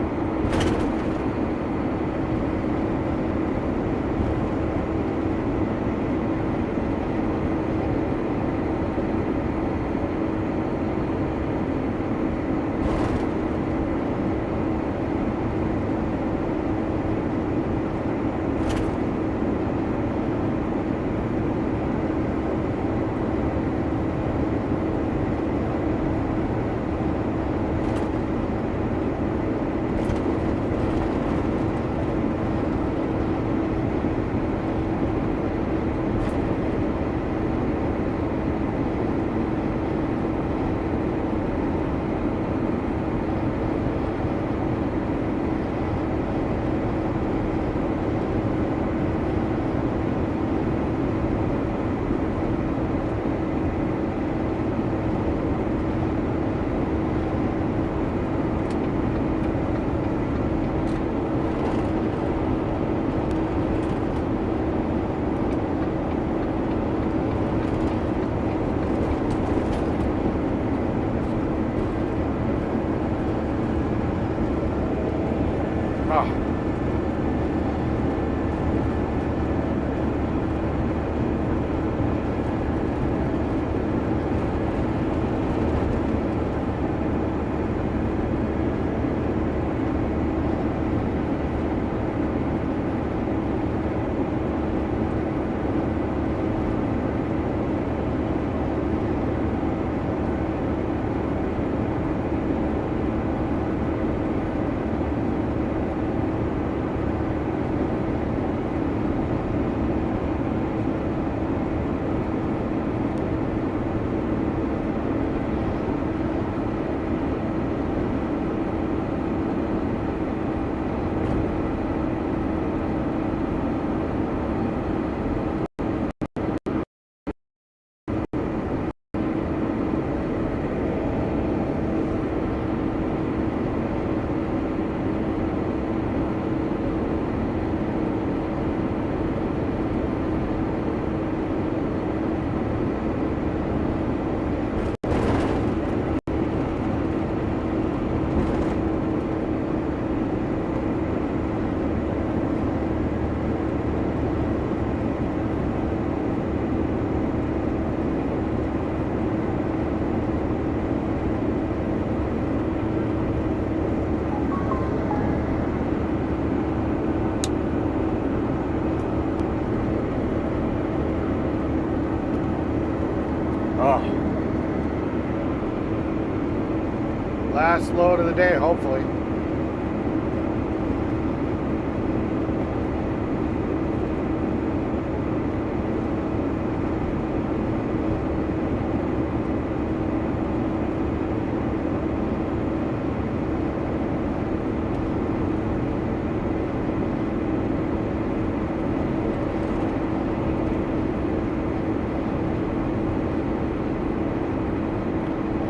A: Last load of the day, hopefully.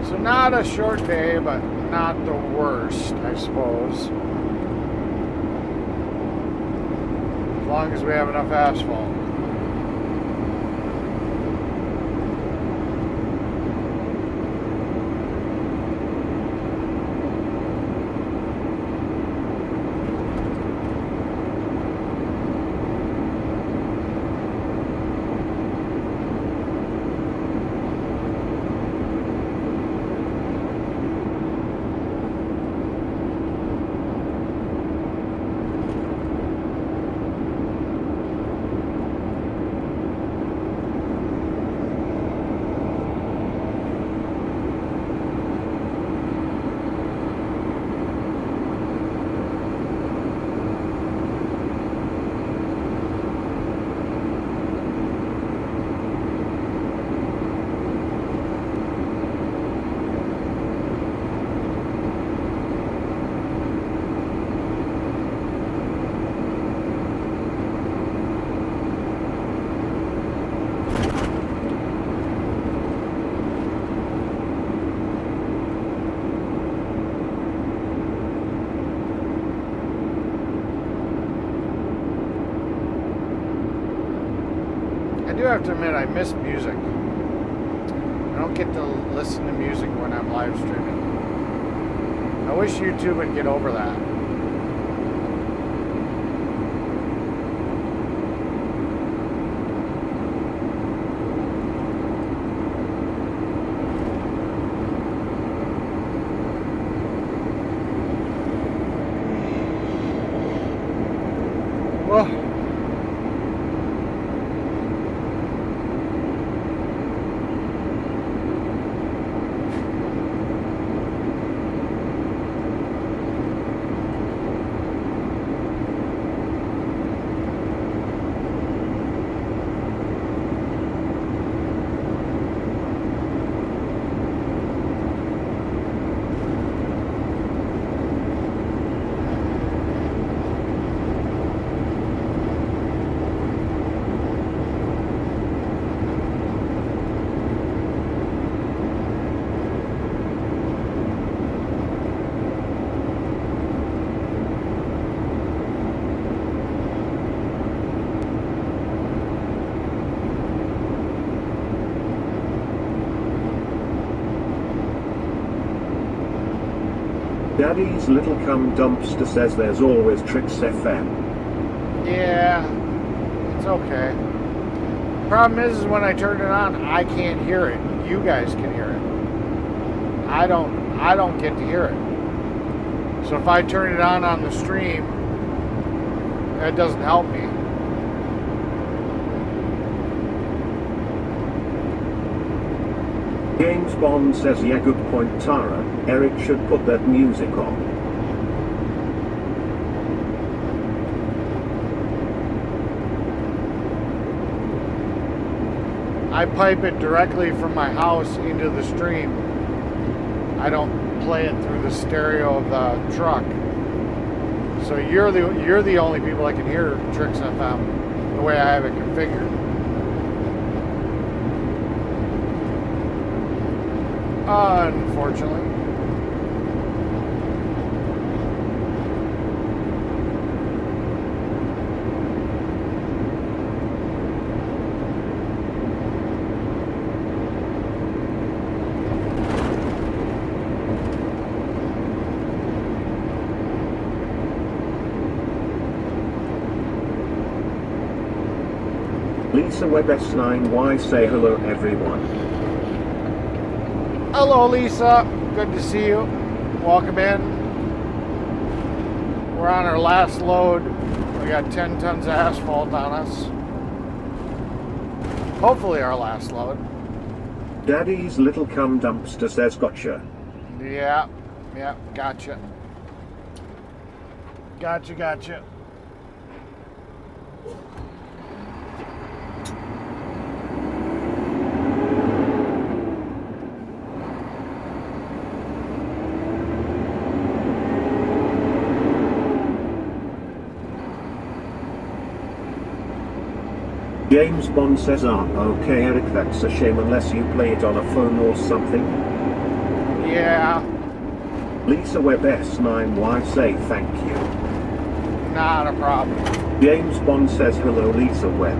A: So not a short day, but not the worst, I suppose. As long as we have enough asphalt. I do have to admit, I miss music. I don't get to listen to music when I'm live streaming. I wish YouTube would get over that. Well,
B: Daddy's Little Cum Dumpster says there's always Tricks FM.
A: yeah, it's okay. Problem is when I turn it on, I can't hear it. You guys can hear it. I don't get to hear it. So if I turn it on the stream, that doesn't help me.
B: James Bond says yeah, good point Tara, Eric should put that music on.
A: I pipe it directly from my house into the stream. I don't play it through the stereo of the truck. So you're the only people that can hear Tricks FM the way I have it configured. Unfortunately.
B: Lisa Webb S9Y say hello everyone.
A: Hello, Lisa. Good to see you. Welcome in. We're on our last load. We got 10 tons of asphalt on us. Hopefully our last load.
B: Daddy's Little Cum Dumpster says gotcha.
A: Yeah, gotcha. Gotcha.
B: James Bond says okay Eric, that's a shame unless you play it on a phone or something.
A: Yeah.
B: Lisa Webb S9Y say thank you.
A: Not a problem.
B: James Bond says hello Lisa Webb.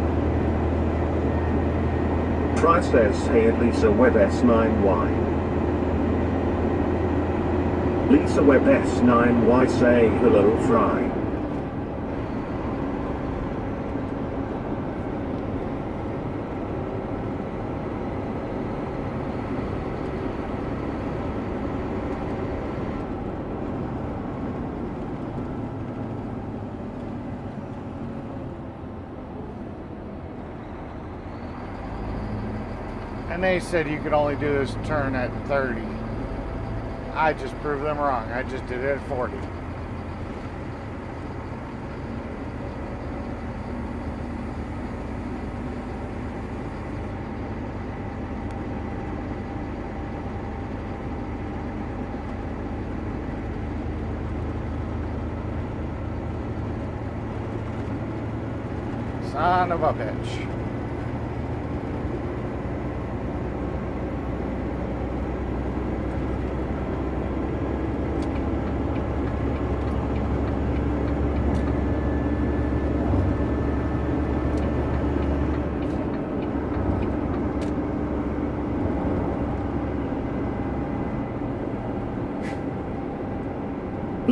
B: Try says hey Lisa Webb S9Y. Lisa Webb S9Y say hello Fry.
A: And they said you could only do this turn at 30. I just proved them wrong. I just did it at 40. Son of a bitch.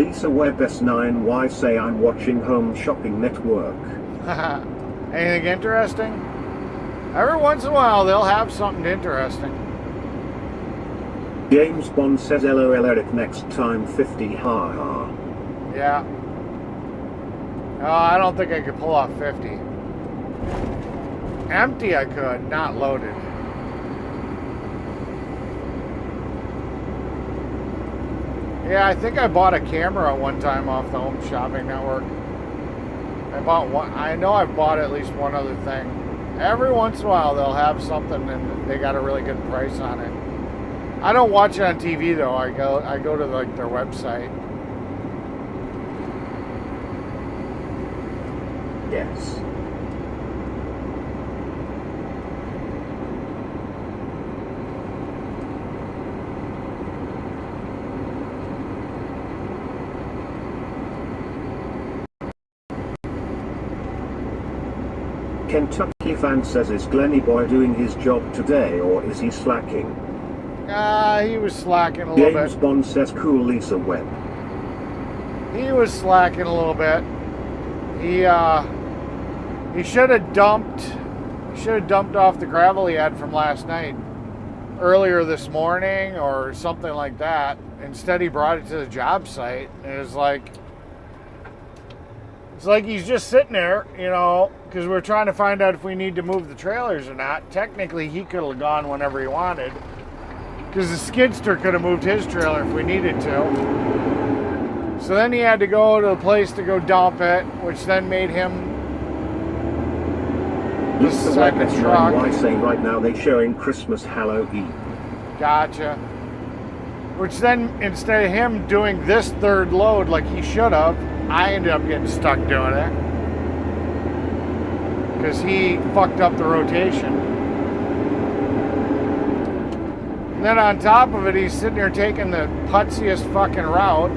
B: Lisa Webb S9Y say I'm watching Home Shopping Network.
A: Anything interesting? Every once in a while they'll have something interesting.
B: James Bond says LOL Eric next time 50 haha.
A: Yeah. I don't think I could pull off 50. Empty I could, not loaded. Yeah, I think I bought a camera one time off the Home Shopping Network. I bought one. I know I've bought at least one other thing. Every once in a while they'll have something and they got a really good price on it. I don't watch it on TV though. I go to like their website.
B: Yes. Kentucky fan says, is Glenny Boy doing his job today or is he slacking?
A: He was slacking a little
B: James
A: bit.
B: Bond says, cool Lisa Webb.
A: He was slacking a little bit. He should have dumped off the gravel he had from last night earlier this morning or something like that. Instead he brought it to the job site and it's like he's just sitting there, you know, because we're trying to find out if we need to move the trailers or not. Technically he could have gone whenever he wanted because the skidster could have moved his trailer if we needed to. So then he had to go to the place to go dump it, which then made him the second truck.
B: Why say right now they showing Christmas Halloween?
A: Gotcha. Which then, instead of him doing this third load like he should have, I ended up getting stuck doing it. Because he fucked up the rotation. And then on top of it, he's sitting there taking the putziest fucking route.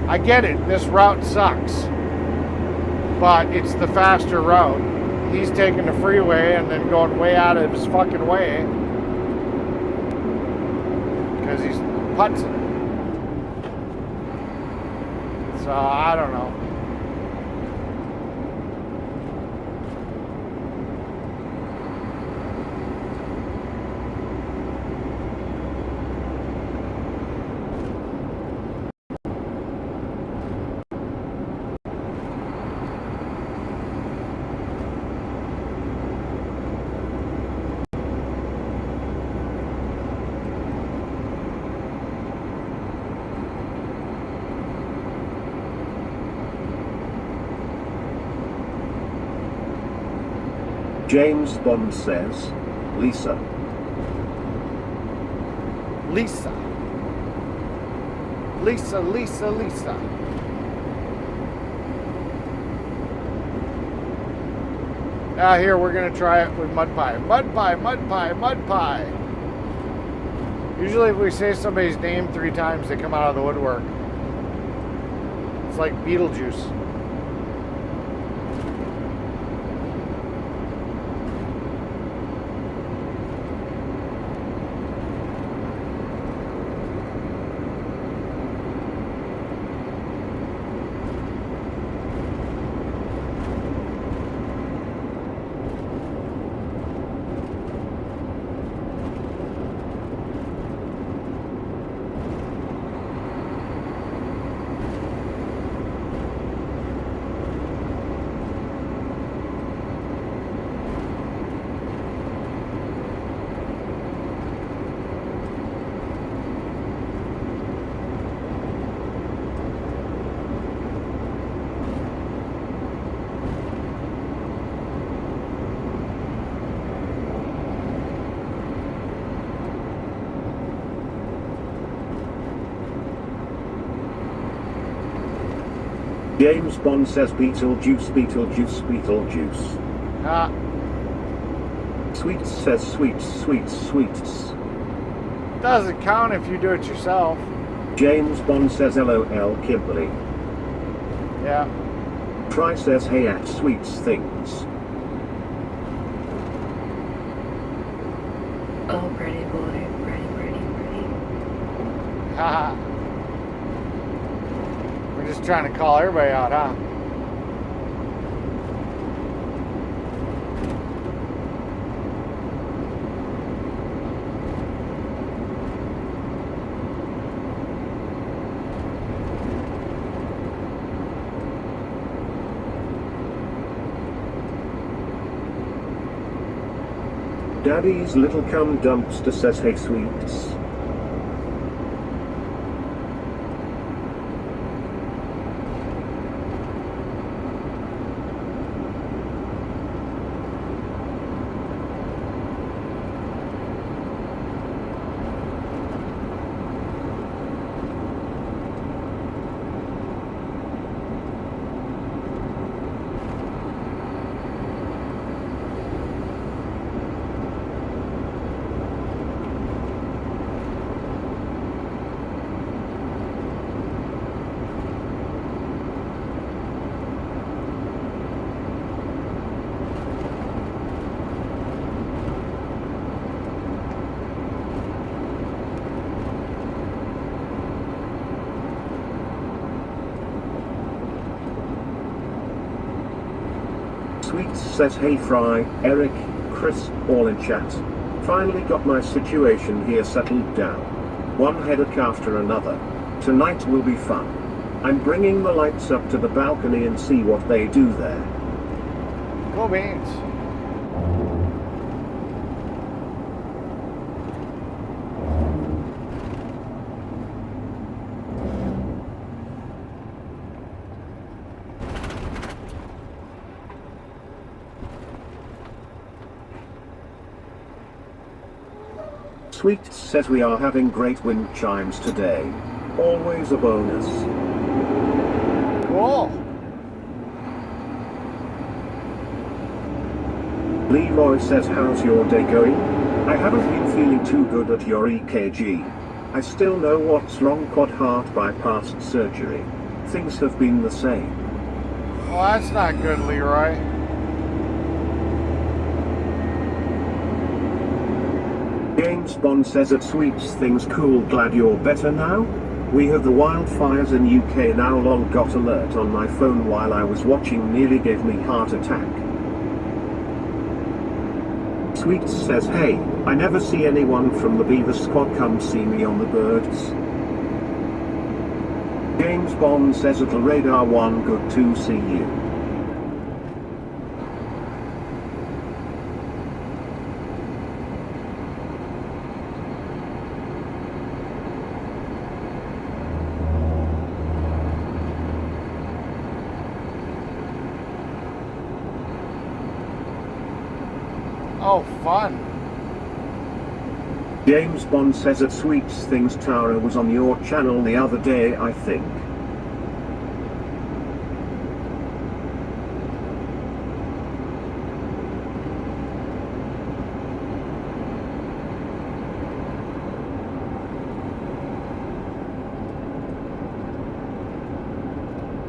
A: I get it, this route sucks. But it's the faster route. He's taking the freeway and then going way out of his fucking way. Because he's putzing. So, I don't know.
B: James Bond says, Lisa.
A: Lisa. Lisa, Lisa, Lisa. Here, we're going to try it with mud pie. Mud pie, mud pie, mud pie. Usually if we say somebody's name 3 times, they come out of the woodwork. It's like Beetlejuice.
B: James Bond says Beetlejuice, Beetlejuice, Beetlejuice. Sweets says sweets, sweets, sweets.
A: Doesn't count if you do it yourself.
B: James Bond says LOL Kimberly.
A: Yeah.
B: Try says hey at sweets things.
E: Oh, pretty boy, pretty, pretty, pretty.
A: Haha. Just trying to call everybody out, huh?
B: Daddy's little cum dumpster says, hey sweets. Sweets says, hey Fry, Eric, Chris, all in chat. Finally got my situation here settled down. One headache after another. Tonight will be fun. I'm bringing the lights up to the balcony and see what they do there.
A: Cool beans.
B: Sweet says we are having great wind chimes today. Always a bonus.
A: Cool.
B: Leroy says, how's your day going? I haven't been feeling too good at your EKG. I still know what's wrong, quad heart bypass surgery. Things have been the same.
A: Well, that's not good, Leroy.
B: James Bond says at Sweets things cool, glad you're better now. We have the wildfires in UK now, long got alert on my phone while I was watching, nearly gave me heart attack. Sweets says, hey, I never see anyone from the Beaver Squad, come see me on the birds. James Bond says at the Radar 1, good to see you.
A: Oh, fun.
B: James Bond says at Sweets things, Tara was on your channel the other day, I think.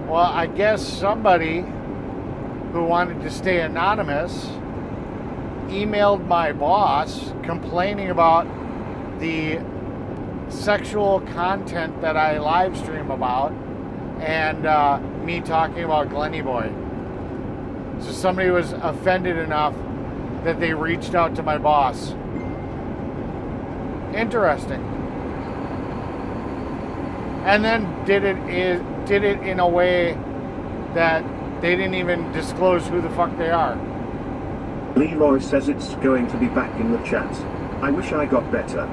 A: Well, I guess somebody who wanted to stay anonymous emailed my boss complaining about the sexual content that I live stream about and me talking about Glenny Boy. So somebody was offended enough that they reached out to my boss. Interesting. And then did it in a way that they didn't even disclose who the fuck they are.
B: Leroy says it's going to be back in the chat. I wish I got better.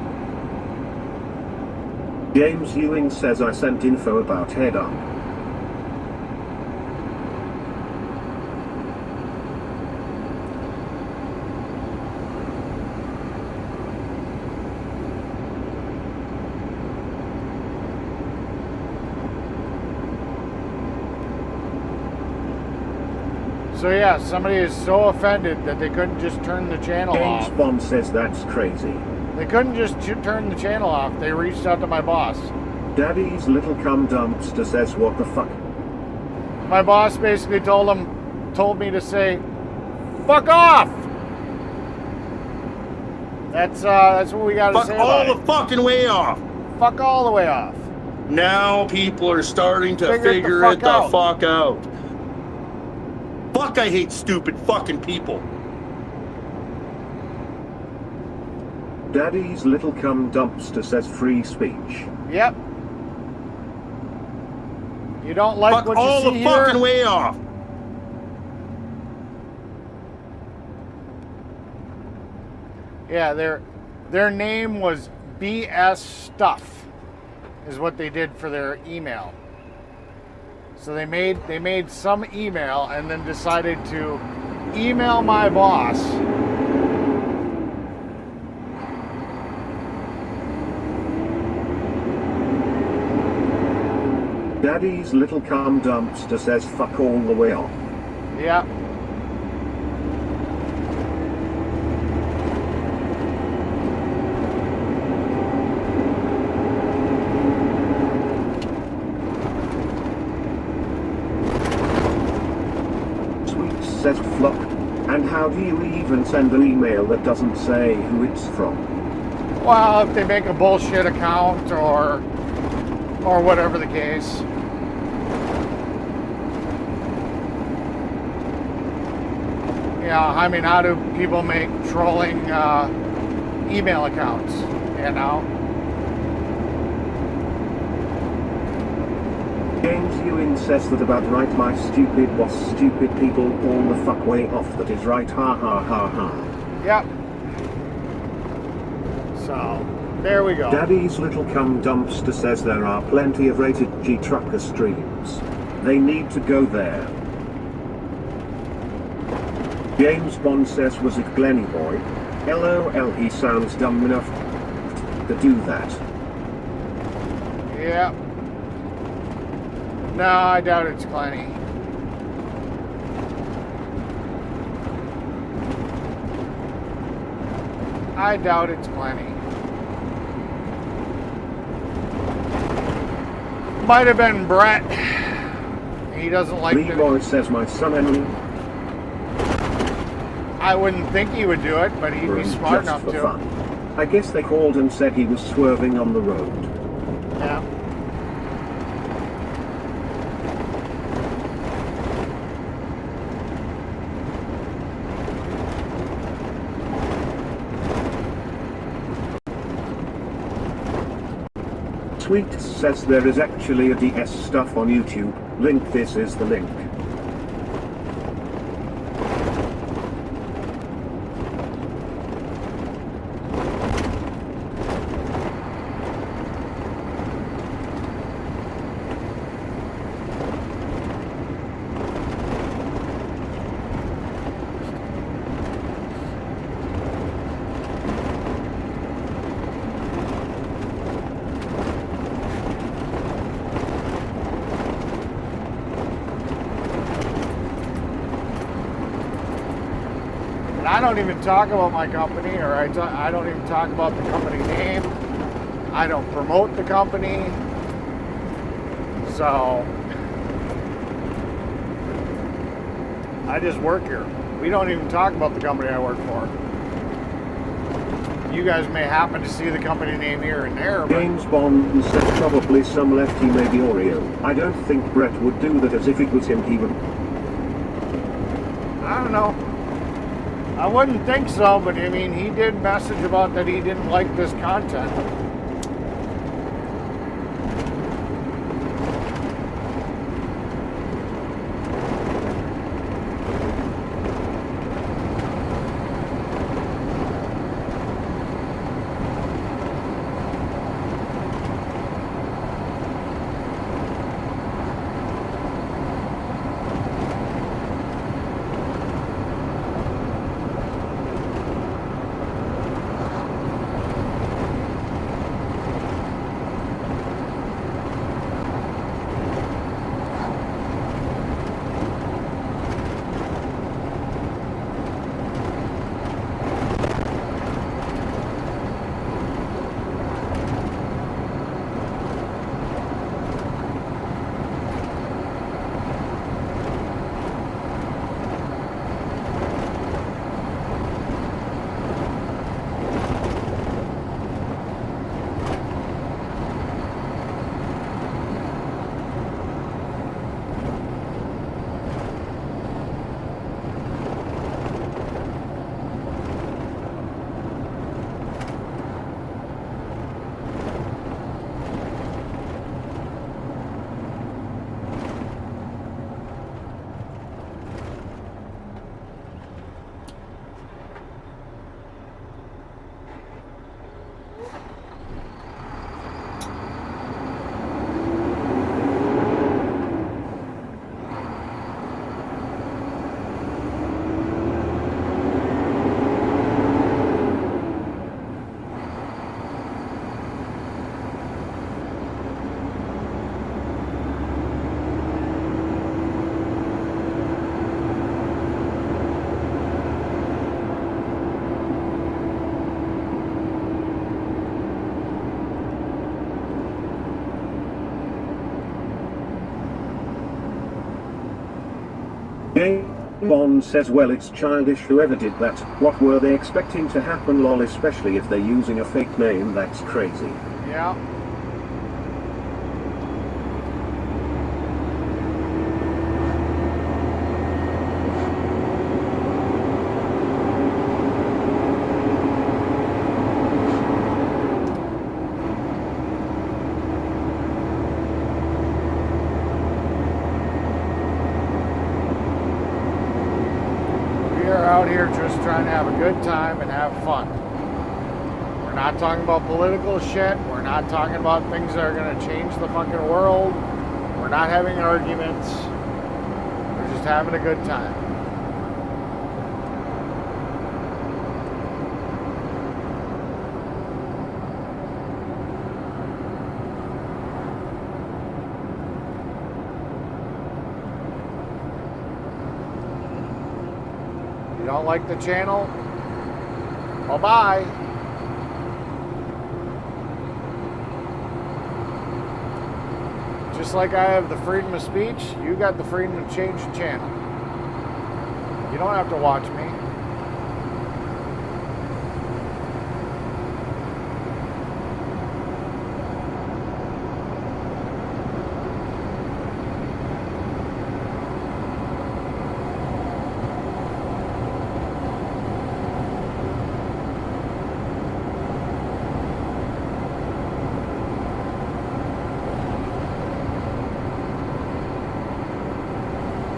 B: James Ewing says I sent info about head up.
A: So yeah, somebody is so offended that they couldn't just turn the channel off.
B: James Bond says that's crazy.
A: They couldn't just turn the channel off. They reached out to my boss.
B: Daddy's little cum dumpster says what the fuck.
A: My boss basically told me to say, fuck off. That's what we got to say.
K: Fuck all the fucking way off.
A: Fuck all the way off.
K: Now people are starting to
A: Figure it the
K: figure
A: fuck
K: it the
A: out.
K: fuck out. Fuck, I hate stupid fucking people.
B: Daddy's little cum dumpster says free speech.
A: Yep. You don't like
K: Fuck
A: what you
K: all
A: see
K: the
A: here?
K: fucking way off.
A: Yeah, their name was BS Stuff, is what they did for their email. So they made some email and then decided to email my boss.
B: Daddy's little cum dumpster says fuck all the way off.
A: Yeah.
B: Sweet says flop. And how do you even send an email that doesn't say who it's from?
A: Well, if they make a bullshit account or whatever the case. Yeah, I mean, how do people make trolling email accounts, you know?
B: James Ewing says that about right, my stupid boss, stupid people all the fuck way off, that is right, ha ha ha ha.
A: Yep. So, there we go.
B: Daddy's little cum dumpster says there are plenty of rated G trucker streams. They need to go there. James Bond says, was it Glenny Boy? LOL, he sounds dumb enough to do that.
A: Yep. No, I doubt it's Clenny. I doubt it's Clenny. Might have been Brett. He doesn't like
B: Leroy says my son Emily.
A: I wouldn't think he would do it, but he'd be smart enough
B: for
A: to.
B: Fun. I guess they called and said he was swerving on the road.
A: Yeah.
B: Sweet says there is actually a DS stuff on YouTube. Link, this is the link.
A: I don't even talk about my company, or I don't even talk about the company name. I don't promote the company. So, I just work here. We don't even talk about the company I work for. You guys may happen to see the company name here and there, but...
B: James Bond said probably some lefty, maybe Oreo. I don't think Brett would do that as if it was him even.
A: I don't know. I wouldn't think so, but I mean, he did message about that he didn't like this content.
B: Bond says, well, it's childish. Whoever did that, what were they expecting to happen? Lol, especially if they're using a fake name. That's crazy.
A: Yeah. Out here just trying to have a good time and have fun. We're not talking about political shit. We're not talking about things that are going to change the fucking world. We're not having arguments. We're just having a good time. You don't like the channel? Bye-bye. Just like I have the freedom of speech, you got the freedom to change the channel. You don't have to watch me.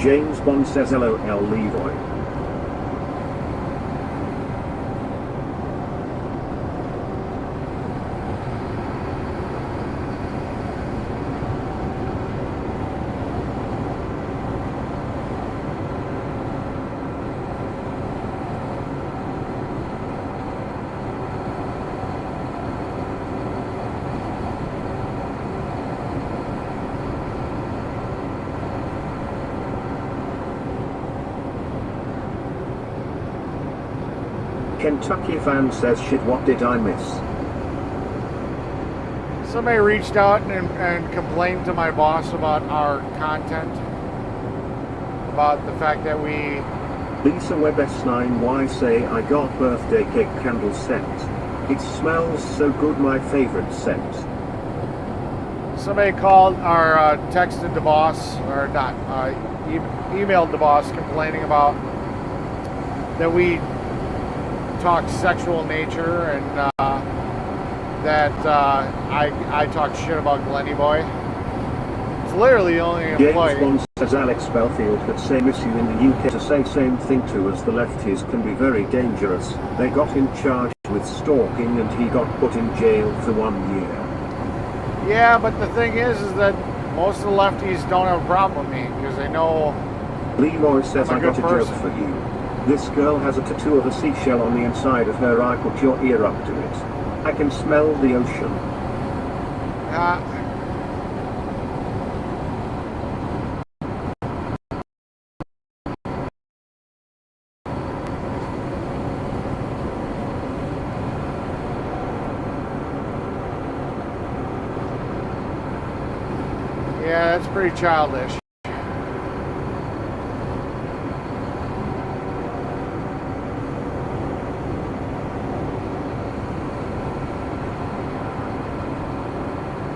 B: James Bond says, LOL Leroy. Kentucky fan says, shit, what did I miss?
A: Somebody reached out and complained to my boss about our content. About the fact that we...
B: Lisa Webb S9Y say, I got birthday cake candle scent. It smells so good, my favorite scent.
A: Somebody called or texted the boss, or not, emailed the boss complaining about that we talk sexual nature and that I talk shit about Glenny Boy. It's literally the only employee.
B: James Bond says Alex Belfield could say miss you in the UK. To say same thing to us, the lefties can be very dangerous. They got him charged with stalking and he got put in jail for 1 year.
A: Yeah, but the thing is that most of the lefties don't have a problem with me because they know
B: Leroy says, I got a
A: person.
B: joke for you. This girl has a tattoo of a seashell on the inside of her eye. Put your ear up to it. I can smell the ocean.
A: Yeah, that's pretty childish.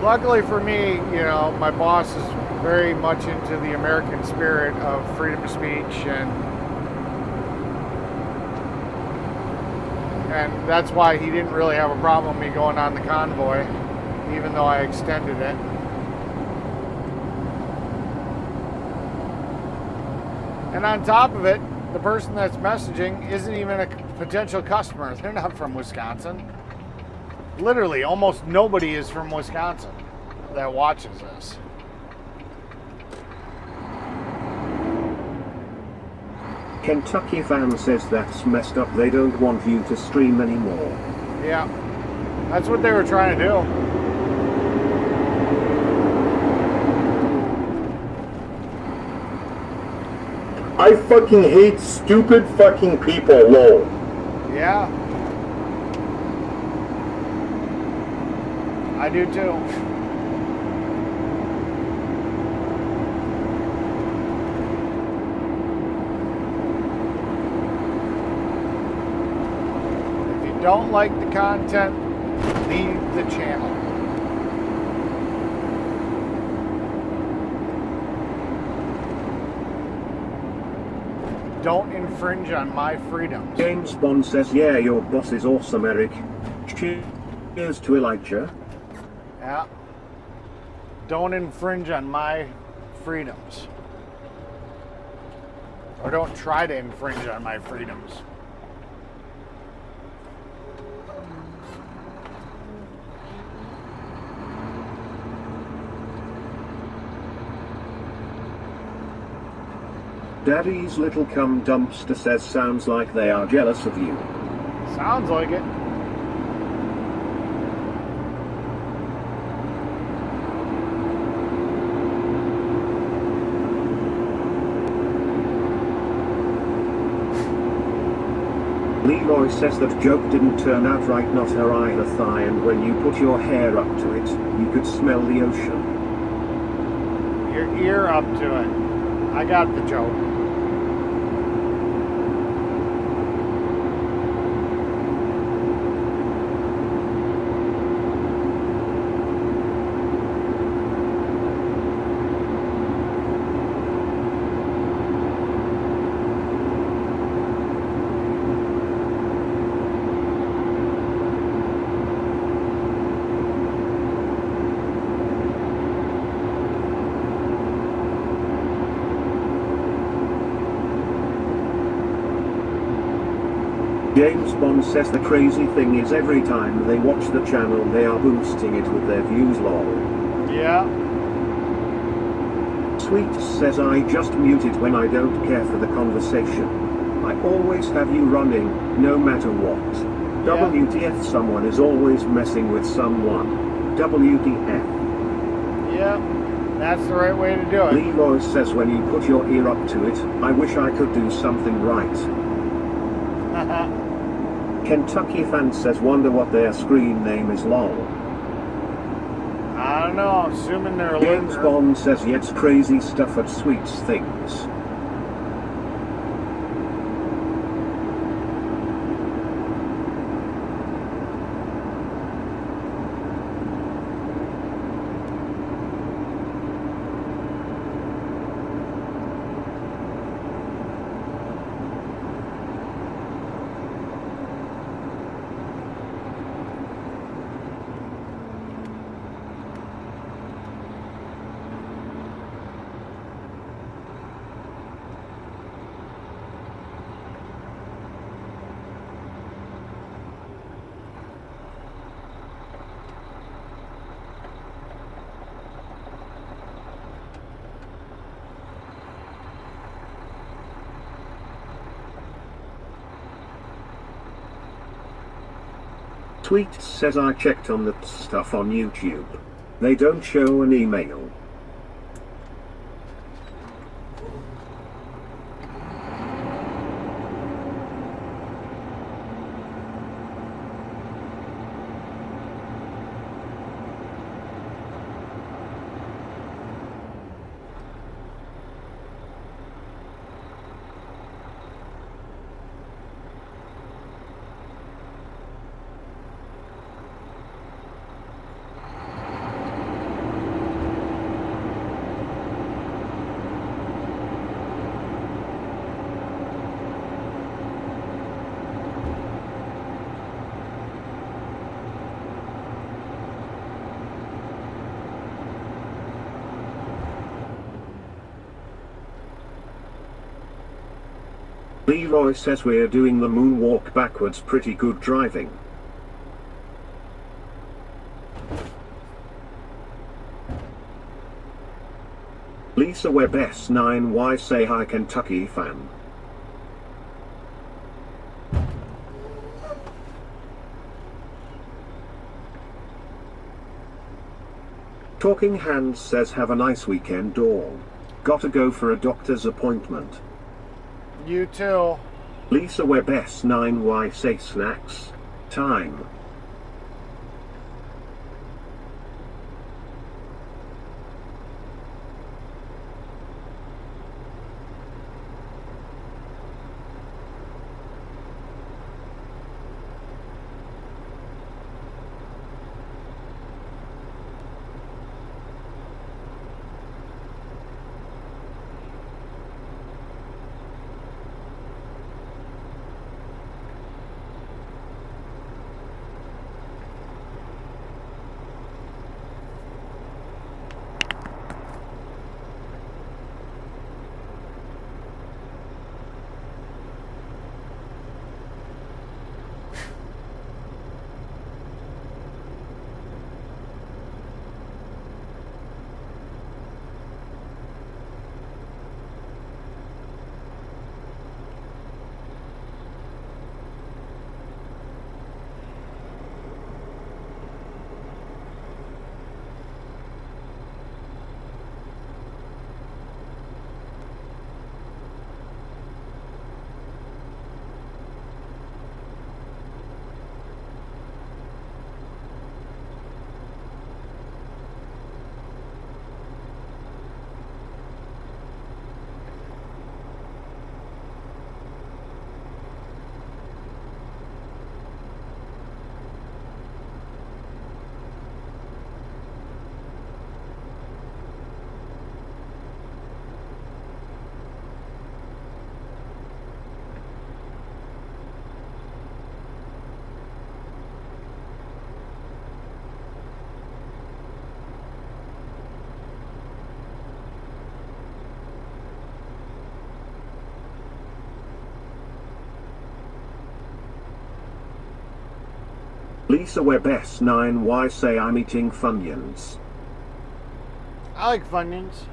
A: Luckily for me, you know, my boss is very much into the American spirit of freedom of speech, and that's why he didn't really have a problem with me going on the convoy, even though I extended it. And on top of it, the person that's messaging isn't even a potential customer. They're not from Wisconsin. Literally, almost nobody is from Wisconsin that watches this.
B: Kentucky fan says that's messed up. They don't want you to stream anymore.
A: Yeah, that's what they were trying to do.
C: I fucking hate stupid fucking people, lol.
A: Yeah. I do too. don't like the content, leave the channel. Don't infringe on my freedoms.
B: James Bond says, yeah, your boss is awesome, Eric. Cheers to Elijah.
A: Yeah. Don't infringe on my freedoms. Or don't try to infringe on my freedoms.
B: Daddy's little cum dumpster says, sounds like they are jealous of you.
A: Sounds like it.
B: Leroy says that joke didn't turn out right, not her either thigh, and when you put your hair up to it, you could smell the ocean.
A: Your ear up to it. I got the joke.
B: James Bond says the crazy thing is every time they watch the channel they are boosting it with their views, lol.
A: Yeah.
B: Sweet says, I just mute it when I don't care for the conversation. I always have you running, no matter what.
A: Yeah.
B: WTF, someone is always messing with someone. WTF.
A: Yeah. That's the right way to do it.
B: Leroy says, when you put your ear up to it, I wish I could do something right. Kentucky fan says, wonder what their screen name is, lol.
A: I don't know, assuming they're a
B: James
A: loser.
B: Bond says, yeah, it's crazy stuff at Sweet's things. Sweet says, I checked on that stuff on YouTube. They don't show an email. Leroy says, we're doing the moonwalk backwards, pretty good driving. Lisa Webb S9Y say, hi Kentucky fan. Talking Hands says, have a nice weekend all. Gotta go for a doctor's appointment.
A: You too.
B: Lisa Webb S9Y say, snacks time. Lisa Webb S9, why say I'm eating Funyuns?
A: I like Funyuns.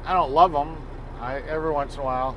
A: I don't love them. Every once in a while.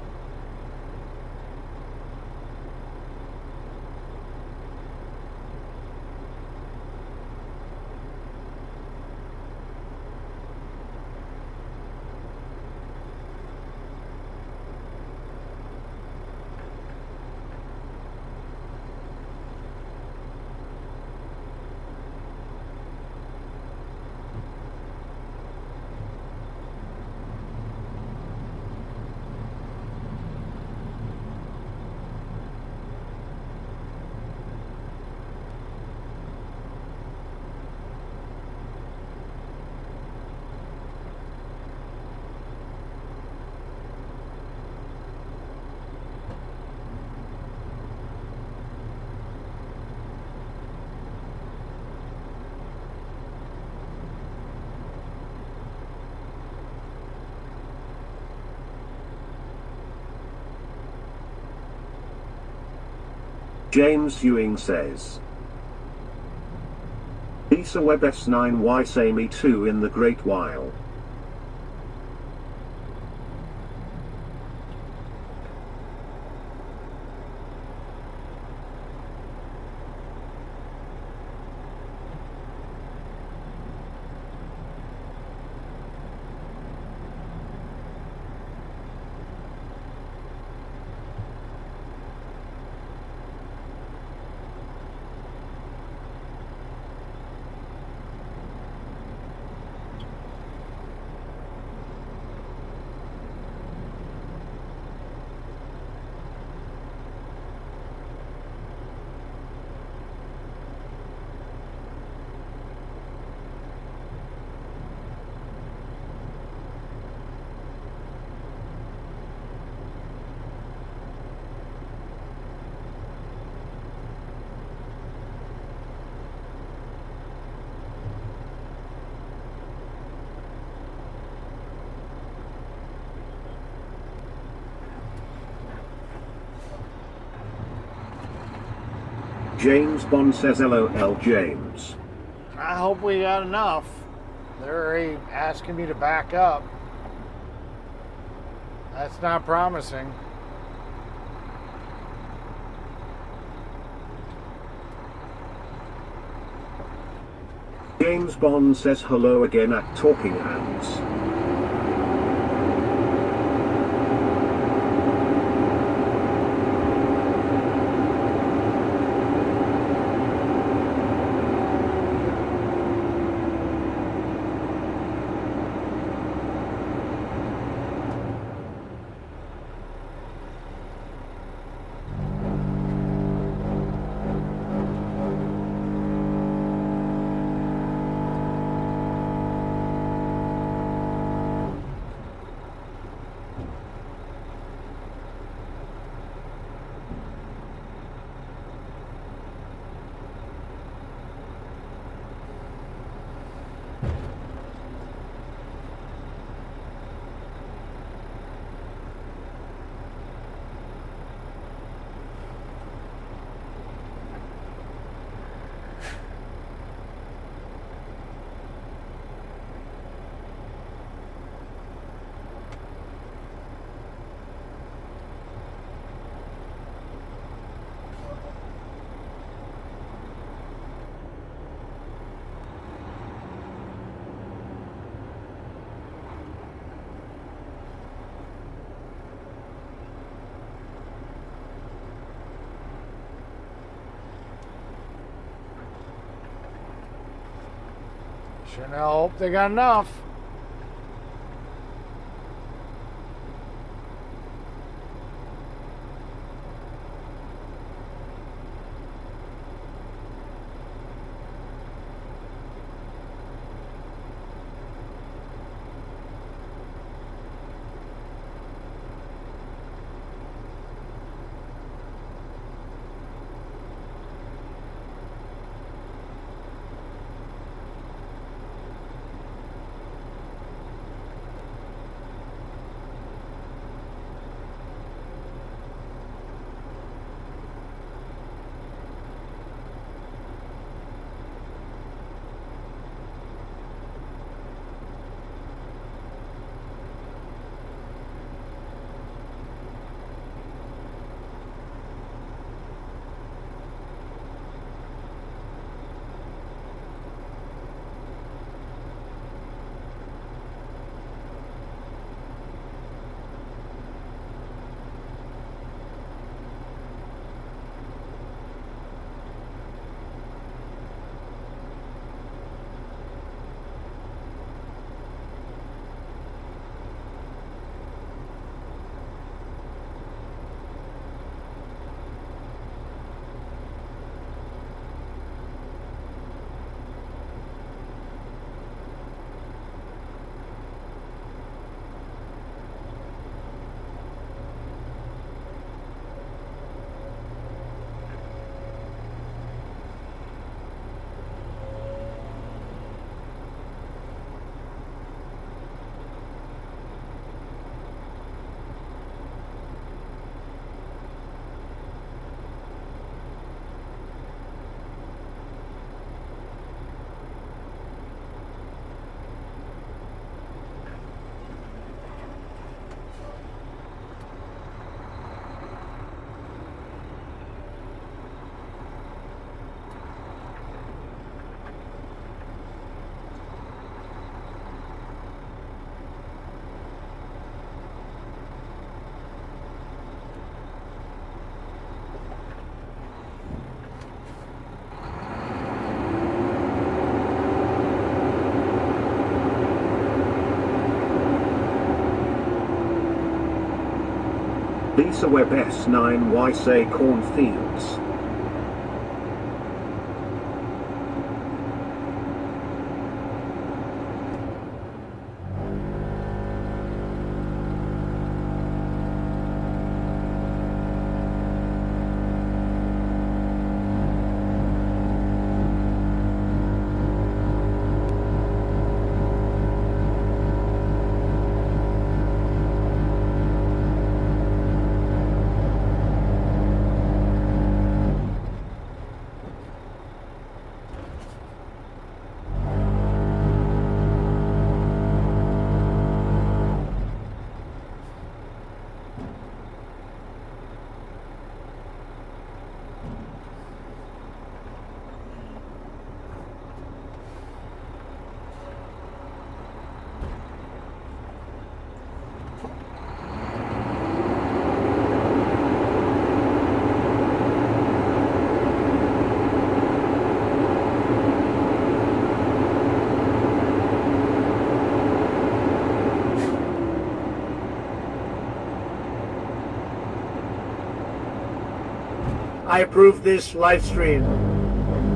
B: James Ewing says, Lisa Webb S9, why say me too in the great while? James Bond says LOL James.
A: I hope we got enough. They're already asking me to back up. That's not promising.
B: James Bond says hello again at Talking Hands.
A: Sure hope they got enough.
B: Lisa Webb S9Y say cornfields.
G: I approve this live stream.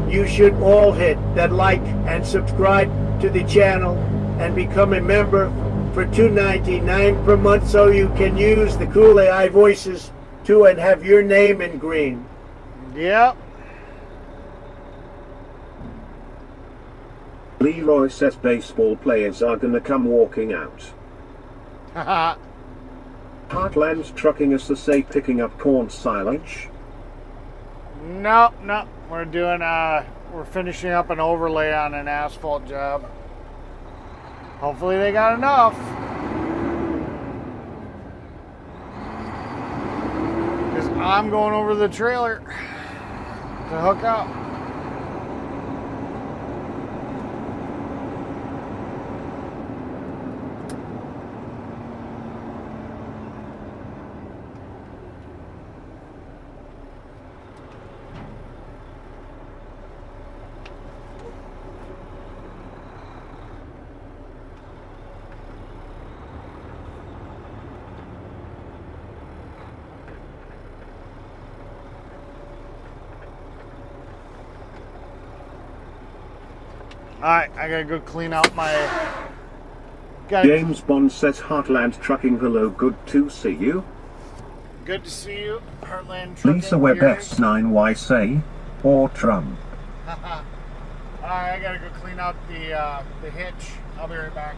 G: You should all hit that like and subscribe to the channel and become a member for $2.99 per month so you can use the cool AI voices too and have your name in green.
A: Yep.
B: Leroy says baseball players are gonna come walking out.
A: Haha.
B: Heartland's trucking us to say picking up corn silage.
A: No, we're doing we're finishing up an overlay on an asphalt job. Hopefully they got enough. Because I'm going over the trailer to hook up. Alright, I gotta go clean out my...
B: James Bond says Heartland Trucking hello, good to see you.
A: Good to see you, Heartland Trucking.
B: Lisa Webb S9Y say, or Trump.
A: Alright, I gotta go clean out the hitch. I'll be right back.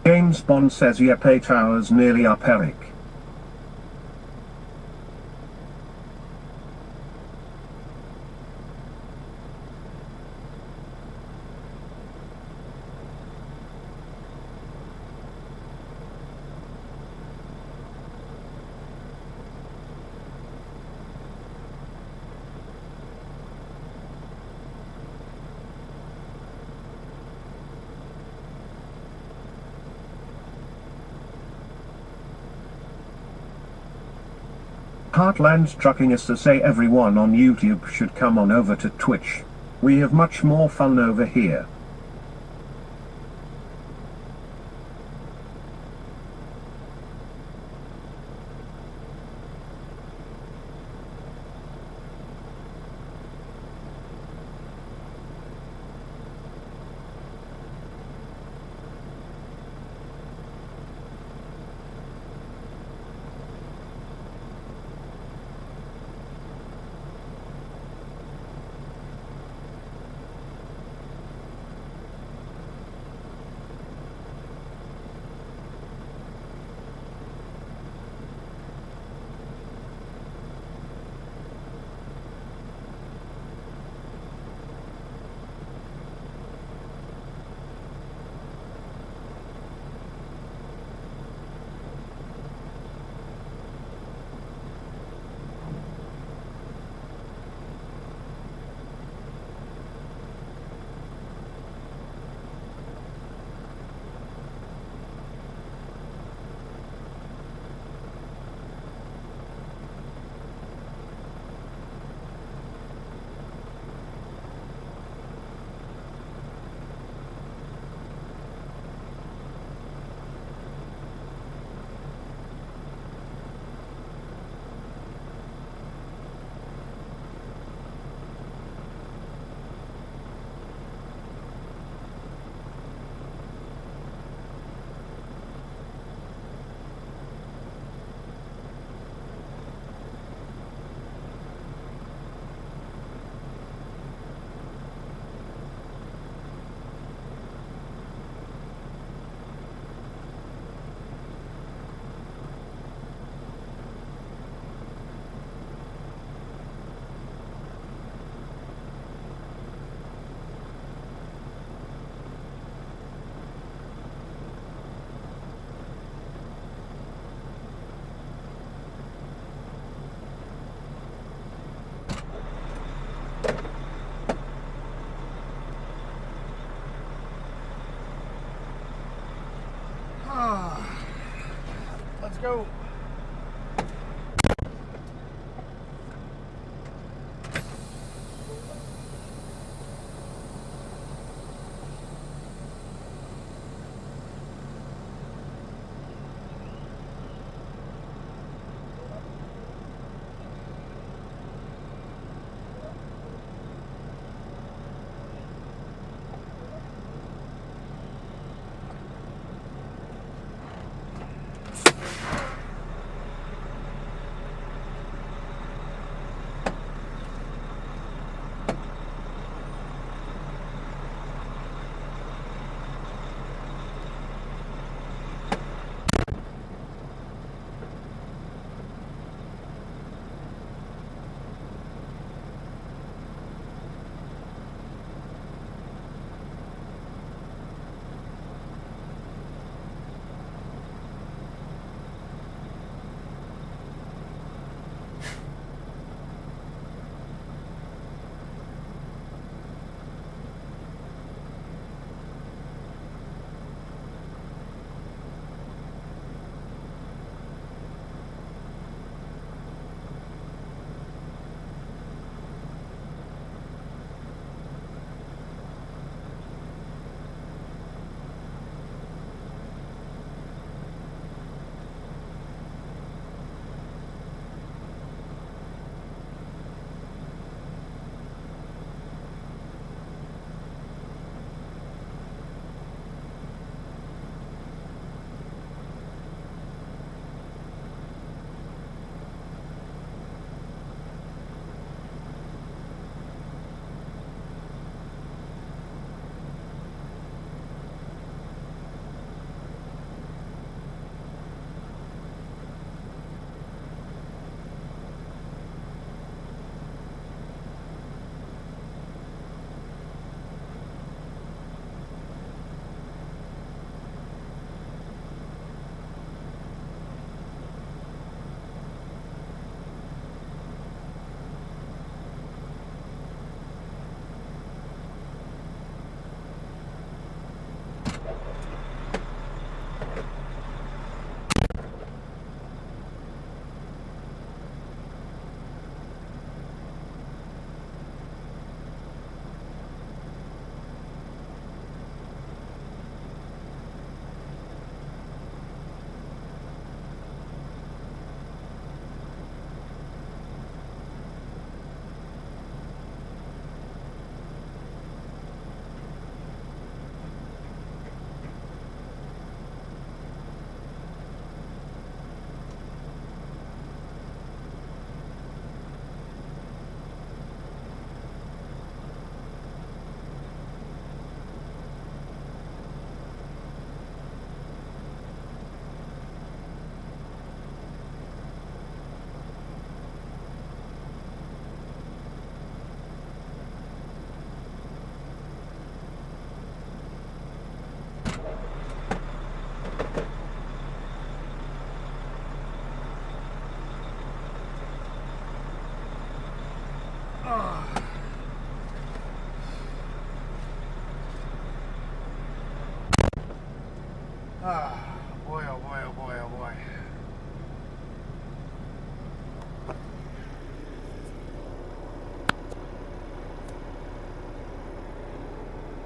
B: James Bond says yep, 8 hours nearly up, Eric. Heartland's trucking us to say everyone on YouTube should come on over to Twitch. We have much more fun over here.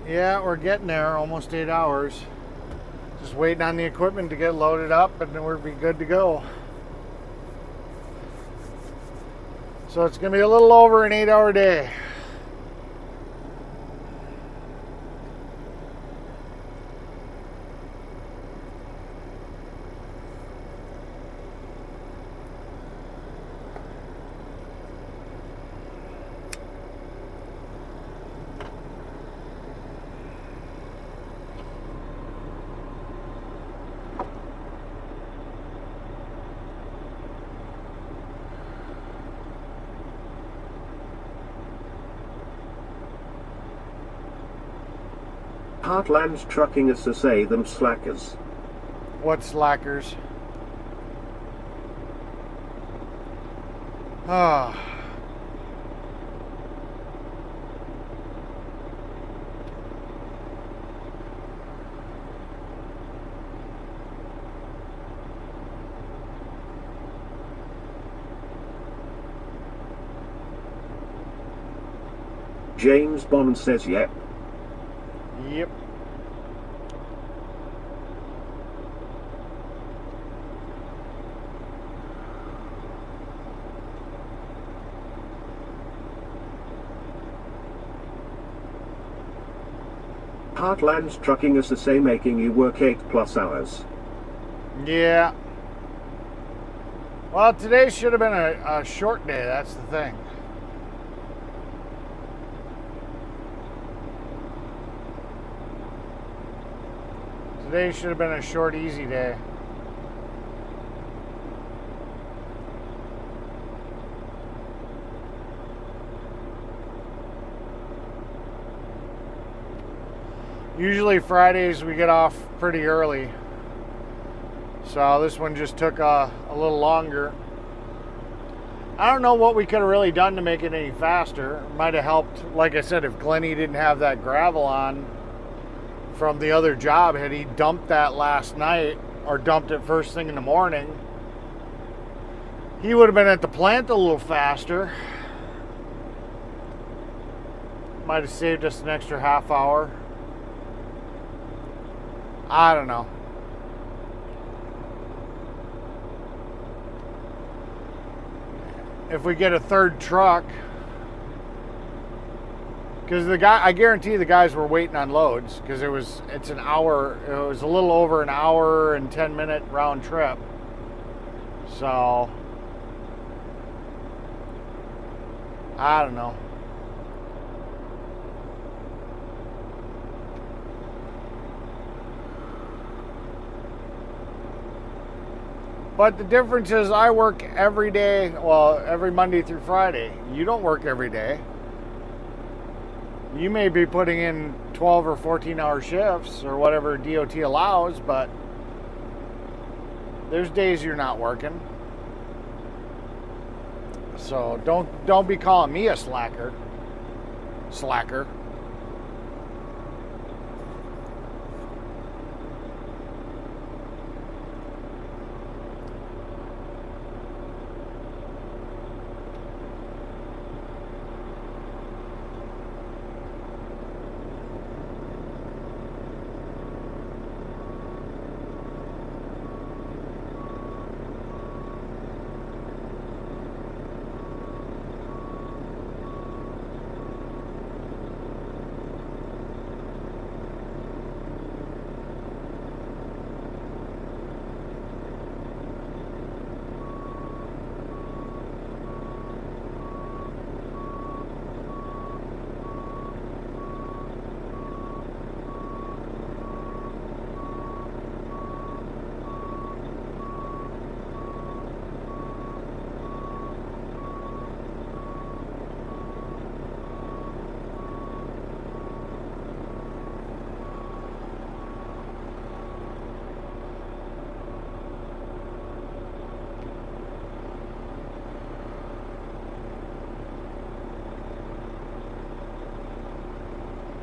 A: Yeah, we're getting there. Almost 8 hours. Just waiting on the equipment to get loaded up, and then we'll be good to go. So it's going to be a little over an 8-hour day.
B: Heartland's trucking us to say them slackers.
A: What slackers? Ah.
B: James Bond says yep.
A: Yep.
B: Heartland's trucking us to say making you work 8+ hours.
A: Yeah. Well, today should have been a short day, that's the thing. Today should have been a short, easy day. Usually Fridays we get off pretty early. So this one just took a little longer. I don't know what we could have really done to make it any faster. It might have helped, like I said, if Glennie didn't have that gravel on from the other job. Had he dumped that last night or dumped it first thing in the morning, he would have been at the plant a little faster. Might have saved us an extra half hour. I don't know. If we get a third truck, because I guarantee the guys were waiting on loads, because it's an hour, it was a little over an hour and 10-minute round trip. So I don't know. But the difference is I work every day, well, every Monday through Friday. You don't work every day. You may be putting in 12 or 14-hour shifts or whatever DOT allows, but there's days you're not working. So don't be calling me a slacker.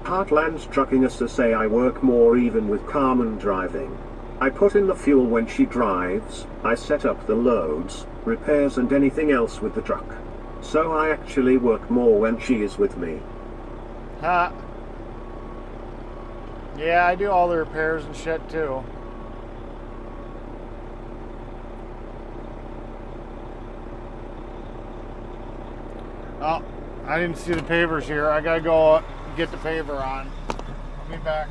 B: Heartland's trucking us to say I work more even with Carmen driving. I put in the fuel when she drives, I set up the loads, repairs and anything else with the truck. So I actually work more when she is with me.
A: Yeah, I do all the repairs and shit too. Oh, I didn't see the pavers here. I gotta go get the paver on. I'll be back.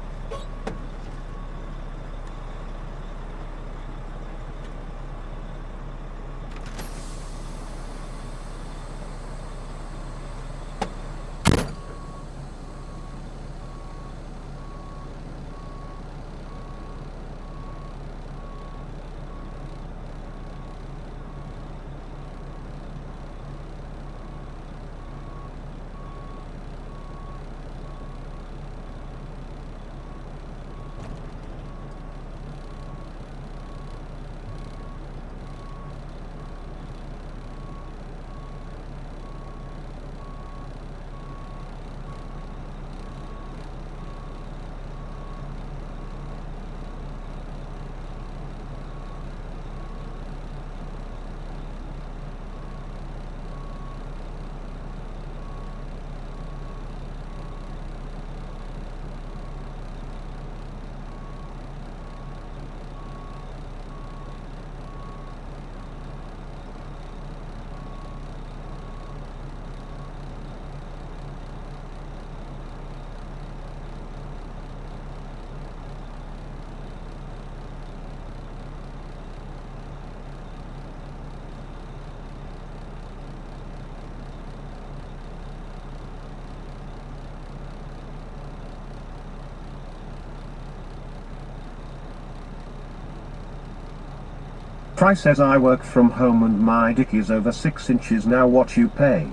B: Price says I work from home and my dick is over 6 inches now, what you pay?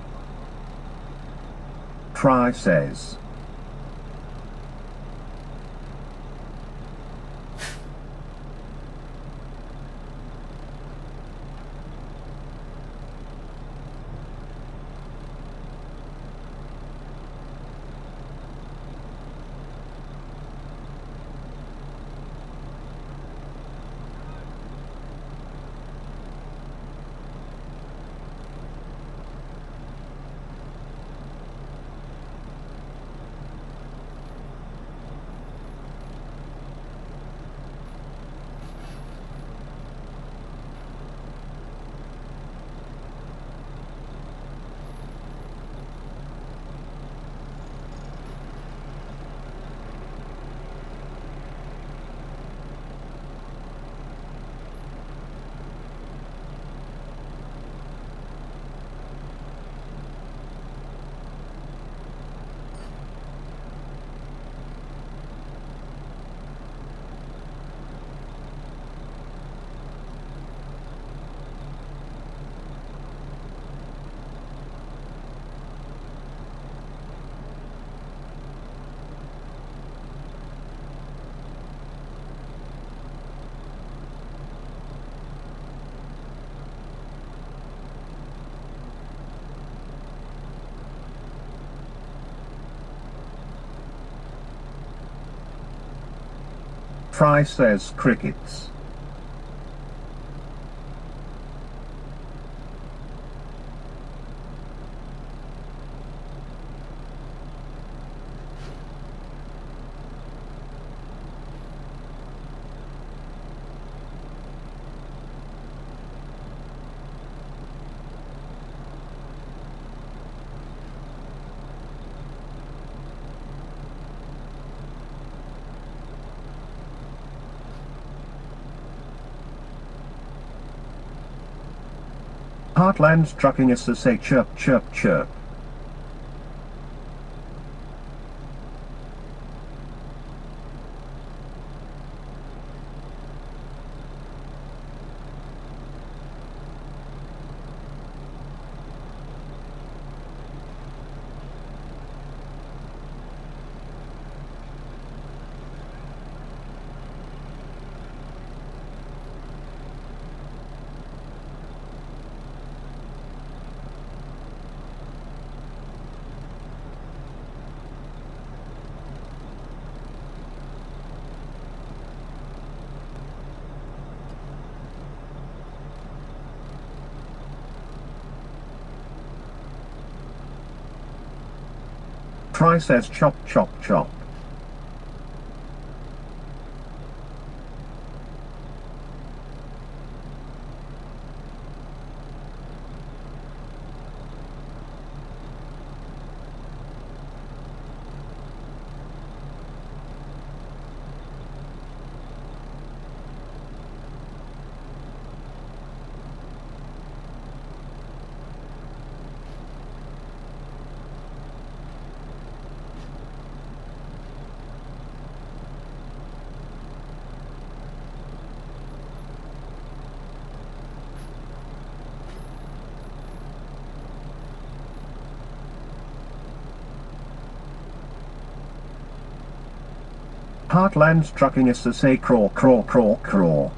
B: Try says. Fry says crickets. Heartland's trucking us to say chirp chirp chirp. Fry says chop chop chop. Heartland Trucking is to say crawl crawl crawl crawl.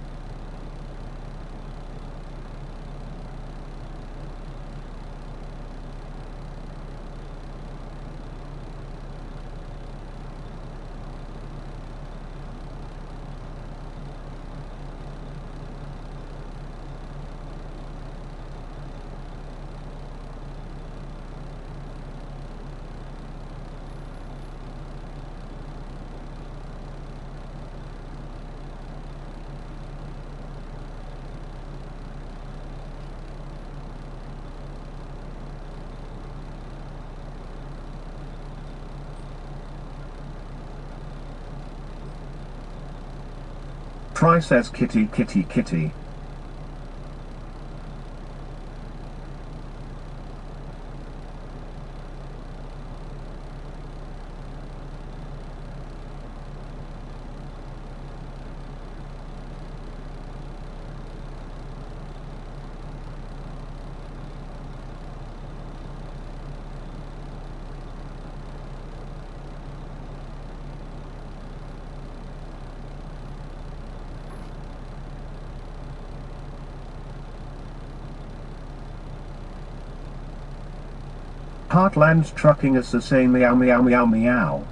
B: Try says kitty kitty kitty. Heartland Trucking is to say meow meow meow meow.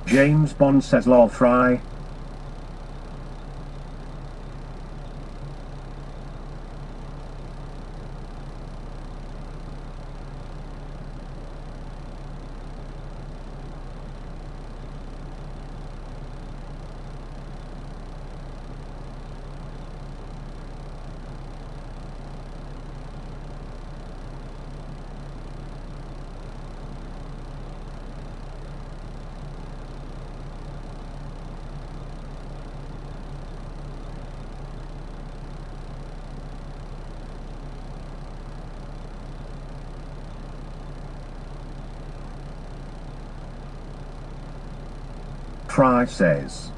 B: James Bond says lol fry. Fry says.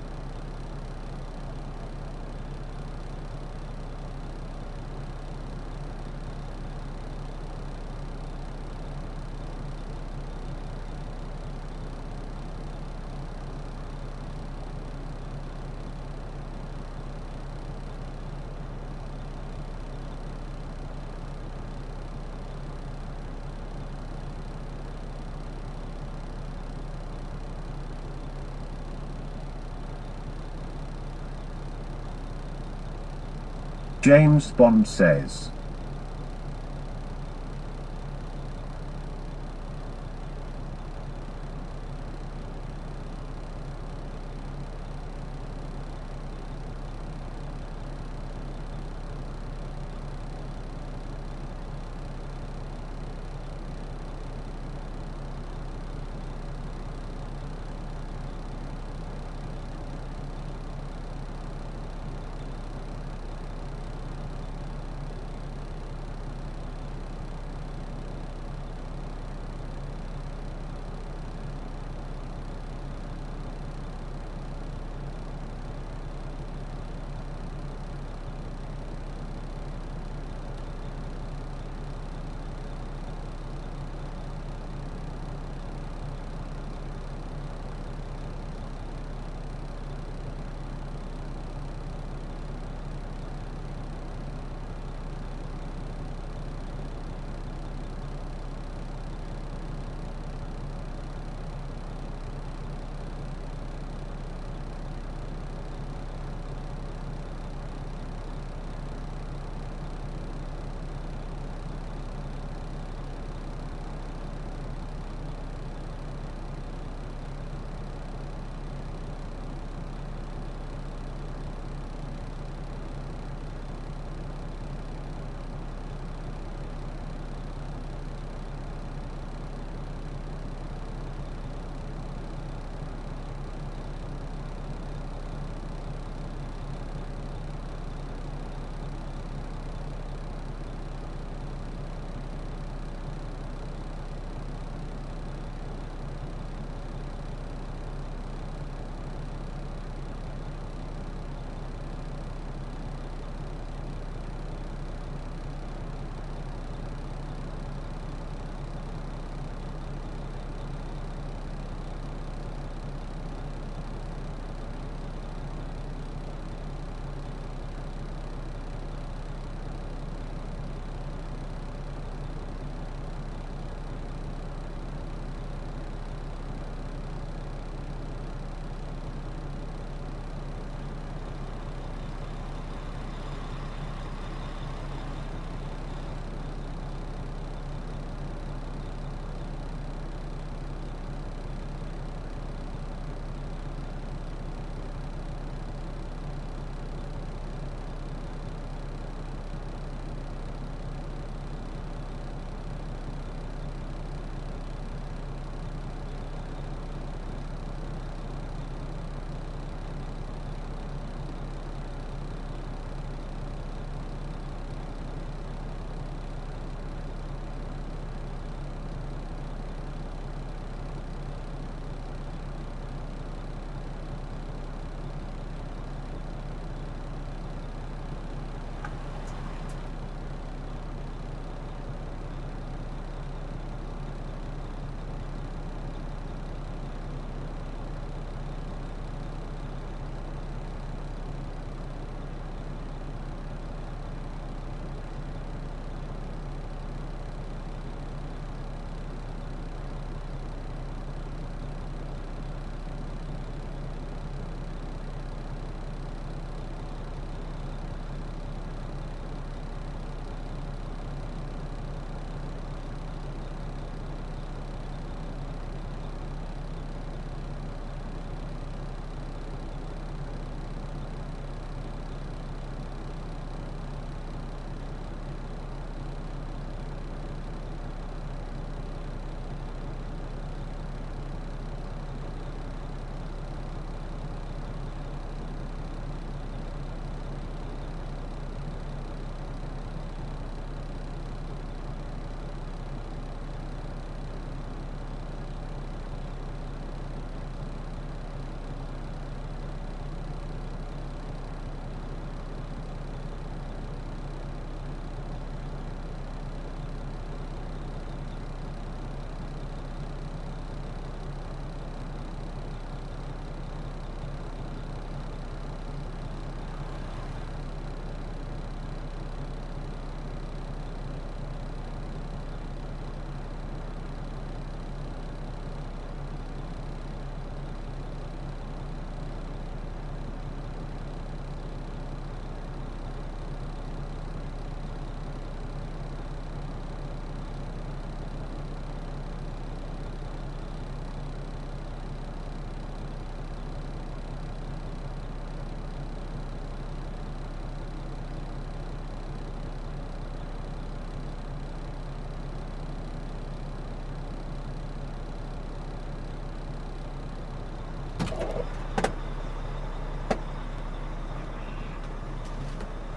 B: James Bond says.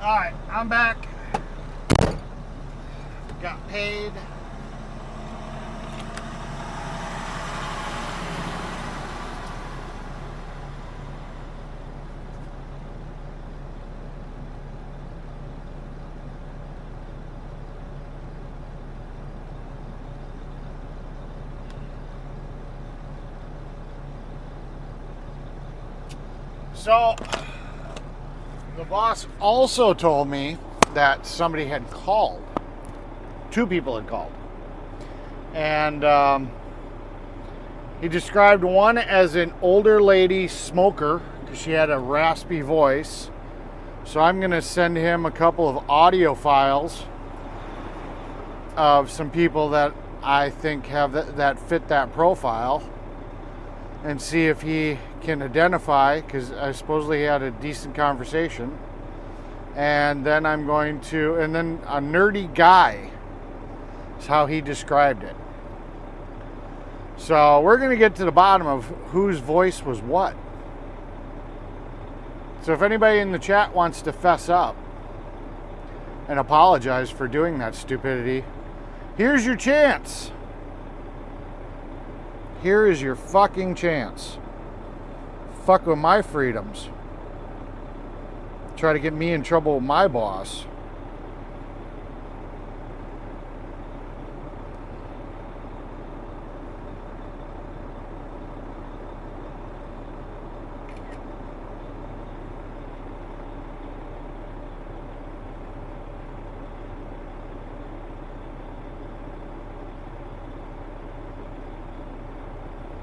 A: Alright, I'm back. Got paid. So, the boss also told me that somebody had called. 2 people had called. And he described one as an older lady smoker because she had a raspy voice. So I'm going to send him a couple of audio files of some people that I think have that fit that profile, and see if he can identify, because I supposedly had a decent conversation. And then and then a nerdy guy is how he described it. So we're going to get to the bottom of whose voice was what. So if anybody in the chat wants to fess up and apologize for doing that stupidity, here's your chance. Here is your fucking chance. Fuck with my freedoms. Try to get me in trouble with my boss.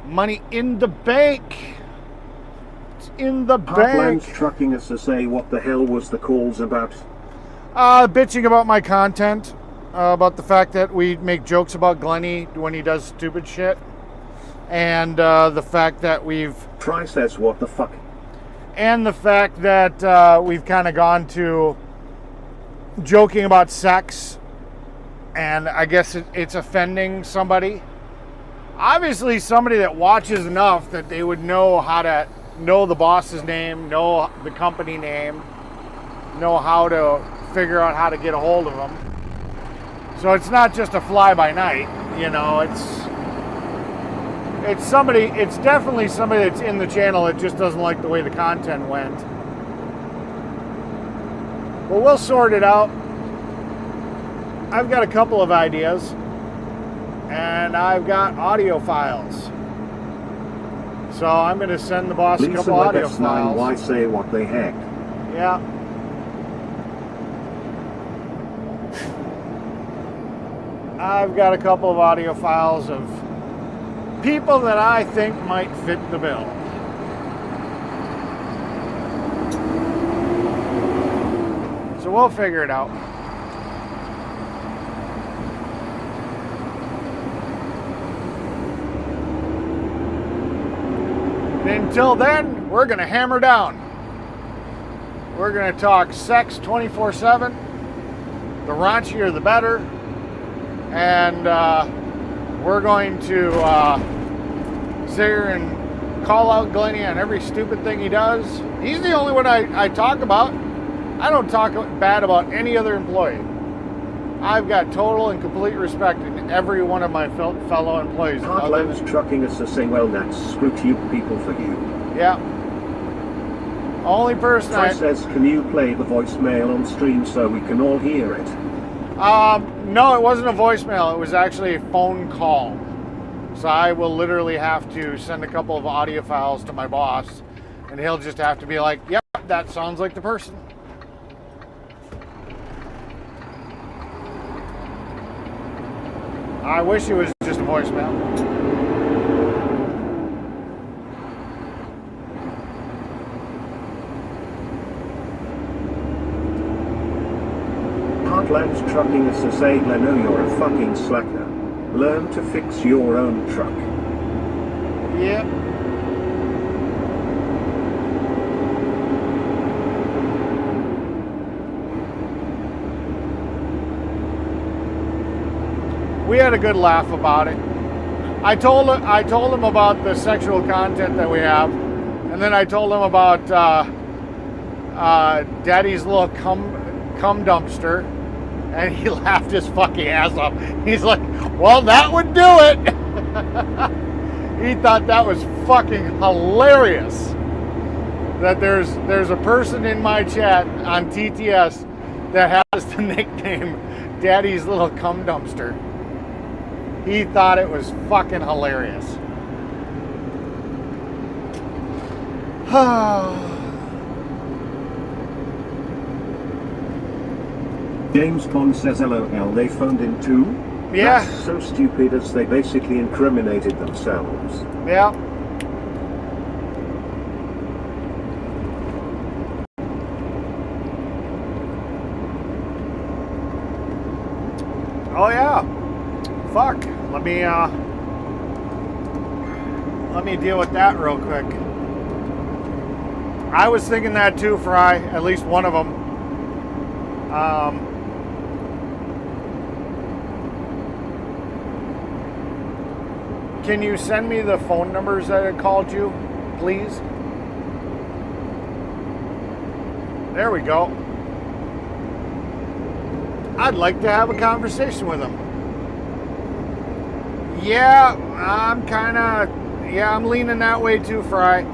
A: Money in the bank. It's in the bank.
B: Heartland's trucking us to say what the hell was the calls about?
A: Bitching about my content. About the fact that we make jokes about Glenny when he does stupid shit. And the fact that we've...
B: Try says what the fuck?
A: And the fact that we've kind of gone to joking about sex. And I guess it's offending somebody. Obviously somebody that watches enough that they would know how to know the boss's name, know the company name, know how to figure out how to get a hold of them. So it's not just a fly-by-night, you know, it's somebody, it's definitely somebody that's in the channel that just doesn't like the way the content went. But we'll sort it out. I've got a couple of ideas. And I've got audio files. So I'm going to send the boss a couple audio files.
B: Why say what the heck?
A: Yeah. I've got a couple of audio files of people that I think might fit the bill. So we'll figure it out. Until then, we're going to hammer down. We're going to talk sex 24/7. The raunchier, the better. And we're going to sit here and call out Glenny on every stupid thing he does. He's the only one I talk about. I don't talk bad about any other employee. I've got total and complete respect in every one of my fellow employees.
B: Heartland's trucking us to say, well, that's screw you people for you.
A: Yeah. Only person
B: says, can you play the voicemail on stream so we can all hear it?
A: No, it wasn't a voicemail. It was actually a phone call. So I will literally have to send a couple of audio files to my boss, and he'll just have to be like, yep, that sounds like the person. I wish it was just a voicemail.
B: Heartland's trucking us to say, Leno, you're a fucking slacker. Learn to fix your own truck.
A: Yep. We had a good laugh about it. I told him about the sexual content that we have, and then I told him about Daddy's little cum dumpster, and he laughed his fucking ass off. He's like, well, that would do it. He thought that was fucking hilarious. That there's a person in my chat on TTS that has the nickname Daddy's Little Cum Dumpster. He thought it was fucking hilarious.
B: James Bond says LOL, they phoned in too?
A: Yeah.
B: That's so stupid as they basically incriminated themselves.
A: Yeah. Oh yeah. Fuck. Let me deal with that real quick. I was thinking that too, Fry. At least one of them. Can you send me the phone numbers that I called you, please? There we go. I'd like to have a conversation with them. Yeah, I'm leaning that way too, Fry.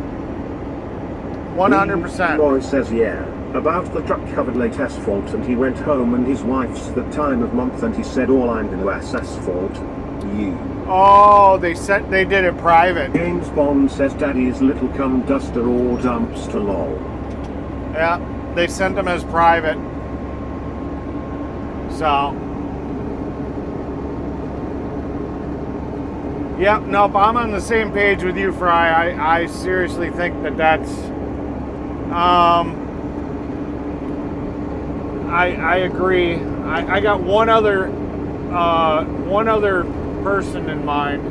A: 100%.
B: Boy says yeah, about the truck covered late asphalt, and he went home and his wife's the time of month and he said, all I'm gonna ass asphalt, you.
A: Oh, they did it private.
B: James Bond says Daddy's Little Cum Duster or Dumpster lol.
A: Yeah, they sent them as private. So. Yep, nope, I'm on the same page with you, Fry. I seriously think that's I agree. I got one other person in mind.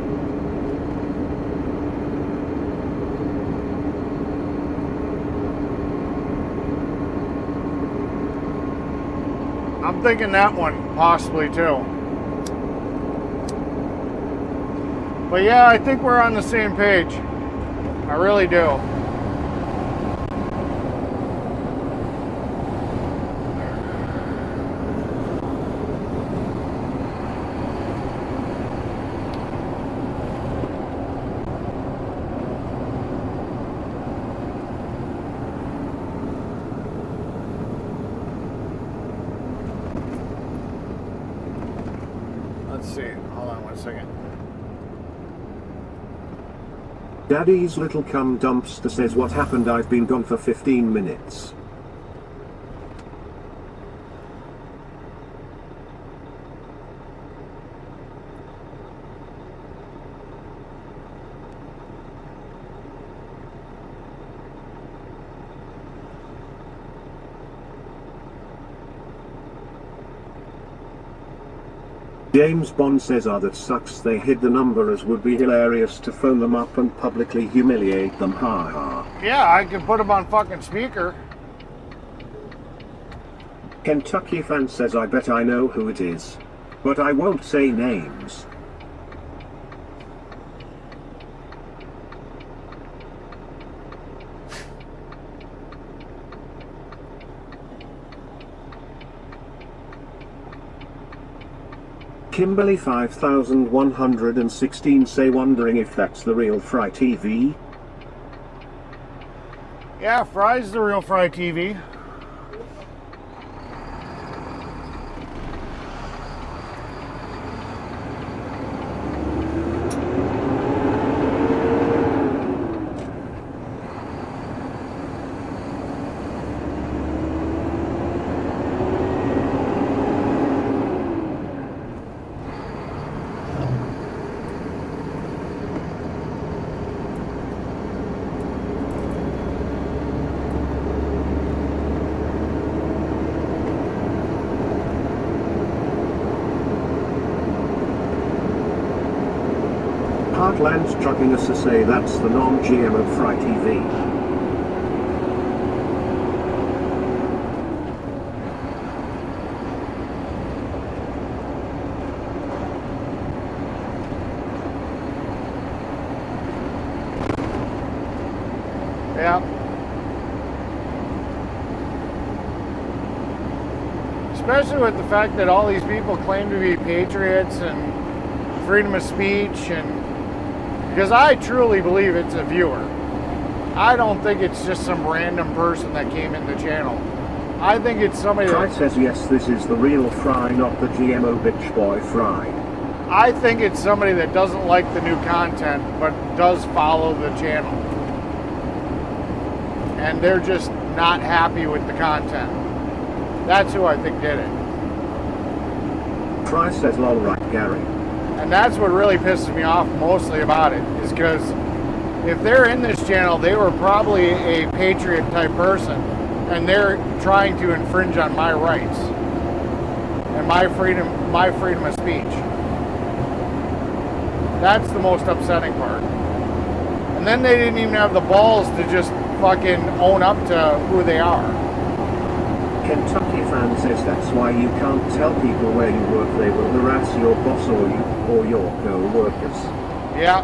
A: I'm thinking that one possibly too. But yeah, I think we're on the same page. I really do. Let's see. Hold on one second.
B: Daddy's Little Cum Dumpster says, what happened? I've been gone for 15 minutes. James Bond says, that sucks, they hid the number, as would be hilarious to phone them up and publicly humiliate them, ha ha.
A: Yeah, I could put them on fucking speaker.
B: Kentucky fan says, I bet I know who it is. But I won't say names. Kimberly 5116 say, wondering if that's the real Fry TV.
A: Yeah, Fry's the real Fry TV.
B: Heartland's trucking us to say that's the non-GMO Fry TV.
A: Yeah. especially with the fact that all these people claim to be patriots and freedom of speech, and because I truly believe it's a viewer. I don't think it's just some random person that came in the channel. I think it's somebody
B: Fry
A: that...
B: says yes, this is the real Fry, not the GMO bitch boy Fry.
A: I think it's somebody that doesn't like the new content, but does follow the channel. And they're just not happy with the content. That's who I think did it.
B: Fry says lol right Gary.
A: And that's what really pisses me off mostly about it, is because if they're in this channel, they were probably a patriot type person, and they're trying to infringe on my rights and my freedom of speech. That's the most upsetting part. And then they didn't even have the balls to just fucking own up to who they are.
B: Kentucky fan says that's why you can't tell people where you work. They will harass your boss or your co-workers.
A: Yeah.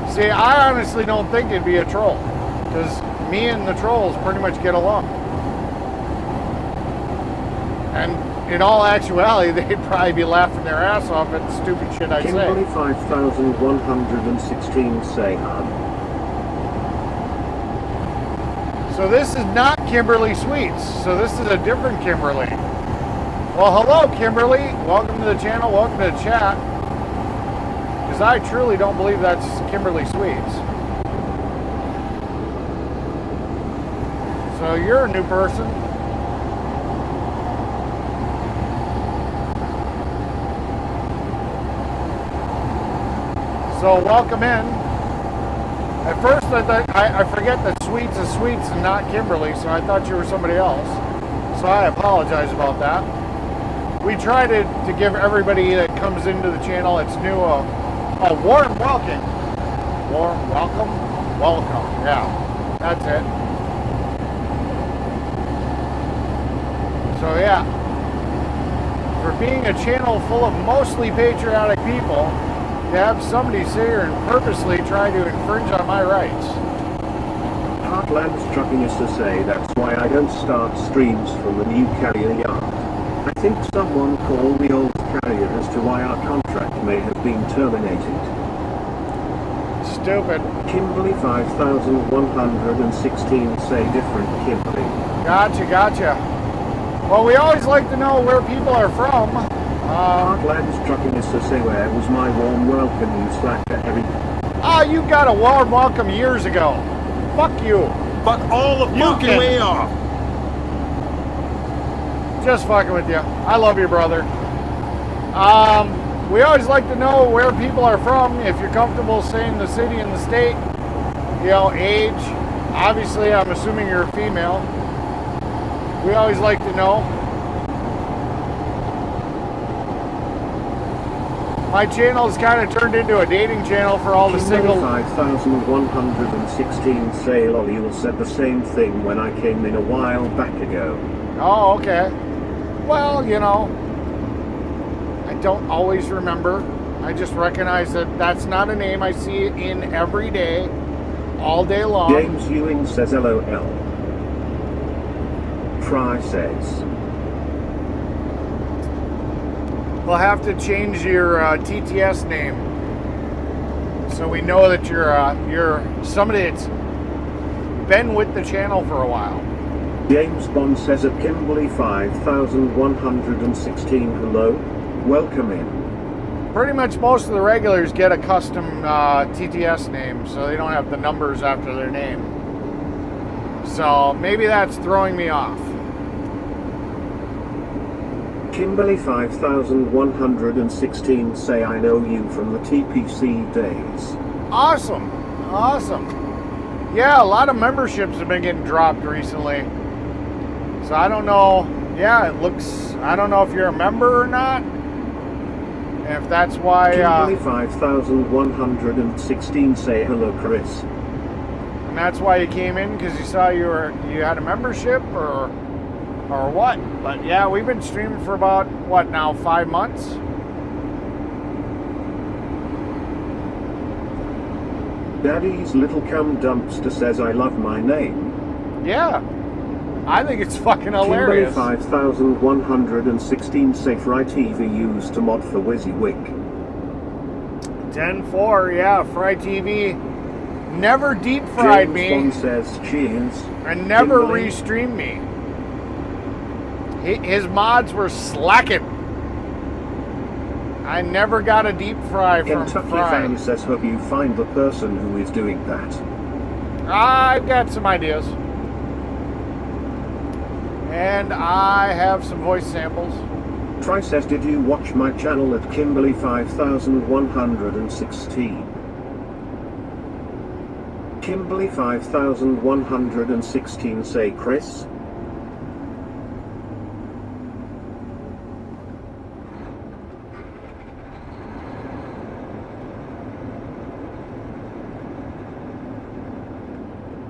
A: See, I honestly don't think it'd be a troll, because me and the trolls pretty much get along. And in all actuality, they'd probably be laughing their ass off at the stupid shit I
B: Kimberly
A: say.
B: 5116 say
A: So this is not Kimberly Sweets. So this is a different Kimberly. Well, hello, Kimberly. Welcome to the channel. Welcome to the chat. Because I truly don't believe that's Kimberly Sweets. So you're a new person. So welcome in. At first I thought, I forget that Sweets is Sweets and not Kimberly, so I thought you were somebody else. So I apologize about that. We try to give everybody that comes into the channel that's new a warm welcome. Warm welcome? Welcome, yeah. That's it. So yeah. For being a channel full of mostly patriotic people, to have somebody sit here and purposely try to infringe on my rights.
B: Heartland's trucking us to say that's why I don't start streams from the new carrier yard. I think someone called the old carrier as to why our contract may have been terminated.
A: Stupid.
B: Kimberly 5116 say different Kimberly.
A: Gotcha. Well, we always like to know where people are from.
B: Heartland's trucking us to say where was my warm welcome, you slacker every...
A: Oh, you got a warm welcome years ago. Fuck you.
K: Fuck all the fucking way off.
A: Just fucking with you. I love you, brother. We always like to know where people are from. If you're comfortable saying the city and the state, you know, age. Obviously, I'm assuming you're a female. We always like to know. My channel has kind of turned into a dating channel for all the single...
B: 5116 say lol, you said the same thing when I came in a while back ago.
A: Oh, okay. Well, you know, I don't always remember. I just recognize that that's not a name I see in every day, all day long.
B: James Ewing says LOL. Fry says...
A: We'll have to change your TTS name so we know that you're somebody that's been with the channel for a while.
B: James Bond says at Kimberly 5116 hello, welcome in.
A: Pretty much most of the regulars get a custom TTS name, so they don't have the numbers after their name. So maybe that's throwing me off.
B: Kimberly 5116 say I know you from the TPC days.
A: Awesome. Yeah, a lot of memberships have been getting dropped recently. So I don't know. Yeah, it looks, I don't know if you're a member or not. And if that's why...
B: Kimberly 5116 say hello, Chris.
A: And that's why you came in, because you saw you had a membership, or what? But yeah, we've been streaming for about, what now, 5 months?
B: Daddy's little cum dumpster says I love my name.
A: Yeah. I think it's fucking
B: Kimberly
A: hilarious.
B: 5116 safe right TV used to mod for WYSIWYG.
A: 10-4, yeah, Fry TV. Never deep fried me.
B: James Bond says cheers.
A: And never
B: Kimberly.
A: restreamed me. His mods were slacking. I never got a deep fry from
B: Kentucky
A: Fry.
B: fan says hope you find the person who is doing that.
A: I've got some ideas. And I have some voice samples.
B: Try says did you watch my channel at Kimberly 5116? Kimberly 5116 say Chris.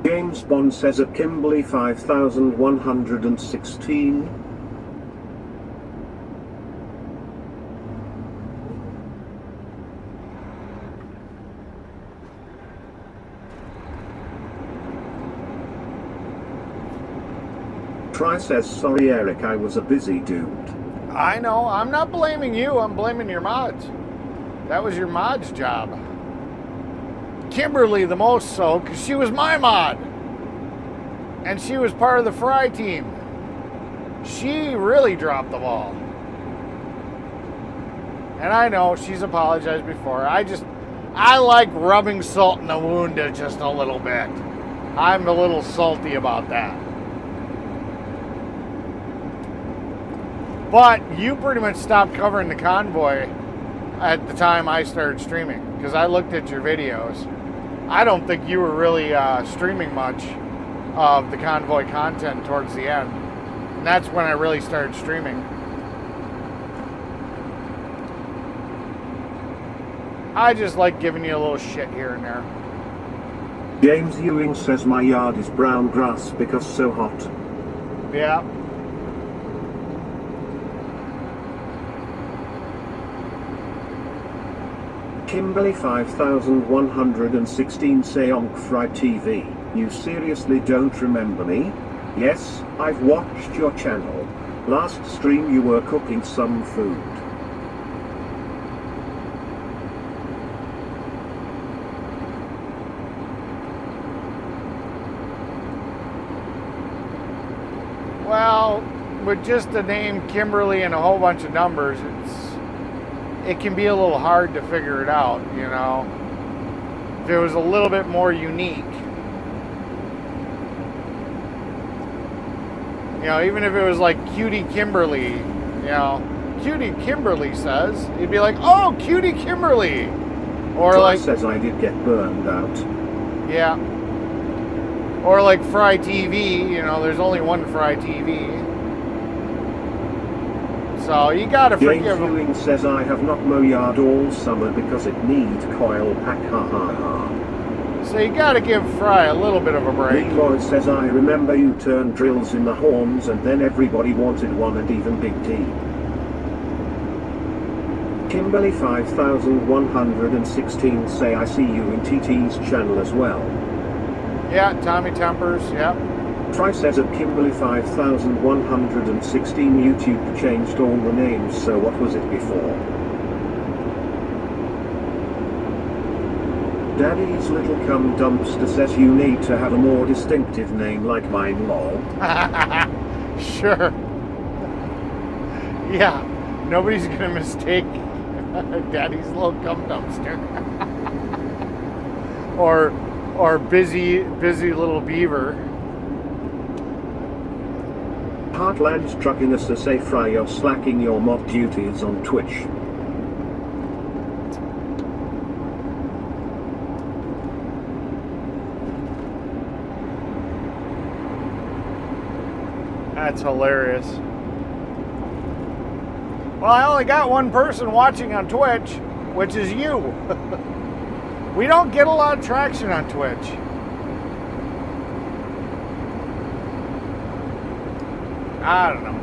B: James Bond says at Kimberly 5116. Try says sorry Eric, I was a busy dude.
A: I know. I'm not blaming you. I'm blaming your mods. That was your mod's job. Kimberly the most so, because she was my mod. And she was part of the Fry team. She really dropped the ball. And I know she's apologized before. I like rubbing salt in the wound just a little bit. I'm a little salty about that. But you pretty much stopped covering the convoy at the time I started streaming, because I looked at your videos. I don't think you were really streaming much of the convoy content towards the end. And that's when I really started streaming. I just like giving you a little shit here and there.
B: James Ewing says my yard is brown grass because so hot.
A: Yeah.
B: Kimberly 5116 say on Fry TV, you seriously don't remember me? Yes, I've watched your channel. Last stream you were cooking some food.
A: Well, with just the name Kimberly and a whole bunch of numbers, it can be a little hard to figure it out, you know. If it was a little bit more unique. You know, even if it was like Cutie Kimberly, you know, Cutie Kimberly says, you'd be like, oh, Cutie Kimberly. Or
B: Try
A: like,
B: says I did get burned out.
A: yeah. Or like Fry TV, you know, there's only one Fry TV. So you gotta
B: James
A: forgive him.
B: Ewing says I have not mow yard all summer because it needs coil pack, ha ha ha.
A: So you gotta give Fry a little bit of a break.
B: Lloyd says I remember you turned drills in the horns and then everybody wanted one and even Big T. Kimberly 5116 say I see you in TT's channel as well.
A: Yeah, Tommy Tempers, yeah.
B: Try says at Kimberly 5116 YouTube changed all the names, so what was it before? Daddy's little cum dumpster says you need to have a more distinctive name like mine, lol.
A: Sure. Yeah, nobody's gonna mistake Daddy's little cum dumpster. or busy little beaver.
B: Heartland's trucking us to say Fry, you're slacking your mod duties on Twitch.
A: That's hilarious. Well, I only got one person watching on Twitch, which is you. We don't get a lot of traction on Twitch. I don't know.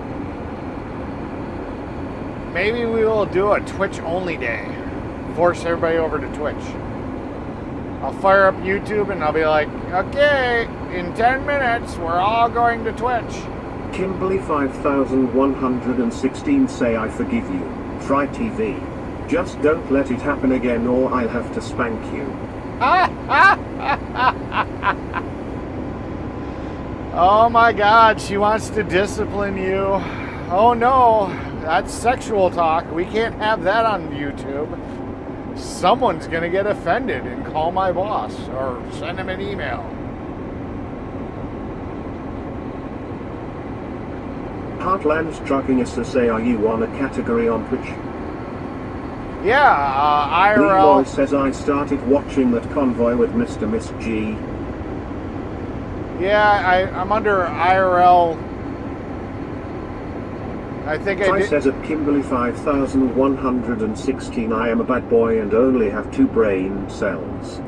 A: Maybe we will do a Twitch only day. Force everybody over to Twitch. I'll fire up YouTube and I'll be like, okay, in 10 minutes, we're all going to Twitch.
B: Kimberly 5116 say I forgive you. Fry TV. Just don't let it happen again or I'll have to spank you.
A: Oh my God, she wants to discipline you. Oh no, that's sexual talk. We can't have that on YouTube. Someone's gonna get offended and call my boss or send him an email.
B: Heartland's trucking us to say, are you on a category on Twitch?
A: Yeah,
B: Leroy
A: IRL.
B: says I started watching that convoy with Mr. Miss G.
A: Yeah, I'm under IRL. I think I
B: Ty
A: did.
B: says at Kimberly 5116 I am a bad boy and only have 2 brain cells.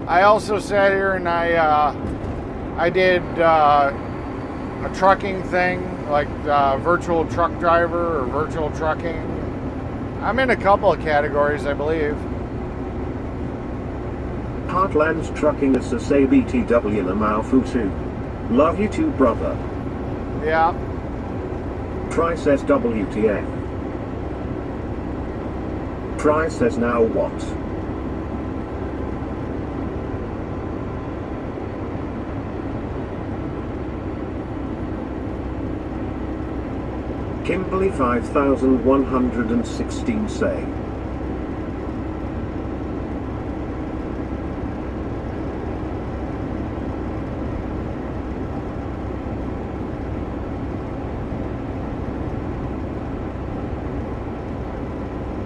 A: I also sat here and I did a trucking thing, like virtual truck driver or virtual trucking. I'm in a couple of categories, I believe.
B: Heartland's trucking us to say BTW Lamau too. Love you too, brother.
A: Yeah.
B: Try says WTF. Try says now what? Kimberly 5116 say.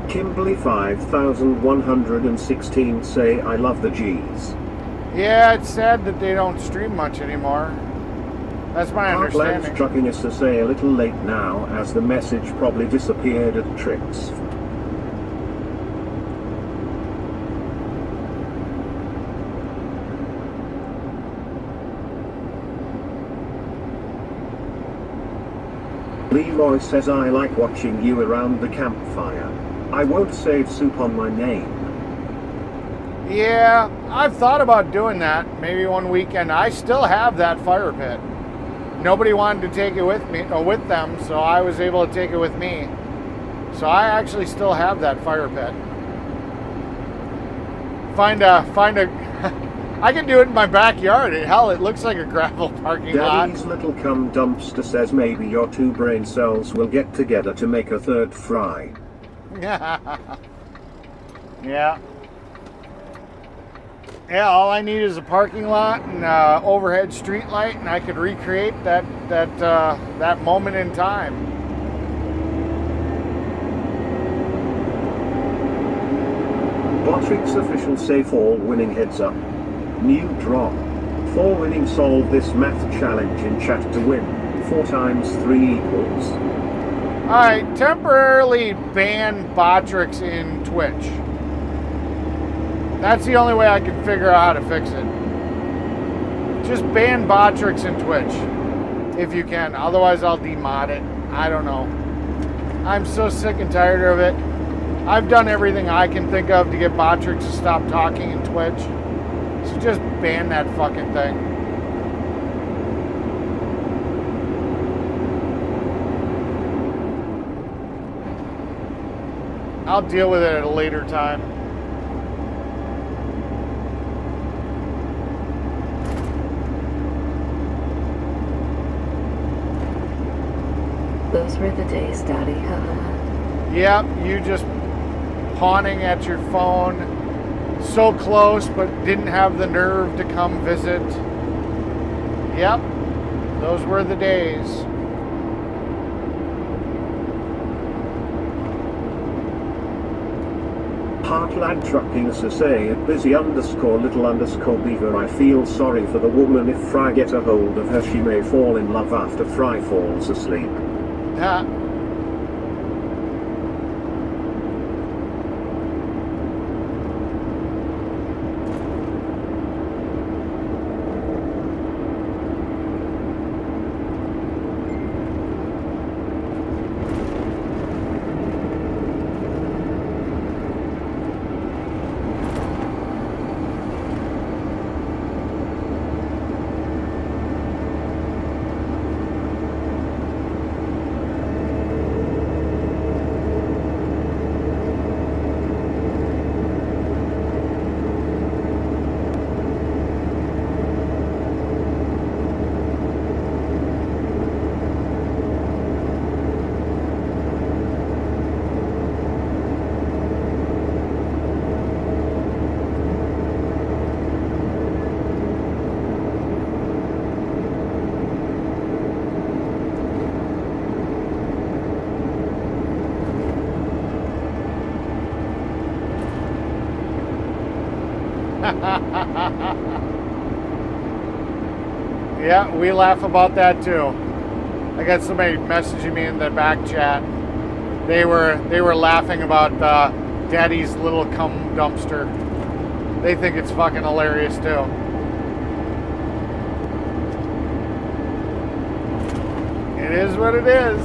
B: Kimberly 5116 say I love the G's.
A: Yeah, it's sad that they don't stream much anymore. That's my
B: Heartland's
A: understanding.
B: trucking us to say a little late now as the message probably disappeared at Tricks. Leroy says I like watching you around the campfire. I won't save soup on my name.
A: Yeah, I've thought about doing that maybe one weekend. I still have that fire pit. Nobody wanted to take it with me or with them, so I was able to take it with me. So I actually still have that fire pit. Find a I can do it in my backyard. Hell, it looks like a gravel parking lot.
B: Daddy's little cum dumpster says maybe your 2 brain cells will get together to make a 3rd fry.
A: Yeah. Yeah, all I need is a parking lot and overhead street light, and I could recreate that moment in time.
B: Botrix official say 4 winning heads up. New drop. 4 winning solve this math challenge in chat to win. 4 times 3 equals.
A: Alright, temporarily ban Botrix in Twitch. That's the only way I can figure out how to fix it. Just ban Botrix in Twitch. If you can. Otherwise I'll demod it. I don't know. I'm so sick and tired of it. I've done everything I can think of to get Botrix to stop talking in Twitch. So just ban that fucking thing. I'll deal with it at a later time.
E: Those were the days, Daddy.
A: Yep, you just pawning at your phone, so close but didn't have the nerve to come visit. Yep, those were the days.
B: Heartland trucking us to say at busy_little_beaver I feel sorry for the woman. If Fry get a hold of her she may fall in love after Fry falls asleep.
A: Yeah. Yeah, we laugh about that too. I got somebody messaging me in the back chat. They were laughing about Daddy's little cum dumpster. They think it's fucking hilarious too. It is what it is.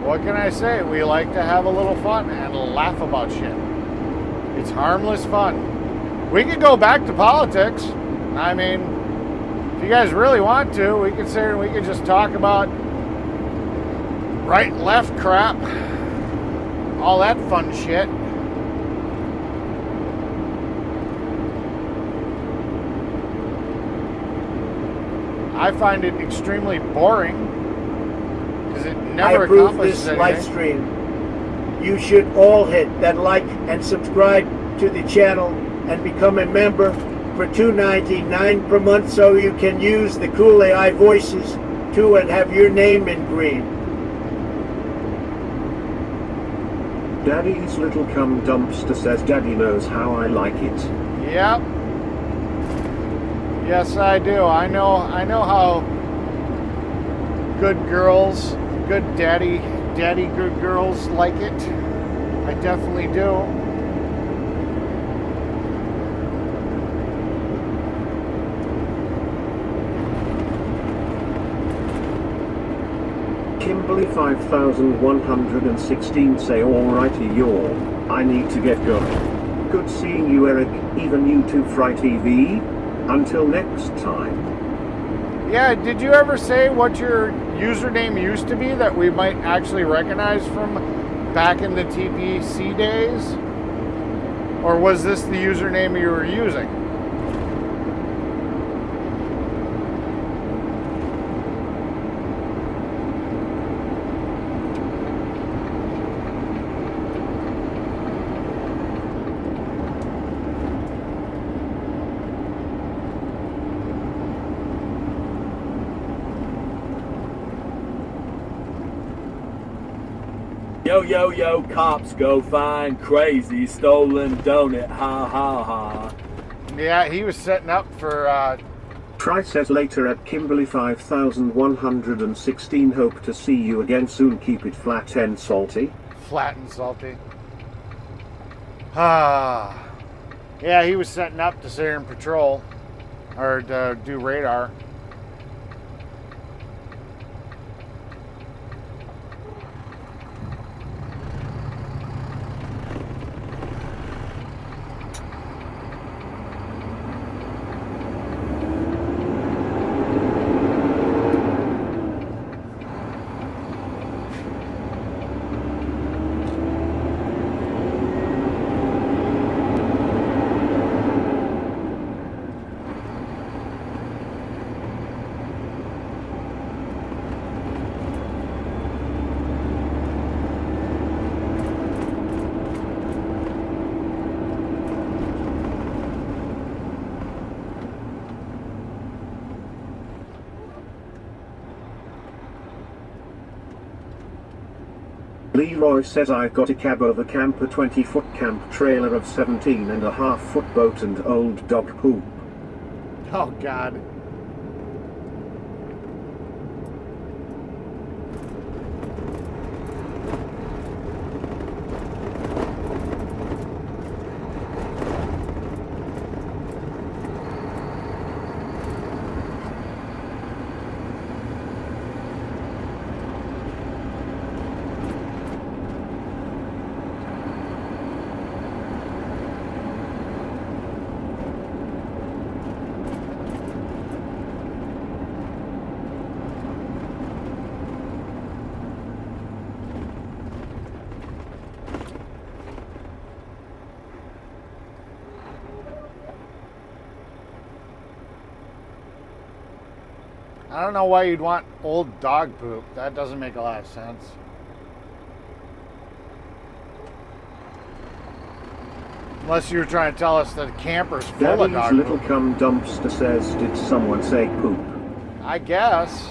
A: What can I say? We like to have a little fun and laugh about shit. It's harmless fun. We could go back to politics. I mean, if you guys really want to, we could sit here and we could just talk about right and left crap. All that fun shit. I find it extremely boring. It never
G: I approve
A: accomplishes
G: this
A: anything.
G: live stream. You should all hit that like and subscribe to the channel and become a member for $2.99 per month so you can use the cool AI voices too and have your name in green.
B: Daddy's little cum dumpster says Daddy knows how I like it.
A: Yep. Yes, I do. I know how good girls, good daddy good girls like it. I definitely do.
B: Kimberly 5116 say alrighty y'all, I need to get going. Good seeing you Eric, even you too Fry TV. Until next time.
A: Yeah, did you ever say what your username used to be that we might actually recognize from back in the TPC days? Or was this the username you were using?
D: Yo, yo, yo, cops go find crazy stolen donut, ha, ha, ha.
A: Yeah, he was setting up for,
B: Try says later at Kimberly 5116 hope to see you again soon, keep it flat and salty.
A: Flat and salty. Ah. Yeah, he was setting up to sit here and patrol. Or to do radar.
B: Leroy says I've got a cab over camper 20-foot camp trailer of 17.5-foot boat and old dog poop.
A: Oh, God. I don't know why you'd want old dog poop. That doesn't make a lot of sense. Unless you were trying to tell us that a camper's full of
B: Daddy's
A: dog
B: little
A: poop.
B: cum dumpster says, did someone say poop?
A: I guess.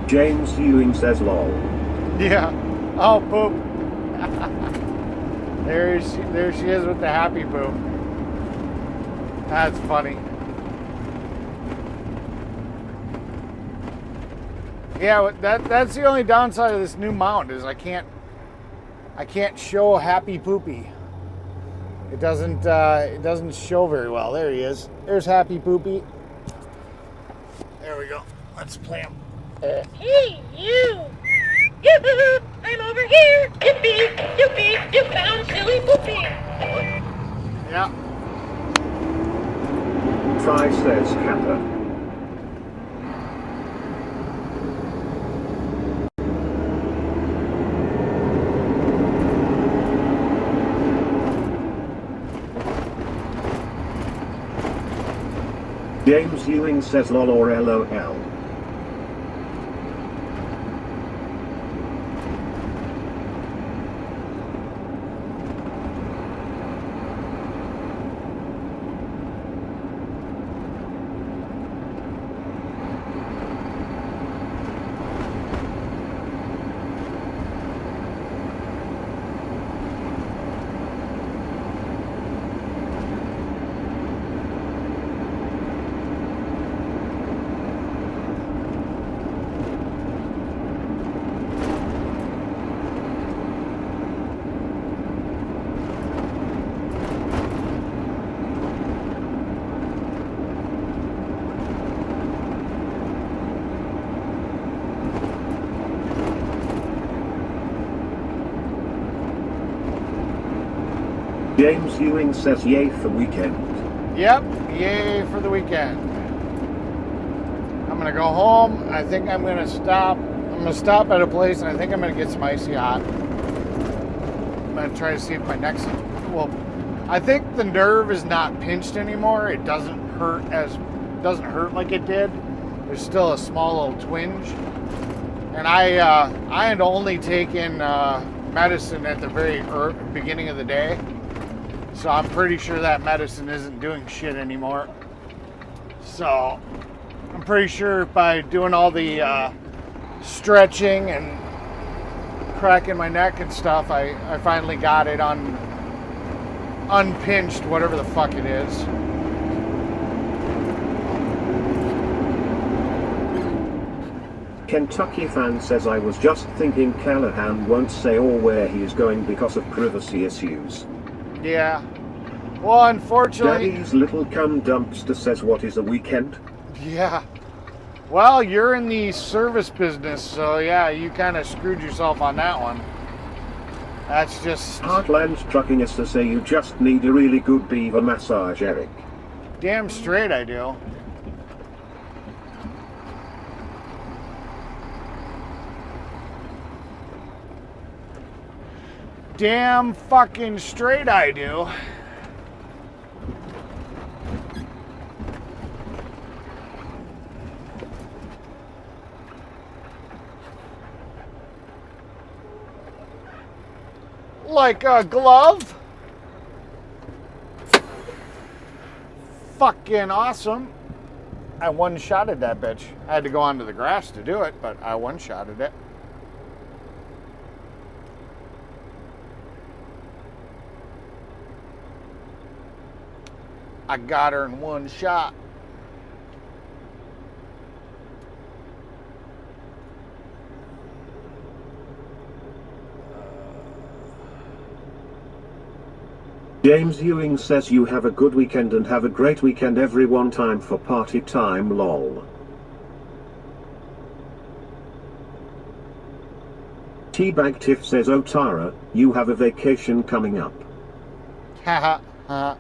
B: James Ewing says lol.
A: Yeah. Oh, poop. there she is with the happy poop. That's funny. Yeah, that's the only downside of this new mount is I can't show happy poopy. It doesn't show very well. There he is. There's happy poopy. There we go. Let's play him.
H: Hey, you! Yoo-hoo! I'm over here! Yippee! Yippee! You found silly poopy!
A: Yeah.
B: Try says Kappa. James Ewing says lol or LOL. James Ewing says yay for weekend.
A: Yep, yay for the weekend. I'm gonna go home. I think I'm gonna stop. I'm gonna stop at a place, and I think I'm gonna get some icy hot. I'm gonna try to see if my neck's well. I think the nerve is not pinched anymore. It doesn't hurt like it did. There's still a small little twinge, and I had only taken medicine at the very beginning of the day. So I'm pretty sure that medicine isn't doing shit anymore. So I'm pretty sure by doing all the stretching and cracking my neck and stuff, I finally got it unpinched, whatever the fuck it is.
B: Kentucky fan says I was just thinking Callahan won't say or where he is going because of privacy issues.
A: Yeah. Well, unfortunately...
B: Daddy's little cum dumpster says what is a weekend?
A: Yeah. Well, you're in the service business, so yeah, you kind of screwed yourself on that one. That's just...
B: Heartland Trucking is to say you just need a really good beaver massage, Eric.
A: Damn straight I do. Damn fucking straight I do. Like a glove. Fucking awesome. I one-shotted that bitch. I had to go onto the grass to do it, but I one-shotted it. I got her in one shot.
B: James Ewing says you have a good weekend and have a great weekend everyone. Time for party time lol. Teabag Tiff says oh Tara, you have a vacation coming up.
A: Haha. Ha.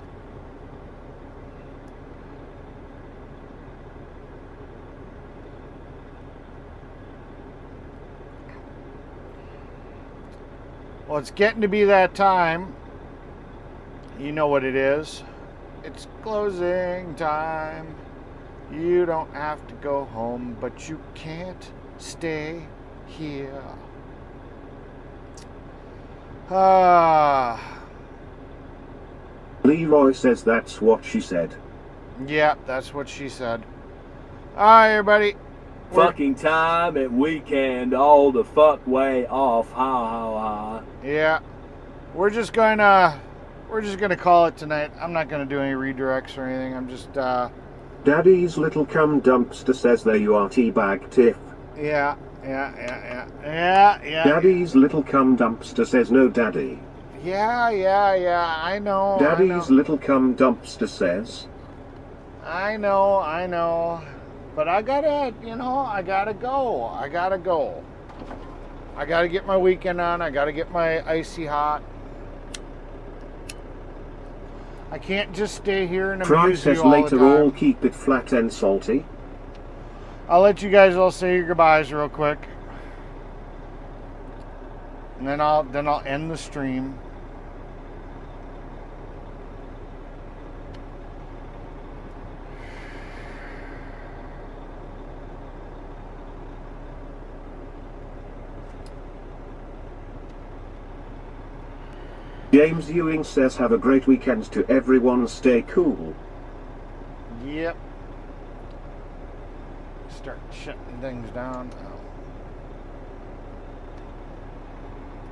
A: Well, it's getting to be that time. You know what it is. It's closing time. You don't have to go home, but you can't stay here.
B: Leroy says that's what she said.
A: Yeah, that's what she said. Alright, everybody.
D: Fucking time and weekend all the fuck way off. Ha ha ha.
A: Yeah. We're just gonna call it tonight. I'm not gonna do any redirects or anything. I'm just
B: Daddy's little cum dumpster says there you are, teabag Tiff.
A: Yeah.
B: Daddy's little cum dumpster says no daddy.
A: Yeah, I know.
B: Daddy's little cum dumpster says.
A: I know. But I gotta go. I gotta get my weekend on. I gotta get my icy hot. I can't just stay here and
B: Fry
A: amuse
B: says
A: you all the
B: later
A: time.
B: all keep it flat and salty.
A: I'll let you guys all say your goodbyes real quick. And then I'll end the stream.
B: James Ewing says have a great weekend to everyone, stay cool.
A: Yep. Start shutting things down.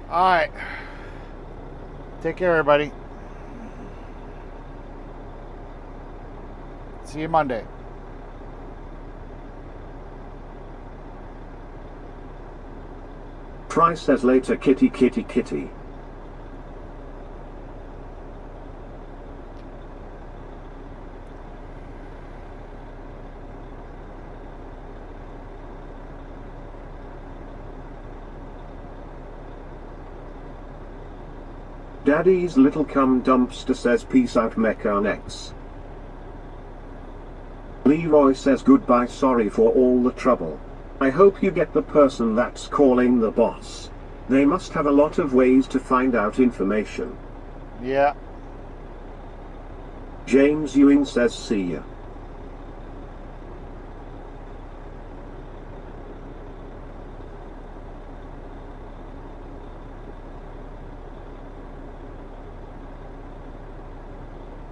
A: Alright. Take care, everybody. See you Monday.
B: Fry says later kitty kitty kitty. Daddy's little cum dumpster says peace out mechanics. Leroy says goodbye, sorry for all the trouble. I hope you get the person that's calling the boss. They must have a lot of ways to find out information.
A: Yeah.
B: James Ewing says see ya.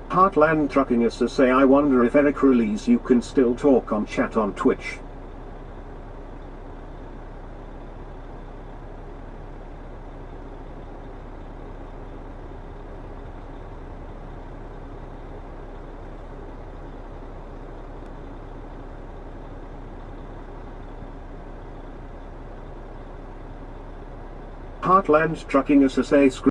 B: Heartland Trucking us to say I wonder if Eric release you can still talk on chat on Twitch. Heartland Trucking us to say